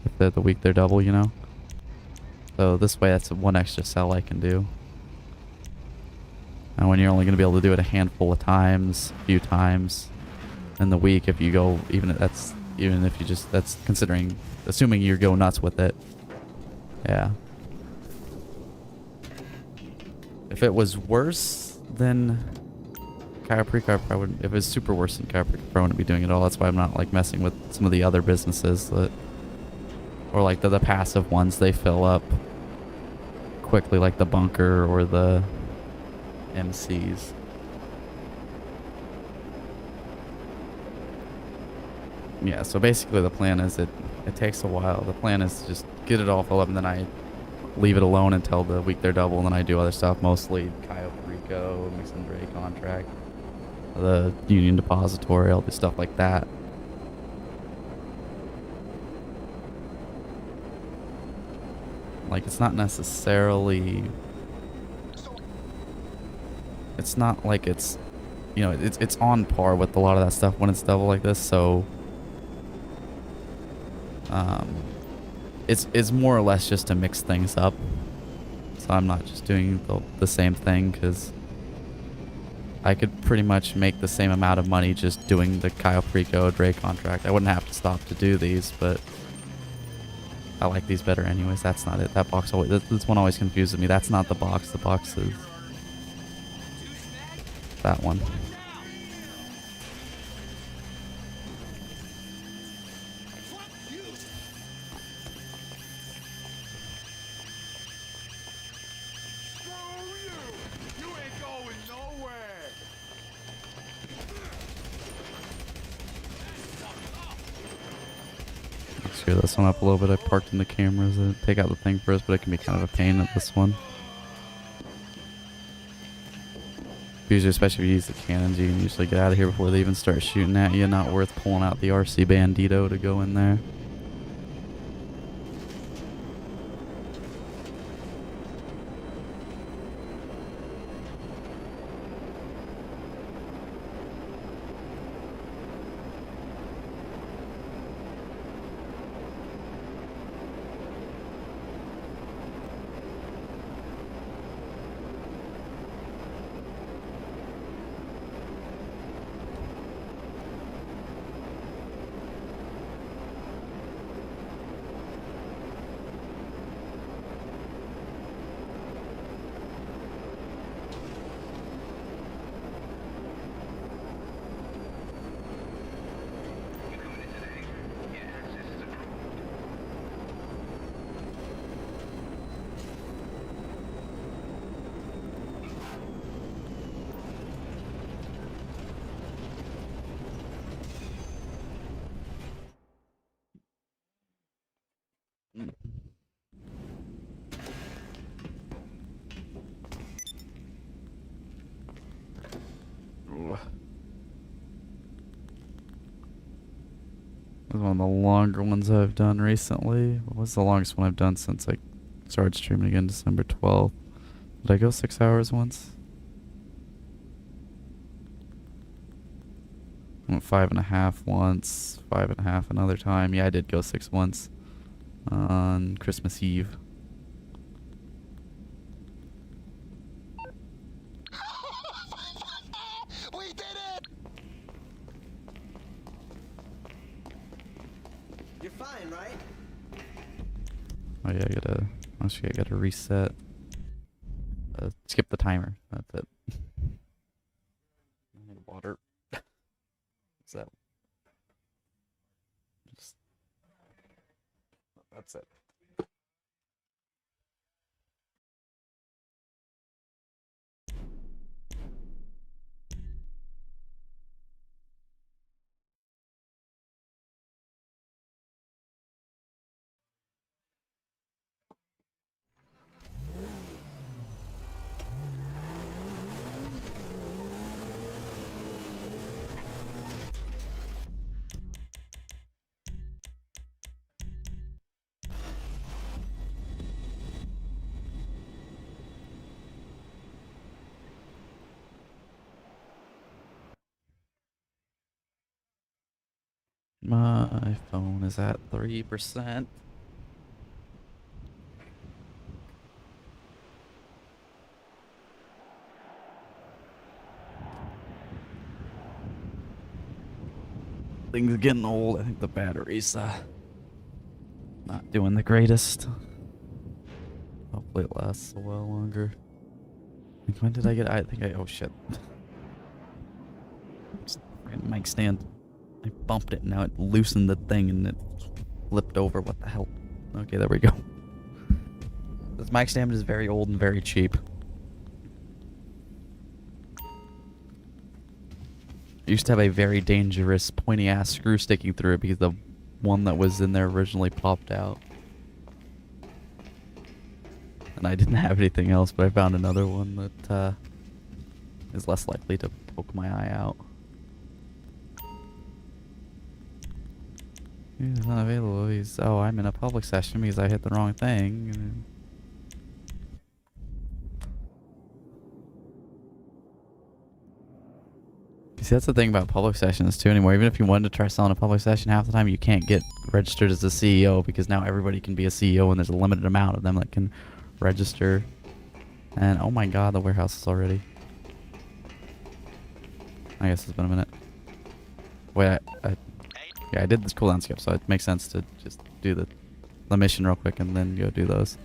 If the week they're double, you know. So this way that's 1 extra sell I can do. And when you're only going to be able to do it a handful of times, a few times in the week, if you go, even if you just, that's considering, assuming you go nuts with it. Yeah. If it was worse than Cayo Perico, I wouldn't, if it was super worse than Cayo Perico, I wouldn't be doing it all. That's why I'm not like messing with some of the other businesses that, or like the passive ones, they fill up quickly, like the bunker or the MCs. Yeah, so basically the plan is it takes a while. The plan is to just get it all filled up and then I leave it alone until the week they're double, and then I do other stuff, mostly Cayo Perico, Mixon Dre contract, the Union Depository, all this stuff like that. Like, it's not necessarily, it's not like it's, you know, it's on par with a lot of that stuff when it's double like this, so it's more or less just to mix things up. So I'm not just doing the same thing, because I could pretty much make the same amount of money just doing the Kyle Preco Dre contract. I wouldn't have to stop to do these, but I like these better anyways. That's not it. That box always, this one always confuses me. That's not the box. The box is that one. Screw this one up a little bit. I parked in the cameras and take out the thing first, but it can be kind of a pain at this one. Usually, especially if you use the cannons, you can usually get out of here before they even start shooting at you. Not worth pulling out the RC Bandito to go in there. This is one of the longer ones I've done recently. What's the longest one I've done since I started streaming again, December 12th? Did I go 6 hours once? I went 5.5 once, 5.5 another time. Yeah, I did go 6 once on Christmas Eve. We did it! You're fine, right? Oh yeah, I gotta reset. Skip the timer. That's it. I need water. What's that? That's it. My phone is at 3%. Things are getting old. I think the battery's not doing the greatest. Hopefully it lasts a while longer. Like, when did I get? I think I. Oh shit! Mic stand. I bumped it and now it loosened the thing and it flipped over. What the hell? Okay, there we go. This mic stand is very old and very cheap. It used to have a very dangerous pointy ass screw sticking through it because the one that was in there originally popped out. And I didn't have anything else, but I found another one that is less likely to poke my eye out. He's not available. He's, oh, I'm in a public session because I hit the wrong thing. See, that's the thing about public sessions too anymore. Even if you wanted to try selling a public session, half the time you can't get registered as a CEO because now everybody can be a CEO and there's a limited amount of them that can register. And oh my god, the warehouse is already. I guess it's been a minute. Wait, yeah, I did this cooldown skip, so it makes sense to just do the mission real quick and then go do those.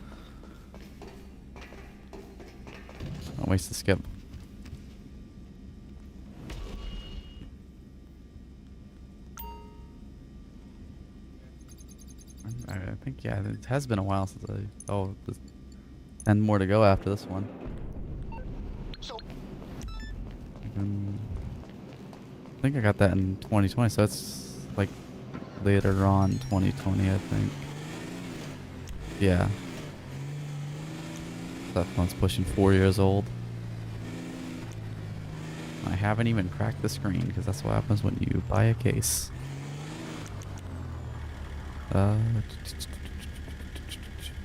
Don't waste the skip. I think, yeah, it has been a while since I... Oh, there's 10 more to go after this one. I think I got that in 2020, so it's like later on 2020, I think. Yeah. That phone's pushing 4 years old. I haven't even cracked the screen, because that's what happens when you buy a case. I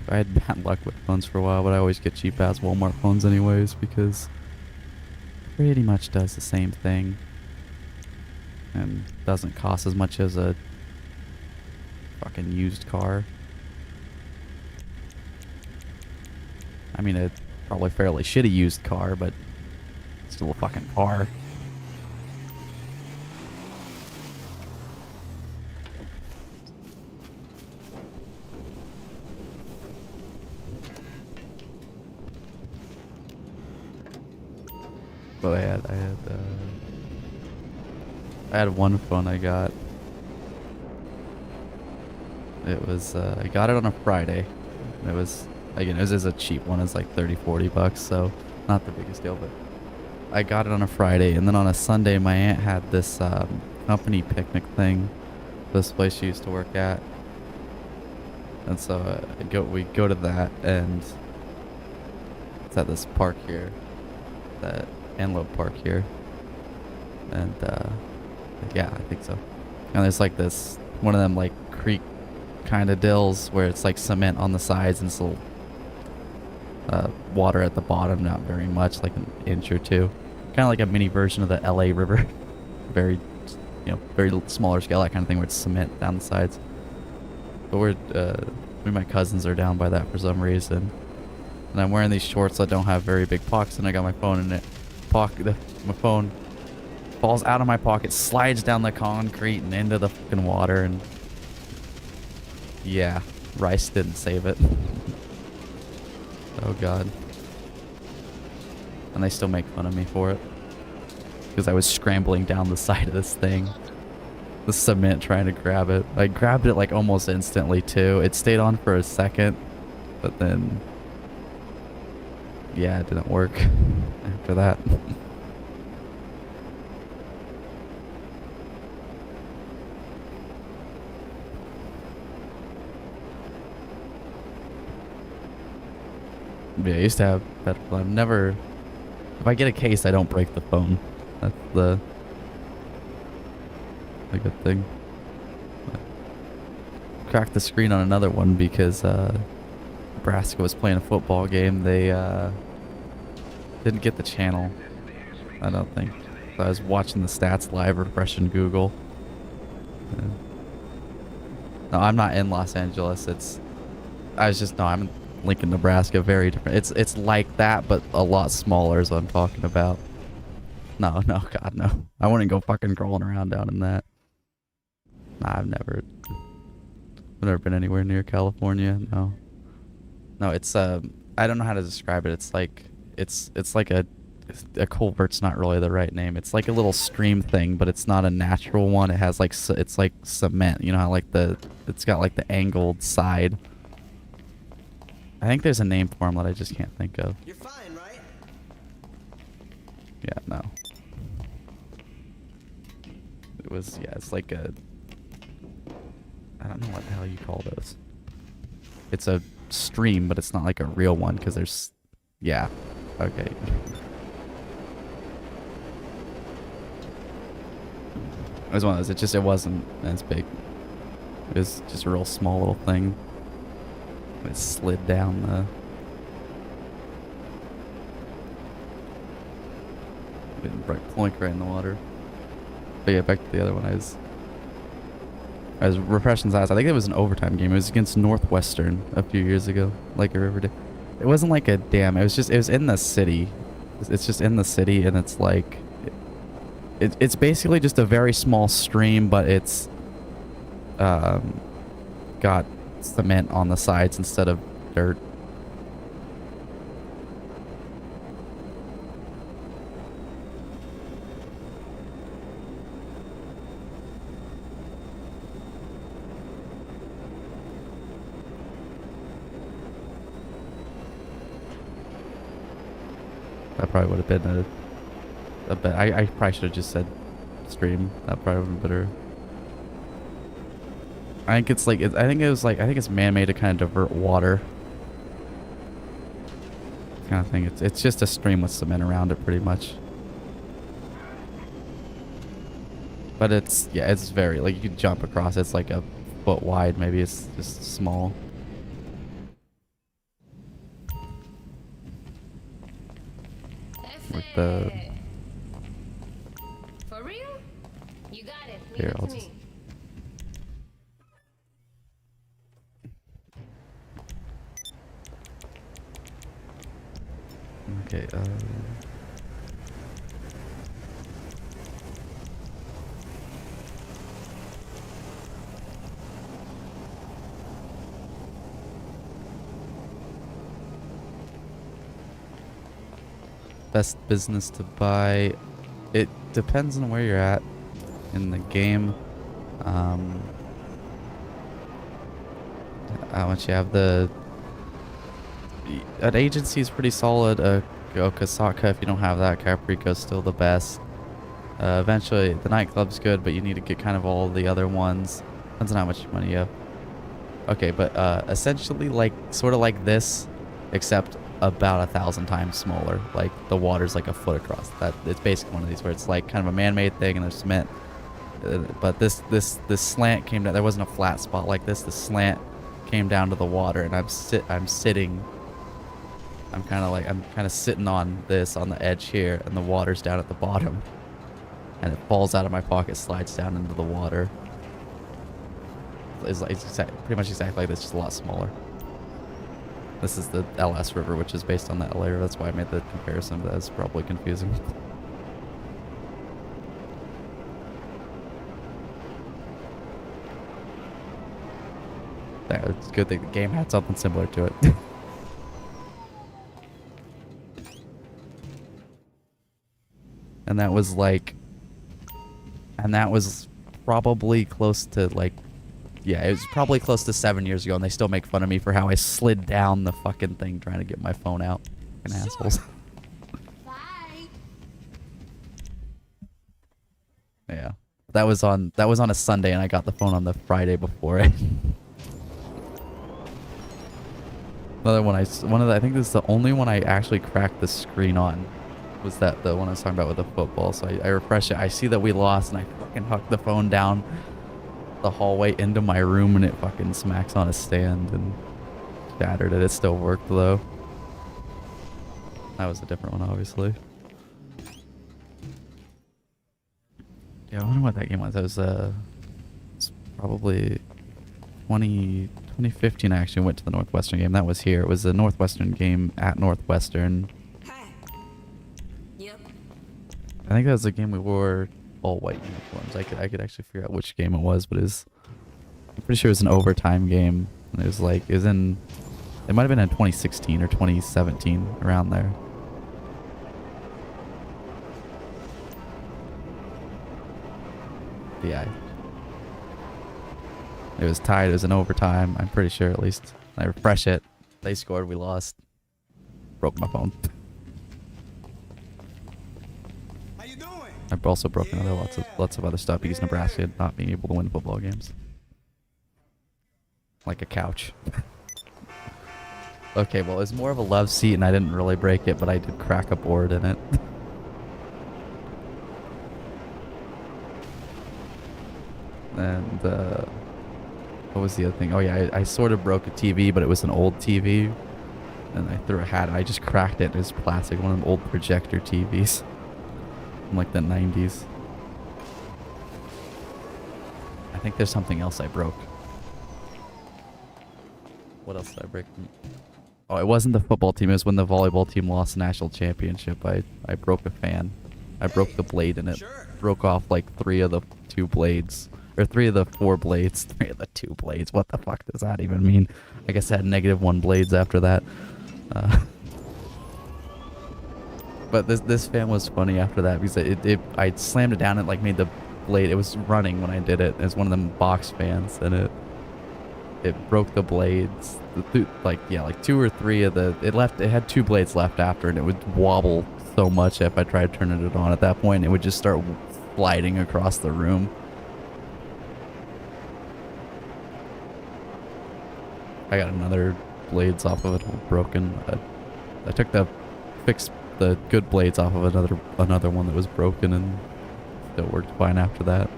had bad luck with phones for a while, but I always get cheap ass Walmart phones anyways, because pretty much does the same thing and doesn't cost as much as a fucking used car. I mean, a probably fairly shitty used car, but still a fucking car. But I had one phone I got. It was I got it on a Friday. It was, again, it was a cheap one. It's like 30-40 bucks, so not the biggest deal, but I got it on a Friday, and then on a Sunday my aunt had this company picnic thing, this place she used to work at, and so we go to that, and it's at this park here, that Antelope Park here, and yeah, I think so. And there's like this one of them like creek kind of dills where it's like cement on the sides and it's a little water at the bottom, not very much, like an inch or two, kind of like a mini version of the LA River. Very, you know, very smaller scale, that kind of thing, where it's cement down the sides. But me and my cousins are down by that for some reason, and I'm wearing these shorts that don't have very big pockets, and I got my phone in it. My phone falls out of my pocket, slides down the concrete and into the fucking water, and yeah, Rice didn't save it. Oh god. And they still make fun of me for it, because I was scrambling down the side of this thing, the cement, trying to grab it. I grabbed it like almost instantly too. It stayed on for a second, but then yeah, it didn't work after that. Yeah, I used to have better phone. I've never... If I get a case, I don't break the phone. That's the good thing. Cracked the screen on another one because Nebraska was playing a football game. They didn't get the channel, I don't think. So I was watching the stats live, refreshing Google. No, I'm not in Los Angeles. I'm in Lincoln, Nebraska. Very different. It's like that, but a lot smaller is what I'm talking about. No, God, no. I wouldn't go fucking crawling around down in that. Nah, I've never been anywhere near California. No, it's I don't know how to describe it. It's like a culvert's not really the right name. It's like a little stream thing, but it's not a natural one. It has like it's like cement. You know how like it's got like the angled side. I think there's a name for them that I just can't think of. You're fine, right? Yeah, no. It was, yeah, it's like a... I don't know what the hell you call those. It's a stream, but it's not like a real one, because there's... Yeah. Okay. It was one of those. It wasn't as big. It was just a real small little thing. It slid down the... It didn't break plunk right in the water. But yeah, back to the other one. I was refreshing eyes. I think it was an overtime game. It was against Northwestern a few years ago, like a Riverdale. It wasn't like a dam. It was in the city. It's just in the city, and it's like It's basically just a very small stream, but it's got cement on the sides instead of dirt. That probably would have been a bit. I probably should have just said stream. That probably would have been better. I think it's like I think it's man-made to kind of divert water. Kind of thing. It's just a stream with cement around it, pretty much. But it's it's very like you can jump across. It's like a foot wide. Maybe it's just small. With the For real? You got it. Leave here, it to I'll me. just. Okay. Best business to buy. It depends on where you're at in the game. How much you have an agency is pretty solid. Go Kasaka if you don't have that. Caprico's still the best. Eventually, the nightclub's good, but you need to get kind of all the other ones. Depends on how much money you have. Okay, but essentially, like sort of like this, except about 1,000 times smaller. Like the water's like a foot across. That it's basically one of these where it's like kind of a man-made thing and there's cement. But this slant came down. There wasn't a flat spot like this. The slant came down to the water, and I'm sitting. I'm kind of sitting on this on the edge here, and the water's down at the bottom, and it falls out of my pocket, slides down into the water. It's pretty much exactly like this, just a lot smaller. This is the LS River, which is based on that LA River. That's why I made the comparison, but that's probably confusing. Yeah, it's a good thing the game had something similar to it. And that was probably close to like, yeah, it was probably close to 7 years ago, and they still make fun of me for how I slid down the fucking thing trying to get my phone out. Fucking assholes. Bye. Yeah, that was on a Sunday, and I got the phone on the Friday before it. Another one I think this is the only one I actually cracked the screen on. Was that the one I was talking about with the football? So I refresh it. I see that we lost, and I fucking hucked the phone down the hallway into my room, and it fucking smacks on a stand and shattered it. It still worked though. That was a different one, obviously. Yeah, I wonder what that game was. That was it's probably 2015. I actually went to the Northwestern game. That was here. It was a Northwestern game at Northwestern. Hi. Yep. I think that was the game we wore all white uniforms. I could actually figure out which game it was, but I'm pretty sure it was an overtime game. And it might have been in 2016 or 2017, around there. Yeah. It was tied. It was an overtime. I'm pretty sure, at least. I refresh it. They scored. We lost. Broke my phone. How you doing? I've also broken lots of other stuff because Nebraska not being able to win football games. Like a couch. Okay, well, it was more of a love seat, and I didn't really break it, but I did crack a board in it. And what was the other thing? Oh yeah, I sort of broke a TV, but it was an old TV, and I threw a hat, and I just cracked it. It was plastic, one of them old projector TVs from like the 90s. I think there's something else I broke. What else did I break? Oh, it wasn't the football team. It was when the volleyball team lost the national championship. I broke a fan. I broke the blade and it Sure. broke off like 3 of the 2 blades. Or 3 of the 4 blades. 3 of the 2 blades. What the fuck does that even mean? I guess I had -1 blades after that. But this fan was funny after that because I slammed it down and like made the blade. It was running when I did it. It was one of them box fans and it broke the blades. Like 2 or 3 of the it had 2 blades left after, and it would wobble so much if I tried turning it on. At that point, it would just start sliding across the room. I got another blades off of it broken. I took fixed the good blades off of another one that was broken, and still worked fine after that.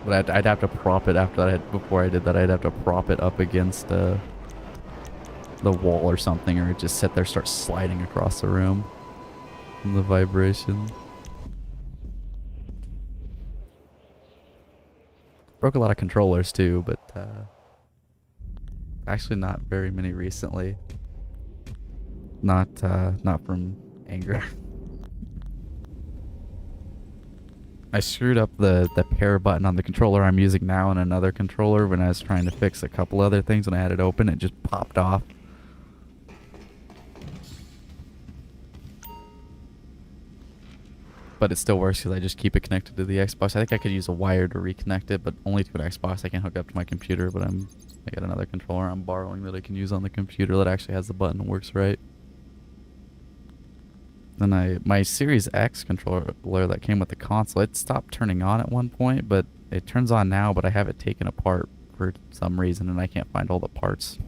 But I'd have to prop it after that. Before I did that, I'd have to prop it up against the wall or something, or it'd just sit there, start sliding across the room from the vibration. Broke a lot of controllers too, but actually not very many recently. Not from anger. I screwed up the pair button on the controller I'm using now in another controller when I was trying to fix a couple other things. When I had it open, it just popped off. But it still works because I just keep it connected to the Xbox. I think I could use a wire to reconnect it, but only to an Xbox. I can't hook it up to my computer, but I got another controller I'm borrowing that I can use on the computer that actually has the button and works right. Then my Series X controller that came with the console, it stopped turning on at one point, but it turns on now, but I have it taken apart for some reason and I can't find all the parts.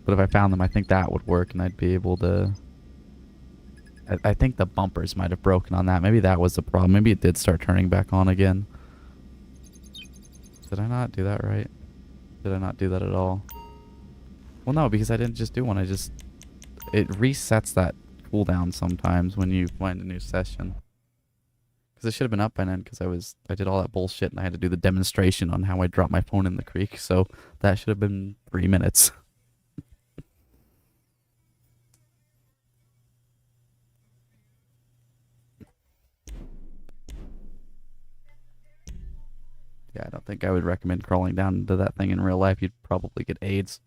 But if I found them, I think that would work and I'd be able to... I think the bumpers might have broken on that. Maybe that was the problem. Maybe it did start turning back on again. Did I not do that right? Did I not do that at all? Well, no, because I didn't just do one. It resets that cooldown sometimes when you find a new session. Because it should have been up by then because I did all that bullshit and I had to do the demonstration on how I dropped my phone in the creek. So that should have been 3 minutes. Yeah, I don't think I would recommend crawling down into that thing in real life. You'd probably get AIDS.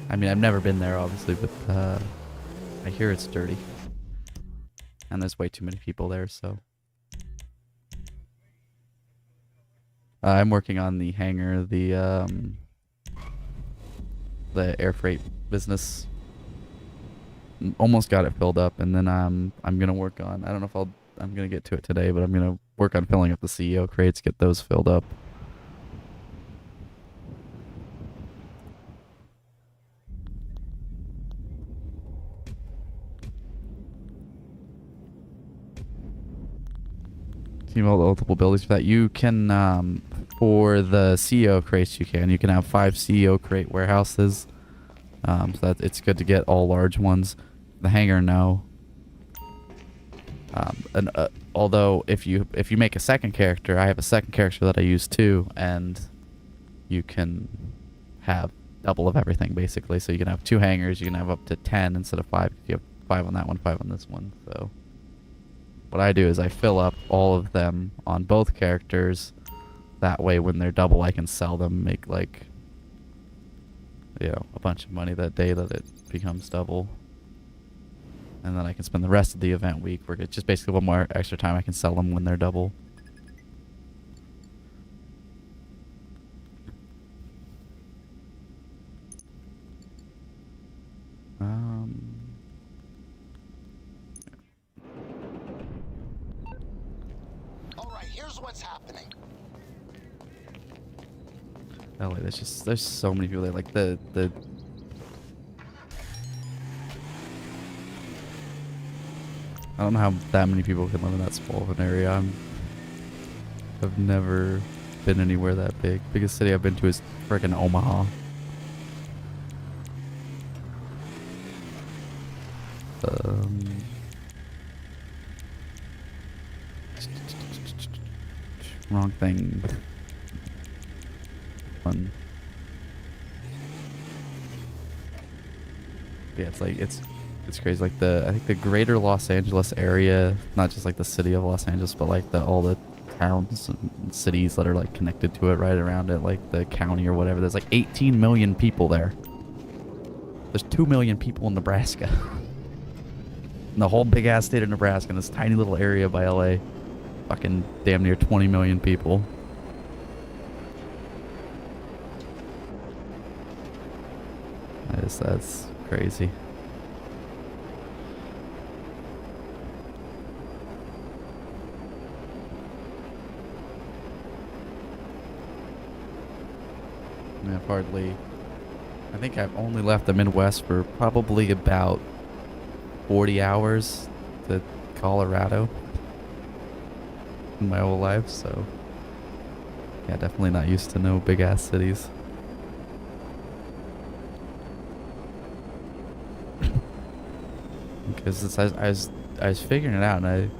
I mean, I've never been there, obviously, but I hear it's dirty. And there's way too many people there, so... I'm working on the hangar, the air freight business. Almost got it filled up, and then I'm gonna work on... I don't know if I'm gonna get to it today, but I'm gonna work on filling up the CEO crates, get those filled up. Team multiple buildings for that. You can, for the CEO crates, you can have 5 CEO crate warehouses. So that it's good to get all large ones. The hangar, no. Although if you make a second character, I have a second character that I use too, and you can have double of everything basically. So you can have 2 hangars, you can have up to 10 instead of 5. You have 5 on that one, 5 on this one. So what I do is I fill up all of them on both characters. That way when they're double I can sell them, make like, you know, a bunch of money that day that it becomes double. And then I can spend the rest of the event week where it's just basically one more extra time I can sell them when they're double. Alright, here's what's happening. Oh wait, there's so many people there. Like the I don't know how that many people can live in that small of an area. I've never been anywhere that big. Biggest city I've been to is frickin' Omaha. Wrong thing. One. Yeah, it's like it's crazy. Like I think the greater Los Angeles area, not just like the city of Los Angeles, but like all the towns and cities that are like connected to it right around it, like the county or whatever. There's like 18 million people there. There's 2 million people in Nebraska. In the whole big ass state of Nebraska, in this tiny little area by LA. Fucking damn near 20 million people. That's crazy. I think I've only left the Midwest for probably about 40 hours to Colorado in my whole life, so yeah, definitely not used to no big ass cities. Because I was figuring it out, and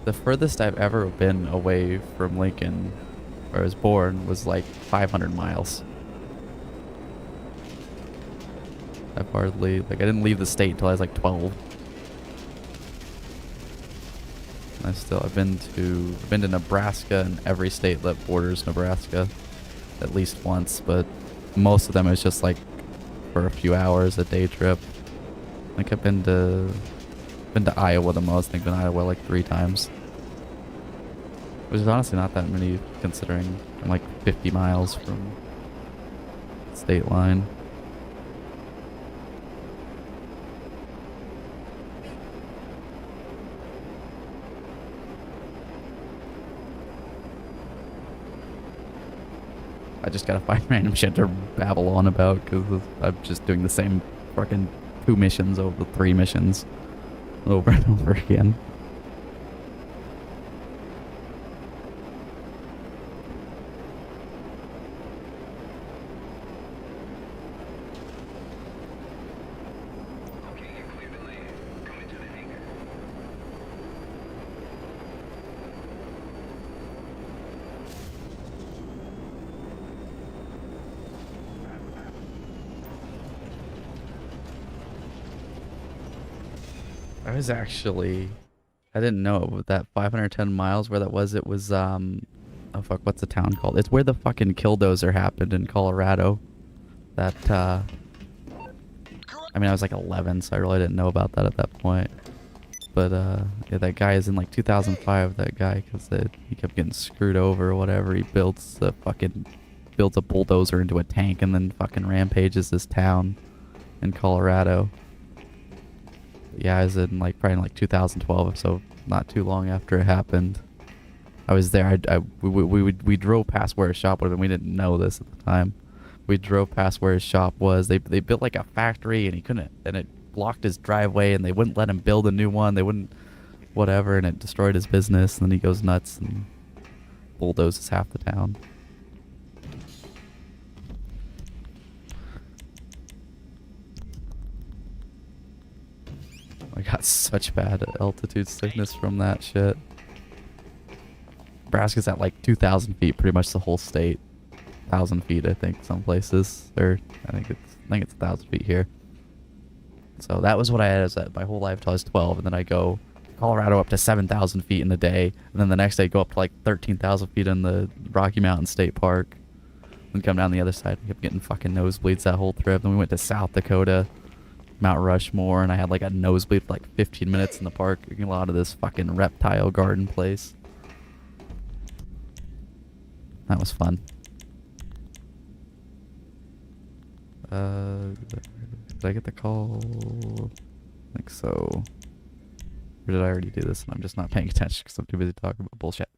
the furthest I've ever been away from Lincoln, where I was born, was like 500 miles. I didn't leave the state until I was like 12. I've been to Nebraska and every state that borders Nebraska at least once, but most of them is just like for a few hours, a day trip. Like I've been to Iowa the most. I think I've been to Iowa like 3 times. Which is honestly not that many considering I'm like 50 miles from the state line. I just gotta find random shit to babble on about because I'm just doing the same fucking 2 missions over 3 missions over and over again. I didn't know it, that 510 miles where that was. It was, oh fuck, what's the town called? It's where the fucking Killdozer happened in Colorado. That, I mean, I was like 11, so I really didn't know about that at that point. But, yeah, that guy is in like 2005, that guy, because he kept getting screwed over or whatever. He builds a bulldozer into a tank and then fucking rampages this town in Colorado. Yeah, I was in like probably in like 2012, so not too long after it happened. I was there. We drove past where his shop was, and we didn't know this at the time. We drove past where his shop was. They built like a factory, and he couldn't, and it blocked his driveway, and they wouldn't let him build a new one. They wouldn't, whatever, and it destroyed his business. And then he goes nuts and bulldozes half the town. I got such bad altitude sickness from that shit. Nebraska's at like 2,000 feet, pretty much the whole state. 1,000 feet, I think, some places. Or I think it's 1,000 feet here. So that was what I had as my whole life till I was 12, and then I go Colorado up to 7,000 feet in a day, and then the next day go up to like 13,000 feet in the Rocky Mountain State Park, and come down the other side. I kept getting fucking nosebleeds that whole trip. Then we went to South Dakota, Mount Rushmore, and I had like a nosebleed for like 15 minutes in the park, a lot of this fucking reptile garden place. That was fun. Did I get the call? I think so. Or did I already do this and I'm just not paying attention because I'm too busy talking about bullshit?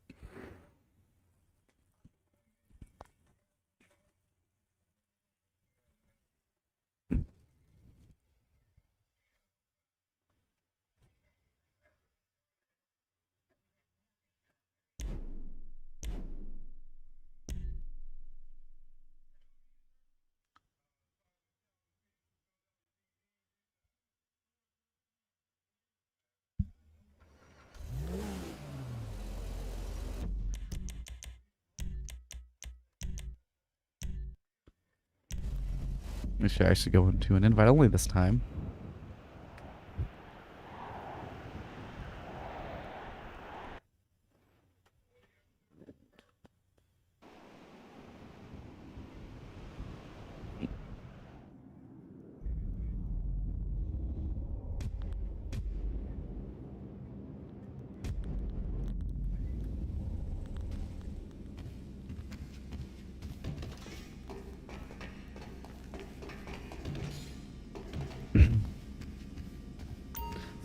We should actually go into an invite only this time.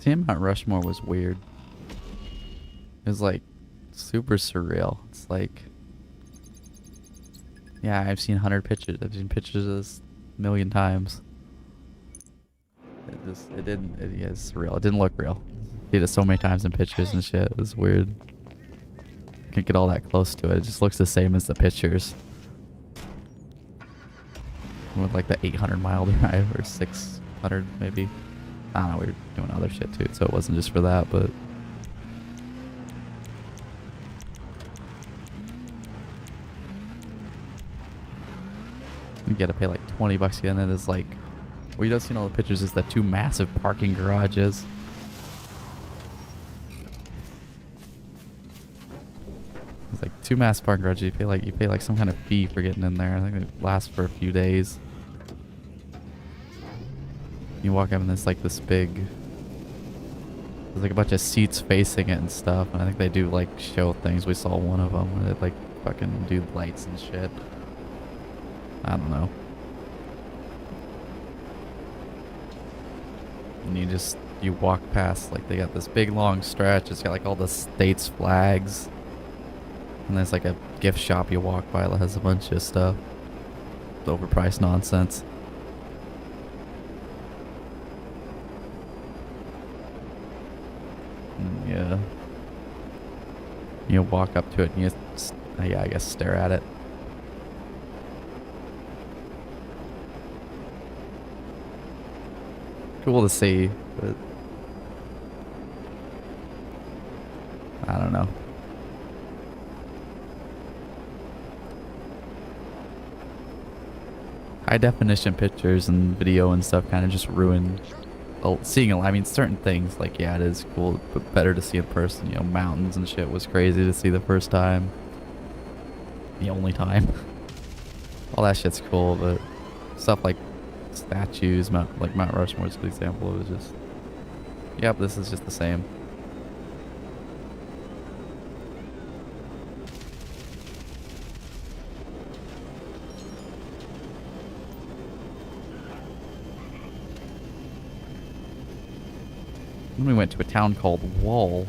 Seeing Mount Rushmore was weird. It was like super surreal. It's like, yeah, I've seen 100 pictures. I've seen pictures of this a million times. Yeah, it's surreal. It didn't look real. Did it so many times in pictures and shit. It was weird. Can't get all that close to it. It just looks the same as the pictures. With like the 800-mile drive or 600 maybe. I don't know, we were doing other shit too, so it wasn't just for that, but... You gotta pay like 20 bucks again, and it's like... What you don't see in all the pictures is the 2 massive parking garages. It's like 2 massive parking garages, you pay like some kind of fee for getting in there. I think it lasts for a few days. You walk up and there's like this big... There's like a bunch of seats facing it and stuff. And I think they do like show things. We saw one of them where they like fucking do lights and shit. I don't know. And you walk past, like they got this big long stretch. It's got like all the state's flags. And there's like a gift shop you walk by that has a bunch of stuff. Overpriced nonsense. Yeah. You walk up to it and yeah, I guess stare at it. Cool to see, but I don't know. High definition pictures and video and stuff kind of just ruin seeing I mean, certain things, like, yeah, it is cool, but better to see in person. You know, mountains and shit was crazy to see the first time. The only time. All that shit's cool, but stuff like statues, like Mount Rushmore is a good example. It was just, yep, this is just the same. Then we went to a town called Wall.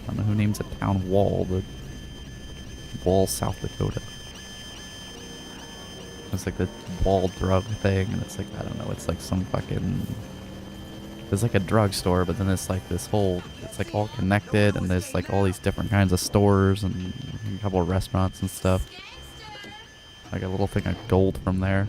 I don't know who names a town Wall, but Wall, South Dakota. It's like the Wall drug thing, and it's like, I don't know, it's like some fucking... There's like a drugstore, but then it's like this whole... It's like all connected, and there's like all these different kinds of stores, and a couple of restaurants and stuff. Like a little thing of gold from there.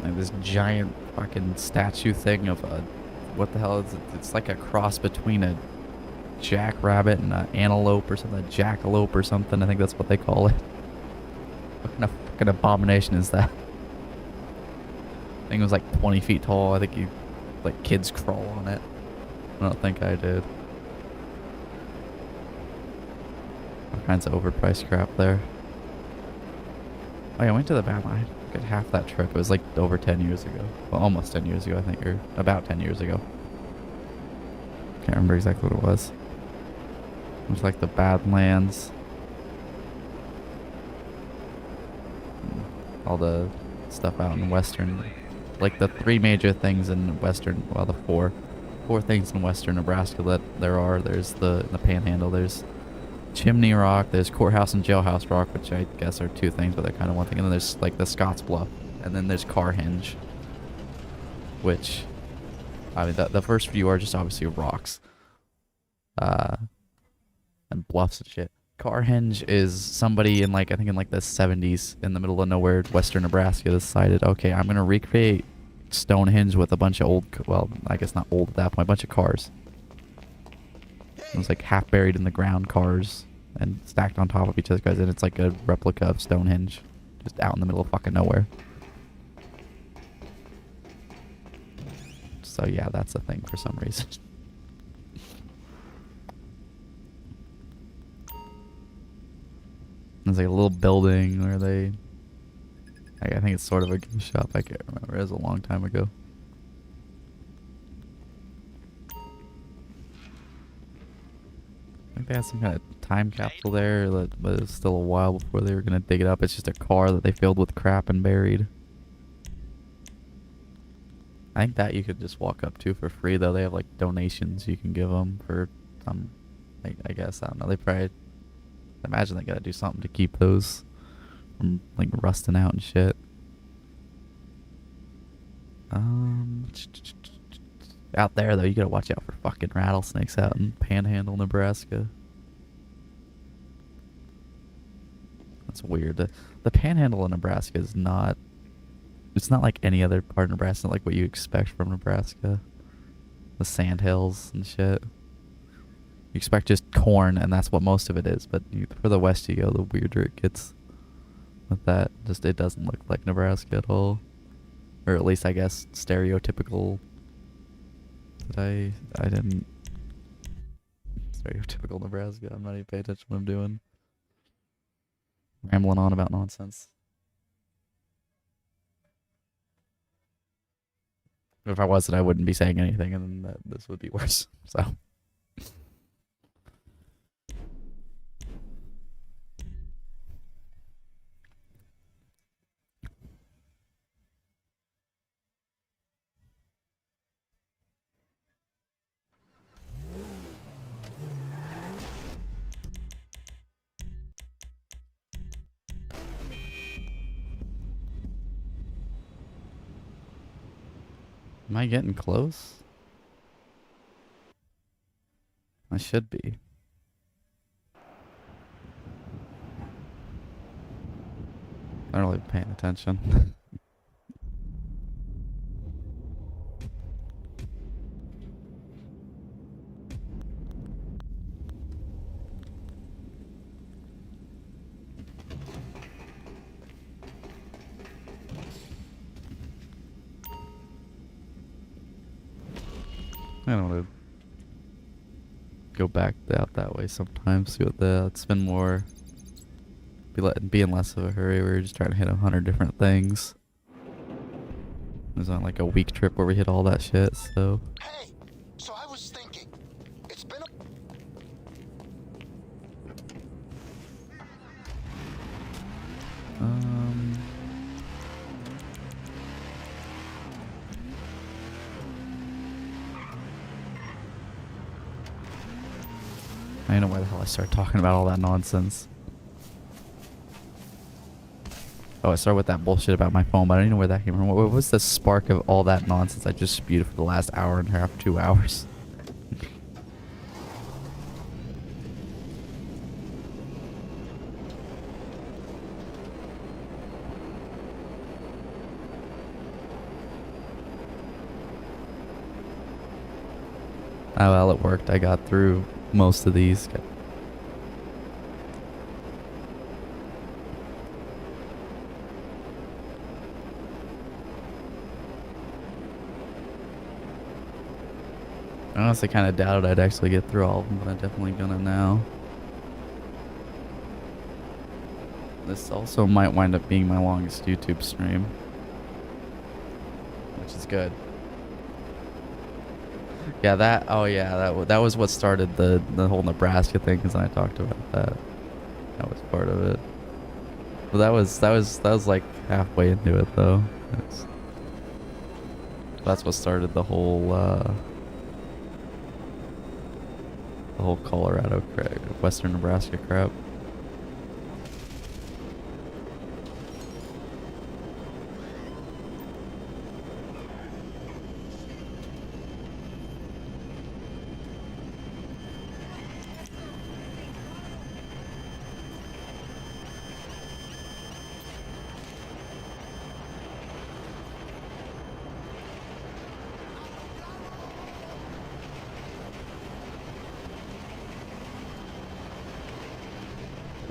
Like this giant fucking statue thing of a... What the hell is it? It's like a cross between a jackrabbit and an antelope or something. A jackalope or something. I think that's what they call it. What kind of fucking abomination is that? I think it was like 20 feet tall. I think you... Like kids crawl on it. I don't think I did. All kinds of overpriced crap there. Oh yeah, I went to the Batman. I got half that trip. It was like over 10 years ago. Well, almost 10 years ago, I think, or about 10 years ago. Can't remember exactly what it was. It was like the Badlands. All the stuff out in Western. Like the 3 major things in Western, well, the 4 things in Western Nebraska that there are. There's the Panhandle. There's Chimney Rock, there's Courthouse and Jailhouse Rock, which I guess are 2 things, but they're kind of one thing. And then there's like the Scotts Bluff, and then there's Carhenge, which, I mean, the first few are just obviously rocks, and bluffs and shit. Carhenge is somebody in like, I think in like the 70s, in the middle of nowhere, Western Nebraska, decided, okay, I'm gonna recreate Stonehenge with a bunch of old, well, I guess not old at that point, a bunch of cars. It was like half buried in the ground cars and stacked on top of each other, guys, and it's like a replica of Stonehenge, just out in the middle of fucking nowhere. So yeah, that's a thing for some reason. There's like a little building where they, I think it's sort of a gift shop. I can't remember. It was a long time ago. I think they had some kind of time capsule there, but it was still a while before they were gonna dig it up. It's just a car that they filled with crap and buried. I think that you could just walk up to for free, though. They have like donations you can give them for some, I guess, I don't know. They probably, I imagine they gotta do something to keep those from like rusting out and shit. Out there though, you gotta watch out for fucking rattlesnakes out in Panhandle, Nebraska. That's weird. The Panhandle of Nebraska is not, it's not like any other part of Nebraska, like what you expect from Nebraska. The sand hills and shit. You expect just corn, and that's what most of it is. But the further west you go, the weirder it gets with that. Just, it doesn't look like Nebraska at all. Or at least, I guess, stereotypical. I didn't... Stereotypical Nebraska. I'm not even paying attention to what I'm doing. Rambling on about nonsense. If I wasn't, I wouldn't be saying anything, and then this would be worse. So... Am I getting close? I should be. I'm not really paying attention. I don't want to go back out that way sometimes. See what it's been more. Be in less of a hurry. We were just trying to hit 100 different things. It was on like a week trip where we hit all that shit. So. Hey, so I was thinking, it's been a... I don't know why the hell I started talking about all that nonsense. Oh, I started with that bullshit about my phone, but I don't know where that came from. What was the spark of all that nonsense I just spewed for the last hour and a half, 2 hours? Oh well, it worked. I got through most of these. I honestly kind of doubted I'd actually get through all of them, but I'm definitely gonna now. This also might wind up being my longest YouTube stream, which is good. Yeah, that was what started the whole Nebraska thing, because I talked about that. That was part of it. But that was like halfway into it though. That's what started the whole Colorado crap, Western Nebraska crap.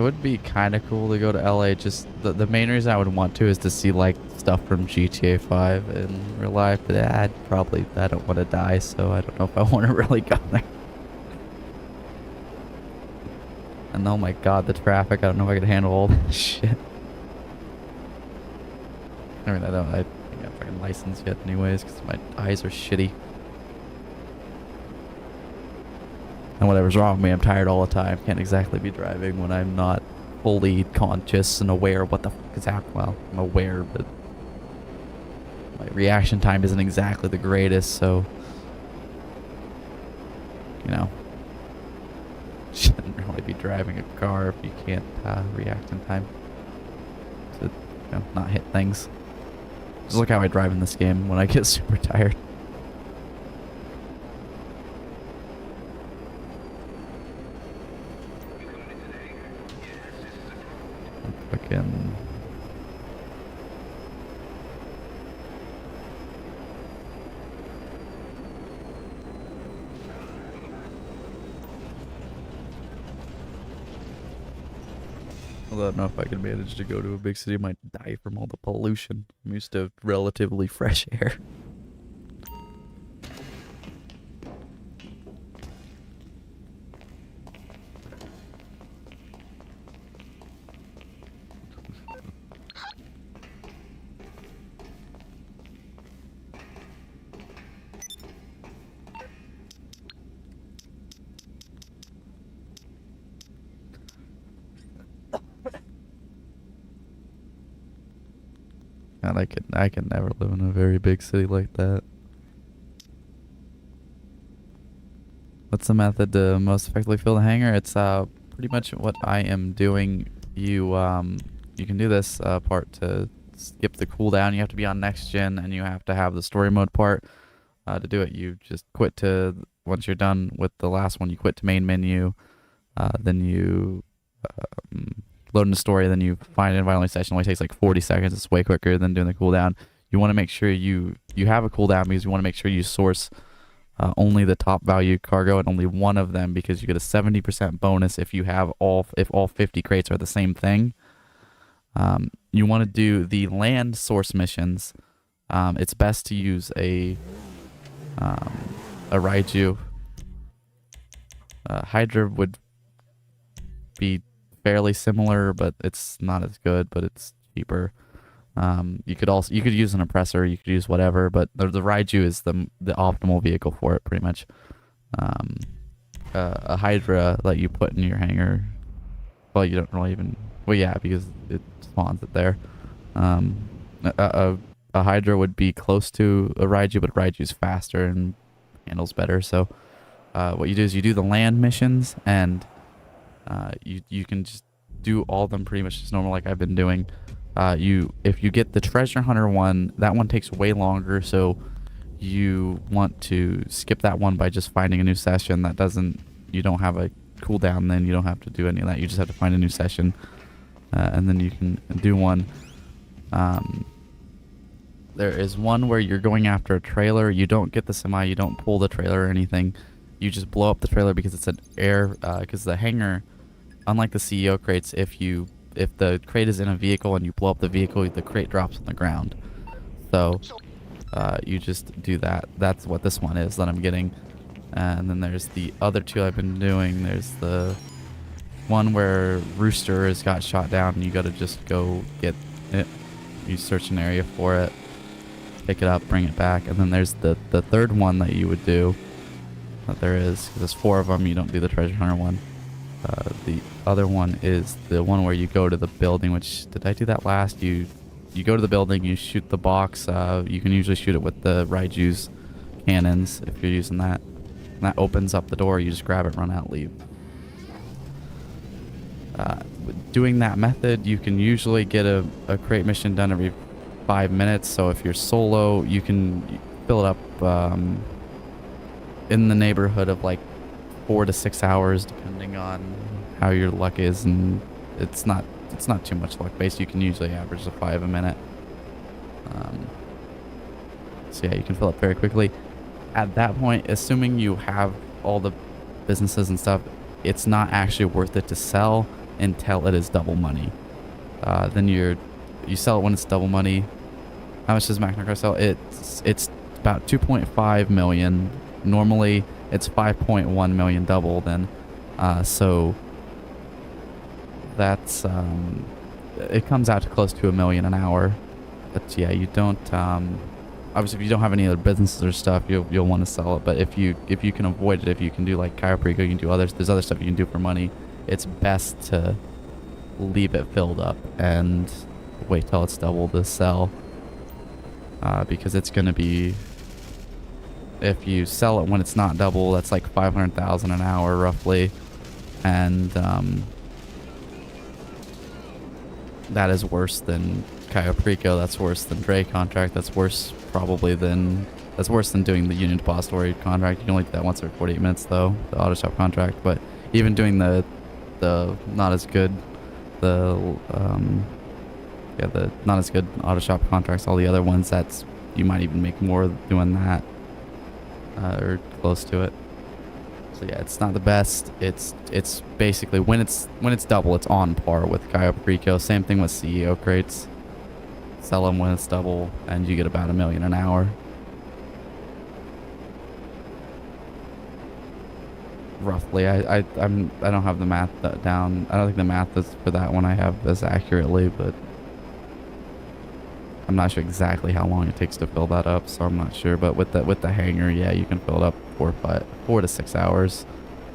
would be kind of cool to go to LA. Just the main reason I would want to is to see like stuff from GTA 5 in real life. But I don't want to die, so I don't know if I want to really go there. And oh my god, the traffic! I don't know if I can handle all this shit. I mean, I think I have a fucking license yet, anyways, because my eyes are shitty. And whatever's wrong with me, I'm tired all the time. Can't exactly be driving when I'm not fully conscious and aware of what the fuck is happening. Well, I'm aware, but my reaction time isn't exactly the greatest, so you know, shouldn't really be driving a car if you can't react in time to, you know, not hit things. Just look how I drive in this game when I get super tired. Fucking. Although I don't know if I can manage to go to a big city, I might die from all the pollution. I'm used to relatively fresh air. God, I can never live in a very big city like that. What's the method to most effectively fill the hangar? It's pretty much what I am doing. You can do this part to skip the cooldown. You have to be on next gen, and you have to have the story mode part. To do it, you just quit to, once you're done with the last one, you quit to main menu. Then you load in the story, then you find an invite-only session. It only takes like 40 seconds. It's way quicker than doing the cooldown. You want to make sure you have a cooldown because you want to make sure you source only the top value cargo and only one of them, because you get a 70% bonus if all 50 crates are the same thing. You want to do the land source missions. It's best to use a Raiju. Hydra would be fairly similar, but it's not as good, but it's cheaper. You could use an oppressor, you could use whatever, but the Raiju is the optimal vehicle for it, pretty much. A Hydra that you put in your hangar, well, you don't really even, well, yeah, because it spawns it there. A Hydra would be close to a Raiju, but Raiju's faster and handles better. So what you do is you do the land missions, and you can just do all of them pretty much as normal, like I've been doing. If you get the treasure hunter one, that one takes way longer, so you want to skip that one by just finding a new session that you don't have a cooldown. Then you don't have to do any of that. You just have to find a new session, and then you can do one. There is one where you're going after a trailer. You don't get the semi, you don't pull the trailer or anything. You just blow up the trailer because it's an air, because the hangar, unlike the CEO crates, if the crate is in a vehicle and you blow up the vehicle, the crate drops on the ground. So you just do that. That's what this one is that I'm getting. And then there's the other two I've been doing. There's the one where Rooster has got shot down, and you gotta just go get it. You search an area for it, pick it up, bring it back. And then there's the third one that you would do. That there is. There's 4 of them. You don't do the treasure hunter one. The other one is the one where you go to the building, which, did I do that last? You go to the building, you shoot the box. You can usually shoot it with the Raiju's cannons if you're using that. And that opens up the door. You just grab it, run out, leave. Doing that method, you can usually get a crate mission done every 5 minutes. So if you're solo, you can fill it up in the neighborhood of like 4 to 6 hours, depending on how your luck is, and it's not too much luck based. You can usually average 5 a minute. So yeah, you can fill up very quickly. At that point, assuming you have all the businesses and stuff, it's not actually worth it to sell. until it is double money. Then you sell it when it's double money. How much does Magna Car sell? It's about 2.5 million. Normally it's 5.1 million double. Then, so that's it comes out to close to $1 million an hour. But yeah, you don't obviously if you don't have any other businesses or stuff, you'll want to sell it. But if you can avoid it, if you can do like Cayo Perico, you can do others. There's other stuff you can do for money. It's best to leave it filled up and wait till it's double to sell, because it's gonna be, if you sell it when it's not double, that's like 500,000 an hour roughly, and that is worse than Cayo Perico. That's worse than Dre contract. That's worse probably than doing the Union Depository contract. You can only do that once every 48 minutes though, the auto shop contract. But even doing the not as good, the not as good auto shop contracts, all the other ones, that's, you might even make more doing that, or close to it. So yeah, it's not the best. It's basically when it's double, it's on par with Cayo Perico. Same thing with CEO crates. Sell them when it's double, and you get about $1 million an hour. Roughly, I don't have the math down. I don't think the math is for that one I have as accurately, but I'm not sure exactly how long it takes to fill that up, so I'm not sure. But with the hangar, yeah, you can fill it up 4 to 6 hours,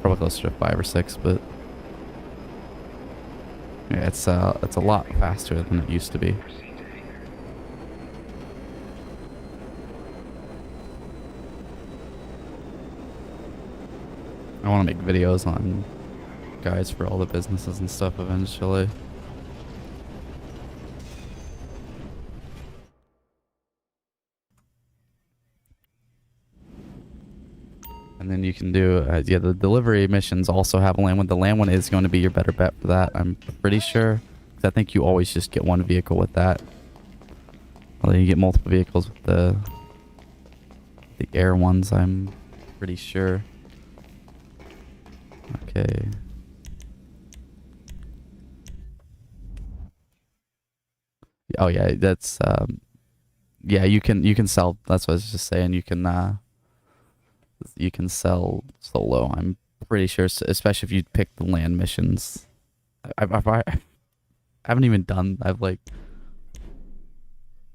probably closer to 5 or 6. But yeah, it's a lot faster than it used to be. I want to make videos on guides for all the businesses and stuff eventually. And then you can do, yeah, the delivery missions also have a land one. The land one is going to be your better bet for that, I'm pretty sure. 'Cause I think you always just get one vehicle with that. Although you get multiple vehicles with the air ones, I'm pretty sure. Okay. Oh yeah, that's yeah, you can sell, that's what I was just saying, you can sell solo, I'm pretty sure, especially if you pick the land missions. I haven't even done, I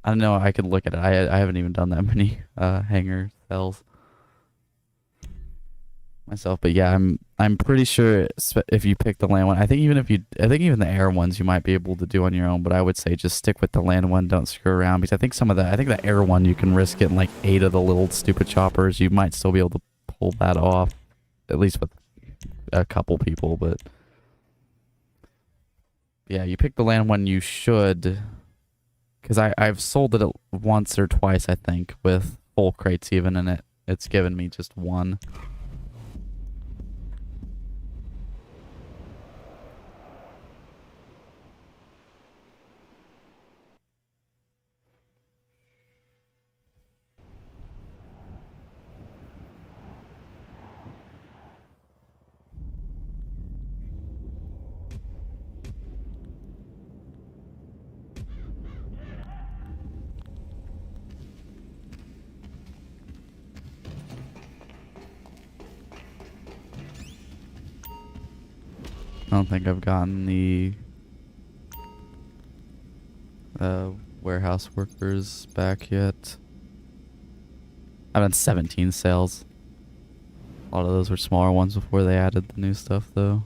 don't know, I could look at it. I haven't even done that many hangar sales myself, but yeah, I'm pretty sure if you pick the land one, I think even the air ones you might be able to do on your own, but I would say just stick with the land one, don't screw around, because I think the air one you can risk getting like 8 of the little stupid choppers. You might still be able to pull that off, at least with a couple people, but yeah, you pick the land one, you should, because I've sold it once or twice, I think, with full crates even, and it's given me just one. I don't think I've gotten the warehouse workers back yet. I've done 17 sales. A lot of those were smaller ones before they added the new stuff, though.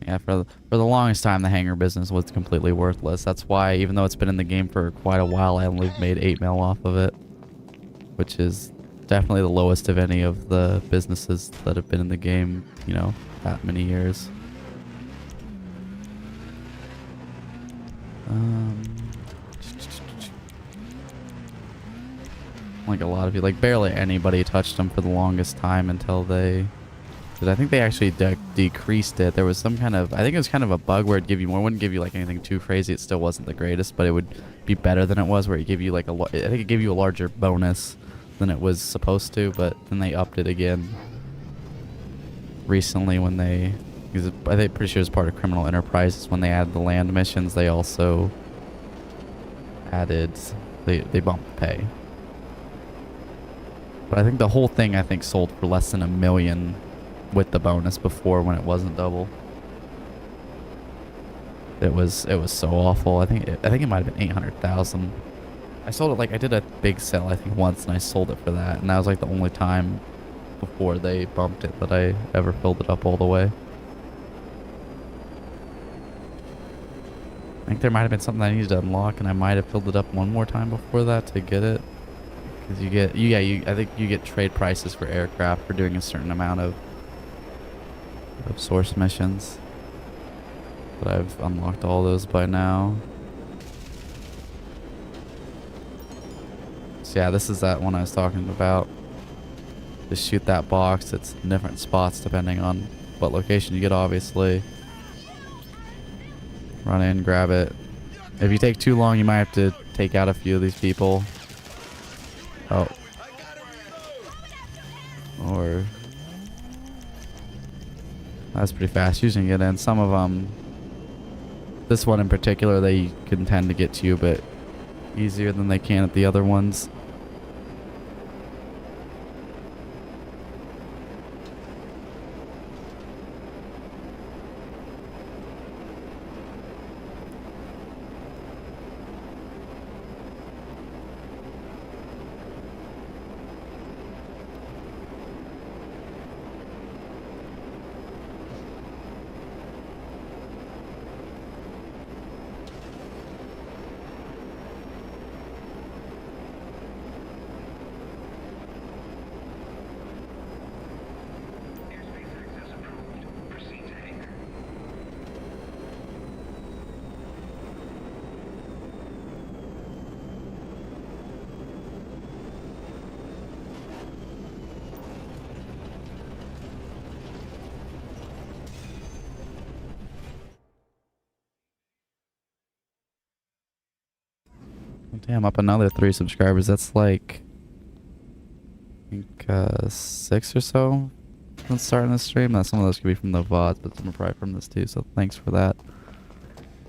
Yeah, for the longest time, the hangar business was completely worthless. That's why, even though it's been in the game for quite a while, I only made 8 mil off of it, which is definitely the lowest of any of the businesses that have been in the game, you know, that many years. Like a lot of you, like barely anybody touched them for the longest time until they, because I think they actually decreased it. There was some kind of, I think it was kind of a bug where it'd give you more, it wouldn't give you like anything too crazy. It still wasn't the greatest, but it would be better than it was, where it gave you like I think it gave you a larger bonus than it was supposed to, but then they upped it again. recently when they, because I think pretty sure it's part of Criminal Enterprises when they added the land missions. They also added they bumped pay. But I think the whole thing sold for less than $1 million with the bonus before when it wasn't double. It was so awful. I think it might have been 800,000. I sold it, like, I did a big sale I think once and I sold it for that, and that was like the only time before they bumped it that I ever filled it up all the way. I think there might have been something I needed to unlock, and I might have filled it up one more time before that to get it. Because you get, I think you get trade prices for aircraft for doing a certain amount of source missions. But I've unlocked all those by now. So yeah, this is that one I was talking about. Just shoot that box. It's in different spots depending on what location you get, obviously. Run in, grab it. If you take too long, you might have to take out a few of these people. Oh. Or... That's pretty fast. You can get in. Some of them... This one in particular, they can tend to get to you a bit easier than they can at the other ones. Damn, up another 3 subscribers. That's like, I think, 6 or so since starting the stream. Now, some of those could be from the VODs, but some are probably from this too, so thanks for that.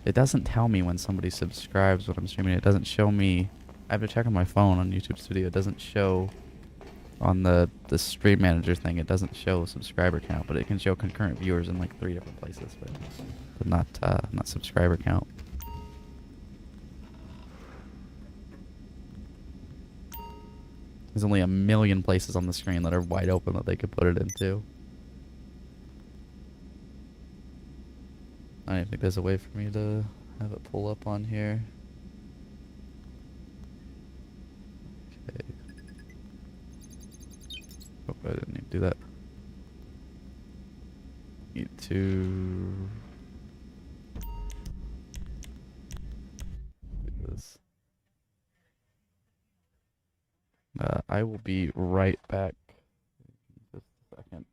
It doesn't tell me when somebody subscribes when I'm streaming. It doesn't show me. I have to check on my phone on YouTube Studio. It doesn't show on the stream manager thing. It doesn't show subscriber count, but it can show concurrent viewers in like 3 different places, but not subscriber count. There's only 1 million places on the screen that are wide open that they could put it into. I don't think there's a way for me to have it pull up on here. Okay. Oh, I didn't need to do that. Need to do this. I will be right back. Just a second.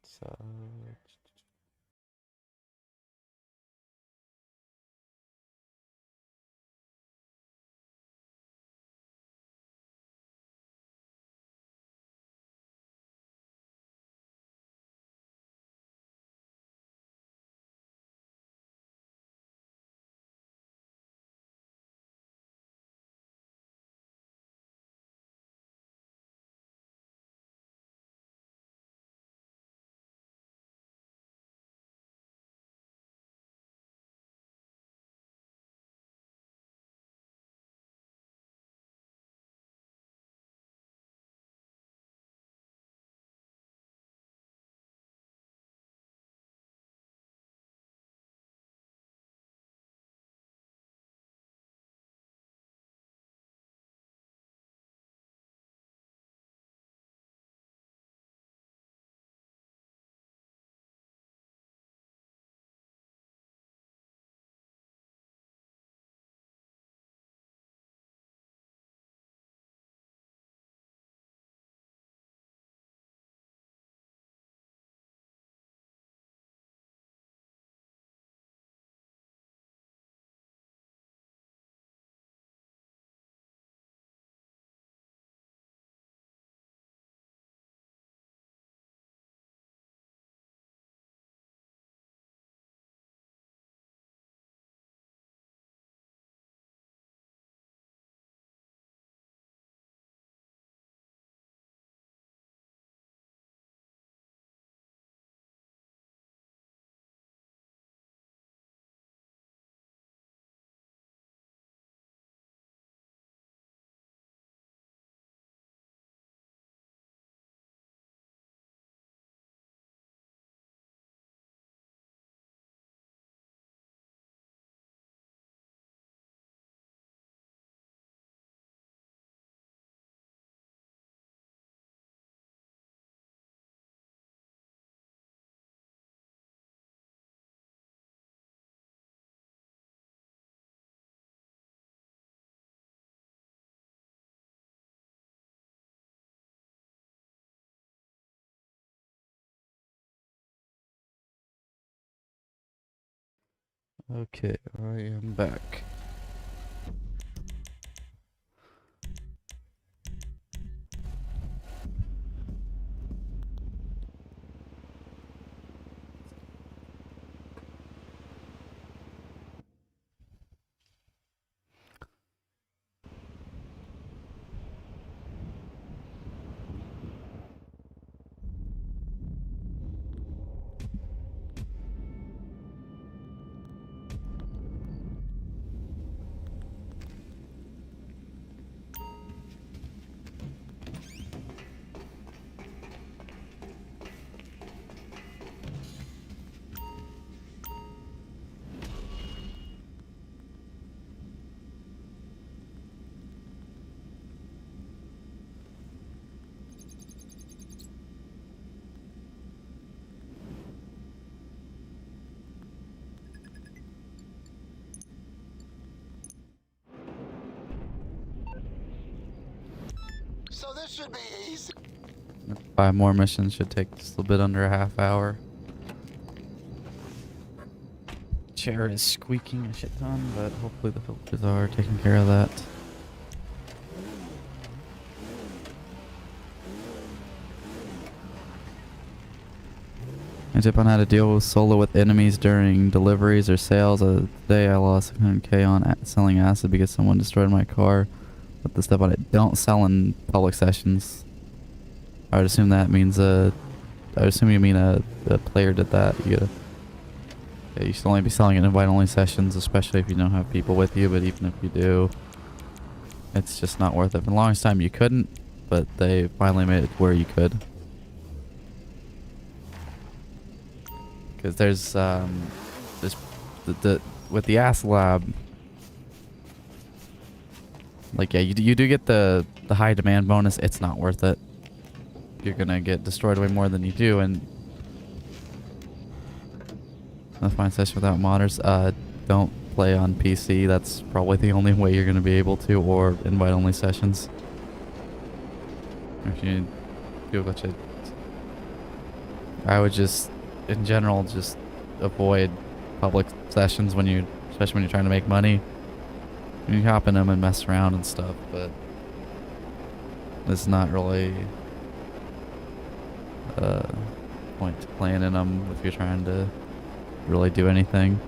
Okay, I am back. So this should be easy. 5 more missions should take just a bit under a half hour. Chair is squeaking a shit ton, but hopefully the filters are taking care of that. A tip on how to deal with solo with enemies during deliveries or sales. Today I lost 600k on selling acid because someone destroyed my car with the stuff on it. Don't sell in public sessions. I would assume that means I would assume you mean a player did that. Yeah, you should only be selling in invite-only sessions, especially if you don't have people with you. But even if you do, it's just not worth it. For the longest time you couldn't, but they finally made it where you could. Because there's with the Acid Lab, like, yeah, you do get the high demand bonus. It's not worth it. You're gonna get destroyed way more than you do, and a fine session without modders. Don't play on PC. That's probably the only way you're gonna be able to, or invite-only sessions. If you do a bunch of, I would just, in general, just avoid public sessions when you, especially when you're trying to make money. You can hop in them and mess around and stuff, but it's not really point to playing in them if you're trying to really do anything.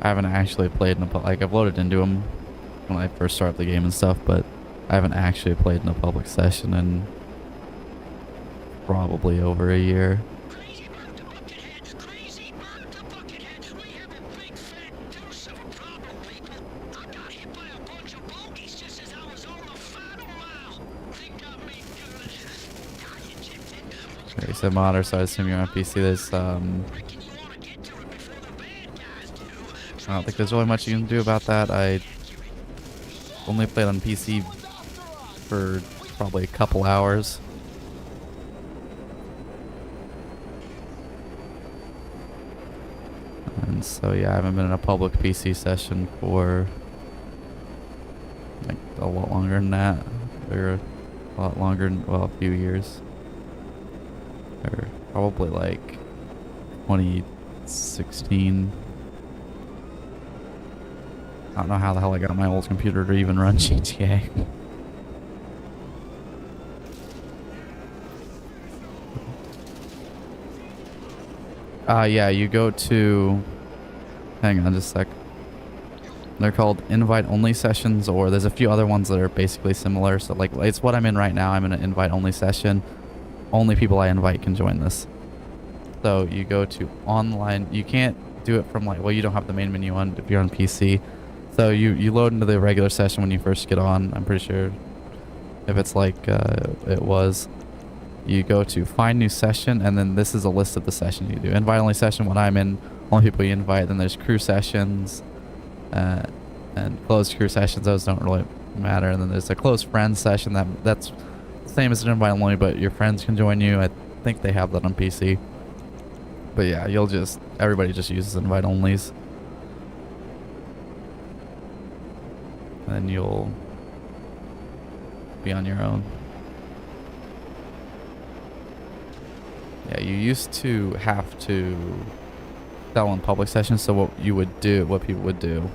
I haven't actually played in a like I've loaded into them when I first started the game and stuff, but I haven't actually played in a public session in probably over a year. Crazy about the bucketheads, crazy about the bucketheads. We have a big fat deuce of a problem, people. I got hit by a bunch of bogeys just as I was on the final mile. Think I made good. Got ejected. Okay, you said modder, so I assume you're on PC. There's Reckon you want to get to it before the bad guys do. I don't think there's really much you can do about that. I only played on PC for probably a couple hours. And so yeah, I haven't been in a public PC session for like a lot longer than that. Or a lot longer than, well, a few years. Or probably like 2016. I don't know how the hell I got my old computer to even run GTA. Yeah, you go to, hang on just a sec. They're called invite-only sessions, or there's a few other ones that are basically similar. So like, it's what I'm in right now. I'm in an invite-only session. Only people I invite can join this. So you go to online. You can't do it from like, well, you don't have the main menu on if you're on PC. So you load into the regular session when you first get on. I'm pretty sure if it's like it was. You go to find new session, and then this is a list of the sessions you do. Invite only session, when I'm in, only people you invite. Then there's crew sessions, and closed crew sessions. Those don't really matter. And then there's a closed friends session that's the same as an invite only, but your friends can join you. I think they have that on PC. But yeah, everybody just uses invite onlys. And then you'll be on your own. Yeah, you used to have to sell in public sessions. So what people would do,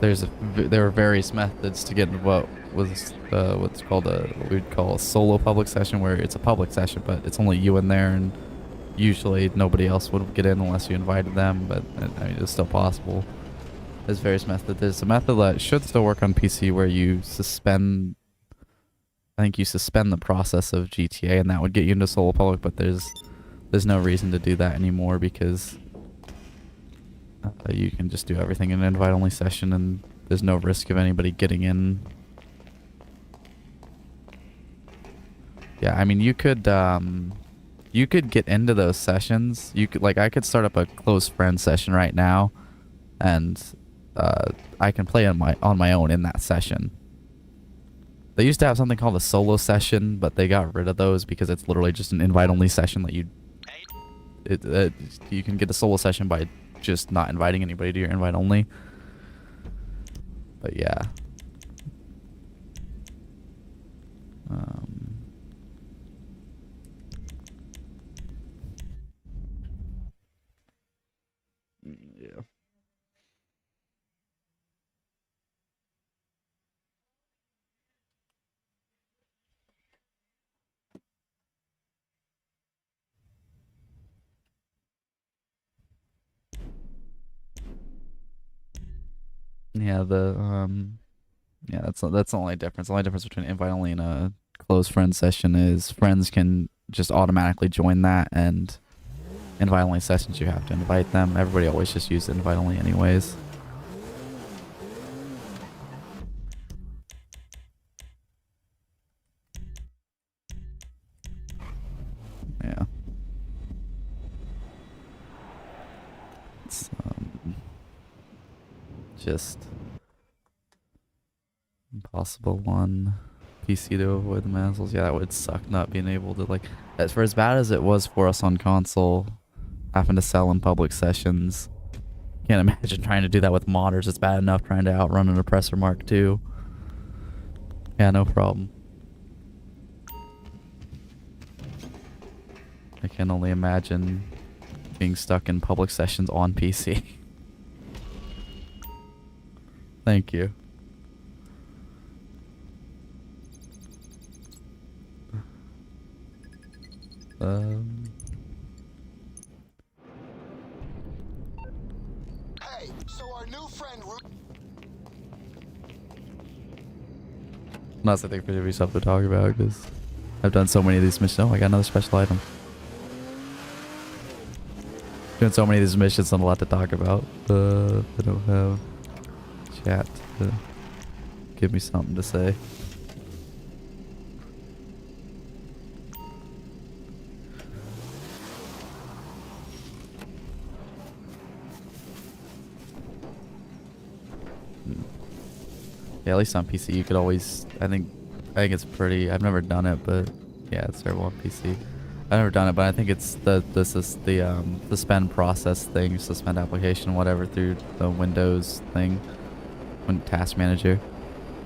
is there are various methods to get into what was what's called what we'd call a solo public session, where it's a public session, but it's only you in there, and usually nobody else would get in unless you invited them. But I mean, it's still possible. There's various methods. There's a method that should still work on PC where you suspend. I think you suspend the process of GTA, and that would get you into solo public. But there's no reason to do that anymore because you can just do everything in an invite-only session, and there's no risk of anybody getting in. Yeah, I mean, you could get into those sessions. You could, like, I could start up a close friend session right now, and I can play on my own in that session. They used to have something called a solo session, but they got rid of those because it's literally just an invite-only session that you can get a solo session by just not inviting anybody to your invite only. But yeah. Yeah. Yeah, that's the only difference. The only difference between invite only and a closed friend session is friends can just automatically join that, and invite only sessions you have to invite them. Everybody always just uses invite only anyways. Yeah. It's just impossible on PC to avoid the manuals. Yeah, that would suck not being able to, like, for as bad as it was for us on console, having to sell in public sessions. Can't imagine trying to do that with modders. It's bad enough trying to outrun an Oppressor Mark II. Yeah, no problem. I can only imagine being stuck in public sessions on PC. Thank you. Hey, so our new friend Not something for you stuff to talk about because I've done so many of these missions. Oh, I got another special item. Doing so many of these missions, not a lot to talk about. I don't have chat to give me something to say. Yeah, at least on PC you could always, I think it's pretty, I've never done it, but yeah, it's terrible on PC. I've never done it, but I think it's the suspend process thing, suspend application, whatever, through the Windows thing, task manager.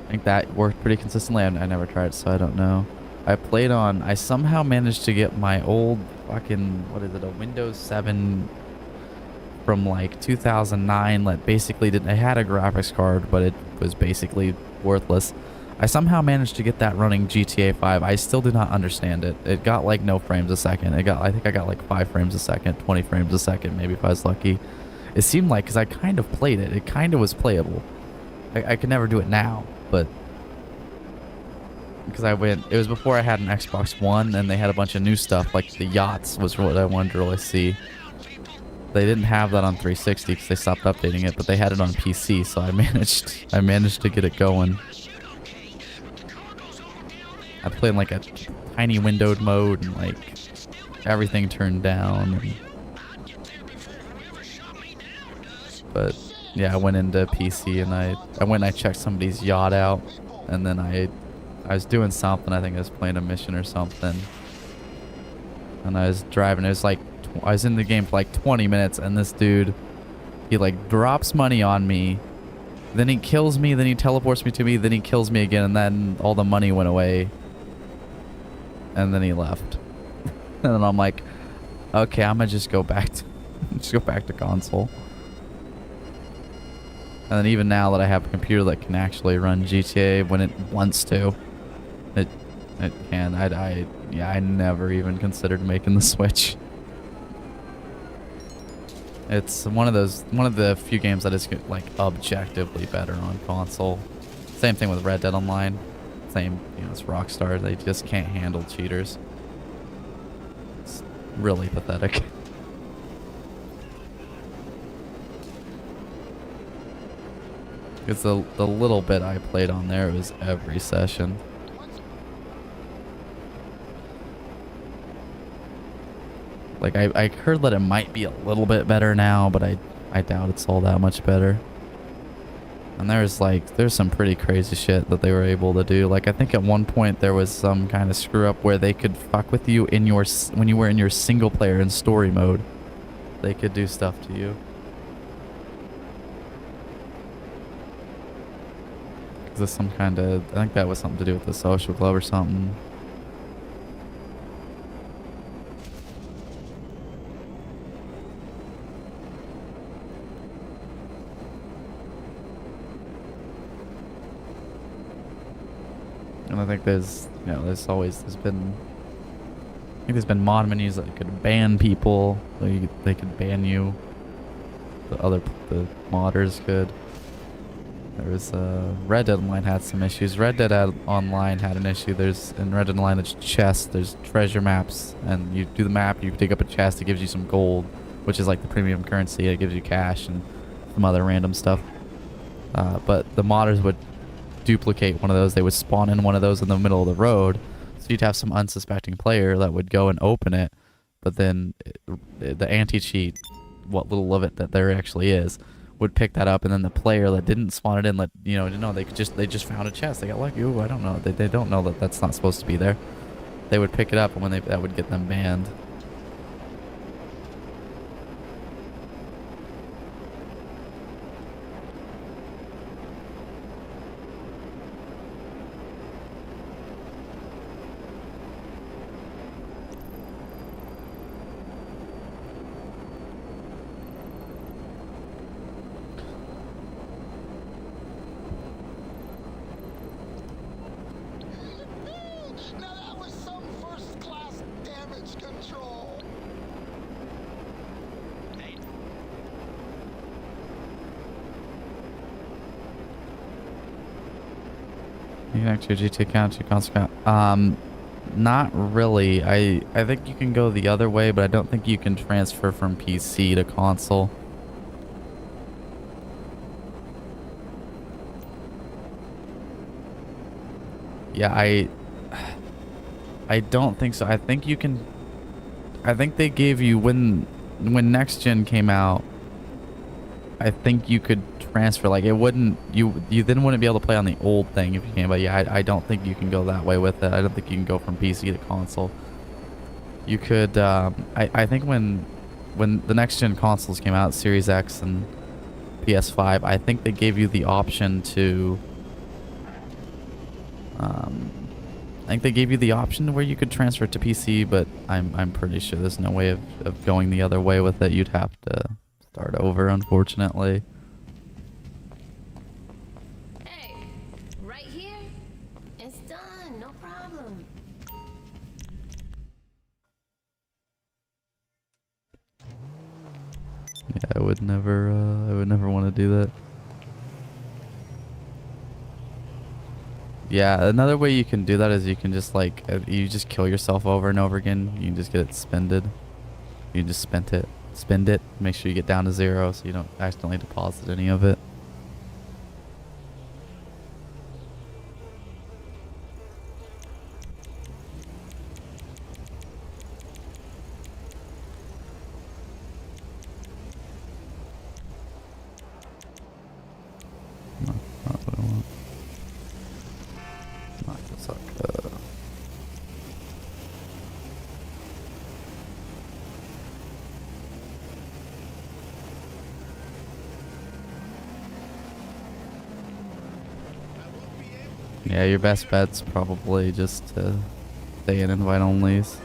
I think that worked pretty consistently. I never tried it, so I don't know. I somehow managed to get my old fucking, what is it, a Windows 7 from like 2009 that basically didn't, it had a graphics card, but it was basically worthless. I somehow managed to get that running GTA 5. I still do not understand it. It got like no frames a second. I think I got like 5 frames a second, 20 frames a second, maybe if I was lucky. It seemed like, because I kind of played it. It kind of was playable. I could never do it now, but because it was before I had an Xbox One, and they had a bunch of new stuff, like the yachts was what I wanted to really see. They didn't have that on 360 because they stopped updating it, but they had it on PC, so I managed to get it going. I played in like a tiny windowed mode and like everything turned down. But yeah, I went into PC and I went and I checked somebody's yacht out, and then I was doing something. I think I was playing a mission or something, and I was driving. It was like I was in the game for like 20 minutes, and this dude, he like drops money on me, then he kills me, then he teleports me to me, then he kills me again, and then all the money went away, and then he left. And then I'm like, Okay, I'm gonna just go back to console. And then even now that I have a computer that can actually run GTA when it wants to, it can. I never even considered making the switch. It's one of the few games that is like objectively better on console. Same thing with Red Dead Online. Same, you know, it's Rockstar. They just can't handle cheaters. It's really pathetic. Because the little bit I played on there was every session. Like I heard that it might be a little bit better now, but I doubt it's all that much better. And there's some pretty crazy shit that they were able to do. Like I think at one point there was some kind of screw up where they could fuck with you in your when you were in your single player and story mode. They could do stuff to you. Is this some kind of, I think that was something to do with the social club or something. And I think there's been mod menus that could ban people. They could ban you. The modders could. There was Red Dead Online had some issues. Red Dead Online had an issue. In Red Dead Online there's chests, there's treasure maps, and you do the map, you dig up a chest, it gives you some gold, which is like the premium currency. It gives you cash and some other random stuff. But the modders would duplicate one of those. They would spawn in one of those in the middle of the road, so you'd have some unsuspecting player that would go and open it, but then the anti-cheat, what little of it that there actually is, would pick that up, and then the player that didn't spawn it in, they just found a chest. They got lucky. Ooh, I don't know. They don't know that that's not supposed to be there. They would pick it up, and that would get them banned. Now that was some first-class damage control. You can actually GT account to console account. Not really. I think you can go the other way, but I don't think you can transfer from PC to console. Yeah, I don't think so. I think you can. I think they gave you when Next Gen came out. I think you could transfer. Like it wouldn't. You then wouldn't be able to play on the old thing if you can. But yeah, I don't think you can go that way with it. I don't think you can go from PC to console. You could. I think when the Next Gen consoles came out, Series X and PS5, I think they gave you the option to. I think they gave you the option where you could transfer it to PC, but I'm pretty sure there's no way of going the other way with it. You'd have to start over, unfortunately. Hey, right here? It's done, no problem. Yeah, I would never want to do that. Yeah, another way you can do that is you can just you just kill yourself over and over again. You can just get it spended. You can just spend it, make sure you get down to 0 so you don't accidentally deposit any of it. No, not what I want. Nagasaka. Yeah, your best bet's probably just to stay in invite onlys.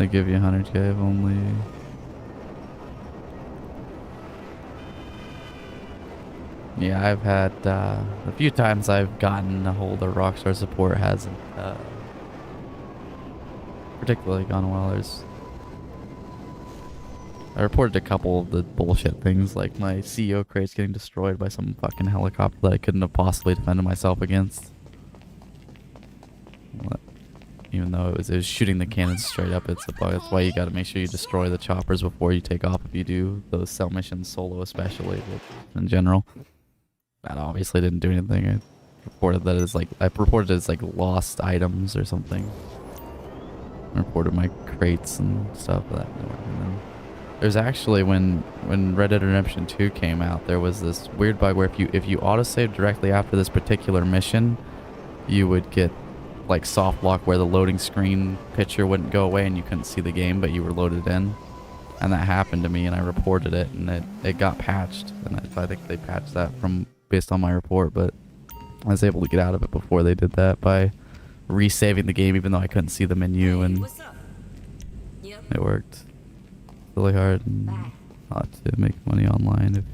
They give you 100k if only. Yeah, I've had a few times I've gotten a hold of Rockstar support hasn't particularly gone well. I reported a couple of the bullshit things, like my CEO crates getting destroyed by some fucking helicopter that I couldn't have possibly defended myself against. Even though it was shooting the cannons straight up, it's a bug. That's why you gotta make sure you destroy the choppers before you take off if you do those cell missions solo, especially, but in general. That obviously didn't do anything. I reported it as like lost items or something. I reported my crates and stuff that. And then there's actually when Red Dead Redemption 2 came out, there was this weird bug where if you autosave directly after this particular mission, you would get like soft lock where the loading screen picture wouldn't go away and you couldn't see the game, but you were loaded in. And that happened to me, and I reported it, and it got patched. And I think they patched that based on my report, but I was able to get out of it before they did that by resaving the game, even though I couldn't see the menu, and it worked really hard and not to make money online.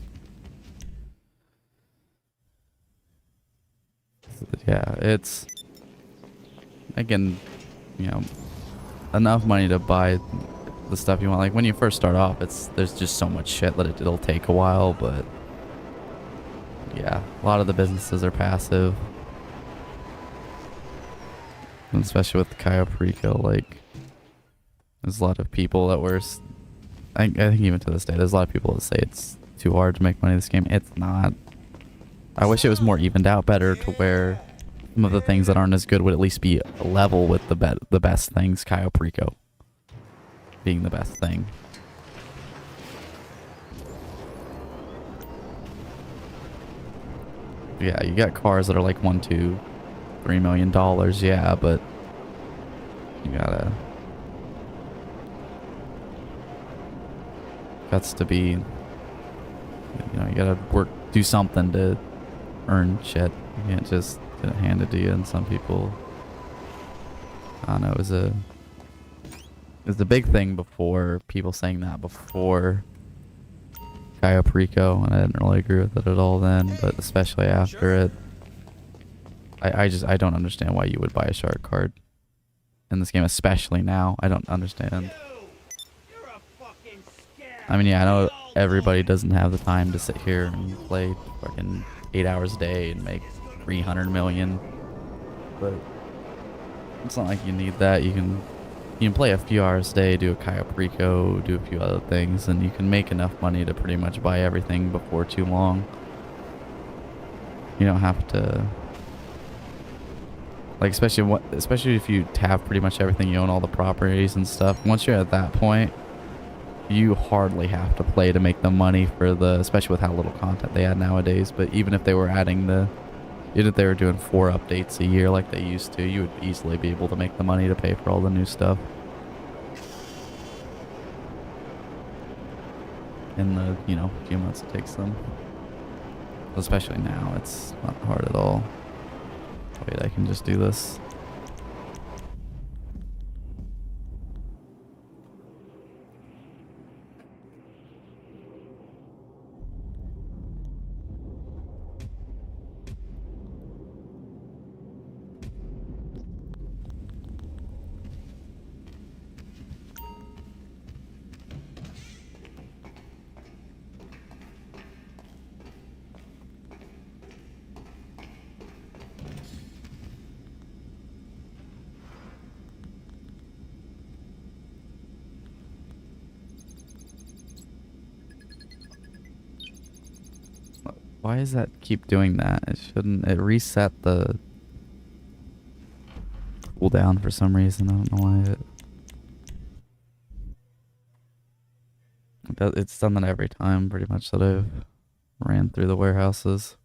Yeah, it's making, enough money to buy the stuff you want. Like when you first start off, there's just so much shit that it'll take a while, but yeah, a lot of the businesses are passive. And especially with the Cayo Perico, like there's a lot of people that were I think even to this day there's a lot of people that say it's too hard to make money in this game. It's not. I wish it was more evened out better, to where some of the things that aren't as good would at least be level with the best things, Cayo Perico being the best thing. Yeah, you got cars that are like $1, $2, $3 million, yeah, but you gotta to be, you gotta do something to earn shit. You can't just get it handed to you. And some people, I don't know, it was a big thing before, people saying that before Cayo Perico, and I didn't really agree with it at all then, but especially after it, I don't understand why you would buy a shark card in this game, especially now. I don't understand. I mean, yeah, I know everybody doesn't have the time to sit here and play fucking 8 hours a day and make 300 million, but it's not like you need that. You can play a few hours a day, do a Cayo Perico, do a few other things, and you can make enough money to pretty much buy everything before too long. You don't have to, like, especially if you have pretty much everything, you own all the properties and stuff. Once you're at that point, you hardly have to play to make the money for especially with how little content they add nowadays. But even if they were even if they were doing 4 updates a year like they used to, you would easily be able to make the money to pay for all the new stuff in the, few months it takes them. Especially now, it's not hard at all. Wait, I can just do this. Why does that keep doing that? It reset the cooldown for some reason. I don't know why it's done that every time pretty much that I've ran through the warehouses.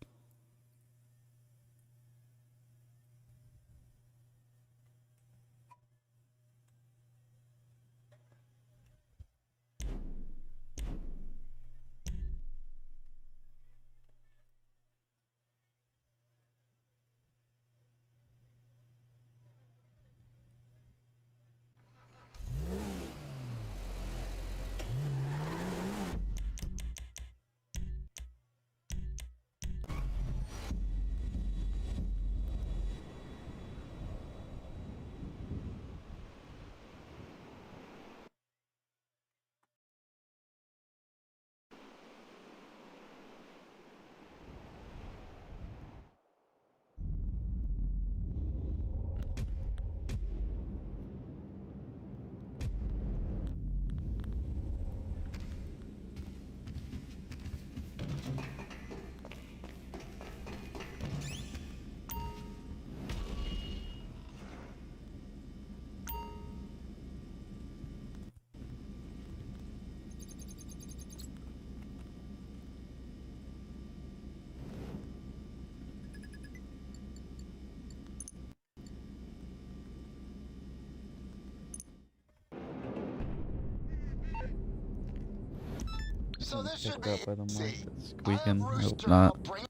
So this should Picked be up by the mic easy. that's I squeaking. have I hope Rooster. not. I'll bring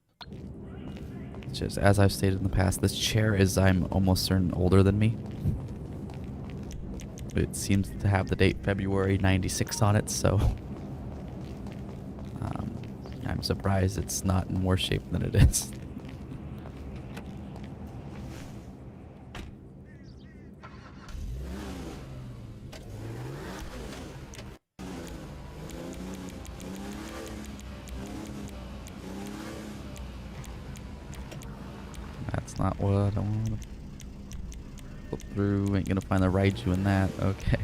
It's just, as I've stated in the past, this chair is, I'm almost certain, older than me. It seems to have the date February 96 on it, so I'm surprised it's not in worse shape than it is. That's not what I want to flip through. Ain't gonna find the Raiju in that. Okay.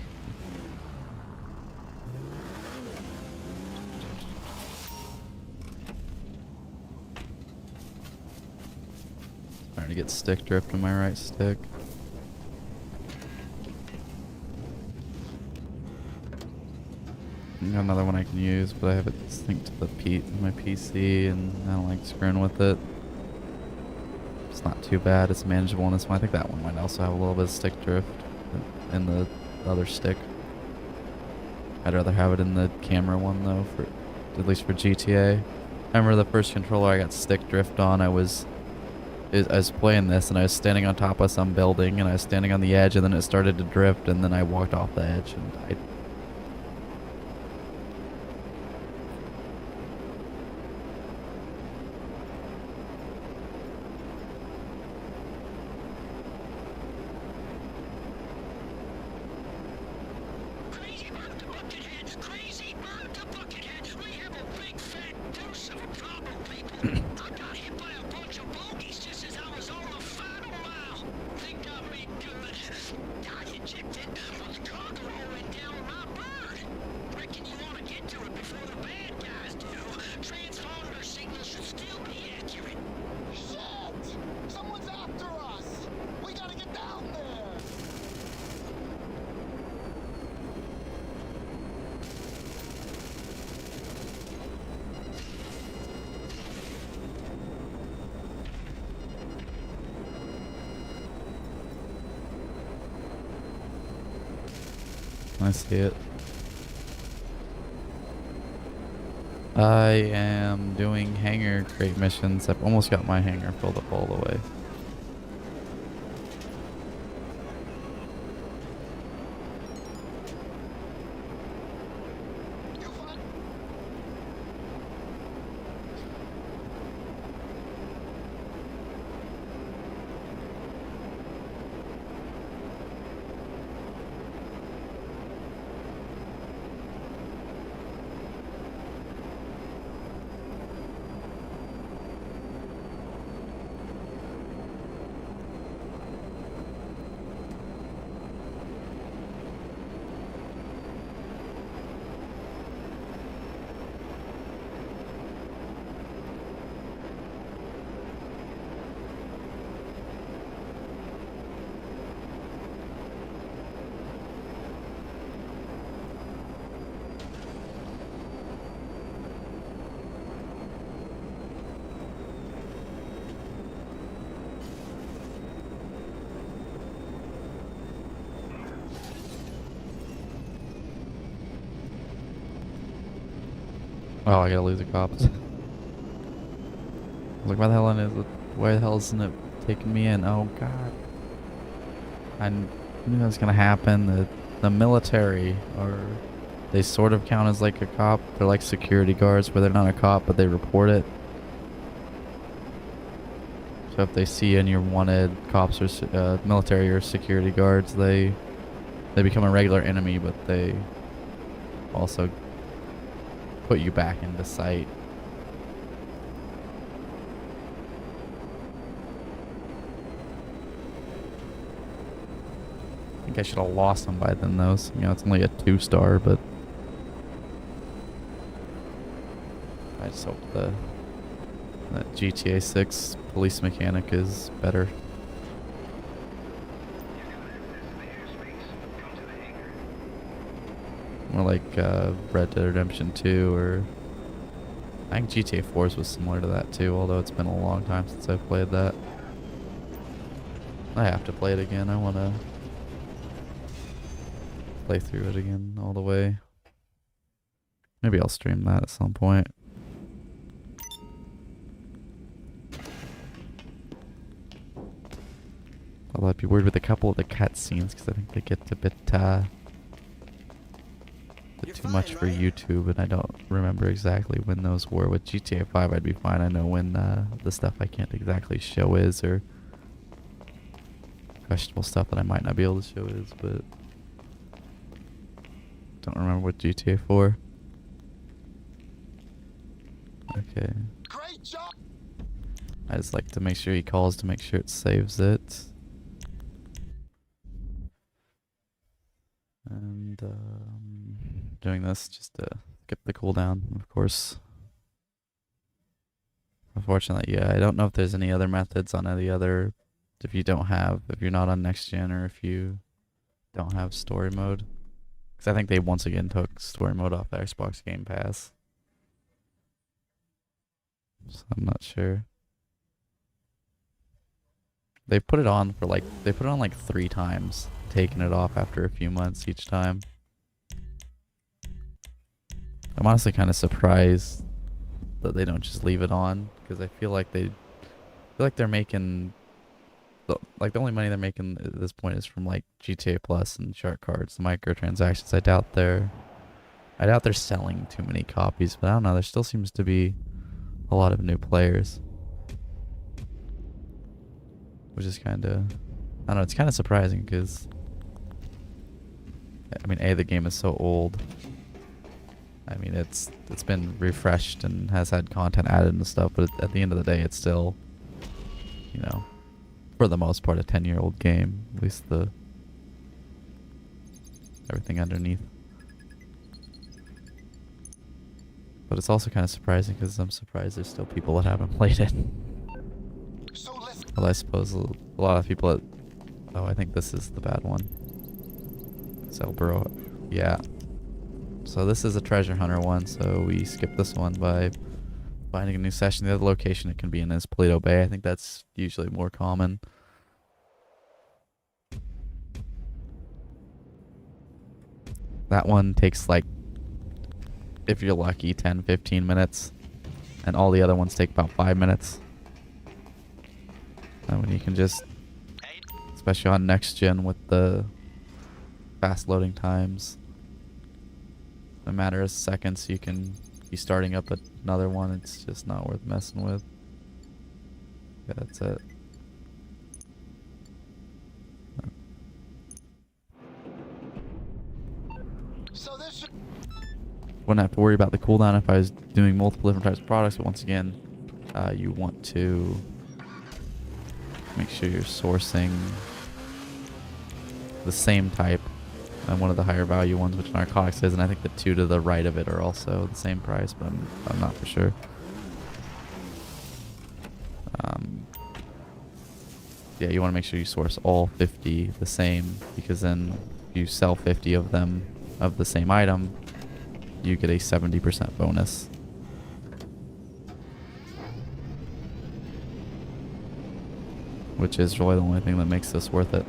Trying to get stick drift on my right stick. Got another one I can use, but I have it synced to my PC, and I don't like screwing with it. It's not too bad. It's manageable on this one. I think that one might also have a little bit of stick drift in the other stick. I'd rather have it in the camera one though, for at least for GTA. I remember the first controller I got stick drift on. I was playing this, and I was standing on top of some building, and I was standing on the edge, and then it started to drift, and then I walked off the edge and died. Crazy about the Buckethead! Crazy about the Buckethead! We have a big fat deuce of a problem, people! I got hit by a bunch of bogeys just as I was on the final mile! They got me good! I ejected, but the cargo went down with my bird! Reckon you wanna get to it before the bad guys do? Transponder signal should still be accurate! Shit! Someone's after us! We gotta get down there! I see it. I am doing hangar crate missions. I've almost got my hangar filled up all the way. You find Oh, I gotta lose the cops. Like, why the hell is it? Why the hell isn't it taking me in? Oh god. I knew that was gonna happen. The military, or they sort of count as like a cop. They're like security guards, where they're not a cop, but they report it. So if they see any wanted cops or military or security guards, they become a regular enemy, but they also put you back into sight. I think I should have lost them by then, though. So, you know, it's only a 2-star, but I just hope that GTA 6 police mechanic is better. More like Red Dead Redemption 2, or I think GTA 4's was similar to that too, although it's been a long time since I've played that. I have to play it again. I want to play through it again all the way. Maybe I'll stream that at some point. Although I'd be weird with a couple of the cutscenes because I think they get a bit too much for YouTube, and I don't remember exactly when those were. With GTA 5, I'd be fine. I know when the stuff I can't exactly show is, or questionable stuff that I might not be able to show is, but don't remember what GTA 4. Okay. Great job. I just like to make sure he calls to make sure it saves it. And doing this just to skip the cooldown, of course. Unfortunately, yeah, I don't know if there's any other methods on any other, if you're not on next gen, or if you don't have story mode. Because I think they once again took story mode off the Xbox Game Pass. So I'm not sure. They put it on like 3 times, taking it off after a few months each time. I'm honestly kind of surprised that they don't just leave it on, because I feel like they're making the only money they're making at this point is from like GTA Plus and shark cards, the microtransactions. I doubt they're selling too many copies, but I don't know. There still seems to be a lot of new players, which is kind of, I don't know, it's kind of surprising because, I mean, the game is so old. I mean, it's been refreshed and has had content added and stuff, but at the end of the day, it's still, you know, for the most part, a 10-year-old game. At least everything underneath. But it's also kind of surprising because I'm surprised there's still people that haven't played it. So let's Well, I suppose a lot of people that... Oh, I think this is the bad one. Zelbro. Yeah. So this is a treasure hunter one, so we skip this one by finding a new session. The other location it can be in is Paleto Bay. I think that's usually more common. That one takes, like, if you're lucky, 10-15 minutes. And all the other ones take about 5 minutes. And when you can just, especially on next gen with the fast loading times, in a matter of seconds you can be starting up another one. It's just not worth messing with. Yeah, that's it. so this should Wouldn't have to worry about the cooldown if I was doing multiple different types of products, but once again, you want to make sure you're sourcing the same type, and one of the higher value ones, which narcotics is, and I think the 2 to the right of it are also the same price, but I'm not for sure. Yeah, you want to make sure you source all 50 the same, because then if you sell 50 of them of the same item, you get a 70% bonus. Which is really the only thing that makes this worth it.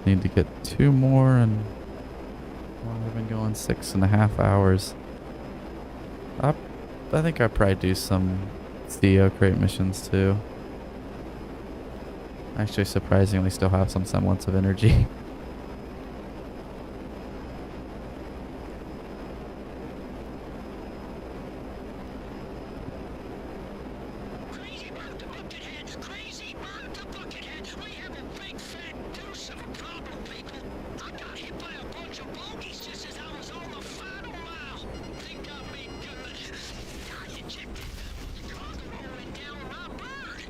Need to get 2 more, and well, I've been going 6.5 hours. I think I probably do some CEO crate missions too. Actually, surprisingly, still have some semblance of energy. Crazy about the Buckethead! Crazy about the Buckethead! We have a big fat deuce of a problem, people! I got hit by a bunch of bogeys just as I was on the final mile! Think I made good? I ejected. Cargo went down my bird!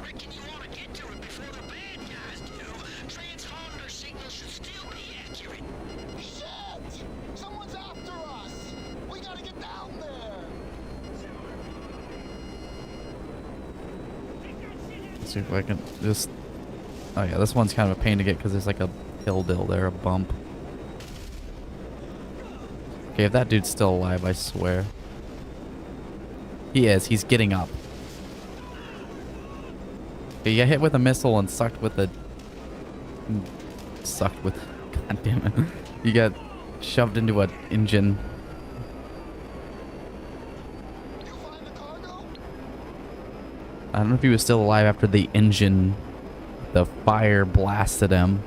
Reckon you want to get to it before the bad guys do? Transponder signal should still be accurate. shit! Someone's after us! We gotta get down there! Let's see if I can just... Oh yeah, this one's kind of a pain to get because there's like a hill there, a bump. Okay, if that dude's still alive, I swear. He is. He's getting up. You get hit with a missile and sucked with a... Sucked with... God damn it. You get shoved into an engine. You find the cargo? I don't know if he was still alive after the engine... The fire blasted him.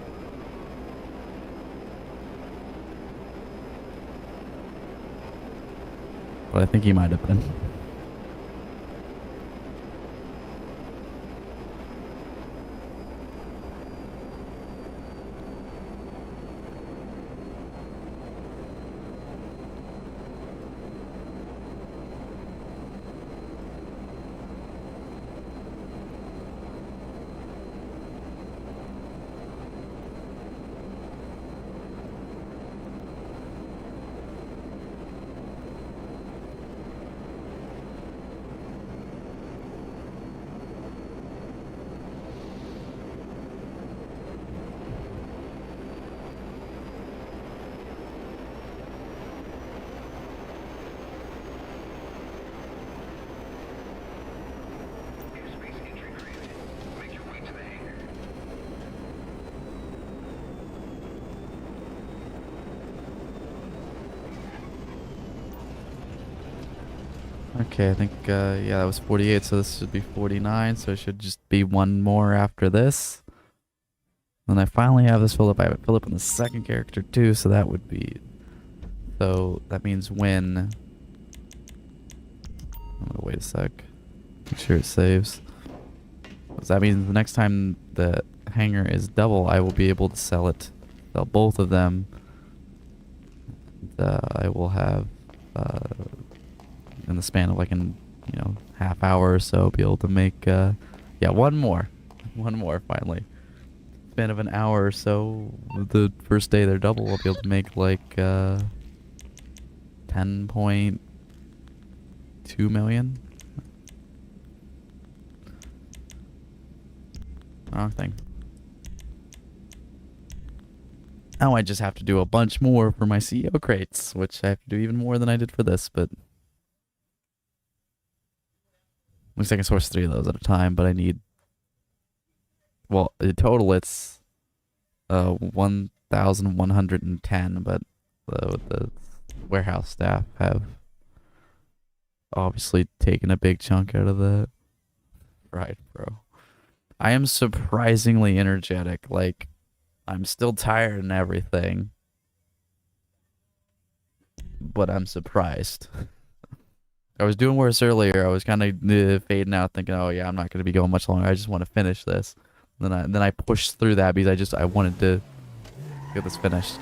But I think he might have been. Okay, I think, yeah, that was 48, so this should be 49, so it should just be one more after this. Then I finally have this filled up. I have it filled up in the second character, too, so that would be... So, that means when... I'm gonna wait a sec. Make sure it saves. So that means the next time the hangar is double, I will be able to sell both of them. And, I will have... in the span of like half hour or so, be able to make yeah, one more finally. Span of an hour or so, the first day they're double, I'll be able to make like 10.2 million. Wrong thing. Now I just have to do a bunch more for my CEO crates, which I have to do even more than I did for this, but looks like I can source 3 of those at a time, but I need... Well, in total it's 1,110, but the warehouse staff have obviously taken a big chunk out of that. Right, bro. I am surprisingly energetic. Like, I'm still tired and everything, but I'm surprised. I was doing worse earlier. I was kind of fading out, thinking, "Oh yeah, I'm not going to be going much longer. I just want to finish this." Then I pushed through that because I wanted to get this finished.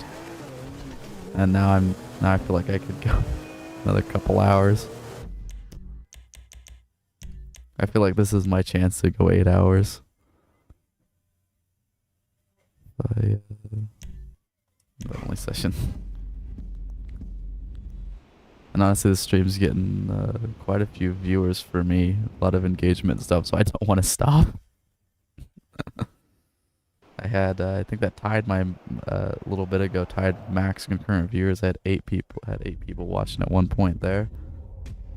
And now I feel like I could go another couple hours. I feel like this is my chance to go 8 hours. By the only session. And honestly, this stream's getting quite a few viewers for me, a lot of engagement and stuff, so I don't want to stop. I had, I think that tied my, a little bit ago, tied max concurrent viewers. I had 8 people watching at one point there.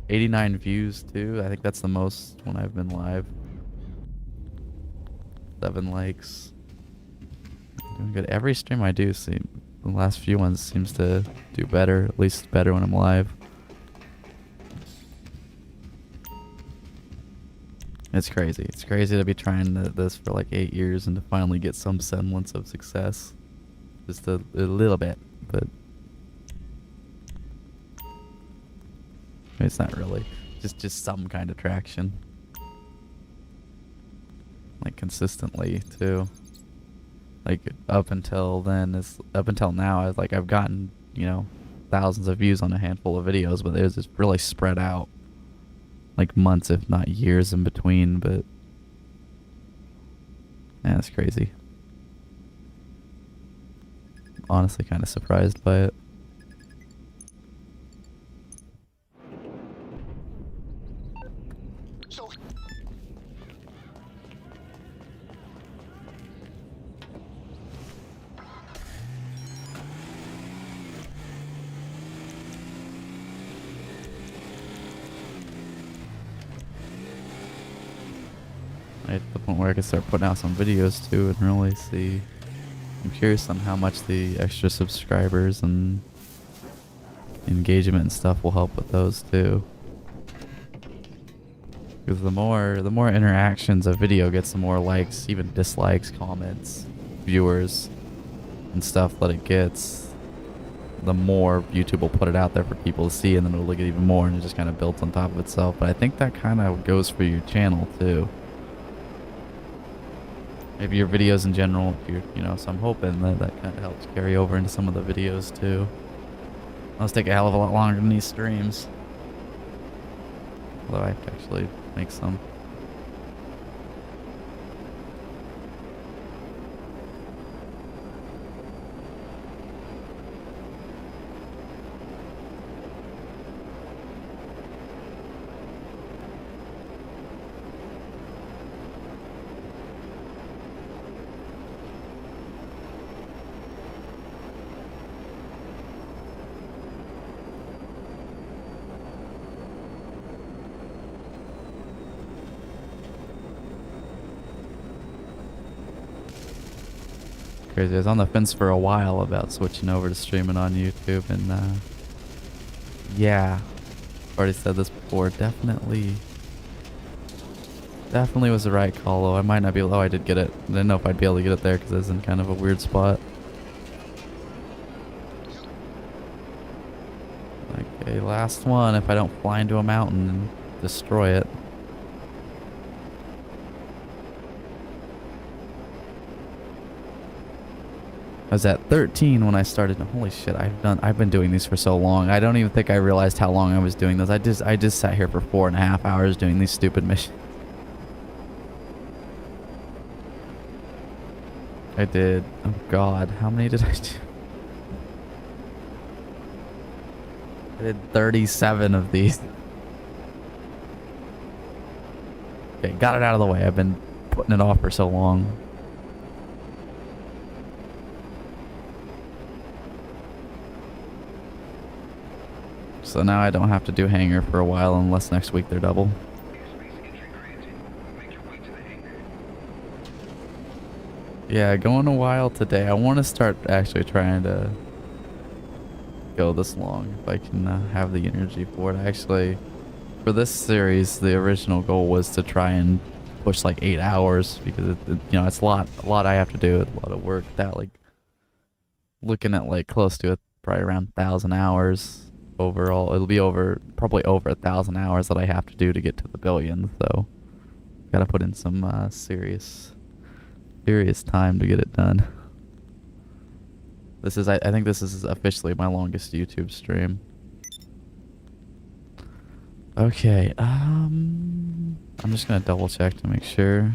89 views too. I think that's the most when I've been live. 7 likes. Doing good. Every stream I do, the last few ones seems to do better, at least better when I'm live. It's crazy. It's crazy to be trying this for like 8 years and to finally get some semblance of success. Just a little bit, but it's not really. Just some kind of traction. Like consistently too. Like up until now, I've gotten, thousands of views on a handful of videos, but it's just really spread out. Like months, if not years in between, but yeah, it's crazy. Honestly, kind of surprised by it. So At the point where I could start putting out some videos too and really see. I'm curious on how much the extra subscribers and engagement and stuff will help with those too. Because the more interactions a video gets, the more likes, even dislikes, comments, viewers, and stuff that it gets, the more YouTube will put it out there for people to see, and then it'll get even more, and it just kind of builds on top of itself. But I think that kind of goes for your channel too. Maybe your videos in general, if you're, so I'm hoping that that kind of helps carry over into some of the videos too. Those take a hell of a lot longer than these streams. Although I have to actually make some. Crazy. I was on the fence for a while about switching over to streaming on YouTube, and yeah, I've already said this before. Definitely was the right call. Though I might not be able. Oh, I did get it. I didn't know if I'd be able to get it there because I was in kind of a weird spot. Okay, last one. If I don't fly into a mountain and destroy it. I was at 13 when I started. Holy shit, I've been doing these for so long. I don't even think I realized how long I was doing this. I just sat here for 4.5 hours doing these stupid missions. I did. Oh god, how many did I do? I did 37 of these. Okay, got it out of the way. I've been putting it off for so long. So now I don't have to do hangar for a while unless next week they're double. Yeah, going a while today. I want to start actually trying to go this long if I can have the energy for it. Actually, for this series, the original goal was to try and push like 8 hours because it's a lot I have to do, a lot of work. That like looking at like close to probably around 1,000 hours. Overall, it'll be probably over 1,000 hours that I have to do to get to the billion. So, gotta put in some serious time to get it done. I think this is officially my longest YouTube stream. Okay, I'm just gonna double check to make sure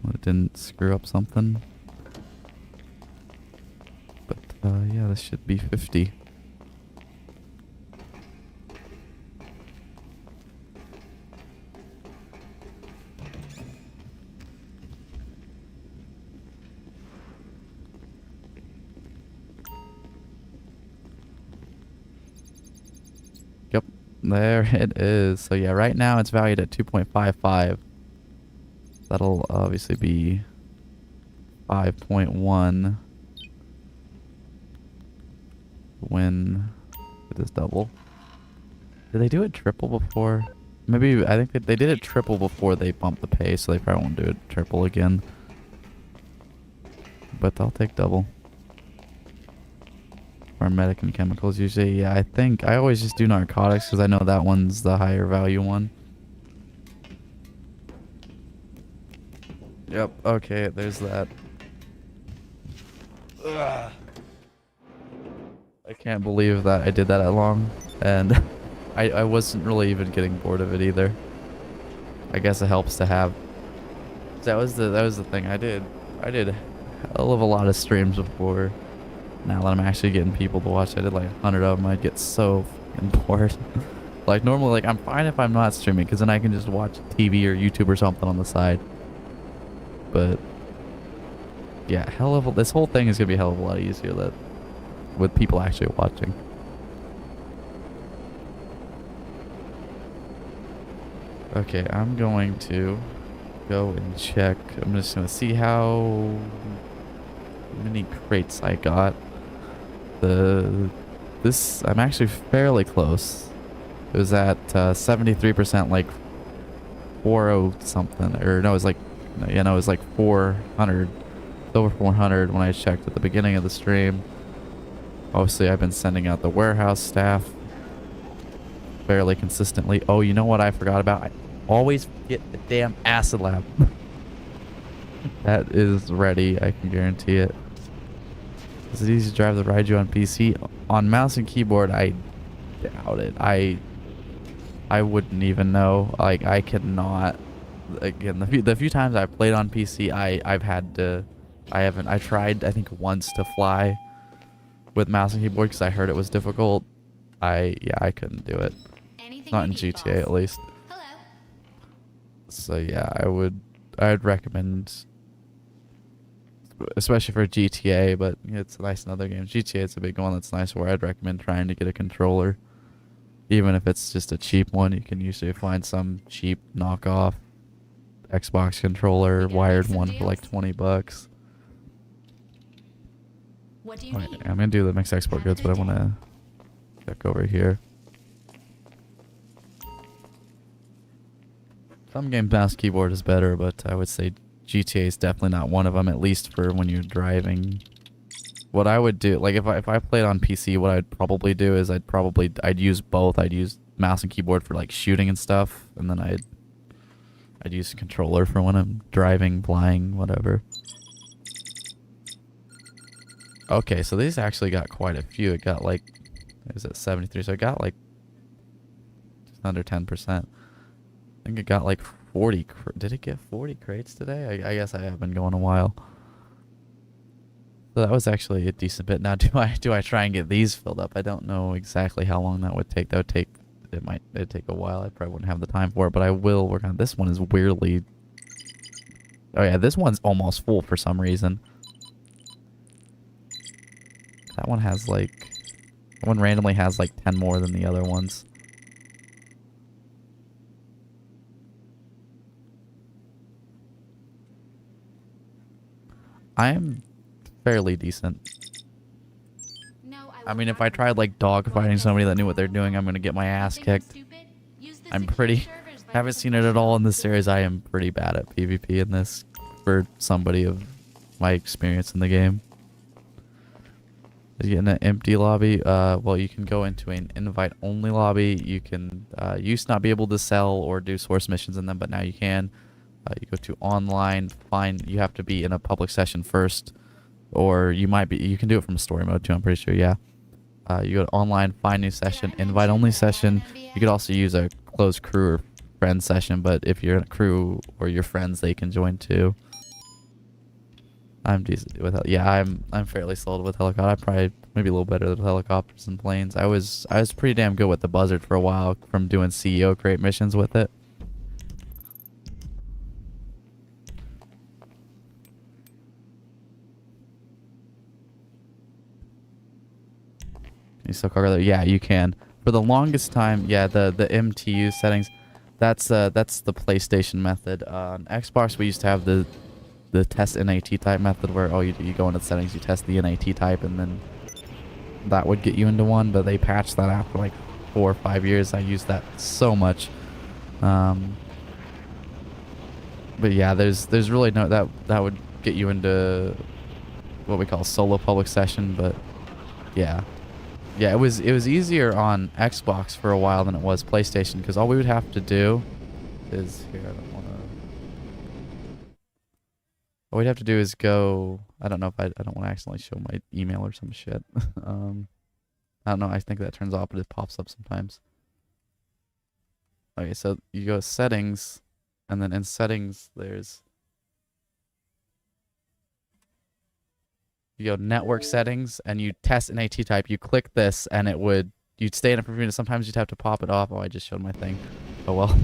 it didn't screw up something. But yeah, this should be 50. Yep, there it is. So yeah, right now it's valued at 2.55. That'll obviously be 5.1 when it is double. Did they do it triple before? Maybe, I think they did it triple before they bumped the pay, so they probably won't do it triple again. But I'll take double. Or medic and chemicals usually. Yeah, I always just do narcotics because I know that one's the higher value one. Yep, okay, there's that. Ugh. I can't believe that I did that long, and I wasn't really even getting bored of it either. I guess it helps to have. That was the thing. I did a hell of a lot of streams before. Now that I'm actually getting people to watch, I did like 100 of them. I'd get so fucking bored. Like normally, like I'm fine if I'm not streaming, because then I can just watch TV or YouTube or something on the side. But yeah, this whole thing is gonna be a hell of a lot easier with people actually watching. Okay, I'm going to go and check. I'm just gonna see how many crates I got. I'm actually fairly close. It was at 73%, like 40 something, or no, it was like, yeah, no, it was like 400, over 400 when I checked at the beginning of the stream. Obviously, I've been sending out the warehouse staff fairly consistently. Oh, you know what I forgot about? I always forget the damn acid lab. That is ready, I can guarantee it. Is it easy to drive the Raiju on PC? On mouse and keyboard, I doubt it. I wouldn't even know. Like, I cannot. Again, the few times I've played on PC, I tried, I think, once to fly with mouse and keyboard because I heard it was difficult. I couldn't do it. Anything Not in you need, GTA, boss? at least. Hello. So yeah, I'd recommend, especially for GTA, but it's nice in other games. GTA, it's a big one that's nice, where I'd recommend trying to get a controller. Even if it's just a cheap one, you can usually find some cheap knockoff Xbox controller, You gonna wired make some one for like deals? 20 bucks. What do you Okay, need? I'm gonna do the mixed export Have a goods, but I good wanna check over here. Some games mouse keyboard is better, but I would say GTA is definitely not one of them, at least for when you're driving. What I would do, like if I played on PC, what I'd probably do is I'd use both. I'd use mouse and keyboard for like shooting and stuff, and then I'd use a controller for when I'm driving, flying, whatever. Okay, so these actually got quite a few. It got like, it was at 73, so it got like just under 10%. I think it got like 40. Did it get 40 crates today? I guess I have been going a while. So that was actually a decent bit. Now, do I try and get these filled up? I don't know exactly how long that would take. It'd take a while. I probably wouldn't have the time for it, but I will work on it. This one is weirdly, oh yeah, this one's almost full for some reason. That one has like, that one randomly has like 10 more than the other ones. I'm fairly decent. No, I mean, if I tried like dogfighting somebody that knew what they're doing, I'm gonna get my ass kicked. I'm pretty, haven't seen it at all in this series. I am pretty bad at PvP in this for somebody of my experience in the game. Is it in an empty lobby? Well, you can go into an invite-only lobby. You can used to not be able to sell or do source missions in them, but now you can. You go to online, you have to be in a public session first, or you can do it from story mode too, I'm pretty sure, yeah. You go to online, find new session, invite-only session. You could also use a closed crew or friend session, but if you're in a crew or your friends, they can join too. I'm decent with I'm fairly sold with helicopter. I probably maybe a little better with helicopters and planes. I was pretty damn good with the Buzzard for a while from doing CEO crate missions with it. You still cargo that? Yeah, you can. For the longest time, yeah, the MTU settings, that's the PlayStation method. On Xbox, we used to have the test NAT type method where you go into settings, you test the NAT type, and then that would get you into one. But they patched that after like 4 or 5 years. I used that so much. But yeah, there's really no that would get you into what we call solo public session. But yeah. Yeah, it was easier on Xbox for a while than it was PlayStation, because all we would have to do is here. All we'd have to do is go. I don't know if I don't want to accidentally show my email or some shit. I don't know. I think that turns off, but it pops up sometimes. Okay, so you go settings, and then in settings you go network settings, and you test NAT type. You click this, and you'd stay in it for a few minutes. Sometimes you'd have to pop it off. Oh, I just showed my thing. Oh well.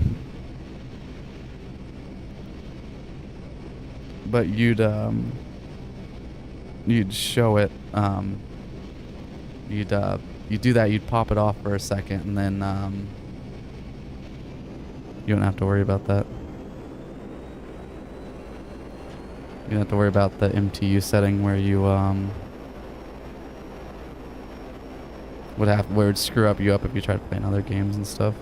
But you'd show it. You'd do that. You'd pop it off for a second, and then you don't have to worry about that. You don't have to worry about the MTU setting where you where it'd screw you up if you tried playing other games and stuff.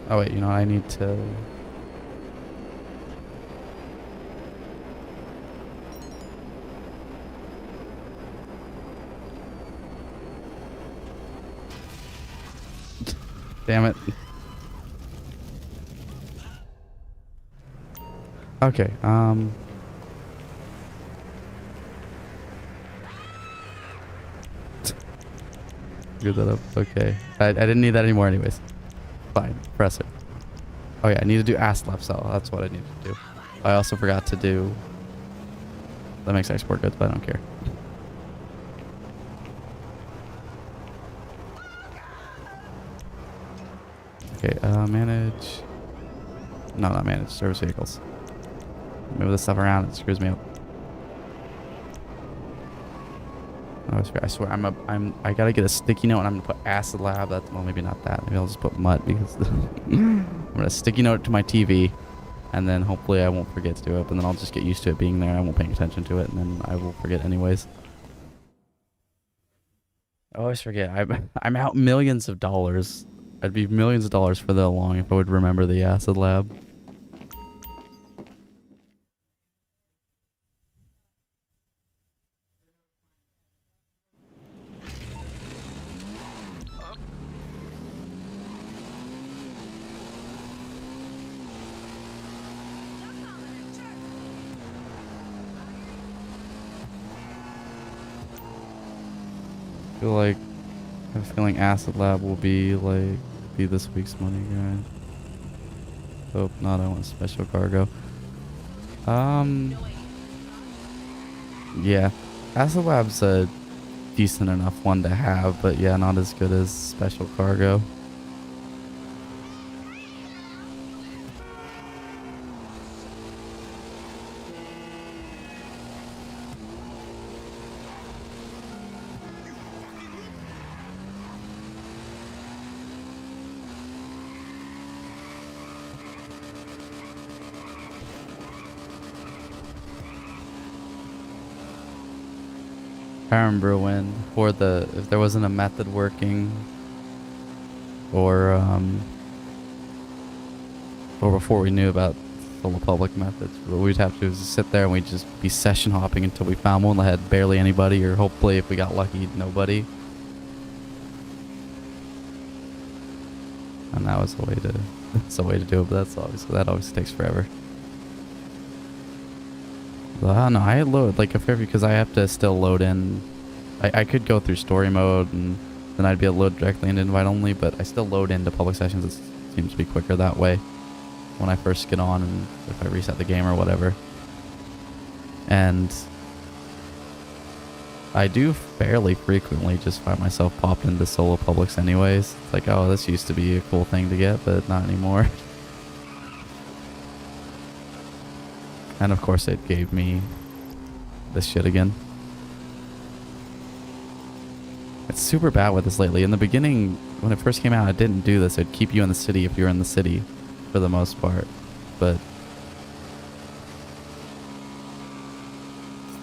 Oh wait, you know, I need to... Damn it. Okay, Good that up. Okay. I didn't need that anymore anyways. Fine. Press it. Oh yeah, I need to do ass left cell. That's what I need to do. I also forgot to do... That makes export goods, but I don't care. Okay, manage... No, not manage. Service vehicles. Move this stuff around. It screws me up. Oh, I swear, I gotta get a sticky note and I'm gonna put acid lab. That's, well, maybe not that. Maybe I'll just put mud because I'm gonna sticky note it to my TV, and then hopefully I won't forget to do it. But then I'll just get used to it being there. I won't pay attention to it, and then I will forget anyways. I always forget. I'm out millions of dollars. I'd be millions of dollars for that long if I would remember the acid lab. I feel like I'm feeling acid lab will be this week's money grind. Hope not. I want special cargo. Yeah, acid lab's a decent enough one to have, but yeah, not as good as special cargo. I remember when, if there wasn't a method working, or before we knew about the public methods, what we'd have to do is sit there and we'd just be session hopping until we found one that had barely anybody, or hopefully if we got lucky, nobody. And that was the way to, that's the way to do it, but that obviously takes forever. But I don't know, I load like a fair because I have to still load in. I could go through story mode and then I'd be able to load directly into invite only, but I still load into public sessions. It seems to be quicker that way when I first get on and if I reset the game or whatever. And I do fairly frequently just find myself popped into solo publics anyways. It's like, oh, this used to be a cool thing to get, but not anymore. And of course it gave me this shit again. It's super bad with this lately. In the beginning, when it first came out, it didn't do this. It'd keep you in the city if you're in the city for the most part. But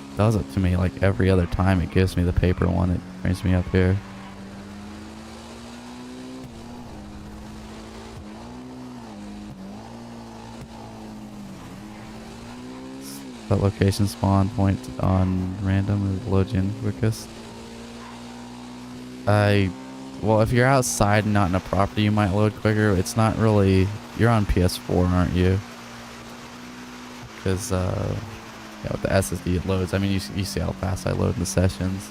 it does it to me like every other time it gives me the paper one. It brings me up here. That location spawn point on random is load in quickest. Well, if you're outside and not in a property, you might load quicker. It's not really. You're on PS4, aren't you? Because yeah, with the SSD it loads. I mean, you see how fast I load in the sessions.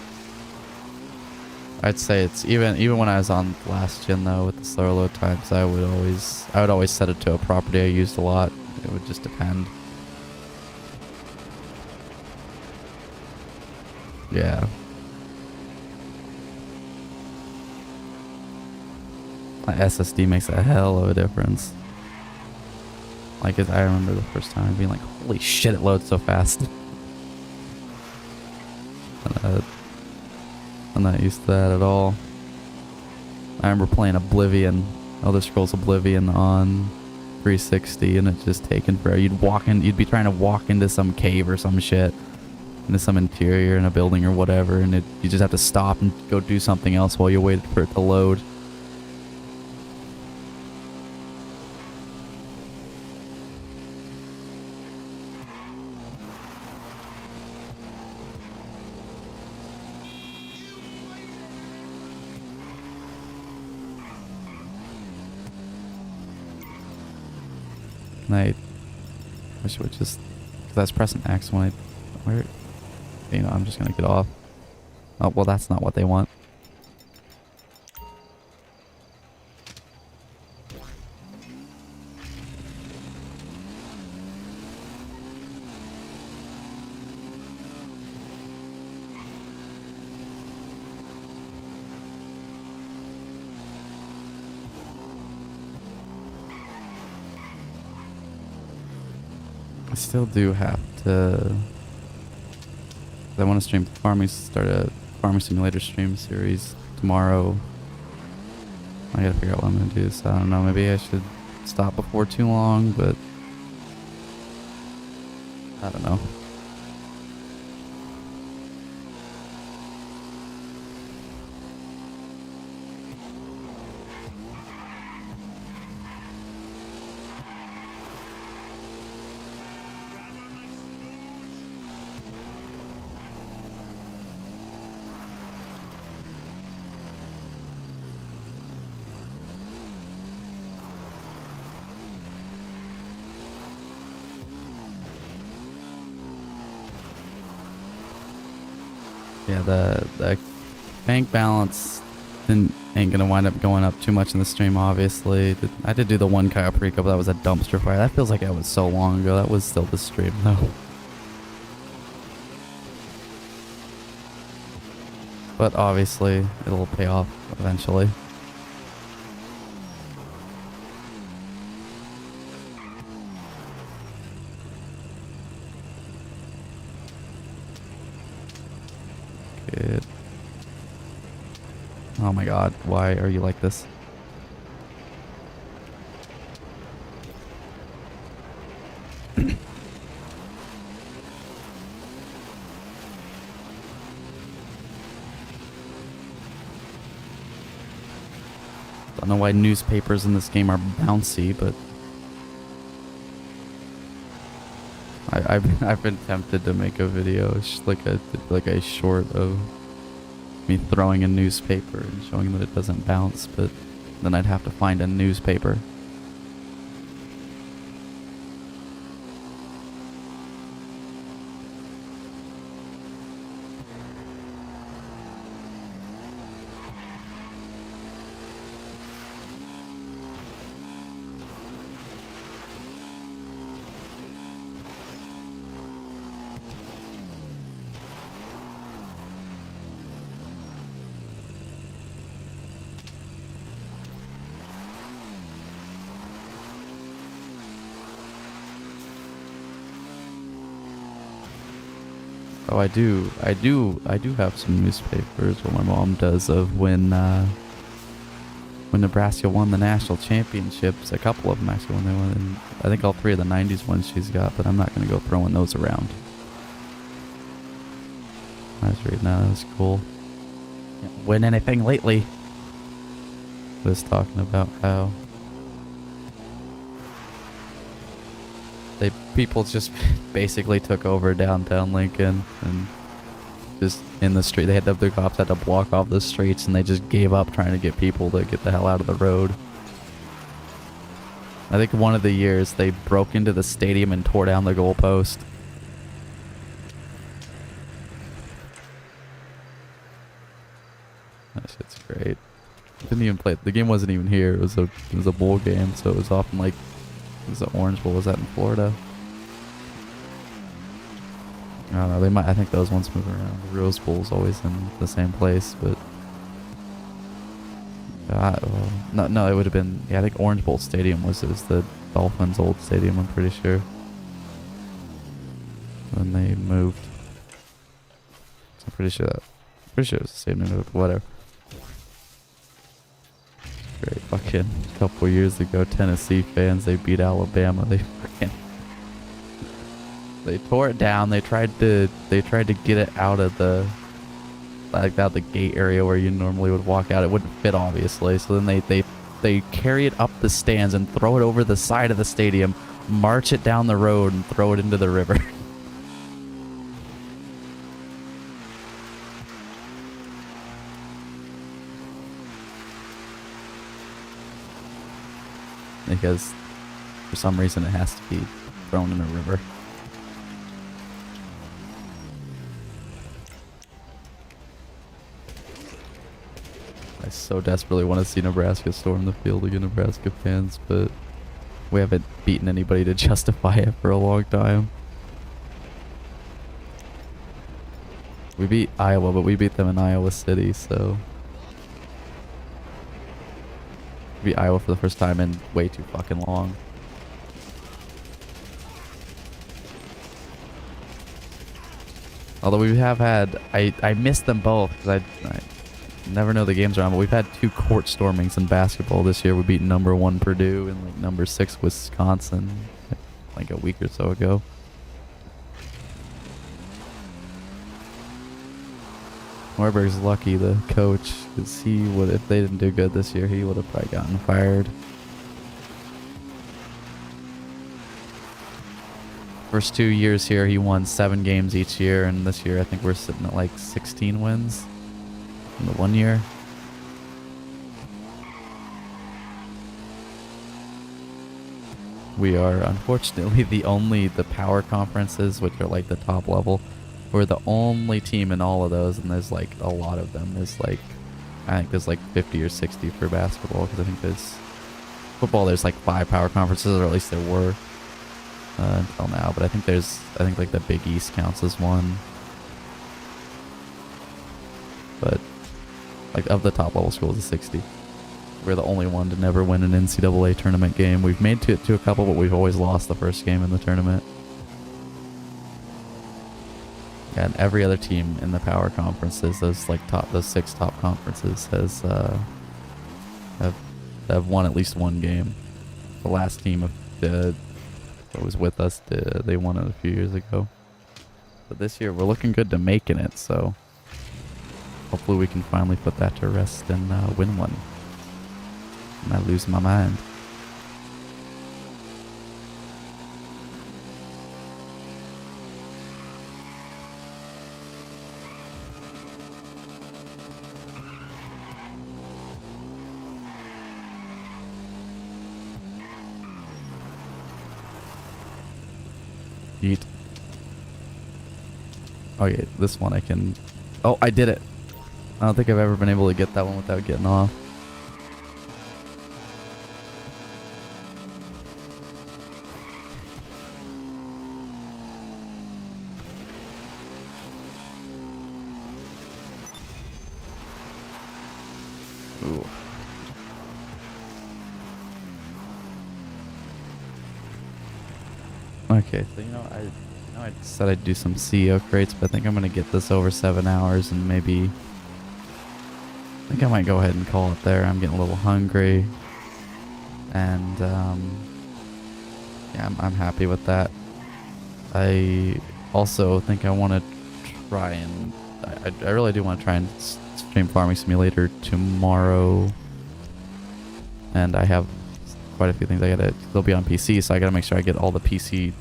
I'd say it's even when I was on last gen though, with the slower load times, I would always set it to a property I used a lot. It would just depend. Yeah. My SSD makes a hell of a difference. Like, I remember the first time being like, holy shit, it loads so fast. I'm not used to that at all. I remember playing Oblivion, Elder Scrolls Oblivion on 360, and it just taken forever. You'd be trying to walk into some cave or some shit, into some interior in a building or whatever, and you just have to stop and go do something else while you wait for it to load. And I wish it would just, because I was pressing X when I'm just gonna get off. Oh, well, that's not what they want. I still do have to. I want to start a farming simulator stream series tomorrow. I gotta figure out what I'm gonna do. So I don't know. Maybe I should stop before too long, but I don't know. Yeah, the bank balance ain't gonna wind up going up too much in the stream, obviously. I did do the one Cayo Perico, but that was a dumpster fire. That feels like that was so long ago. That was still the stream, though. But obviously, it'll pay off eventually. Good. Oh my god, why are you like this? Don't know why newspapers in this game are bouncy, but I've been tempted to make a video, like a short of me throwing a newspaper and showing that it doesn't bounce, but then I'd have to find a newspaper. Oh, I do have some newspapers, what my mom does, of when Nebraska won the national championships. A couple of them actually, when they won. And I think all three of the '90s ones she's got, but I'm not gonna go throwing those around. I was reading that. That was cool. Can't win anything lately. Was talking about how people just basically took over downtown Lincoln and just in the street. The cops had to block off the streets, and they just gave up trying to get people to get the hell out of the road. I think one of the years they broke into the stadium and tore down the goalpost. That shit's great. Didn't even play. The game wasn't even here. It was a bowl game, so it was often like, it was the Orange Bowl. Was that in Florida? I don't know. They might. I think those ones move around. The Rose Bowl's always in the same place, but no, it would have been. Yeah, I think Orange Bowl Stadium was the Dolphins' old stadium, I'm pretty sure. When they moved. I'm pretty sure it was the same name, but whatever. Great fucking couple years ago, Tennessee fans, they beat Alabama. They tore it down. They tried to get it out of the gate area where you normally would walk out. It wouldn't fit, obviously. So then they carry it up the stands and throw it over the side of the stadium, march it down the road, and throw it into the river. Because for some reason it has to be thrown in a river. I so desperately want to see Nebraska storm the field against Nebraska fans, but we haven't beaten anybody to justify it for a long time. We beat Iowa, but we beat them in Iowa City, so... We beat Iowa for the first time in way too fucking long. Although we have had... I missed them both, because I never know the games around, but we've had 2 court stormings in basketball this year. We beat #1 Purdue and like #6 Wisconsin like a week or so ago. Warburg's lucky, the coach, because he would, if they didn't do good this year, he would have probably gotten fired. First 2 years here, he won 7 games each year, and this year I think we're sitting at like 16 wins in the 1 year. We are unfortunately the power conferences, which are like the top level. We're the only team in all of those, and there's like a lot of them. There's like, I think there's like 50 or 60 for basketball, because I think there's football. There's like 5 power conferences, or at least there were until now. But I think like the Big East counts as one. But like of the top level schools, is 60. We're the only one to never win an NCAA tournament game. We've made it to a couple, but we've always lost the first game in the tournament. And every other team in the power conferences, those 6 top conferences, have won at least 1 game. The last team that was with us, they won it a few years ago. But this year we're looking good to making it, so hopefully we can finally put that to rest and win one. And I lose my mind. Yeet. Okay, this one I can... Oh, I did it! I don't think I've ever been able to get that one without getting off. Ooh. Okay, so I said I'd do some CEO crates, but I think I'm gonna get this over 7 hours, and maybe I think I might go ahead and call it there. I'm getting a little hungry, and yeah, I'm happy with that. I also think I want to try and I really do want to try and stream Farming Simulator tomorrow, and I have quite a few things they'll be on PC, so I gotta make sure I get all the PC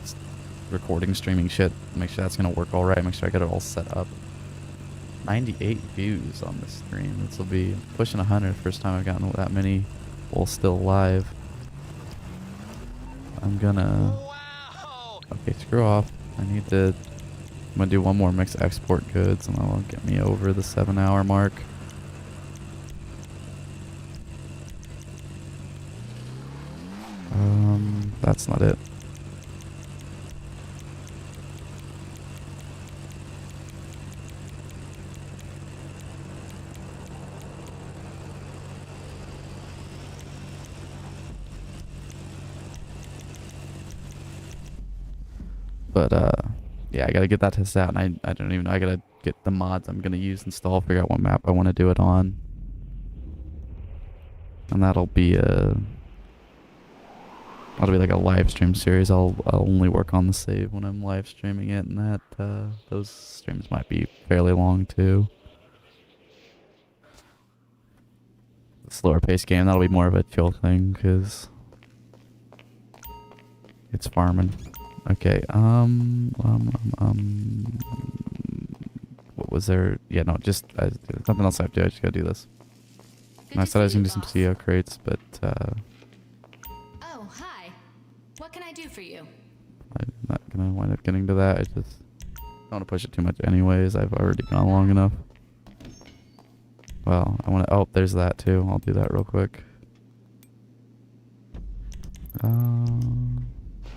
recording, streaming shit, make sure that's gonna work all right, make sure I get it all set up. 98 views on this stream. This will be pushing 100. First time I've gotten that many while still live. I'm gonna... Okay, screw off. I'm gonna do one more mix export goods, and that'll get me over the 7-hour mark. That's not it. But yeah, I gotta get that tested out, and I don't even know. I gotta get the mods I'm gonna use installed, figure out what map I want to do it on, and that'll be like a live stream series. I'll only work on the save when I'm live streaming it, and that those streams might be fairly long too. The slower paced game, that'll be more of a chill thing because it's farming. Okay, what was there? Yeah, no, just nothing else I have to do. I just gotta do this. Good And I to said I was see gonna you, do some boss. CO crates, but Oh, hi. What can I do for you? I'm not gonna wind up getting to that. I just don't want to push it too much anyways. I've already gone long enough. Well, I want to... Oh, there's that too. I'll do that real quick.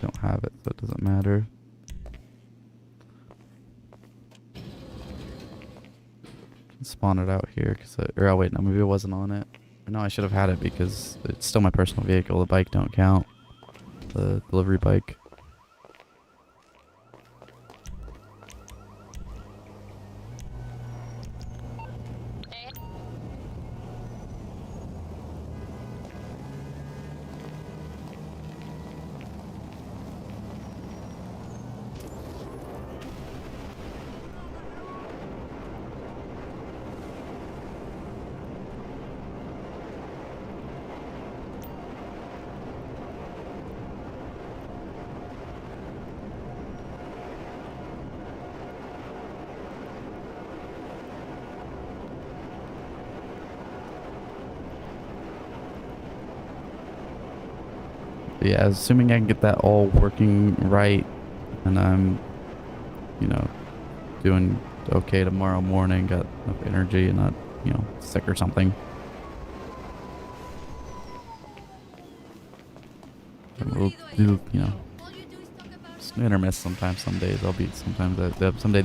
Don't have it, so it doesn't matter. Spawn it out here, or oh wait, no, maybe it wasn't on it. No, I should have had it because it's still my personal vehicle. The bike don't count. The delivery bike. Yeah, assuming I can get that all working right, and I'm, you know, doing okay tomorrow morning, got enough energy and not, you know, sick or something. And we'll do, you know, just hit or miss sometimes. Some days I'll be, sometimes, someday,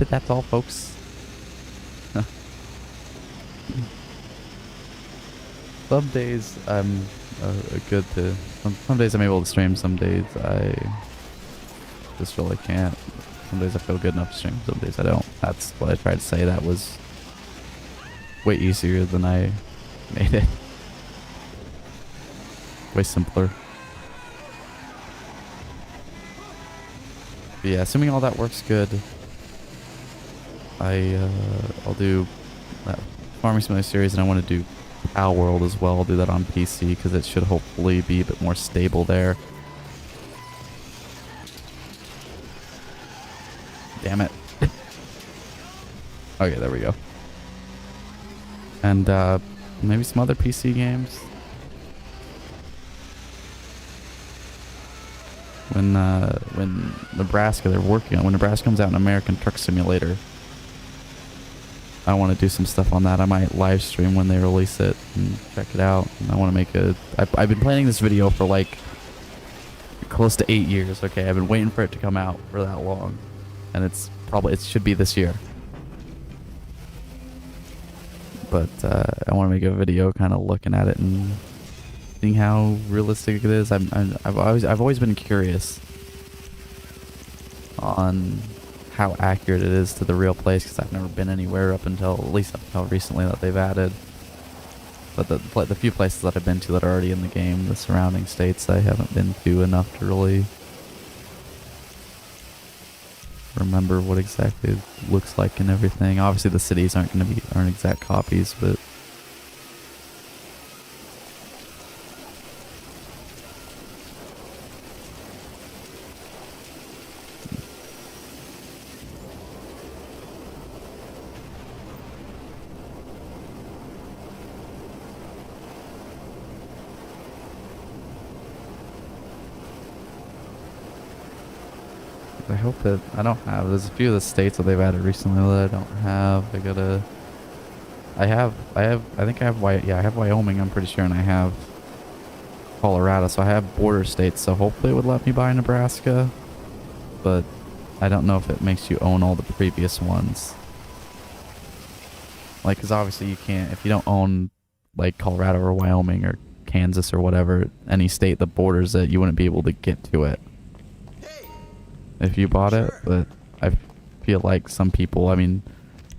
that's all, folks. Some days I'm good to... Some days I'm able to stream, some days I just really can't. Some days I feel good enough to stream, some days I don't. That's what I tried to say. That was way easier than I made it. Way simpler. But yeah, assuming all that works good, I'll do that Farming Simulator series, and I want to do Pal World as well. I'll do that on PC because it should hopefully be a bit more stable there. Damn it. Okay, there we go. And maybe some other PC games. When Nebraska, they're working on, when Nebraska comes out, an American Truck Simulator, I want to do some stuff on that. I might live stream when they release it and check it out. And I want to make a... I've been planning this video for like close to 8 years. Okay, I've been waiting for it to come out for that long, and it should be this year. But I want to make a video kind of looking at it and seeing how realistic it is. I've always been curious on how accurate it is to the real place, because I've never been anywhere at least up until recently that they've added. But the few places that I've been to that are already in the game, the surrounding states, I haven't been to enough to really remember what exactly it looks like and everything. Obviously the cities aren't exact copies, but I hope that I don't have. There's a few of the states that they've added recently that I don't have. I think I have Wyoming, I'm pretty sure, and I have Colorado, so I have border states, so hopefully it would let me buy Nebraska, but I don't know if it makes you own all the previous ones. Like, because obviously you can't, if you don't own, like, Colorado or Wyoming or Kansas or whatever, any state that borders it, you wouldn't be able to get to it if you bought it. But I feel like some people, I mean,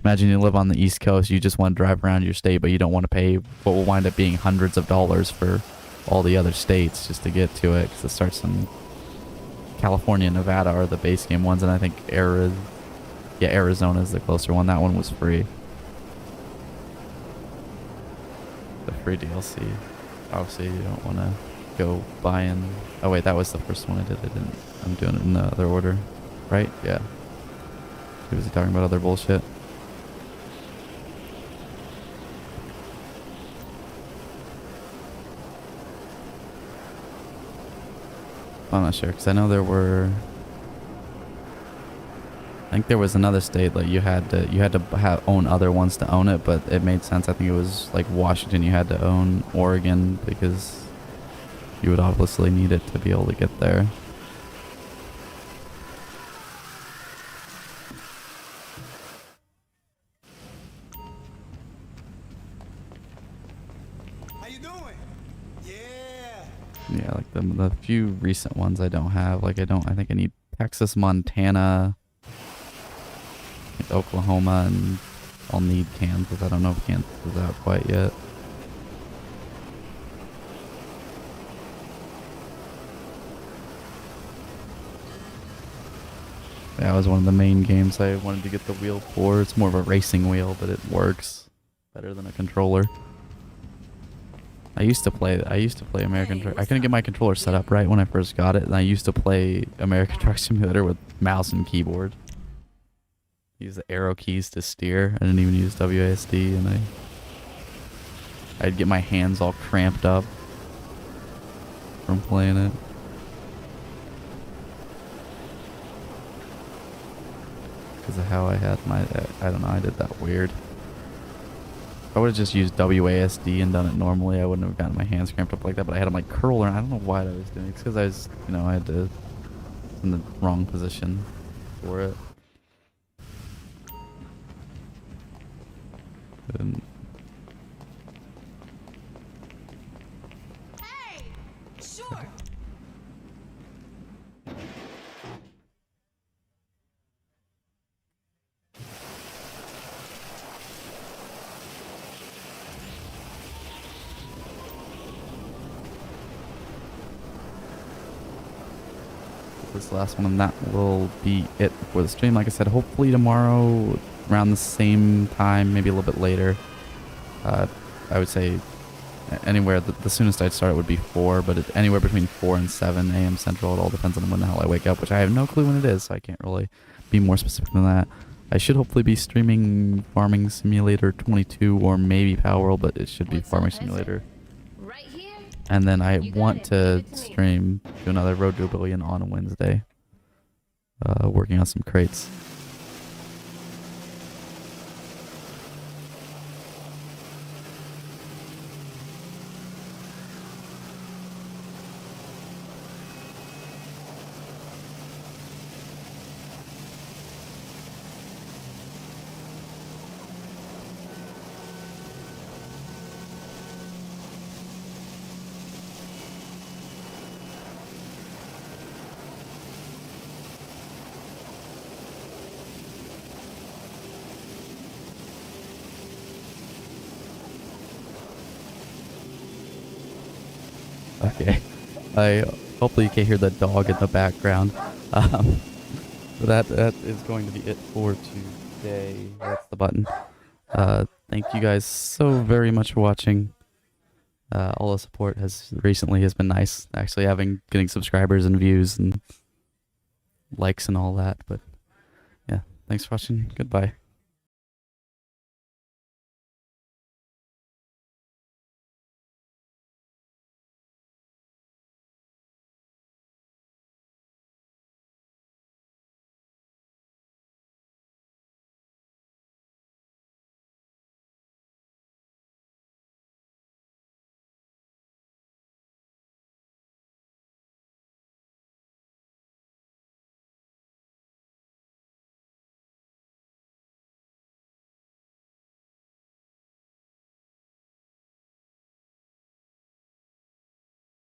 imagine you live on the East Coast, you just want to drive around your state, but you don't want to pay what will wind up being hundreds of dollars for all the other states just to get to it, because it starts in California and Nevada are the base game ones, and I think Arizona is the closer one. That one was free. The free DLC. Obviously, you don't want to go buying. Oh wait, that was the first one I did. I'm doing it in the other order, right? Yeah. He was talking about other bullshit. I'm not sure, because I know there were. I think there was another state that you had to own other ones to own it, but it made sense. I think it was like Washington. You had to own Oregon because you would obviously need it to be able to get there. How you doing? Yeah. Yeah, like the few recent ones I don't have. Like I think I need Texas, Montana, Oklahoma, and I'll need Kansas. I don't know if Kansas is out quite yet. That was one of the main games I wanted to get the wheel for. It's more of a racing wheel, but it works better than a controller. I used to play American Truck. I couldn't get my controller set up right when I first got it, and I used to play American Truck Simulator with mouse and keyboard. Use the arrow keys to steer. I didn't even use WASD, and I'd get my hands all cramped up from playing it. Because of how I had my, I don't know, I did that weird. If I would have just used WASD and done it normally, I wouldn't have gotten my hands cramped up like that, but I had them like curl around. I don't know why I was doing it. It's because I was, you know, I had to, in the wrong position for it. And Hey! Sure! this last one, and that will be it for the stream. Like I said, hopefully tomorrow around the same time, maybe a little bit later. I would say anywhere, the soonest I'd start would be 4, but anywhere between 4 and 7 a.m. Central. It all depends on when the hell I wake up, which I have no clue when it is, so I can't really be more specific than that. I should hopefully be streaming Farming Simulator 22 or maybe Power World, but it should be Farming Simulator. Right here? And then I You got want it. to Give it to me. stream do another Road to a Billion on a Wednesday. Working on some crates. Okay. Hopefully you can hear the dog in the background. So that is going to be it for today. That's the button. Thank you guys so very much for watching. All the support has been nice. Actually getting subscribers and views and likes and all that. But yeah, thanks for watching. Goodbye.